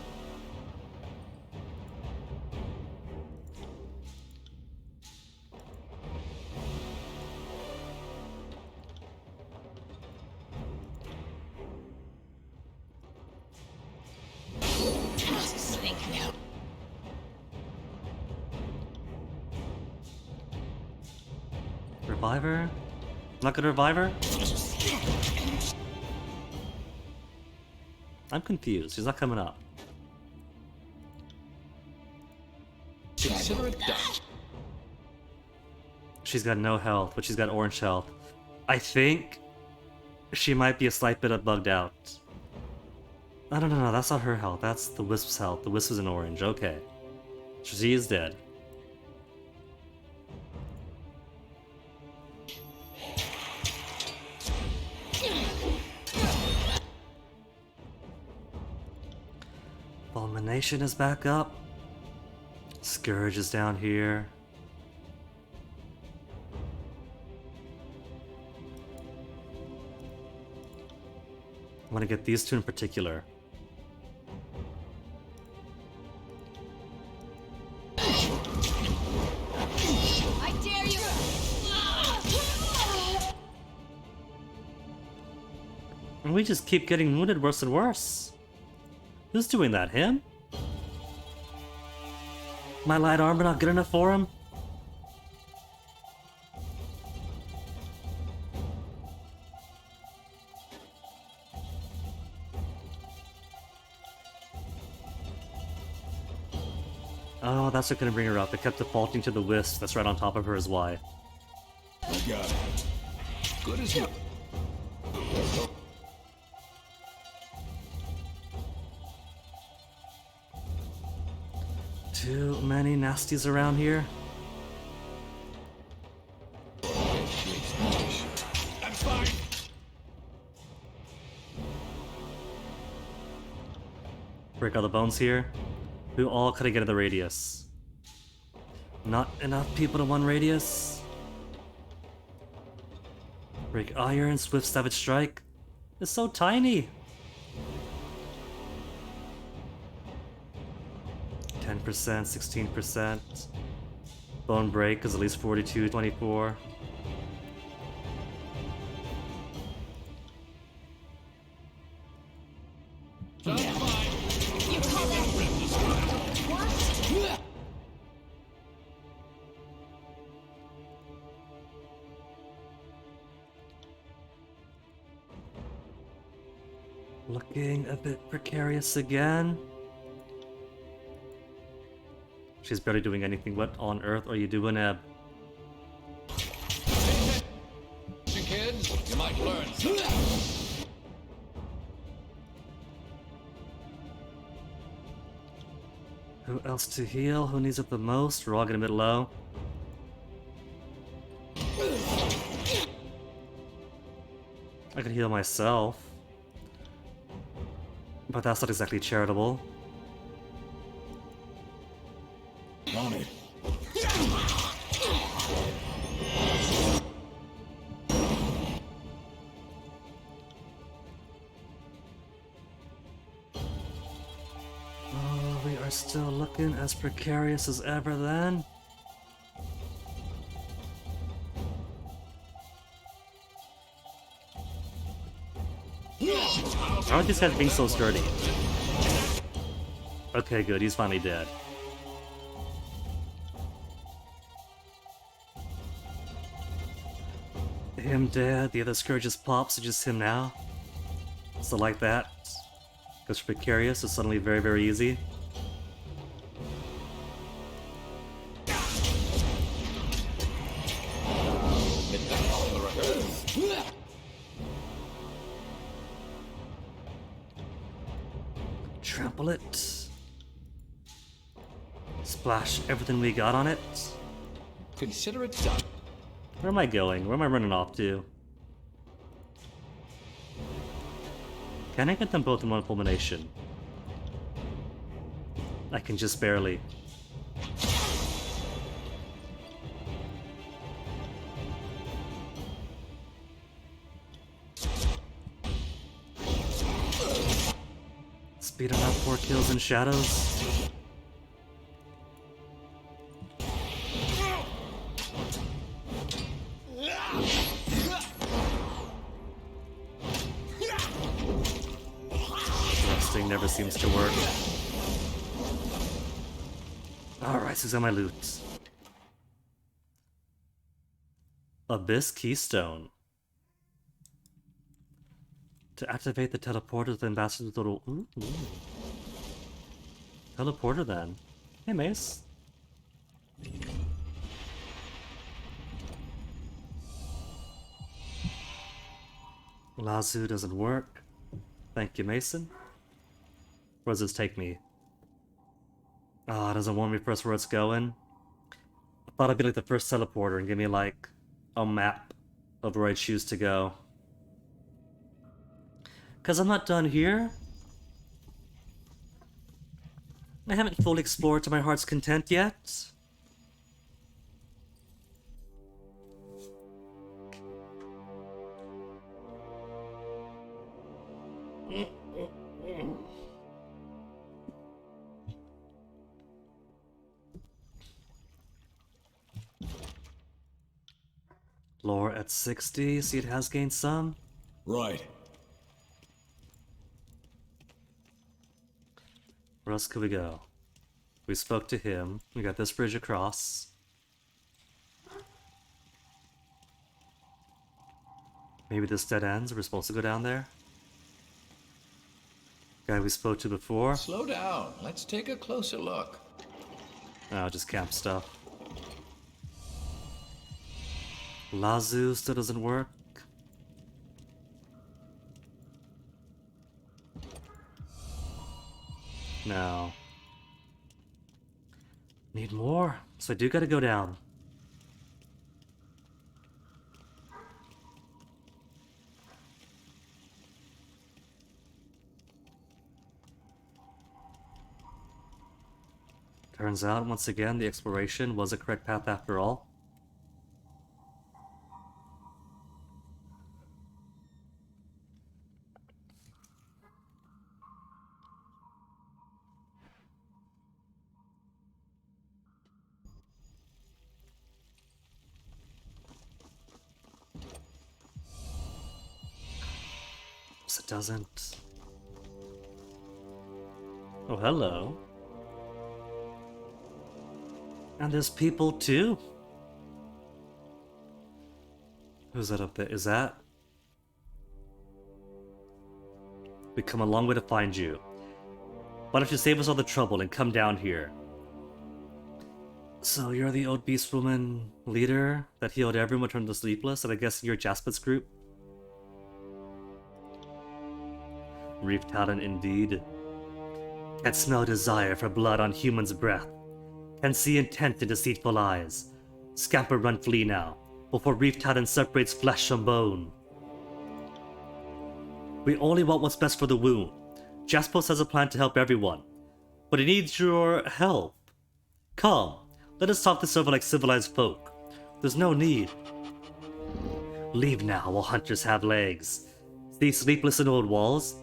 Speaker 1: Revive her? Not gonna revive her? I'm confused. She's not coming up.
Speaker 3: Consider it done.
Speaker 1: She's got no health, but she's got orange health. I think she might be a slight bit bugged out. No, that's not her health. That's the Wisp's health. The Wisp is in orange. Okay. She is dead. Fulmination is back up. Scourge is down here. I want to get these two in particular.
Speaker 2: I dare you!
Speaker 1: And we just keep getting wounded worse and worse. Who's doing that? Him? My light armor not good enough for him? Oh, that's what couldn't bring her up. It kept defaulting to the Wisp that's right on top of her is why.
Speaker 5: I got it.
Speaker 3: Good as new.
Speaker 1: Too many nasties around here.
Speaker 5: I'm fine.
Speaker 1: Break all the bones here. We all could have get in the radius. Not enough people to one radius. Break iron, swift savage strike. It's so tiny. 10%, 16%. Bone break is at least 42, 24.
Speaker 2: You call that what?
Speaker 1: Looking a bit precarious again. She's barely doing anything. What on earth are you doing, Eb?
Speaker 3: Kids, you might learn something.
Speaker 1: Who else to heal? Who needs it the most? We're all gonna mid low. I could heal myself. But that's not exactly charitable.
Speaker 5: On it.
Speaker 1: Oh, we are still looking as precarious as ever then. How are these guys being so sturdy? Okay, good, he's finally dead. Him dead, the other Scourge just pops, so just him now. So like that. Goes for precarious, so suddenly very, very easy. Trample it. Splash everything we got on it.
Speaker 3: Consider it done.
Speaker 1: Where am I going? Where am I running off to? Can I get them both in one fulmination? I can just barely. Speeding up 4 kills in shadows. Resting never seems to work. Alright, so he's got my loot. Abyss Keystone. To activate the teleporter, the ambassador's little... Ooh. Teleporter then. Hey, Mace. Lazu doesn't work. Thank you, Mason. Where does this take me? Ah, it doesn't warn me first where it's going. I thought it'd be like the first teleporter and give me like a map of where I choose to go. Cause I'm not done here. I haven't fully explored to my heart's content yet. Lore at 60, see it has gained some.
Speaker 5: Right.
Speaker 1: Where else could we go? We spoke to him. We got this bridge across. Maybe this dead ends. We're supposed to go down there. Guy we spoke to before.
Speaker 3: Slow down. Let's take a closer look.
Speaker 1: Oh, just camp stuff. Lazu still doesn't work. No. Need more, so I do gotta go down. Turns out, once again, the exploration was a correct path after all. It doesn't. Oh, hello. And there's people too. Who's that up there? Is that? We come a long way to find you. Why don't you save us all the trouble and come down here? So you're the old beast woman leader that healed everyone turned to sleepless, and I guess you're Jaspet's group? Reef Talon indeed. Can smell desire for blood on human's breath. Can see intent in deceitful eyes. Scamper, run, flee now, before Reef Talon separates flesh from bone. We only want what's best for the wound. Jaspos has a plan to help everyone, but he needs your help. Come, let us talk this over like civilized folk. There's no need. Leave now while hunters have legs. See sleepless in old walls?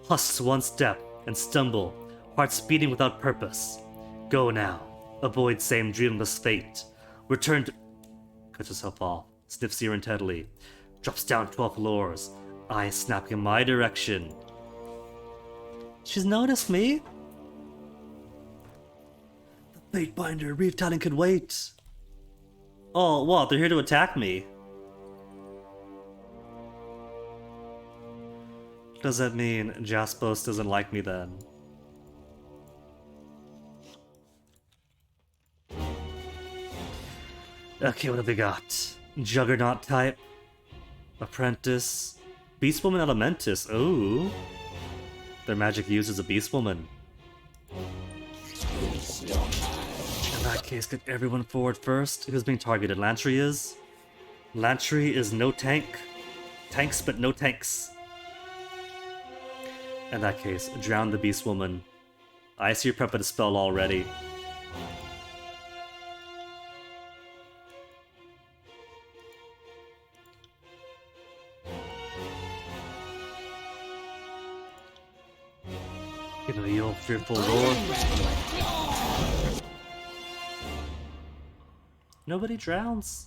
Speaker 1: Husks one step and stumble, hearts beating without purpose. Go now, avoid same dreamless fate. Return to... Cuts herself off, sniffs ear intently, drops down 12 floors, eyes snapping in my direction. She's noticed me? The Fatebinder, Reef Talon could wait. Oh, what? They're here to attack me. Does that mean Jaspos doesn't like me then? Okay, what have we got? Juggernaut type. Apprentice. Beastwoman Elementus. Ooh. Their magic uses a Beastwoman. In that case, get everyone forward first. Who's being targeted? Lantry is? Lantry is no tank. Tanks, but no tanks. In that case, drown the Beastwoman. I see you're prepping a spell already. Give me the old fearful roar. Nobody drowns.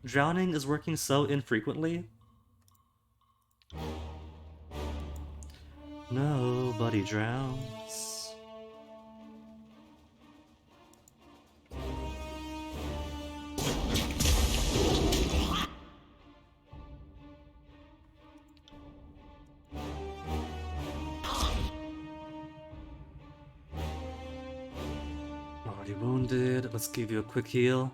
Speaker 1: Drowning is working so infrequently. Nobody drowns. Already wounded. Let's give you a quick heal.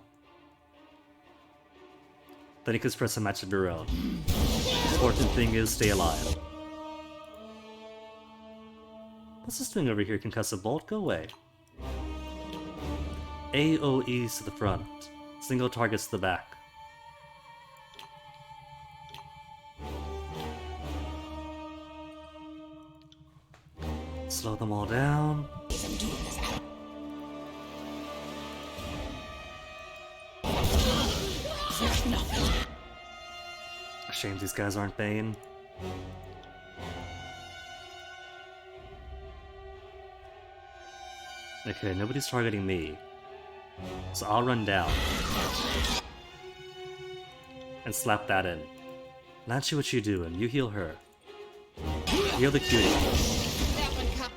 Speaker 1: Then you can press a match of your own. Important thing is stay alive. What's this doing over here, concussive bolt? Go away. AoEs to the front. Single targets to the back. Slow them all down. Shame these guys aren't Bane. Okay, nobody's targeting me. So I'll run down. And slap that in. Lanchy, what you doing? You heal her. Heal the cutie.
Speaker 2: That one come.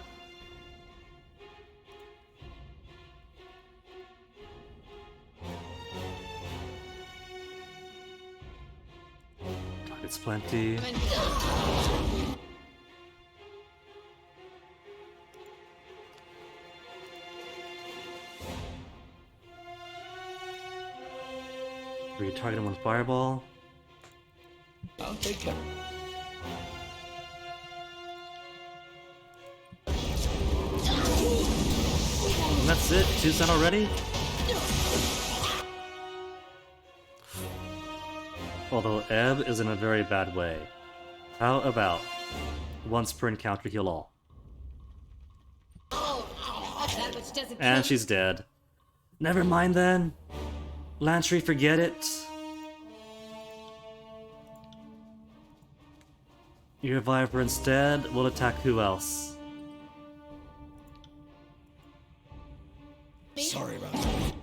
Speaker 1: Targets plenty. Retarget him with fireball.
Speaker 5: I'll take care.
Speaker 1: And that's it? 2 already? Although Ebb is in a very bad way. How about once per encounter heal all?
Speaker 2: That which doesn't
Speaker 1: And
Speaker 2: kill
Speaker 1: she's dead. Never mind then. Lantry, forget it. You revive her instead. We'll attack who else?
Speaker 5: Sorry about that.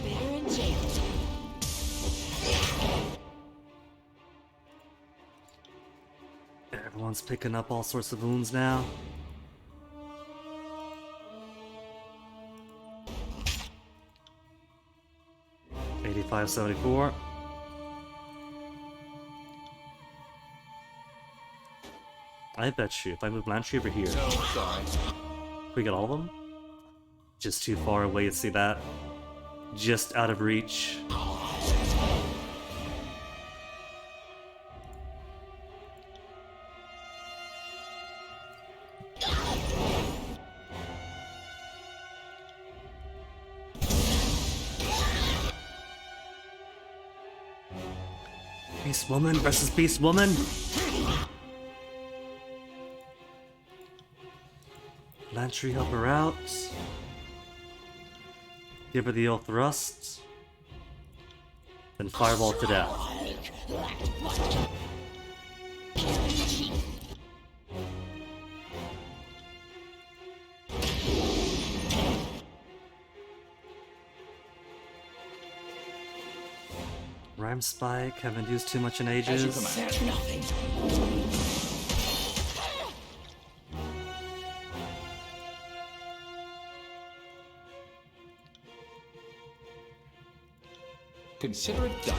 Speaker 2: bitter in jail.
Speaker 1: Everyone's picking up all sorts of wounds now. $85.74. I bet you if I move Lantry over here,
Speaker 3: No, sorry.
Speaker 1: we get all of them? Just too far away to see that. Just out of reach. Beast Woman versus Beast Woman. Lantry, help her out. Give her the old thrust. Then fireball to death. Rhyme Spike, haven't used too much in ages.
Speaker 4: There's nothing.
Speaker 3: Consider it done.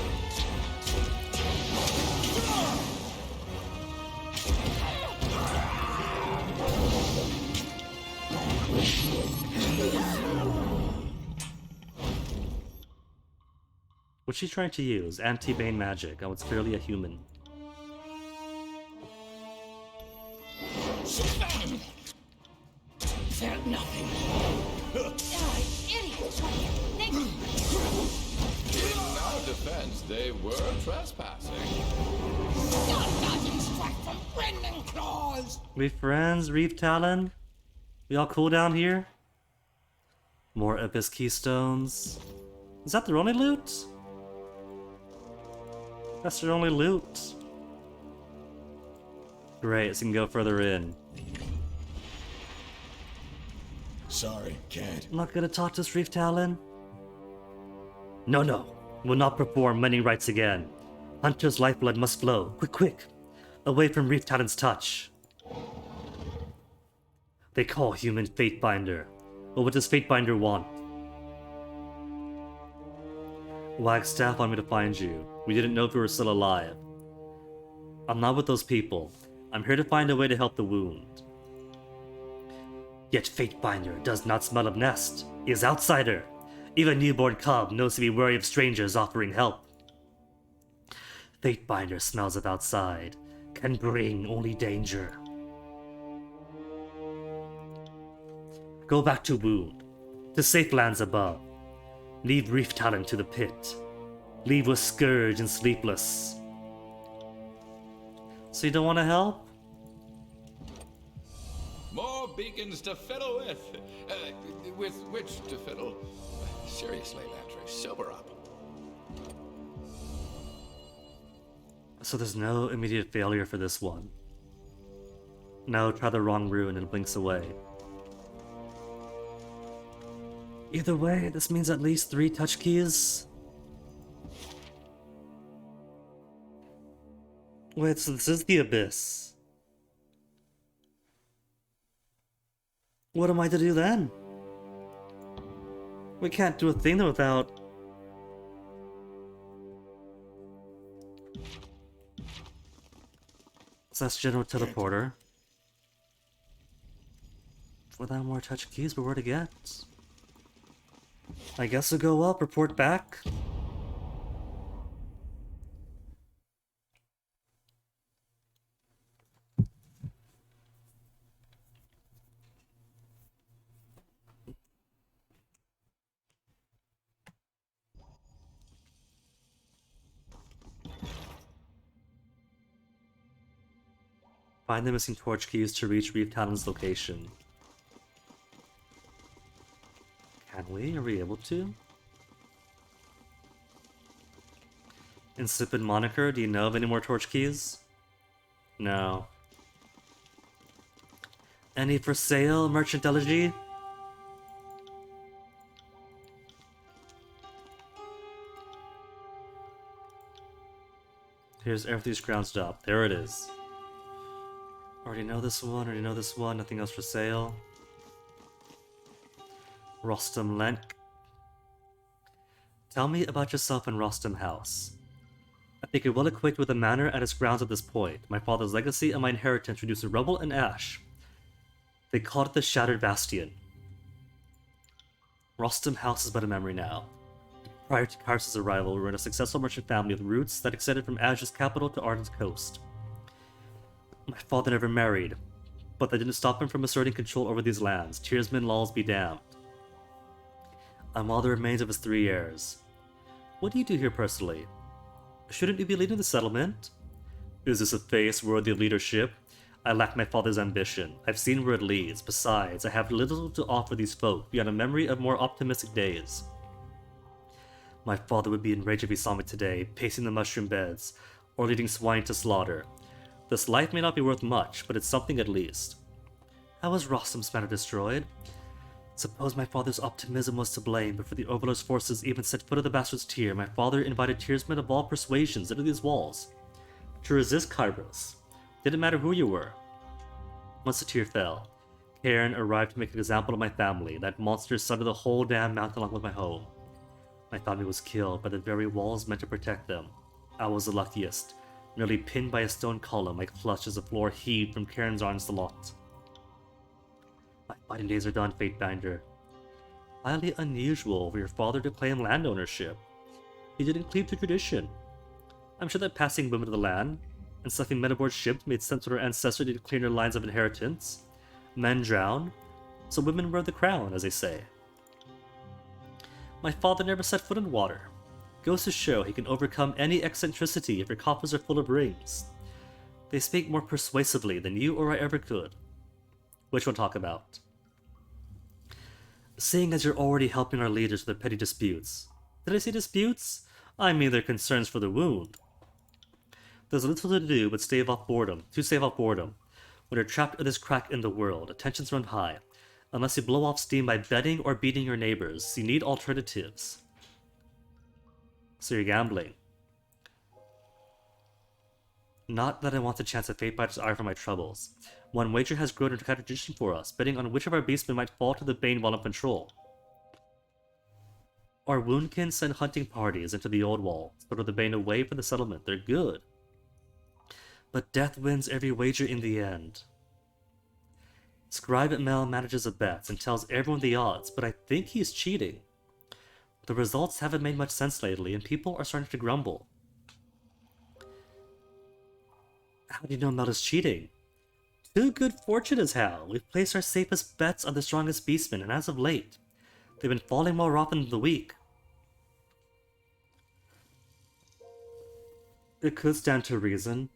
Speaker 1: What's she trying to use? Anti-Bane magic. Oh, it's clearly a human.
Speaker 4: There's nothing.
Speaker 2: Idiot! Thank you.
Speaker 3: In our defense, they were trespassing.
Speaker 4: Nothing strike from rending claws.
Speaker 1: We friends, Reef Talon? We all cool down here? More Abyss Keystones. Is that their only loot? That's their only loot. Great, so we can go further in.
Speaker 5: Sorry, can't.
Speaker 1: Not gonna talk to us, Reef Talon? No. Will not perform many rites again. Hunter's lifeblood must flow. Quick. Away from Reef Talon's touch. They call human Fatebinder. But what does Fatebinder want? Wagstaff wanted me to find you. We didn't know if you were still alive. I'm not with those people. I'm here to find a way to help the wound. Yet Fatebinder does not smell of nest. Is outsider. Even a newborn cub knows to be wary of strangers offering help. Fatebinder smells of outside, can bring only danger. Go back to Wound, to safe lands above. Leave Reef Talon to the pit. Leave with Scourge and Sleepless. So you don't want to help?
Speaker 3: More beacons to fiddle with. With which to fiddle? Seriously, Landry, sober up.
Speaker 1: So there's no immediate failure for this one. No, try the wrong rune and it blinks away. Either way, this means at least 3 touch keys. Wait, so this is the Abyss. What am I to do then? We can't do a thing without... So that's General Teleporter. Without more touch keys, but where to get? I guess we'll go up, report back. Find the missing torch keys to reach Reef Talon's location. Can we? Are we able to? Insipid Moniker, do you know of any more torch keys? No. Any for sale, Merchant Elegy? Here's everything scrounged up. There it is. Already know this one, already know this one, nothing else for sale. Rostam Lenk. Tell me about yourself in Rostam House. I think you're well equipped with the manor and its grounds at this point. My father's legacy and my inheritance reduced to rubble and ash. They called it the Shattered Bastion. Rostam House is but a memory now. Prior to Kyros' arrival, we were in a successful merchant family with roots that extended from Azure's capital to Arden's coast. My father never married, but that didn't stop him from asserting control over these lands. Tearsman laws be damned. I'm all the remains of his 3 heirs. What do you do here personally? Shouldn't you be leading the settlement? Is this a face worthy of leadership? I lack my father's ambition. I've seen where it leads. Besides, I have little to offer these folk beyond a memory of more optimistic days. My father would be enraged if he saw me today, pacing the mushroom beds, or leading swine to slaughter. This life may not be worth much, but it's something at least. How was Rostam's manor destroyed? Suppose my father's optimism was to blame, but for the Overlord's forces even set foot of the Bastard's Tier, my father invited Tearsmen of all persuasions into these walls. To resist Kyros. Didn't matter who you were. Once the Tier fell, Karen arrived to make an example of my family. That monster sundered the whole damn mountain along with my home. My family was killed by the very walls meant to protect them. I was the luckiest. Nearly pinned by a stone column, my clutch as the floor heaved from Karen's arms to lot. My fighting days are done, Fatebinder. Highly unusual for your father to claim land ownership. He didn't cleave to tradition. I'm sure that passing women to the land and stuffing men aboard ships made sense when our ancestors needed cleaner lines of inheritance. Men drown, so women wear the crown, as they say. My father never set foot in water. Goes to show he can overcome any eccentricity if your coffers are full of rings. They speak more persuasively than you or I ever could. Which we'll talk about. Seeing as you're already helping our leaders with their petty disputes. Did I say disputes? I mean their concerns for the wound. There's little to do but stave off boredom. When you're trapped in this crack in the world, tensions run high. Unless you blow off steam by betting or beating your neighbors, you need alternatives. So you're gambling. Not that I want the chance of Fatebinder's eye for my troubles. One wager has grown into a tradition for us, betting on which of our beastmen might fall to the Bane while in control. Our Woundkin send hunting parties into the old wall, put the Bane away from the settlement. They're good. But death wins every wager in the end. Scribe Mel manages the bets and tells everyone the odds, but I think he's cheating. The results haven't made much sense lately, and people are starting to grumble. How do you know Mel is cheating? Too good fortune is how. We've placed our safest bets on the strongest beastmen, and as of late, they've been falling more often than the weak. It could stand to reason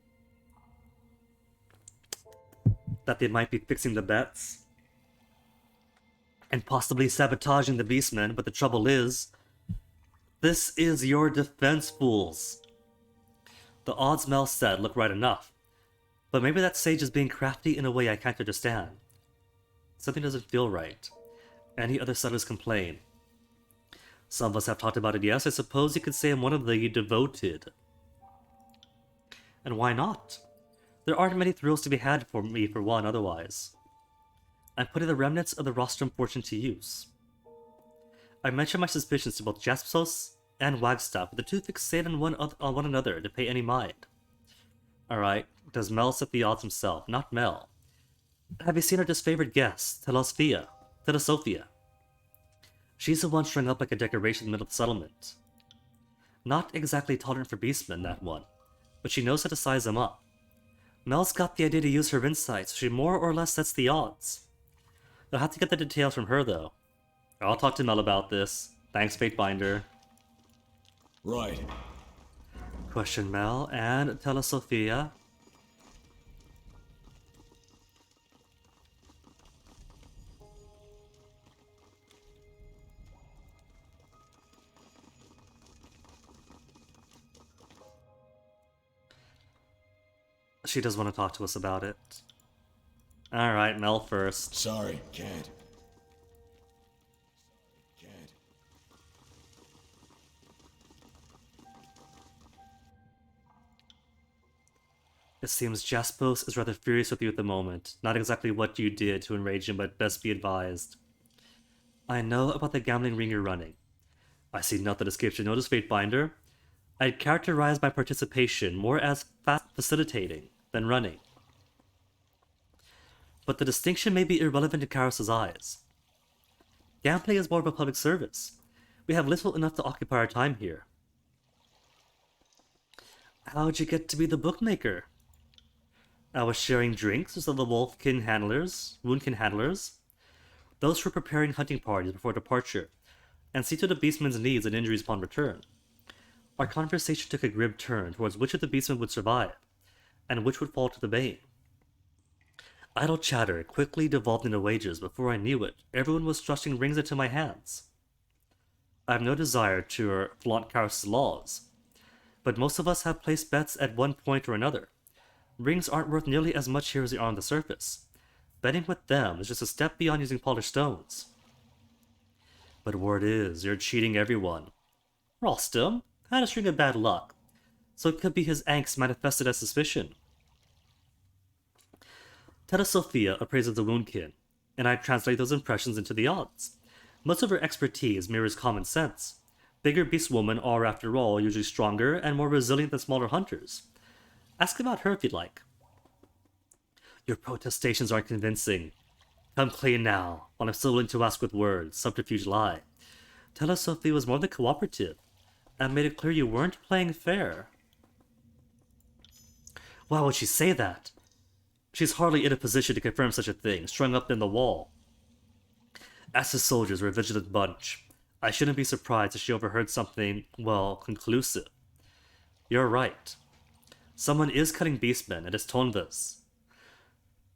Speaker 1: that they might be fixing the bets and possibly sabotaging the beastmen, but the trouble is, this is your defense, fools. The odds Mel said look right enough, but maybe that sage is being crafty in a way I can't understand. Something doesn't feel right. Any other settlers complain. Some of us have talked about it, yes. I suppose you could say I'm one of the devoted. And why not? There aren't many thrills to be had for me, for one, otherwise. I'm putting the remnants of the rostrum fortune to use. I mentioned my suspicions to both Jaspsos and Wagstaff, but the two fixate on one another to pay any mind. Alright, does Mel set the odds himself? Not Mel. Have you seen our disfavored guest, Telesofia? She's the one strung up like a decoration in the middle of the settlement. Not exactly tolerant for beastmen, that one, but she knows how to size them up. Mel's got the idea to use her insight, so she more or less sets the odds. You'll have to get the details from her, though. I'll talk to Mel about this. Thanks, Fatebinder.
Speaker 5: Right.
Speaker 1: Question Mel and Telesofia. She does want to talk to us about it. Alright, Mel first.
Speaker 5: Sorry, can't. Can't.
Speaker 1: It seems Jaspos is rather furious with you at the moment. Not exactly what you did to enrage him, but best be advised. I know about the gambling ring you're running. I see nothing escapes your notice, Fatebinder. I'd characterize my participation more as facilitating than running. But the distinction may be irrelevant in Kyros' eyes. Gambling is more of a public service. We have little enough to occupy our time here. How'd you get to be the bookmaker? I was sharing drinks with the woundkin handlers. Those who were preparing hunting parties before departure, and see to the beastman's needs and injuries upon return. Our conversation took a grim turn towards which of the beastmen would survive, and which would fall to the bane. Idle chatter quickly devolved into wages. Before I knew it, everyone was thrusting rings into my hands. I have no desire to flaunt Kyros' laws, but most of us have placed bets at one point or another. Rings aren't worth nearly as much here as they are on the surface. Betting with them is just a step beyond using polished stones. But word is, you're cheating everyone. Rostam had a string of bad luck, so it could be his angst manifested as suspicion. Telesofia appraises the woundkin, and I translate those impressions into the odds. Most of her expertise mirrors common sense. Bigger beast women are, after all, usually stronger and more resilient than smaller hunters. Ask about her if you'd like. Your protestations aren't convincing. Come clean now, while I'm still willing to ask with words, subterfuge lie. Telesofia was more than cooperative, and made it clear you weren't playing fair. Why would she say that? She's hardly in a position to confirm such a thing, strung up in the wall. As the soldiers were a vigilant bunch, I shouldn't be surprised if she overheard something, well, conclusive. You're right. Someone is cutting beastmen, and it's Tonvis.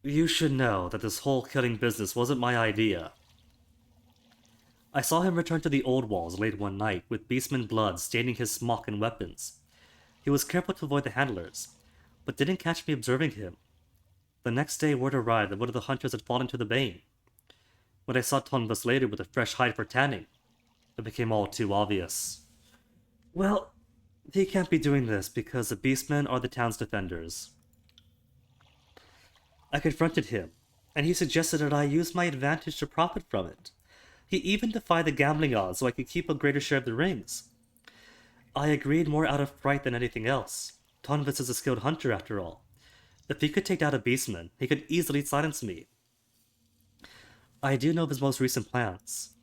Speaker 1: You should know that this whole killing business wasn't my idea. I saw him return to the old walls late one night, with beastman blood staining his smock and weapons. He was careful to avoid the handlers, but didn't catch me observing him. The next day word arrived that one of the hunters had fallen to the bane. When I saw Tonvis later with a fresh hide for tanning, it became all too obvious. Well, he can't be doing this because the beastmen are the town's defenders. I confronted him, and he suggested that I use my advantage to profit from it. He even defied the gambling odds so I could keep a greater share of the rings. I agreed more out of fright than anything else. Tonvis is a skilled hunter, after all. If he could take down a beastman, he could easily silence me. I do know of his most recent plans.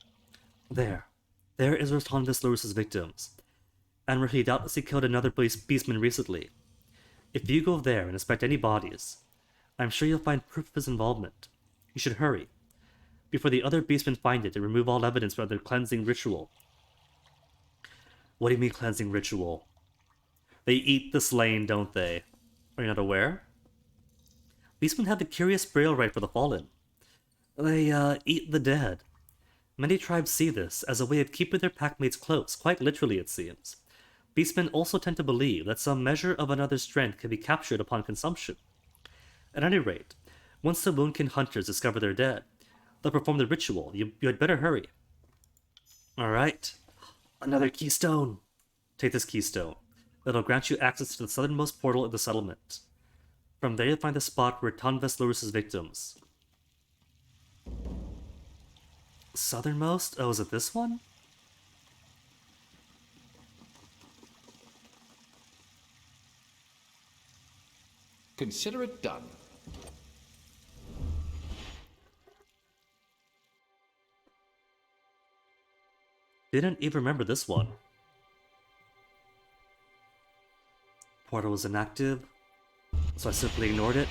Speaker 1: There. There is where Tonvis lures his victims, and where he doubtlessly killed another beastman recently. If you go there and inspect any bodies, I'm sure you'll find proof of his involvement. You should hurry, before the other beastmen find it and remove all evidence for their cleansing ritual. What do you mean cleansing ritual? They eat the slain, don't they? Are you not aware? Beastmen have a curious burial rite for the fallen. They, eat the dead. Many tribes see this as a way of keeping their packmates close, quite literally it seems. Beastmen also tend to believe that some measure of another's strength can be captured upon consumption. At any rate, once the Woundkin hunters discover they're dead, they'll perform the ritual. You had better hurry. Alright. Another keystone. Take this keystone. It'll grant you access to the southernmost portal of the settlement. From there you'll find the spot where Tonves lures his victims. Southernmost? Oh, is it this one?
Speaker 3: Consider it done.
Speaker 1: Didn't even remember this one. Portal was inactive, so I simply ignored it.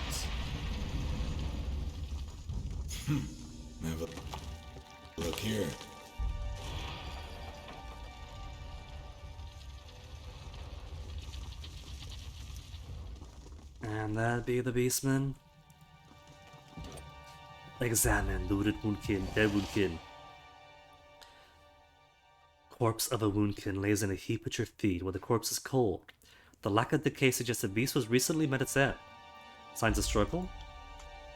Speaker 5: Have a look here.
Speaker 1: And that be the beastman. Examine the wounded Woundkin, dead Woundkin. Corpse of a Woundkin lays in a heap at your feet where the corpse is cold. The lack of decay suggests the beast was recently met its end. Signs of struggle?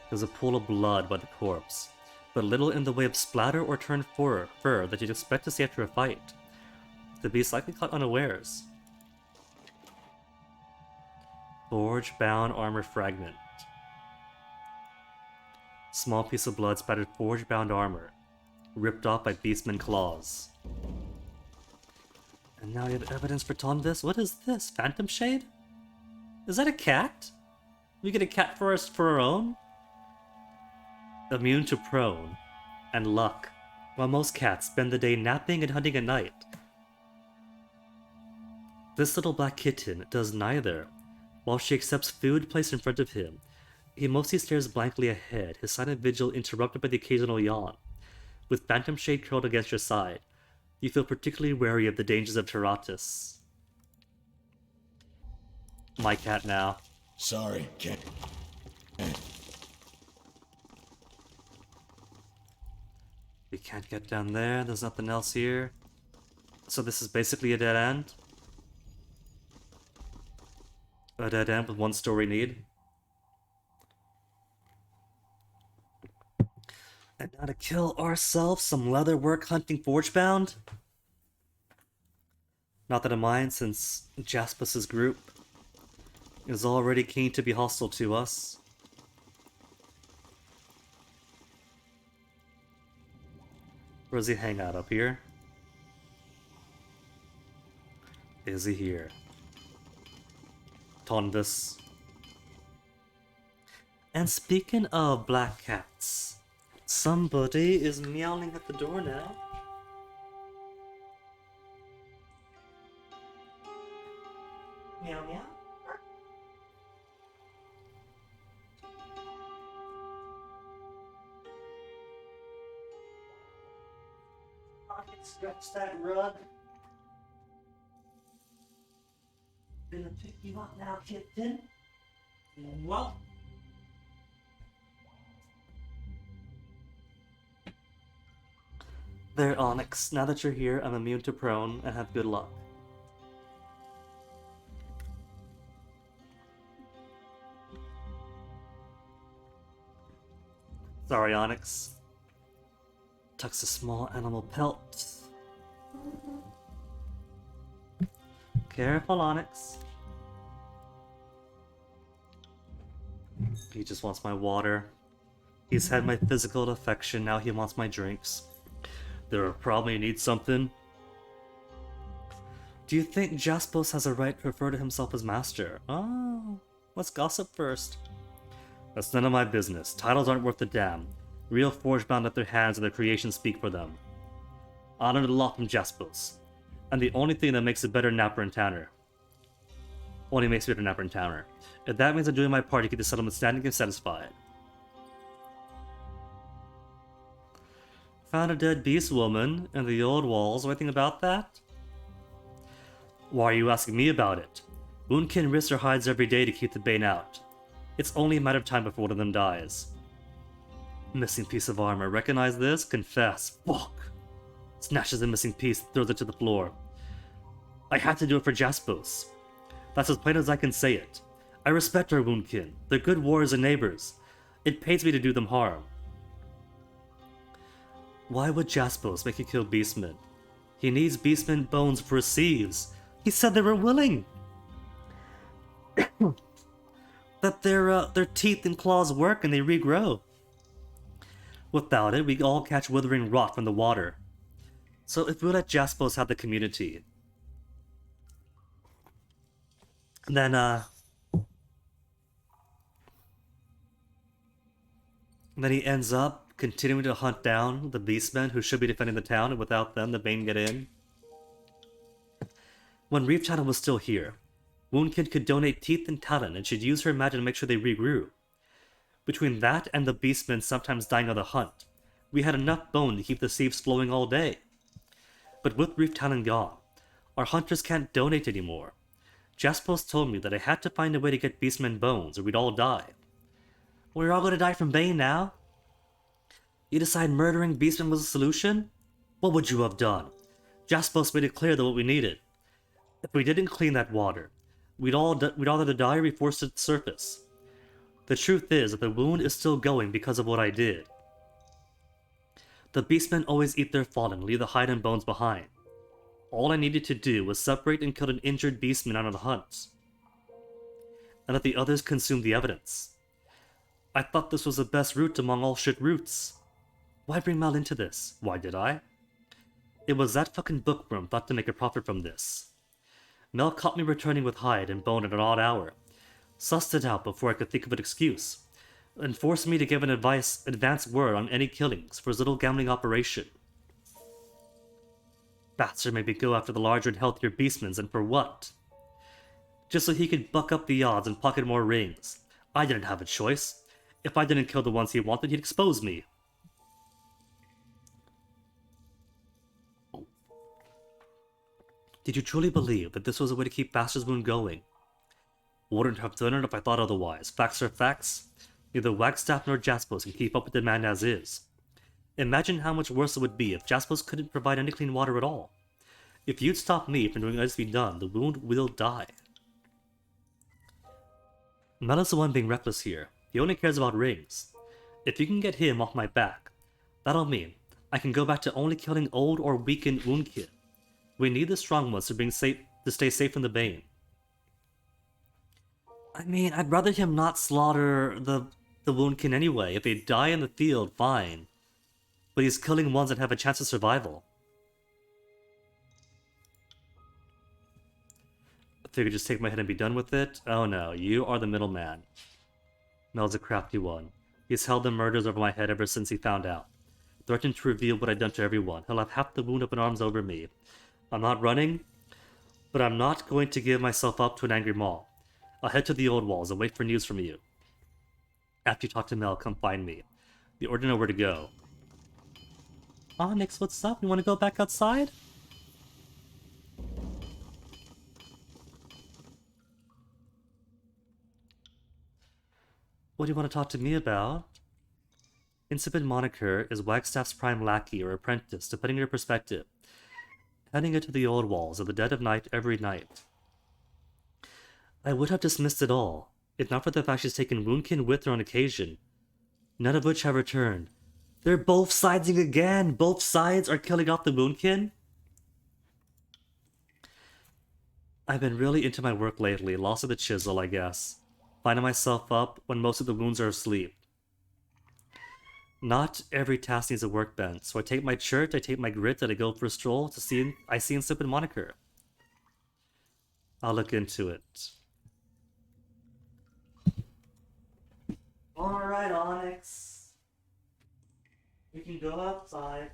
Speaker 1: There's a pool of blood by the corpse, but little in the way of splatter or turned fur that you'd expect to see after a fight. The beast likely caught unawares. Forge-bound armor fragment. Small piece of blood spattered forge-bound armor, ripped off by beastman claws. And now you have evidence for Tonvis. What is this? Phantom Shade? Is that a cat? We get a cat for our own? Immune to prone and luck, while most cats spend the day napping and hunting at night. This little black kitten does neither. While she accepts food placed in front of him, he mostly stares blankly ahead, his silent vigil interrupted by the occasional yawn. With Phantom Shade curled against your side, you feel particularly wary of the dangers of Teratus. My cat now.
Speaker 5: Sorry, can't.
Speaker 1: We can't get down there, there's nothing else here. So this is basically a dead end? A dead end with one story need? And now to kill ourselves some leatherwork hunting forgebound? Not that I mind, since Jaspus's group is already keen to be hostile to us. Where does he hang out? Up here? Is he here? Tonvis. And speaking of black cats, somebody is meowing at the door now. Meow meow. I can stretch that rug. Gonna pick you up now, kitten. Well. There, Onyx. Now that you're here, I'm immune to prone and have good luck. Sorry, Onyx. Tucks a small animal pelt. Careful, Onyx. He just wants my water. He's had my physical affection, now he wants my drinks. There probably needs something. Do you think Jaspos has a right to refer to himself as master? Oh, let's gossip first. That's none of my business. Titles aren't worth a damn. Real forgebound let their hands and their creations speak for them. I learned a lot from Jaspos. And the only thing that makes it better Napper and Tanner. Only makes me better Napper and Tanner. If that means I'm doing my part to keep the settlement standing and satisfied. Found a dead beast woman in the old walls. Anything about that? Why are you asking me about it? Woundkin risks their hides every day to keep the bane out. It's only a matter of time before one of them dies. Missing piece of armor. Recognize this? Confess. Fuck. Snatches the missing piece, throws it to the floor. I had to do it for Jaspos. That's as plain as I can say it. I respect our Woundkin. They're good warriors and neighbors. It pains me to do them harm. Why would Jaspos make you kill Beastmen? He needs Beastmen bones for his sieves. He said they were willing. That their teeth and claws work and they regrow. Without it, we all catch withering rot from the water. So if we let Jaspos have the community, then he ends up continuing to hunt down the beastmen who should be defending the town, and without them, the Bane get in. When Reef Channel was still here, Woundkin could donate teeth and talent and should use her magic to make sure they regrew. Between that and the beastmen sometimes dying on the hunt, we had enough bone to keep the sieves flowing all day. But with Reef Talon gone, our hunters can't donate anymore. Jaspos told me that I had to find a way to get beastmen bones or we'd all die. We're all gonna die from Bane now? You decide murdering beastmen was a solution? What would you have done? Jaspos made it clear that what we needed. If we didn't clean that water, we'd all either die or be forced to the surface. The truth is that the wound is still going because of what I did. The beastmen always eat their fallen, leave the hide and bones behind. All I needed to do was separate and kill an injured beastman out of the hunt, and let the others consume the evidence. I thought this was the best route among all shit routes. Why bring Mel into this? Why did I? It was that fucking bookworm thought to make a profit from this. Mel caught me returning with hide and bone at an odd hour, sussed it out before I could think of an excuse, and forced me to give an advance word on any killings for his little gambling operation. Bastard made me go after the larger and healthier beastmen, and for what? Just so he could buck up the odds and pocket more rings. I didn't have a choice. If I didn't kill the ones he wanted, he'd expose me. Did you truly believe that this was a way to keep Bastard's Wound going? Wouldn't have done it if I thought otherwise. Facts are facts. Neither Wagstaff nor Jaspos can keep up with demand as is. Imagine how much worse it would be if Jaspos couldn't provide any clean water at all. If you'd stop me from doing what needs to be done, the wound will die. Mel is the one being reckless here. He only cares about rings. If you can get him off my back, that'll mean I can go back to only killing old or weakened Woundkin. We need the strong ones to stay safe from the Bane. I mean, I'd rather him not slaughter the Woundkin anyway. If they die in the field, fine. But he's killing ones that have a chance of survival. I figured just take my head and be done with it. Oh no, you are the middleman. Mel's a crafty one. He's held the murders over my head ever since he found out. Threatened to reveal what I'd done to everyone. He'll have half the wound up in arms over me. I'm not running, but I'm not going to give myself up to an angry mob. I'll head to the old walls and wait for news from you. After you talk to Mel, come find me. You already know where to go. Onyx, what's up? You want to go back outside? What do you want to talk to me about? Insipid Moniker is Wagstaff's prime lackey or apprentice, depending on your perspective. Heading into the old walls at the dead of night every night. I would have dismissed it all, if not for the fact she's taken Woundkin with her on occasion, none of which have returned. They're both siding again! Both sides are killing off the Woundkin? I've been really into my work lately, lost of the chisel, I guess. Finding myself up when most of the wounds are asleep. Not every task needs a workbench, so I take my chert, I take my grit, and I go for a stroll to see Insipid Moniker. I'll look into it. Alright, Onyx. We can go outside.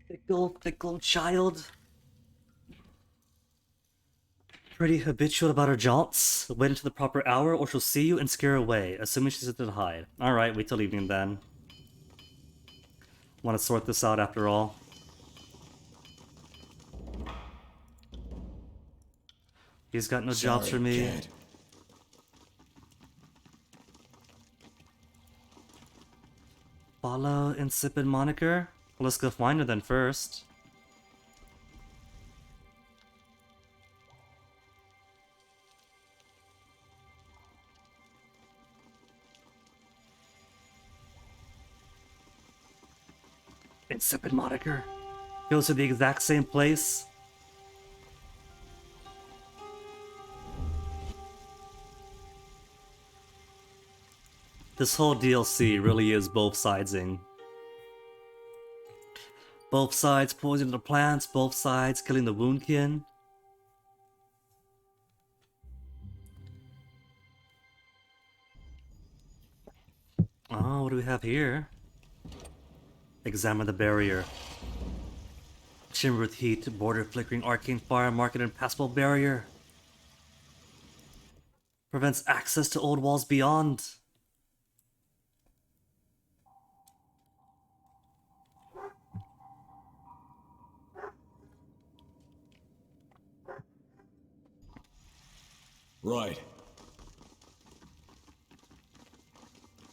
Speaker 1: Fickle, fickle child. Pretty habitual about her jaunts. Wait until the proper hour, or she'll see you and scare away, assuming she's at to hide. Alright, wait till evening then. Want to sort this out after all. He's got no jobs for me.
Speaker 5: Can't.
Speaker 1: Follow insipid moniker? Well, let's go find her then first. Insipid moniker. Goes to the exact same place. This whole DLC really is both sidesing. Both sides poisoning the plants, both sides killing the woundkin. Oh, what do we have here? Examine the barrier. Shimmer with heat, border flickering arcane fire, mark an impassable barrier. Prevents access to old walls beyond.
Speaker 5: Right.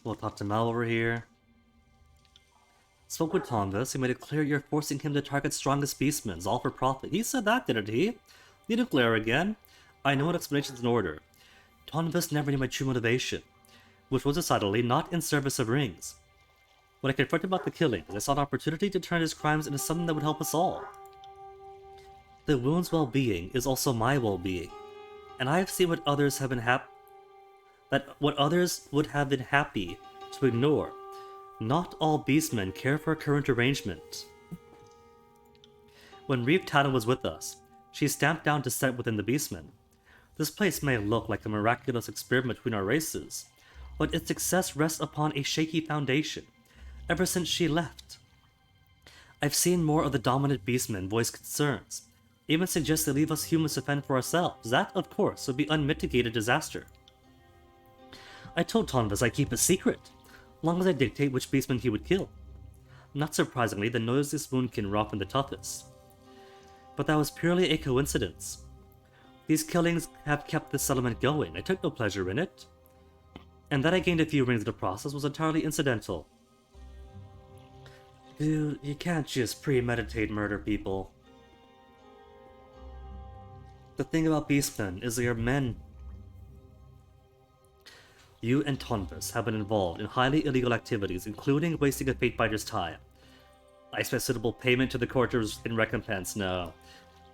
Speaker 1: We'll talk to Mel over here. Spoke with Tonvis, he made it clear you're forcing him to target strongest beastmen, all for profit. He said that, didn't he? Need to glare again? I know what explanation's in order. Tonvis never knew my true motivation, which was decidedly not in service of rings. When I confronted about the killings, I saw an opportunity to turn his crimes into something that would help us all. The wound's well-being is also my well-being, and I have seen what others have been what others would have been happy to ignore. Not all beastmen care for a current arrangement. When Reeve Tana was with us, she stamped down dissent within the beastmen. This place may look like a miraculous experiment between our races, but its success rests upon a shaky foundation, ever since she left. I've seen more of the dominant beastmen voice concerns, even suggest they leave us humans to fend for ourselves. That, of course, would be unmitigated disaster. I told Tonvis I'd keep it secret, long as I dictate which beastman he would kill. Not surprisingly, the noisiest woundkin were often the toughest. But that was purely a coincidence. These killings have kept this settlement going. I took no pleasure in it. And that I gained a few rings in the process was entirely incidental. Dude, you can't just premeditate murder people. The thing about beastmen is they are men. You and Tonvis have been involved in highly illegal activities, including wasting a Fatebiter's time. I expect suitable payment to the courtiers in recompense. No.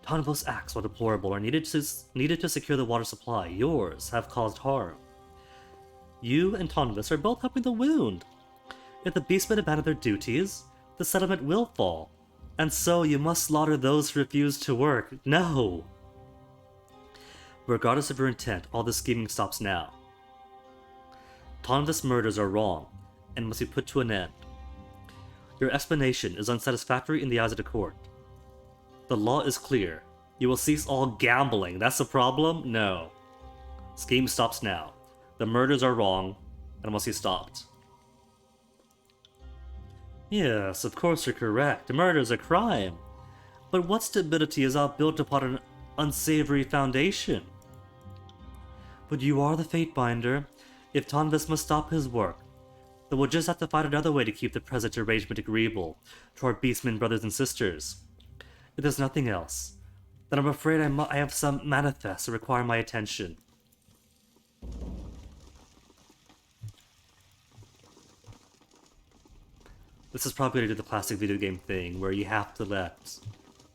Speaker 1: Tonvis' acts, while deplorable, are needed to secure the water supply. Yours have caused harm. You and Tonvis are both helping the wound. If the beastmen abandon their duties, the settlement will fall. And so you must slaughter those who refuse to work. No! Regardless of your intent, all this scheming stops now. Tonvis' murders are wrong, and must be put to an end. Your explanation is unsatisfactory in the eyes of the court. The law is clear. You will cease all gambling. That's the problem? No. Scheme stops now. The murders are wrong, and must be stopped. Yes, of course you're correct. Murder is a crime. But what stability is all built upon an unsavory foundation? But you are the Fatebinder. If Tonvis must stop his work, then we'll just have to find another way to keep the present arrangement agreeable to our beastmen brothers and sisters. If there's nothing else, then I'm afraid I have some manifests that require my attention. This is probably going to do the classic video game thing where you have to let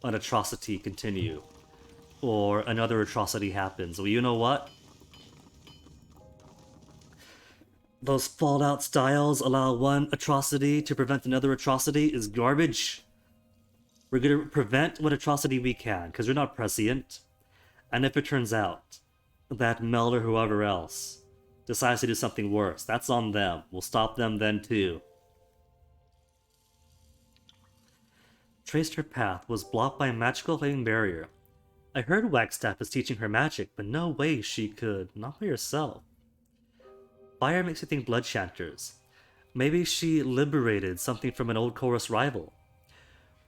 Speaker 1: an atrocity continue. Or another atrocity happens. Well, you know what? Those Fallout styles allow one atrocity to prevent another atrocity is garbage. We're gonna prevent what atrocity we can, because we're not prescient. And if it turns out that Mel or whoever else decides to do something worse, that's on them. We'll stop them then too. Traced her path was blocked by a magical flaming barrier. I heard Wagstaff is teaching her magic, but no way she could, not by herself. Fire makes me think blood chanters. Maybe she liberated something from an old Chorus rival.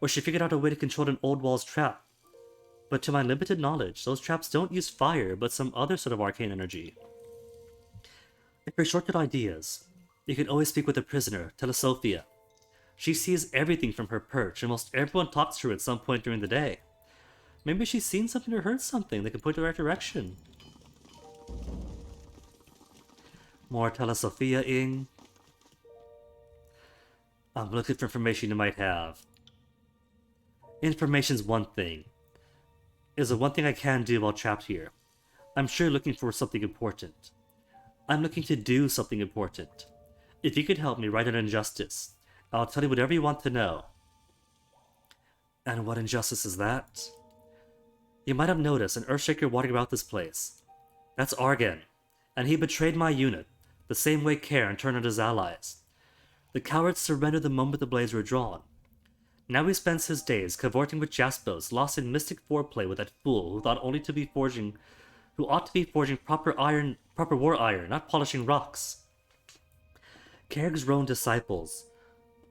Speaker 1: Or she figured out a way to control an old wall's trap. But to my limited knowledge, those traps don't use fire, but some other sort of arcane energy. If you're short on ideas, you can always speak with the prisoner, Telesophia. She sees everything from her perch, and most everyone talks to her at some point during the day. Maybe she's seen something or heard something that can point the right direction. More Telesophia-ing. I'm looking for information you might have. Information's one thing. Is the one thing I can do while trapped here. I'm sure you're looking for something important. I'm looking to do something important. If you could help me right an injustice, I'll tell you whatever you want to know. And what injustice is that? You might have noticed an Earthshaker walking about this place. That's Argan, and he betrayed my unit, the same way Cairn turned on his allies. The cowards surrendered the moment the blades were drawn. Now he spends his days cavorting with Jaspos, lost in mystic foreplay with that fool who ought to be forging proper war iron, not polishing rocks. Kerg's own disciples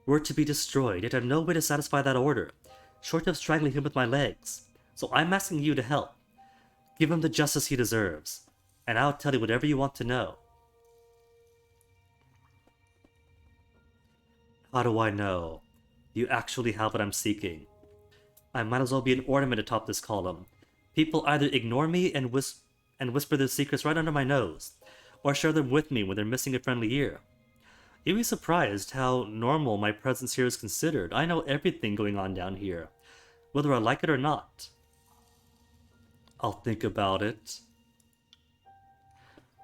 Speaker 1: were to be destroyed, yet I have no way to satisfy that order, short of strangling him with my legs. So I'm asking you to help. Give him the justice he deserves, and I'll tell you whatever you want to know. How do I know you actually have what I'm seeking? I might as well be an ornament atop this column. People either ignore me and whisper their secrets right under my nose, or share them with me when they're missing a friendly ear. You'd be surprised how normal my presence here is considered. I know everything going on down here, whether I like it or not. I'll think about it.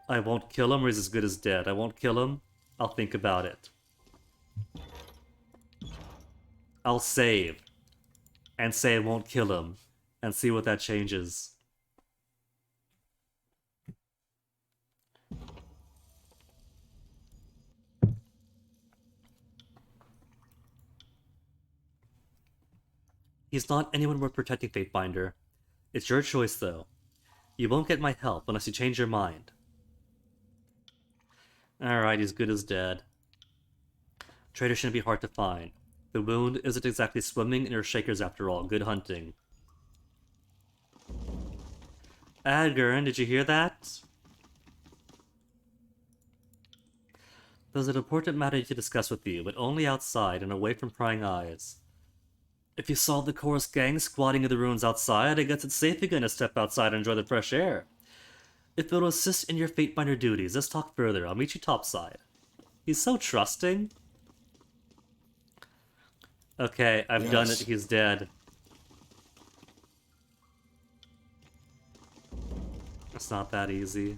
Speaker 1: I won't kill him or he's as good as dead. I won't kill him. I'll think about it. I'll save. And say I won't kill him. And see what that changes. He's not anyone worth protecting, Fatebinder. It's your choice, though. You won't get my help unless you change your mind. Alright, he's good as dead. Traitor shouldn't be hard to find. The wound isn't exactly swimming in her shakers after all. Good hunting. Adgern, did you hear that? There's an important matter to discuss with you, but only outside and away from prying eyes. If you saw the Chorus gang squatting in the ruins outside, I guess it's safe again to step outside and enjoy the fresh air. If it'll assist in your Fatebinder duties, let's talk further. I'll meet you topside. He's so trusting. Okay, I've done it. He's dead. It's not that easy.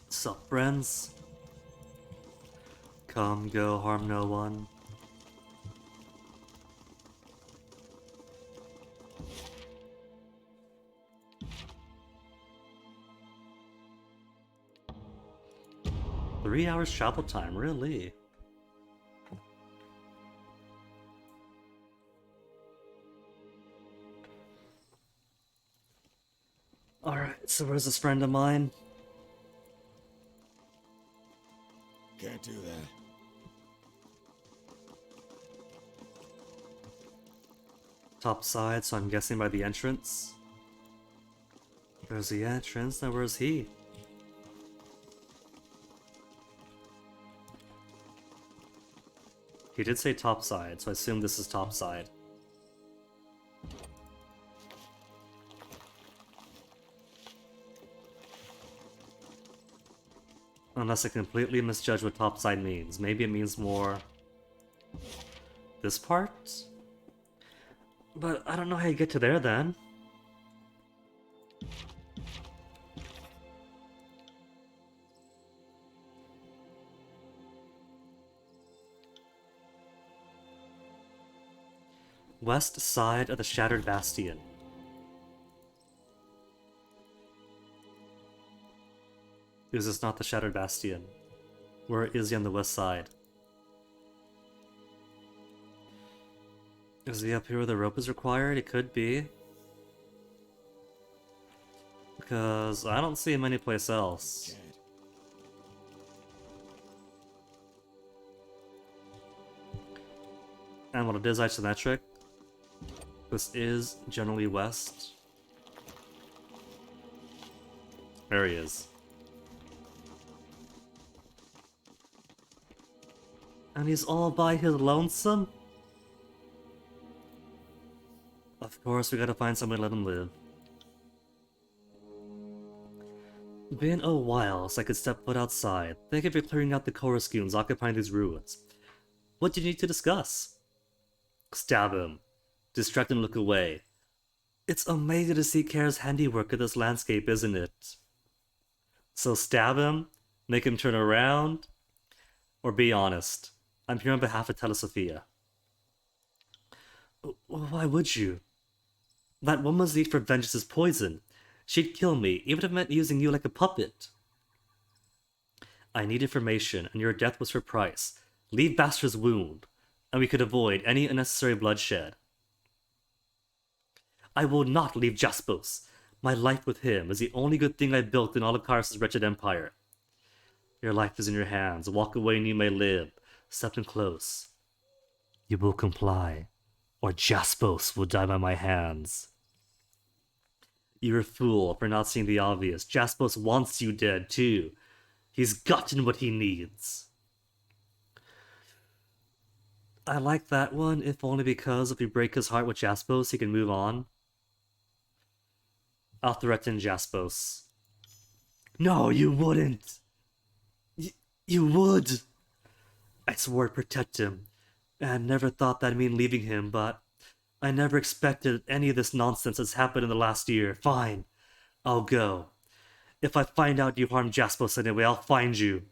Speaker 1: Sup, friends? Come, go, harm no one. 3 hours travel time, really? Alright, so where's this friend of mine?
Speaker 5: Can't do that.
Speaker 1: Top side, so I'm guessing by the entrance. There's the entrance, now where's he? He did say top side, so I assume this is top side. Unless I completely misjudge what topside means. Maybe it means more this part? But I don't know how you get to there then. West side of the Shattered Bastion. Is this not the Shattered Bastion? Where is he on the west side? Is he up here where the rope is required? It could be. Because I don't see him anyplace else.
Speaker 5: Can't.
Speaker 1: And while it is isometric, this is generally west. There he is. And he's all by his lonesome? Of course, we gotta find somewhere to let him live. Been a while since I could step foot outside. Thank you for clearing out the Kyros goons occupying these ruins. What do you need to discuss? Stab him. Distract him, look away. It's amazing to see Kara's handiwork in this landscape, isn't it? So stab him, make him turn around, or be honest. I'm here on behalf of Telesofia. Why would you? That woman's need for vengeance is poison. She'd kill me, even if it meant using you like a puppet. I need information, and your death was her price. Leave Bastra's wound, and we could avoid any unnecessary bloodshed. I will not leave Jaspos. My life with him is the only good thing I built in all of Kyros' wretched empire. Your life is in your hands. Walk away and you may live. Step in close. You will comply, or Jaspos will die by my hands. You're a fool for not seeing the obvious. Jaspos wants you dead, too. He's gotten what he needs. I like that one, if only because if we break his heart with Jaspos, he can move on. I'll threaten Jaspos. No, you wouldn't! You would! I swore to protect him, and never thought that'd mean leaving him, but I never expected any of this nonsense that's happened in the last year. Fine, I'll go. If I find out you harmed Jaspos anyway, I'll find you.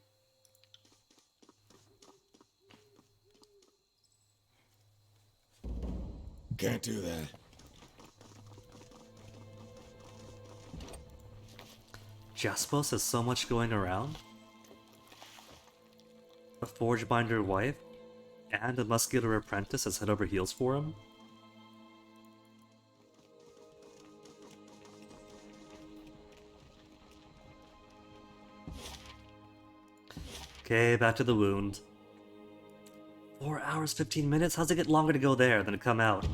Speaker 5: Can't do that.
Speaker 1: Jaspos has so much going around. A forge binder wife, and a muscular apprentice as head over heels for him. Okay, back to the wound. 4 hours, 15 minutes? How's it get longer to go there than to come out?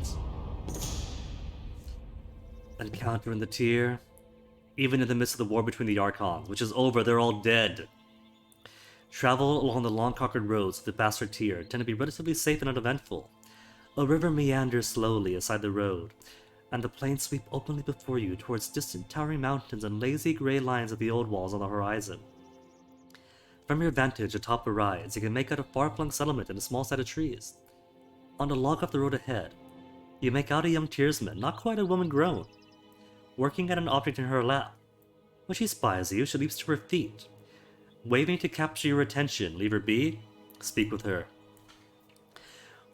Speaker 1: Encounter in the tier. Even in the midst of the war between the Archons, which is over, they're all dead. Travel along the long-conquered roads of the Bastard Tier tend to be relatively safe and uneventful. A river meanders slowly aside the road, and the plains sweep openly before you towards distant towering mountains and lazy gray lines of the old walls on the horizon. From your vantage atop the rise, you can make out a far-flung settlement in a small set of trees. On a log off the road ahead, you make out a young tiersman, not quite a woman grown, working at an object in her lap. When she spies you, she leaps to her feet. Waving to capture your attention, leave her be, speak with her.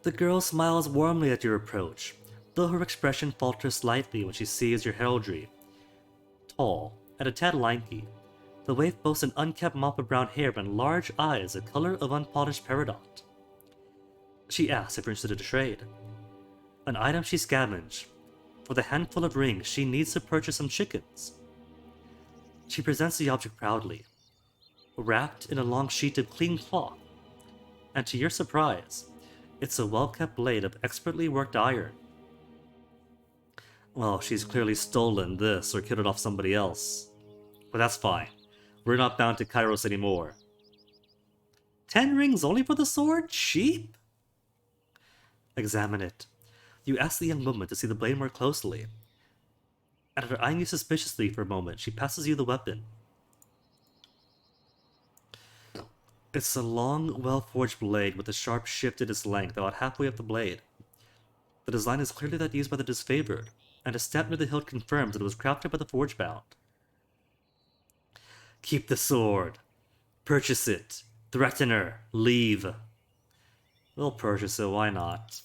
Speaker 1: The girl smiles warmly at your approach, though her expression falters slightly when she sees your heraldry. Tall, and a tad lanky, The waif boasts an unkempt mop of brown hair and large eyes, the color of unpolished peridot. She asks if you're interested in a trade. An item she scavenged. For the handful of rings, she needs to purchase some chickens. She presents the object proudly, wrapped in a long sheet of clean cloth, and to your surprise, it's a well-kept blade of expertly worked iron. Well, she's clearly stolen this or killed it off somebody else. But that's fine. We're not bound to Kyros anymore. 10 rings only for the sword? Cheap? Examine it. You ask the young woman to see the blade more closely. And after eyeing you suspiciously for a moment, she passes you the weapon. It's a long, well-forged blade with a sharp shift in its length about halfway up the blade. The design is clearly that used by the disfavored, and a stamp near the hilt confirms that it was crafted by the forge-bound. Keep the sword. Purchase it. Threaten her. Leave. We'll purchase it, why not?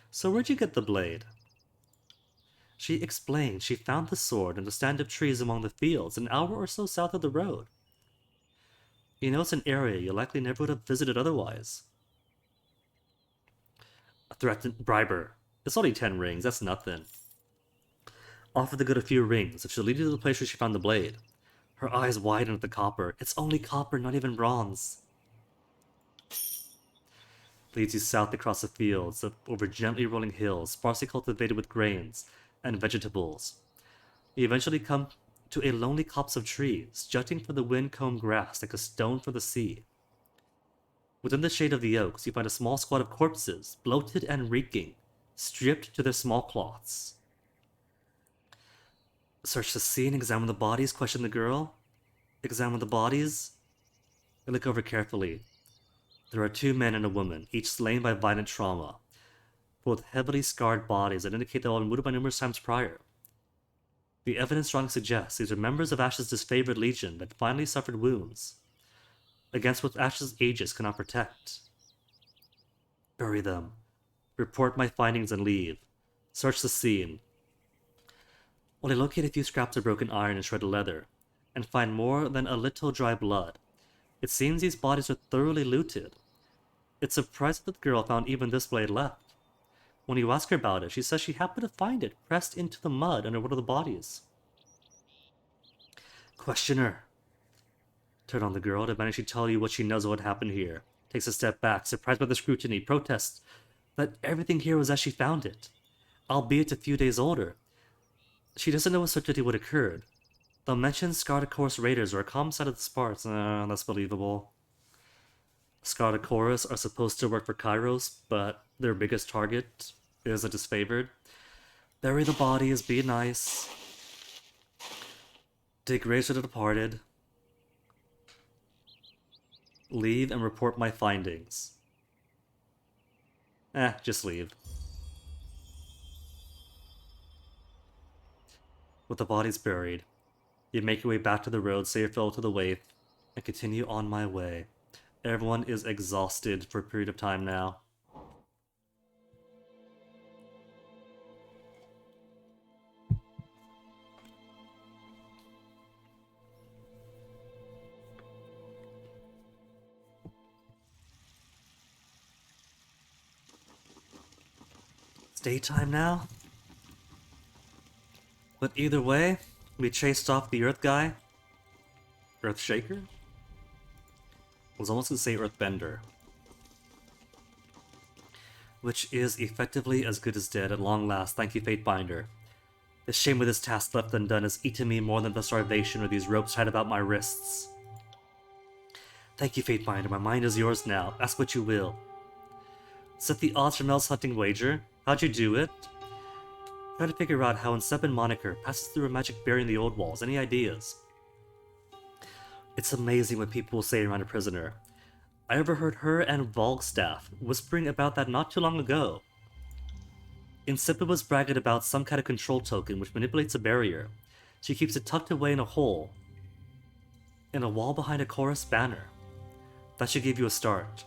Speaker 1: So where'd you get the blade? She explained she found the sword in a stand of trees among the fields an hour or so south of the road. You know it's an area you likely never would have visited otherwise. Bribe her. It's only 10 rings, that's nothing. Offer the good a few rings if she'll lead you to the place where she found the blade. Her eyes widen at the copper. It's only copper, not even bronze. Leads you south across the fields, over gently rolling hills, sparsely cultivated with grains and vegetables. You eventually come to a lonely copse of trees, jutting from the wind-combed grass like a stone from the sea. Within the shade of the oaks, you find a small squad of corpses, bloated and reeking, stripped to their small cloths. Search the scene, examine the bodies, question the girl. Examine the bodies. I look over carefully. There are 2 men and a woman, each slain by violent trauma. Both heavily scarred bodies that indicate they all been wounded by numerous times prior. The evidence strongly suggests these are members of Ash's disfavored legion that finally suffered wounds, against which Ash's aegis cannot protect. Bury them. Report my findings and leave. Search the scene. Well, I locate a few scraps of broken iron and shredded leather, and find more than a little dry blood. It seems these bodies are thoroughly looted. It's surprising that the girl found even this blade left. When you ask her about it, she says she happened to find it pressed into the mud under one of the bodies. Question her. Turn on the girl, demanding she tell you what she knows of what happened here. Takes a step back, surprised by the scrutiny, protests that everything here was as she found it, albeit a few days older. She doesn't know with certainty what occurred. They'll mention Scardicorus raiders or a common side of the Sparts. That's believable. Scardicorus are supposed to work for Kyros, but their biggest target is a disfavored. Bury the bodies, be nice. Dig graves for the departed. Leave and report my findings. Just leave. With the bodies buried, you make your way back to the road, say your farewell to the waif, and continue on my way. Everyone is exhausted for a period of time now. It's daytime now? But either way, we chased off the Earth guy. Earthshaker? I was almost gonna say Earthbender. Which is effectively as good as dead at long last, thank you Fatebinder. The shame of this task left undone has eaten me more than the starvation or these ropes tied about my wrists. Thank you Fatebinder, my mind is yours now, ask what you will. Set the odds for Mel's hunting wager? How'd you do it? Try to figure out how Unsep Moniker passes through a magic barrier in the old walls. Any ideas? It's amazing what people will say around a prisoner. I overheard her and Volgstaff whispering about that not too long ago. Insipid was bragging about some kind of control token which manipulates a barrier. She keeps it tucked away in a hole, in a wall behind a chorus banner. That should give you a start.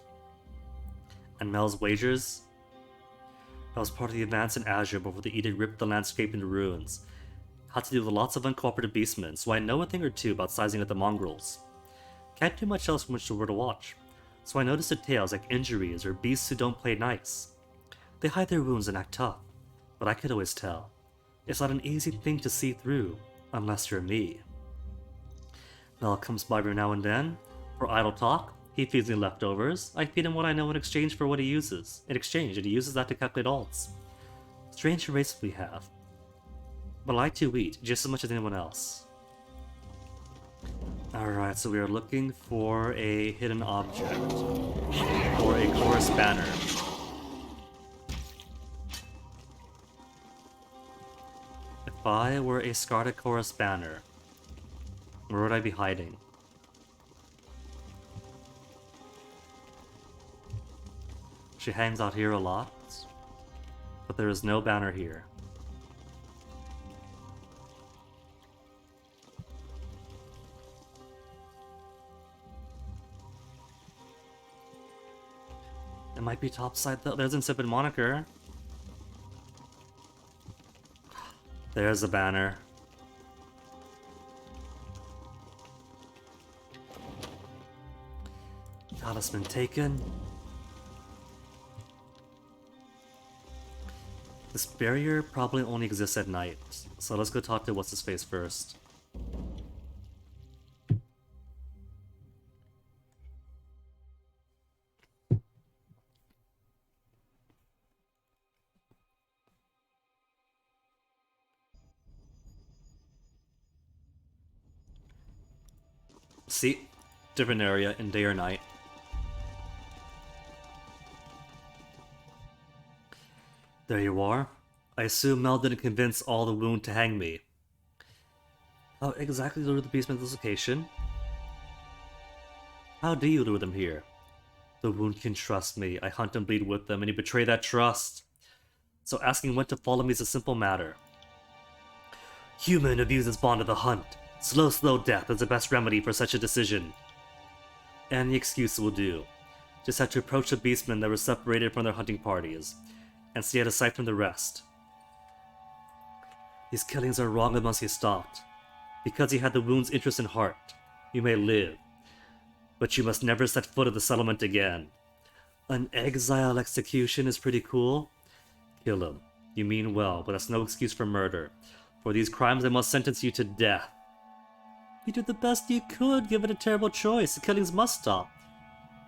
Speaker 1: And Mel's wagers? That was part of the advance in Azure before the Edict ripped the landscape into ruins. Had to deal with lots of uncooperative beastmen, so I know a thing or two about sizing up the mongrels. Can't do much else from which to watch, so I notice details like injuries or beasts who don't play nice. They hide their wounds and act tough, but I could always tell. It's not an easy thing to see through, unless you're me. Mel comes by every now and then. For idle talk, he feeds me leftovers. I feed him what I know in exchange for what he uses. In exchange, and he uses that to calculate alts. Strange race we have. But I too eat, just as much as anyone else. Alright, so we are looking for a hidden object. Or a chorus banner. If I were a Scarlet Chorus banner, where would I be hiding? She hangs out here a lot, but there is no banner here. It might be topside though. There's Insipid Moniker. There's a banner. Talisman taken. This barrier probably only exists at night, so let's go talk to what's-his-face first. See? Different area in day or night. There you are. I assume Mel didn't convince all the wound to hang me. How exactly lure the beastman to this location? How do you lure them here? The wound can trust me. I hunt and bleed with them, and you betray that trust. So asking when to follow me is a simple matter. Human abuses bond of the hunt. Slow death is the best remedy for such a decision. Any excuse will do. Just have to approach the beastmen that were separated from their hunting parties, and stay out of sight from the rest. These killings are wrong and must be stopped. Because you had the wound's interest in heart, you may live, but you must never set foot at the settlement again. An exile execution is pretty cool. Kill him. You mean well, but that's no excuse for murder. For these crimes I must sentence you to death. You did the best you could, given a terrible choice. The killings must stop.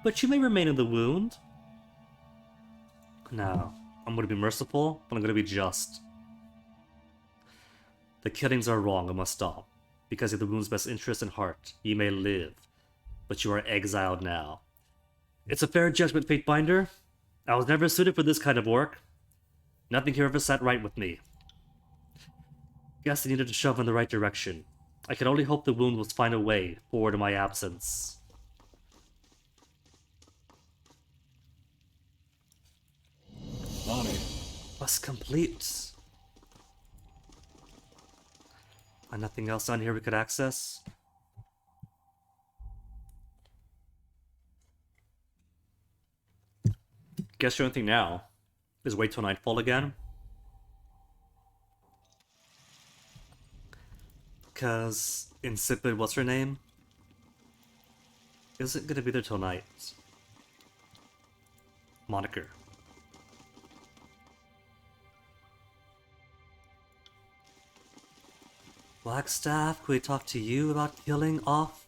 Speaker 1: But you may remain in the wound. Now, I'm going to be merciful, but I'm going to be just. The killings are wrong and must stop. Because of the wound's best interest and heart, you may live, but you are exiled now. It's a fair judgment, Fatebinder. I was never suited for this kind of work. Nothing here ever sat right with me. Guess I needed to shove in the right direction. I can only hope the wound will find a way forward in my absence.
Speaker 5: Lonnie.
Speaker 1: Quest complete. And nothing else on here we could access? Guess the only thing now is wait till nightfall again. Because Insipid, what's her name? Isn't gonna be there till night. Moniker. Blackstaff, could we talk to you about killing off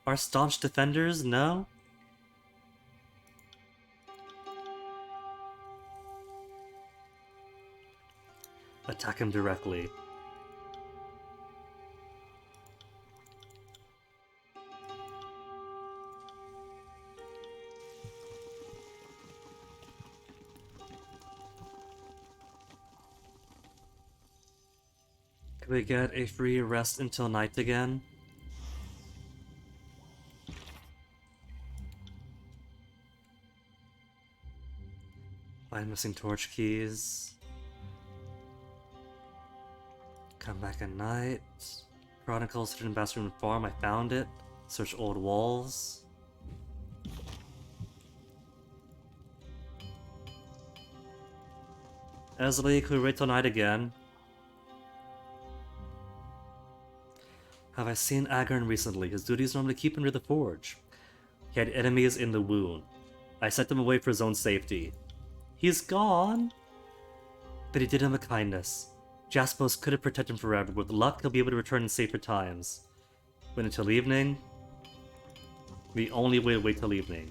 Speaker 1: our staunch defenders? No? Attack him directly. Can we get a free rest until night again? Find missing torch keys. Come back at night. Chronicles hidden bathroom farm, I found it. Search old walls. Esley, could we wait till night again? Have I seen Agern recently? His duties normally keep him near the forge. He had enemies in the wound. I sent him away for his own safety. He's gone? But he did him a kindness. Jaspos couldn't protect him forever. With luck, he'll be able to return in safer times. Wait until evening? The only way to wait till evening.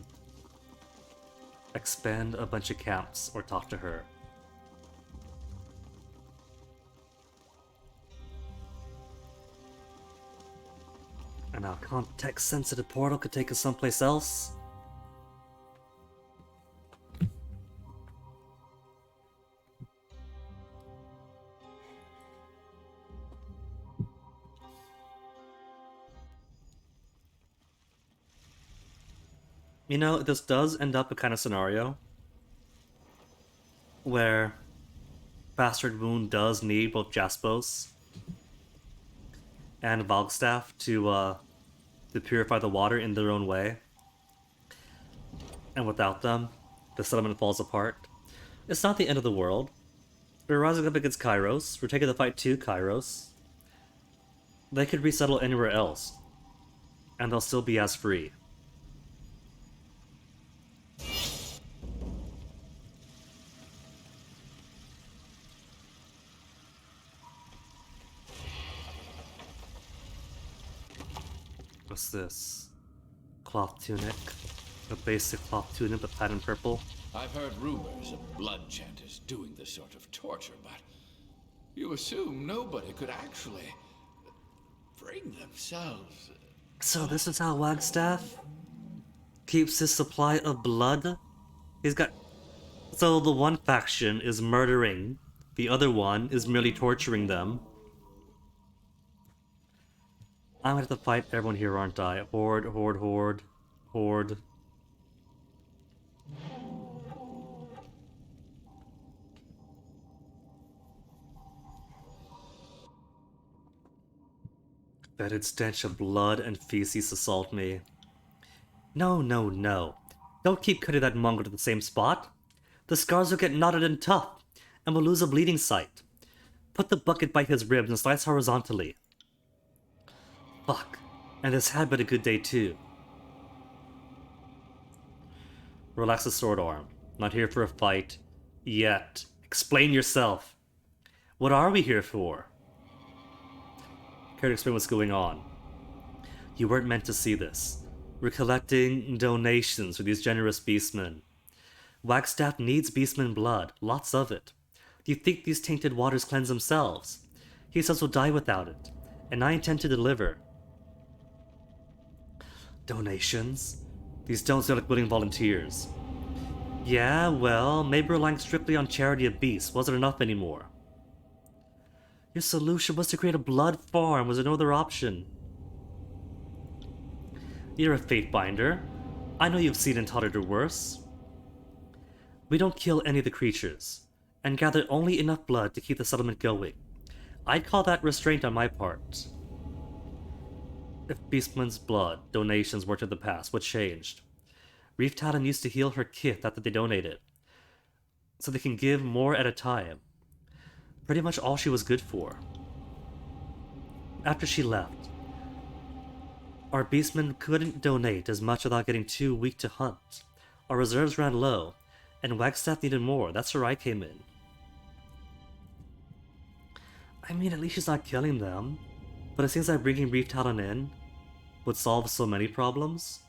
Speaker 1: Expand a bunch of camps or talk to her. And our context-sensitive portal could take us someplace else. You know, this does end up a kind of scenario where Bastard Moon does need both Jaspos and Valgstaff to purify the water in their own way. And without them, the settlement falls apart. It's not the end of the world. We're rising up against Kyros. We're taking the fight to Kyros. They could resettle anywhere else, and they'll still be as free. What's this? Cloth tunic. A basic cloth tunic, but patterned purple.
Speaker 3: I've heard rumors of blood chanters doing this sort of torture, but you assume nobody could actually bring themselves.
Speaker 1: So this is how Wagstaff keeps his supply of blood? He's got... So the one faction is murdering, the other one is merely torturing them. I'm gonna have to fight everyone here, aren't I? Horde, horde, horde, horde. Fetid stench of blood and feces assault me. No, no, no. Don't keep cutting that mongrel to the same spot. The scars will get knotted and tough, and we'll lose a bleeding site. Put the bucket by his ribs and slice horizontally. Fuck. And this had been a good day too. Relax the sword arm. Not here for a fight. Yet. Explain yourself. What are we here for? Care to explain what's going on? You weren't meant to see this. We're collecting donations for these generous beastmen. Wagstaff needs beastman blood. Lots of it. Do you think these tainted waters cleanse themselves? He says we'll die without it. And I intend to deliver. Donations? These don't sound like willing volunteers. Yeah, well, maybe relying strictly on charity of beasts wasn't enough anymore. Your solution was to create a blood farm. Was there no other option? You're a Fatebinder. I know you've seen and tolerated worse. We don't kill any of the creatures, and gather only enough blood to keep the settlement going. I'd call that restraint on my part. If Beastman's blood donations were to the past, what changed? Reef Talon used to heal her kith after they donated, so they can give more at a time. Pretty much all she was good for. After she left, our beastmen couldn't donate as much without getting too weak to hunt. Our reserves ran low, and Wagstaff needed more. That's where I came in. I mean, at least she's not killing them. But it seems like bringing Reef Talon in would solve so many problems.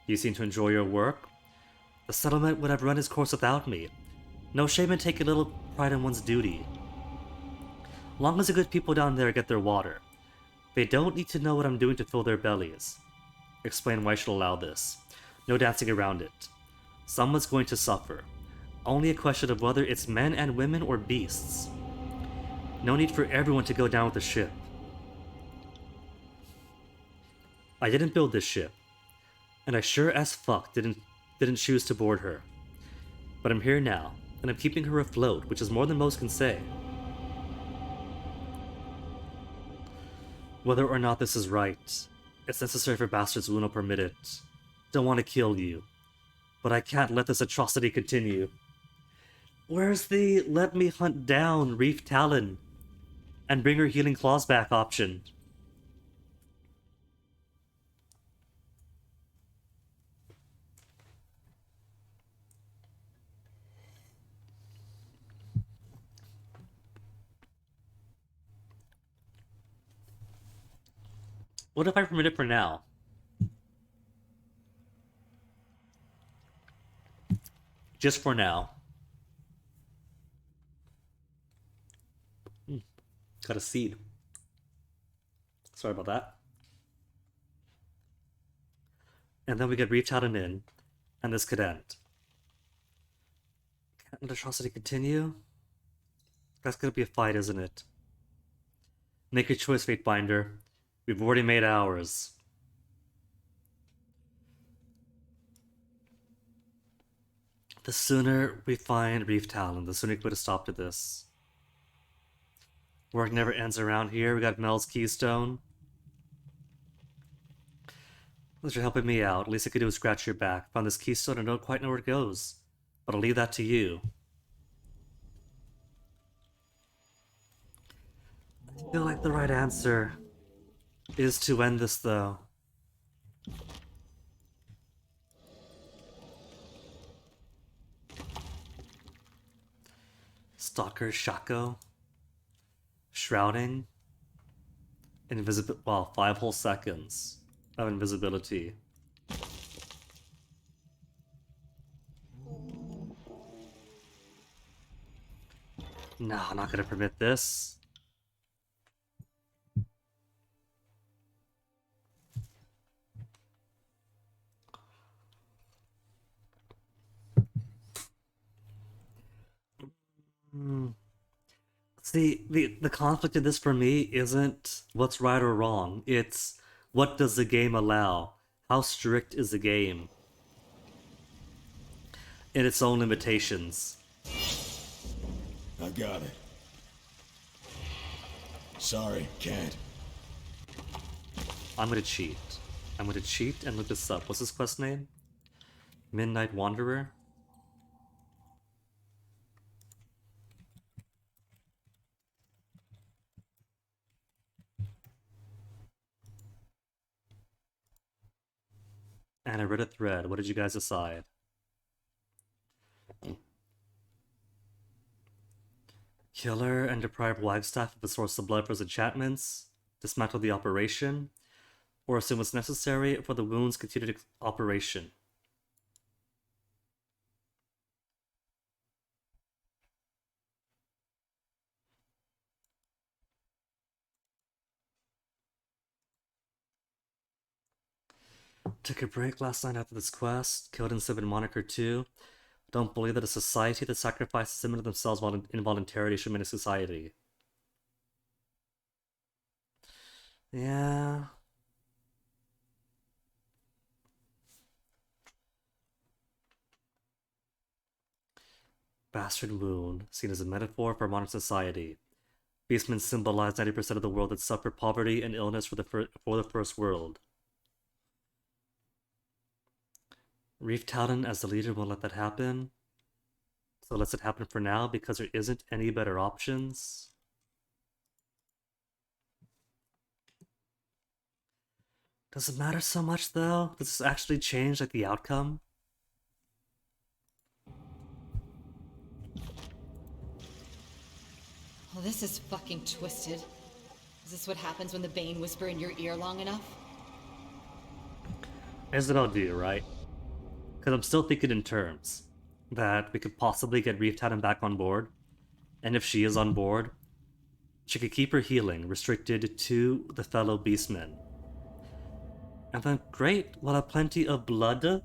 Speaker 1: You seem to enjoy your work. The settlement would have run its course without me. No shame in taking a little pride in one's duty. Long as the good people down there get their water, they don't need to know what I'm doing to fill their bellies. Explain why I should allow this. No dancing around it. Someone's going to suffer. Only a question of whether it's men and women or beasts. No need for everyone to go down with the ship. I didn't build this ship, and I sure as fuck didn't choose to board her. But I'm here now, and I'm keeping her afloat, which is more than most can say. Whether or not this is right, it's necessary for bastards who will not permit it. Don't want to kill you, but I can't let this atrocity continue. Where's the let me hunt down Reef Talon and bring her healing claws back option. What if I permit it for now? Just for now. Got a seed. Sorry about that. And then we get reach out and in, and this could end. Can't let atrocity continue? That's gonna be a fight, isn't it? Make your choice, Fatebinder. We've already made ours. The sooner we find Reef Talon, the sooner we put a stop to this. Work never ends around here. We got Mel's Keystone. Thanks for helping me out. At least I could do is scratch your back. Found this keystone and don't quite know where it goes. But I'll leave that to you. I feel like the right answer is to end this, though. Stalker, Shaco, Shrouding, Invisible. Well, 5 whole seconds of invisibility. No, I'm not gonna permit this. See, the conflict in this for me isn't what's right or wrong. It's what does the game allow? How strict is the game? In its own limitations.
Speaker 5: I got it. Sorry, can't.
Speaker 1: I'm gonna cheat. I'm gonna cheat and look this up. What's his quest name? Midnight Wanderer? And I read a thread. What did you guys decide? Killer and deprive Wagstaff of the source of blood for his enchantments, dismantle the operation, or assume it's necessary for the wound's continued operation. Took a break last night after this quest, killed in 7 Moniker 2. Don't believe that a society that sacrifices women to themselves involuntarily should remain a society. Yeah. Bastard wound, seen as a metaphor for modern society. Beastmen symbolize 90% of the world that suffer poverty and illness for the first world. Reef Talon as the leader won't let that happen. So lets it happen for now because there isn't any better options. Does it matter so much though? Does this actually change like the outcome?
Speaker 2: Well, this is fucking twisted. Is this what happens when the Bane whisper in your ear long enough?
Speaker 1: As it all do, right? Because I'm still thinking in terms that we could possibly get Reef Talon back on board. And if she is on board, she could keep her healing restricted to the fellow beastmen. And then great, we'll have plenty of blood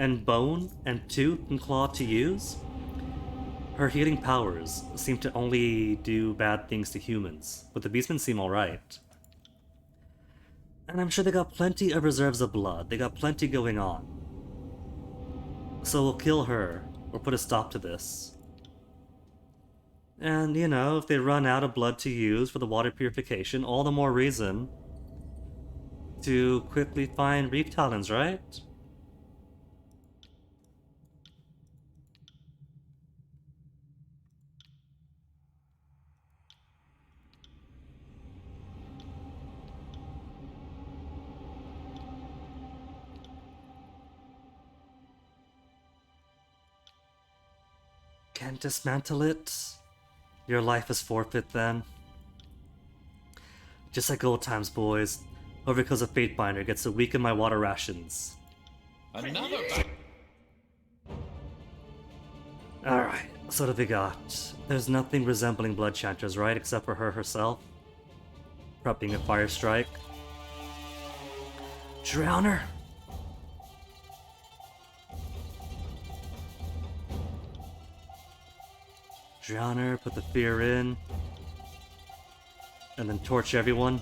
Speaker 1: and bone and tooth and claw to use. Her healing powers seem to only do bad things to humans, but the beastmen seem alright. And I'm sure they got plenty of reserves of blood. They got plenty going on. So we'll kill her, or put a stop to this. And, you know, if they run out of blood to use for the water purification, all the more reason to quickly find Reef Talons, right? can't dismantle it, your life is forfeit then. Just like old times, boys. Whoever kills a Fatebinder gets a week of my water rations.
Speaker 3: Another
Speaker 1: Alright, so what have we got? There's nothing resembling Blood Chanters, right? Except for her herself. Prepping a fire strike. Drowner! Drowner, put the fear in. And then torch everyone.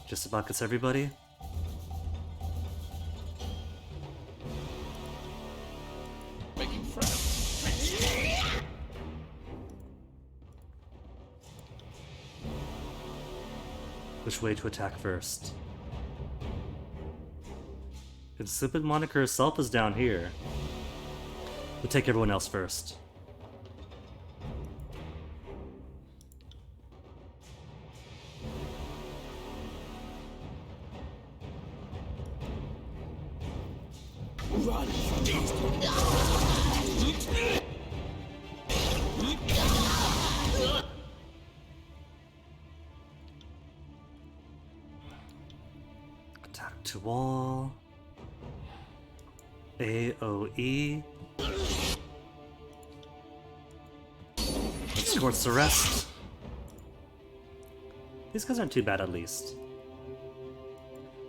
Speaker 1: Just about gets everybody.
Speaker 3: making friends.
Speaker 1: Which way to attack first? Insipid Moniker herself is down here. We'll take everyone else first.
Speaker 4: Run!
Speaker 1: Attack to wall. AoE. Escorts the rest. These guys aren't too bad, at least.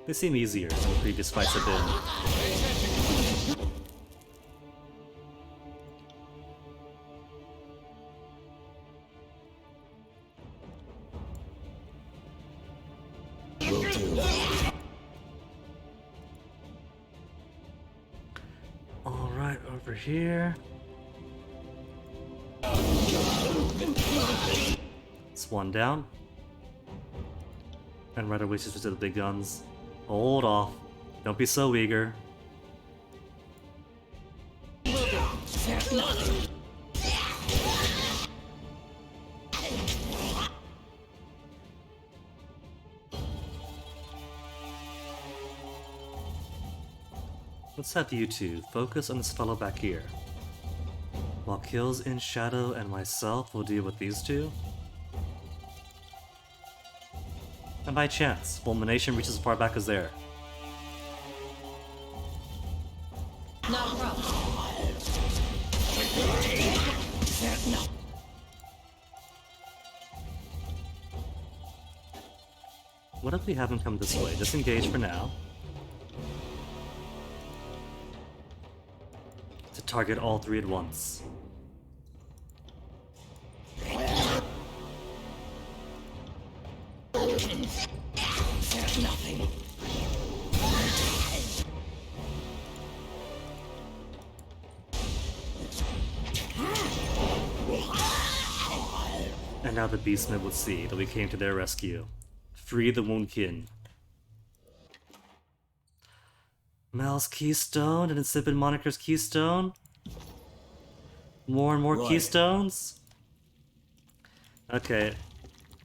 Speaker 1: They seem easier than the previous fights have been.
Speaker 5: Will do.
Speaker 1: Alright, over here. It's one down. And right away switches to the big guns. Hold off. Don't be so eager. Let's have you two focus on this fellow back here. While Kills in Shadow and myself will deal with these two. And by chance, Fulmination reaches as far back as there.
Speaker 2: Not a problem.
Speaker 1: What if we have him come this way? Disengage for now. To target all three at once.
Speaker 4: Nothing.
Speaker 1: And now the Beastmen would see that we came to their rescue. Free the Woundkin. Mel's Keystone and Insipid Moniker's Keystone. More and more
Speaker 5: Right.
Speaker 1: Keystones. Okay.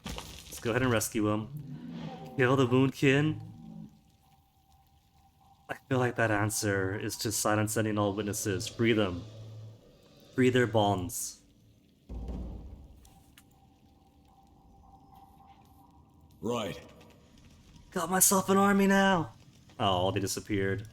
Speaker 1: Let's go ahead and rescue him. Kill the Woundkin. I feel like that answer is to silence any and all witnesses. Free them. Free their bonds.
Speaker 5: Right.
Speaker 1: Got myself an army now! Oh, they disappeared.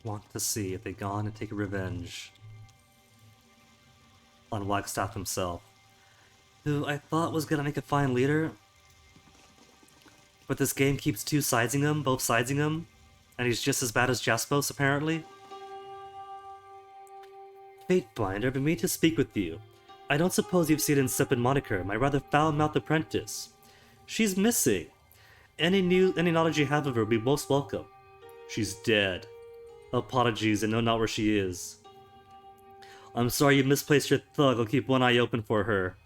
Speaker 1: Want to see if they gone and take revenge on Wagstaff himself, who I thought was gonna make a fine leader, but this game keeps two-siding him, both siding him, and he's just as bad as Jaspos apparently. Fatebinder, been meaning to speak with you. I don't suppose you've seen Insipid Moniker, my rather foul-mouthed apprentice. She's missing. Any knowledge you have of her would be most welcome. She's dead. Apologies, I know not where she is. I'm sorry you misplaced your thug. I'll keep one eye open for her.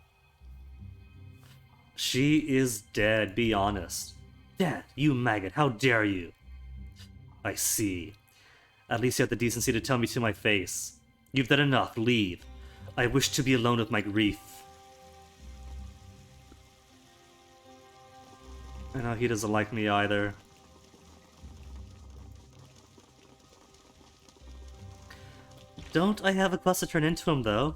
Speaker 1: She is dead, be honest. Dead, you maggot, how dare you? I see. At least you have the decency to tell me to my face. You've done enough, leave. I wish to be alone with my grief. I know he doesn't like me either. Don't I have a quest to turn into him, though?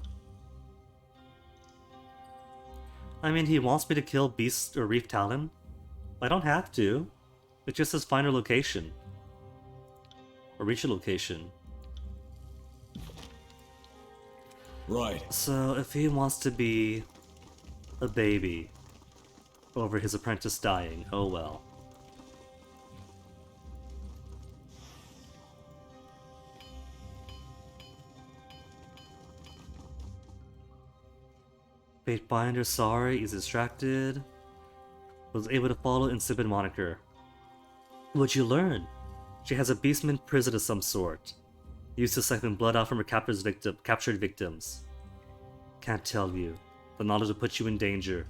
Speaker 1: I mean, he wants me to kill Beast or Reef Talon. I don't have to. It just says find a location. Or reach a location.
Speaker 5: Right.
Speaker 1: So, if he wants to be a baby over his apprentice dying, oh well. Baitbinder, sorry, he's distracted. Was able to follow Insipid moniker. What'd you learn? She has a beastman prison of some sort. Used to siphon blood out from her captured victims. Can't tell you. The knowledge will put you in danger.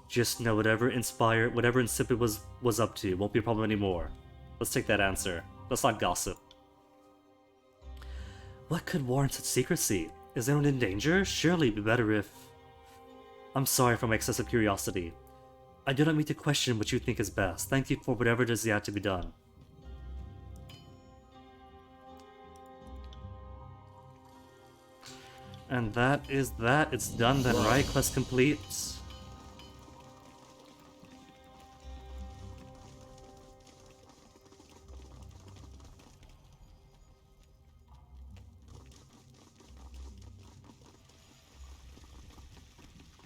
Speaker 1: Just know whatever Insipid was up to won't be a problem anymore. Let's take that answer. Let's not gossip. What could warrant such secrecy? Is anyone in danger? Surely it'd be better if... I'm sorry for my excessive curiosity. I do not mean to question what you think is best. Thank you for whatever it is yet to be done. And that is that. It's done then, right? Quest complete.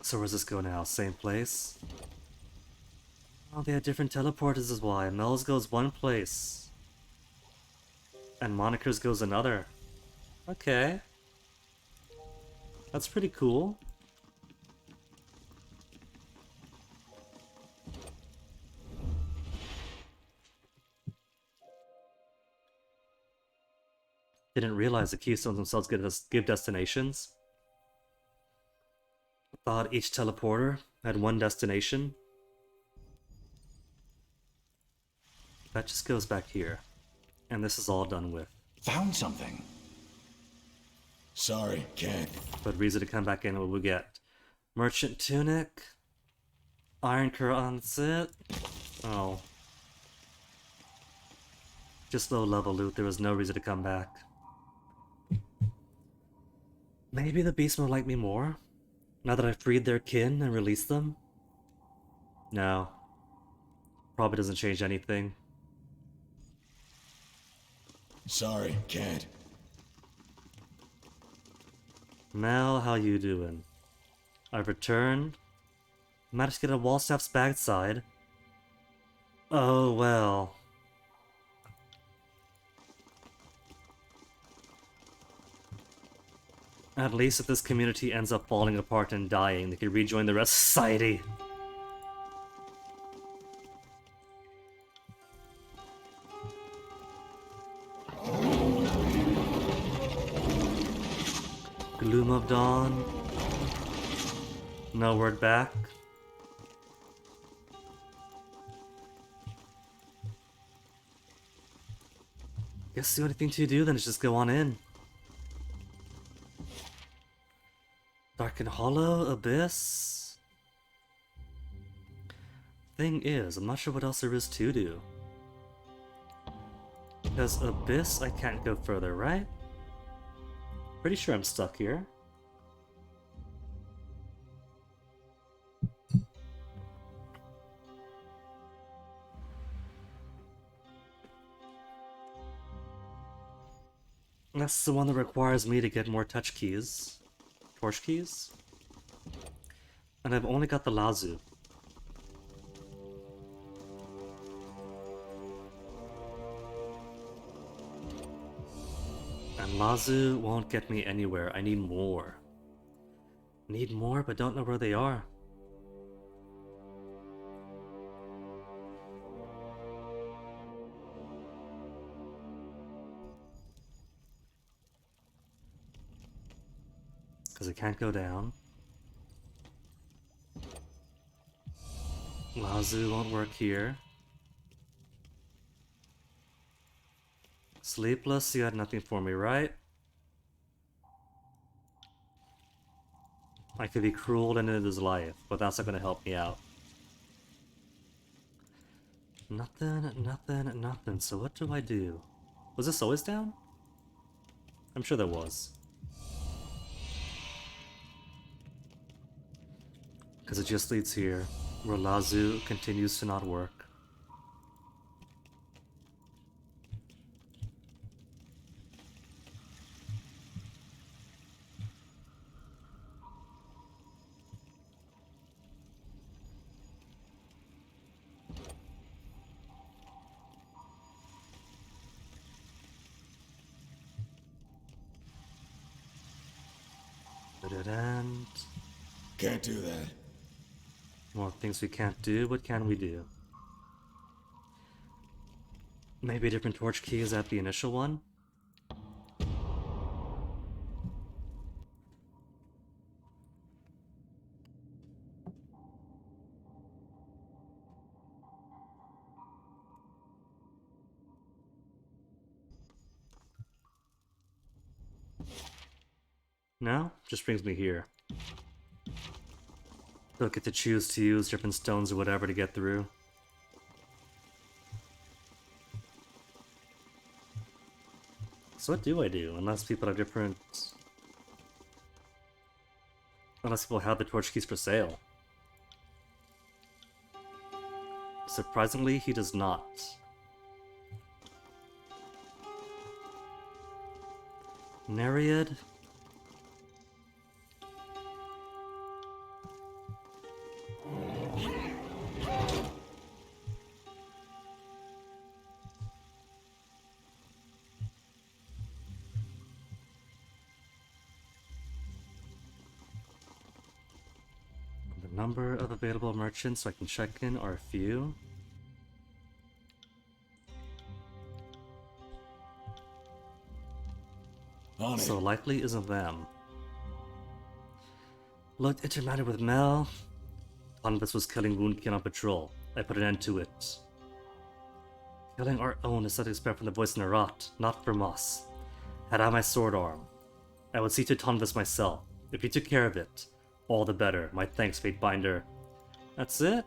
Speaker 1: So where's this go now? Same place? Oh, they have different teleporters is why. Mel's goes one place. And Moniker's goes another. Okay. That's pretty cool. Didn't realize the keystones themselves give destinations. Thought each teleporter had one destination. That just goes back here. And this is all done with.
Speaker 3: Found something.
Speaker 5: Sorry, can't.
Speaker 1: But reason to come back in, what we get? Merchant Tunic. Iron Currents it. Oh. Just low level loot, there was no reason to come back. Maybe the beast will like me more? Now that I've freed their kin and released them? No. Probably doesn't change anything.
Speaker 5: Sorry, can't.
Speaker 1: Mel, how you doing? I've returned. Managed to get a Wallstaff's backside. Oh well. At least if this community ends up falling apart and dying, they can rejoin the rest of society. Gloom of Dawn. No word back. Guess the only thing to do then is just go on in. Dark and Hollow, Abyss. Thing is, I'm not sure what else there is to do. Because Abyss, I can't go further, right? Pretty sure I'm stuck here. That's the one that requires me to get more touch keys. Torch keys? And I've only got the Lazu. And Lazu won't get me anywhere. I need more. Need more, but don't know where they are. Because it can't go down. Lazu won't work here. Sleepless, you had nothing for me, right? I could be cruel and end his life, but that's not gonna help me out. Nothing, nothing, nothing. So what do I do? Was this always down? I'm sure there was. Because it just leads here, where Lazu continues to not work. And
Speaker 5: Can't do that.
Speaker 1: more things we can't do. What can we do? Maybe a different torch key is at the initial one? No? Just brings me here. Don't get to use different stones or whatever to get through. So what do I do? Unless people have different... Unless people have the torch keys for sale. Surprisingly, he does not. Nereid? The number of available merchants so I can check in are few.
Speaker 5: On it.
Speaker 1: So likely isn't them. Looked intermattered with Mel. Tonvis was killing Woundkin on patrol. I put an end to it. Killing our own is what I expect from the voice in the rot, not from us. Had I my sword arm, I would see to Tonvis myself. If you took care of it, all the better. My thanks, Fatebinder. That's it?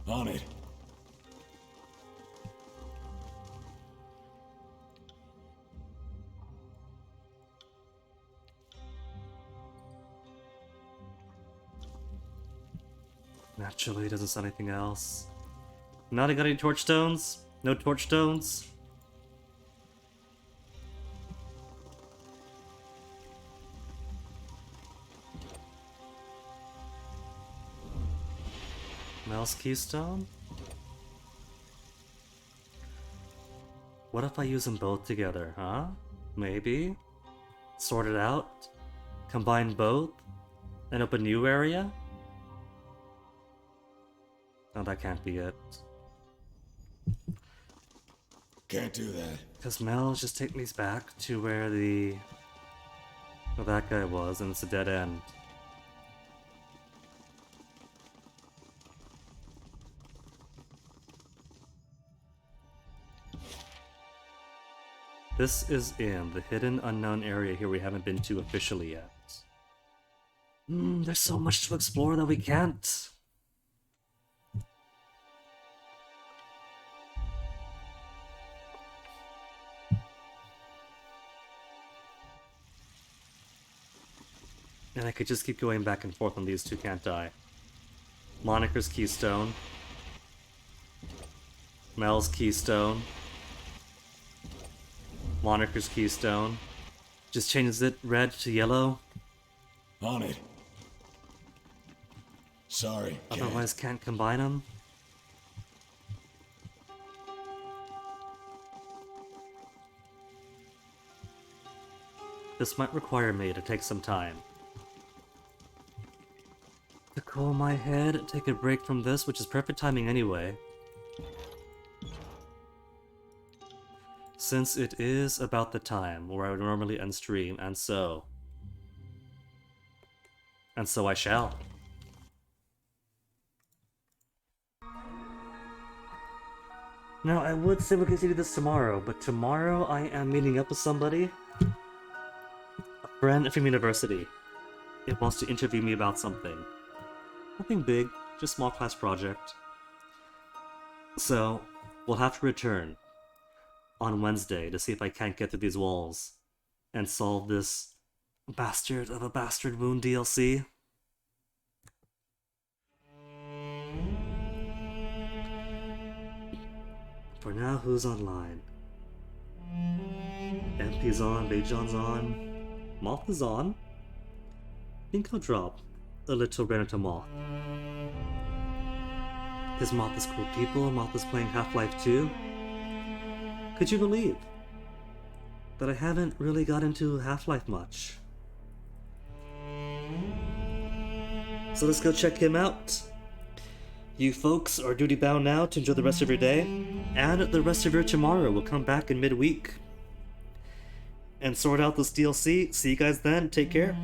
Speaker 5: On it.
Speaker 1: Naturally, doesn't say anything else. Not got any torch stones? No torch stones? Mel's keystone? What if I use them both together, huh? Maybe? Sort it out? Combine both? And open a new area? No, that can't be it.
Speaker 5: Can't do that.
Speaker 1: Because Mel just take me back to where where that guy was, and it's a dead end. This is in the hidden unknown area here we haven't been to officially yet. There's so much to explore that we can't. And I could just keep going back and forth on these two, can't I? Moniker's keystone. Mel's keystone. Moniker's keystone. Just changes it red to yellow.
Speaker 5: On it. Sorry, can't.
Speaker 1: Otherwise can't combine them. This might require me to take some time. To cool my head, take a break from this, which is perfect timing anyway. Since it is about the time where I would normally end stream, and so... And so I shall. Now, I would say we'll continue this tomorrow, but tomorrow I am meeting up with somebody. A friend from university. It wants to interview me about something. Nothing big, just small class project. So, we'll have to return on Wednesday to see if I can't get through these walls and solve this bastard of a bastard wound DLC. For now, who's online? MP's on, Beijon's on, Moth is on. Think I'll drop a little random to Moth. Because Moth is cool people, Moth is playing Half-Life 2. Could you believe that I haven't really got into Half-Life much? So let's go check him out. You folks are duty bound now to enjoy the rest of your day, and the rest of your tomorrow. We'll come back in midweek and sort out this DLC. See you guys then. Take care.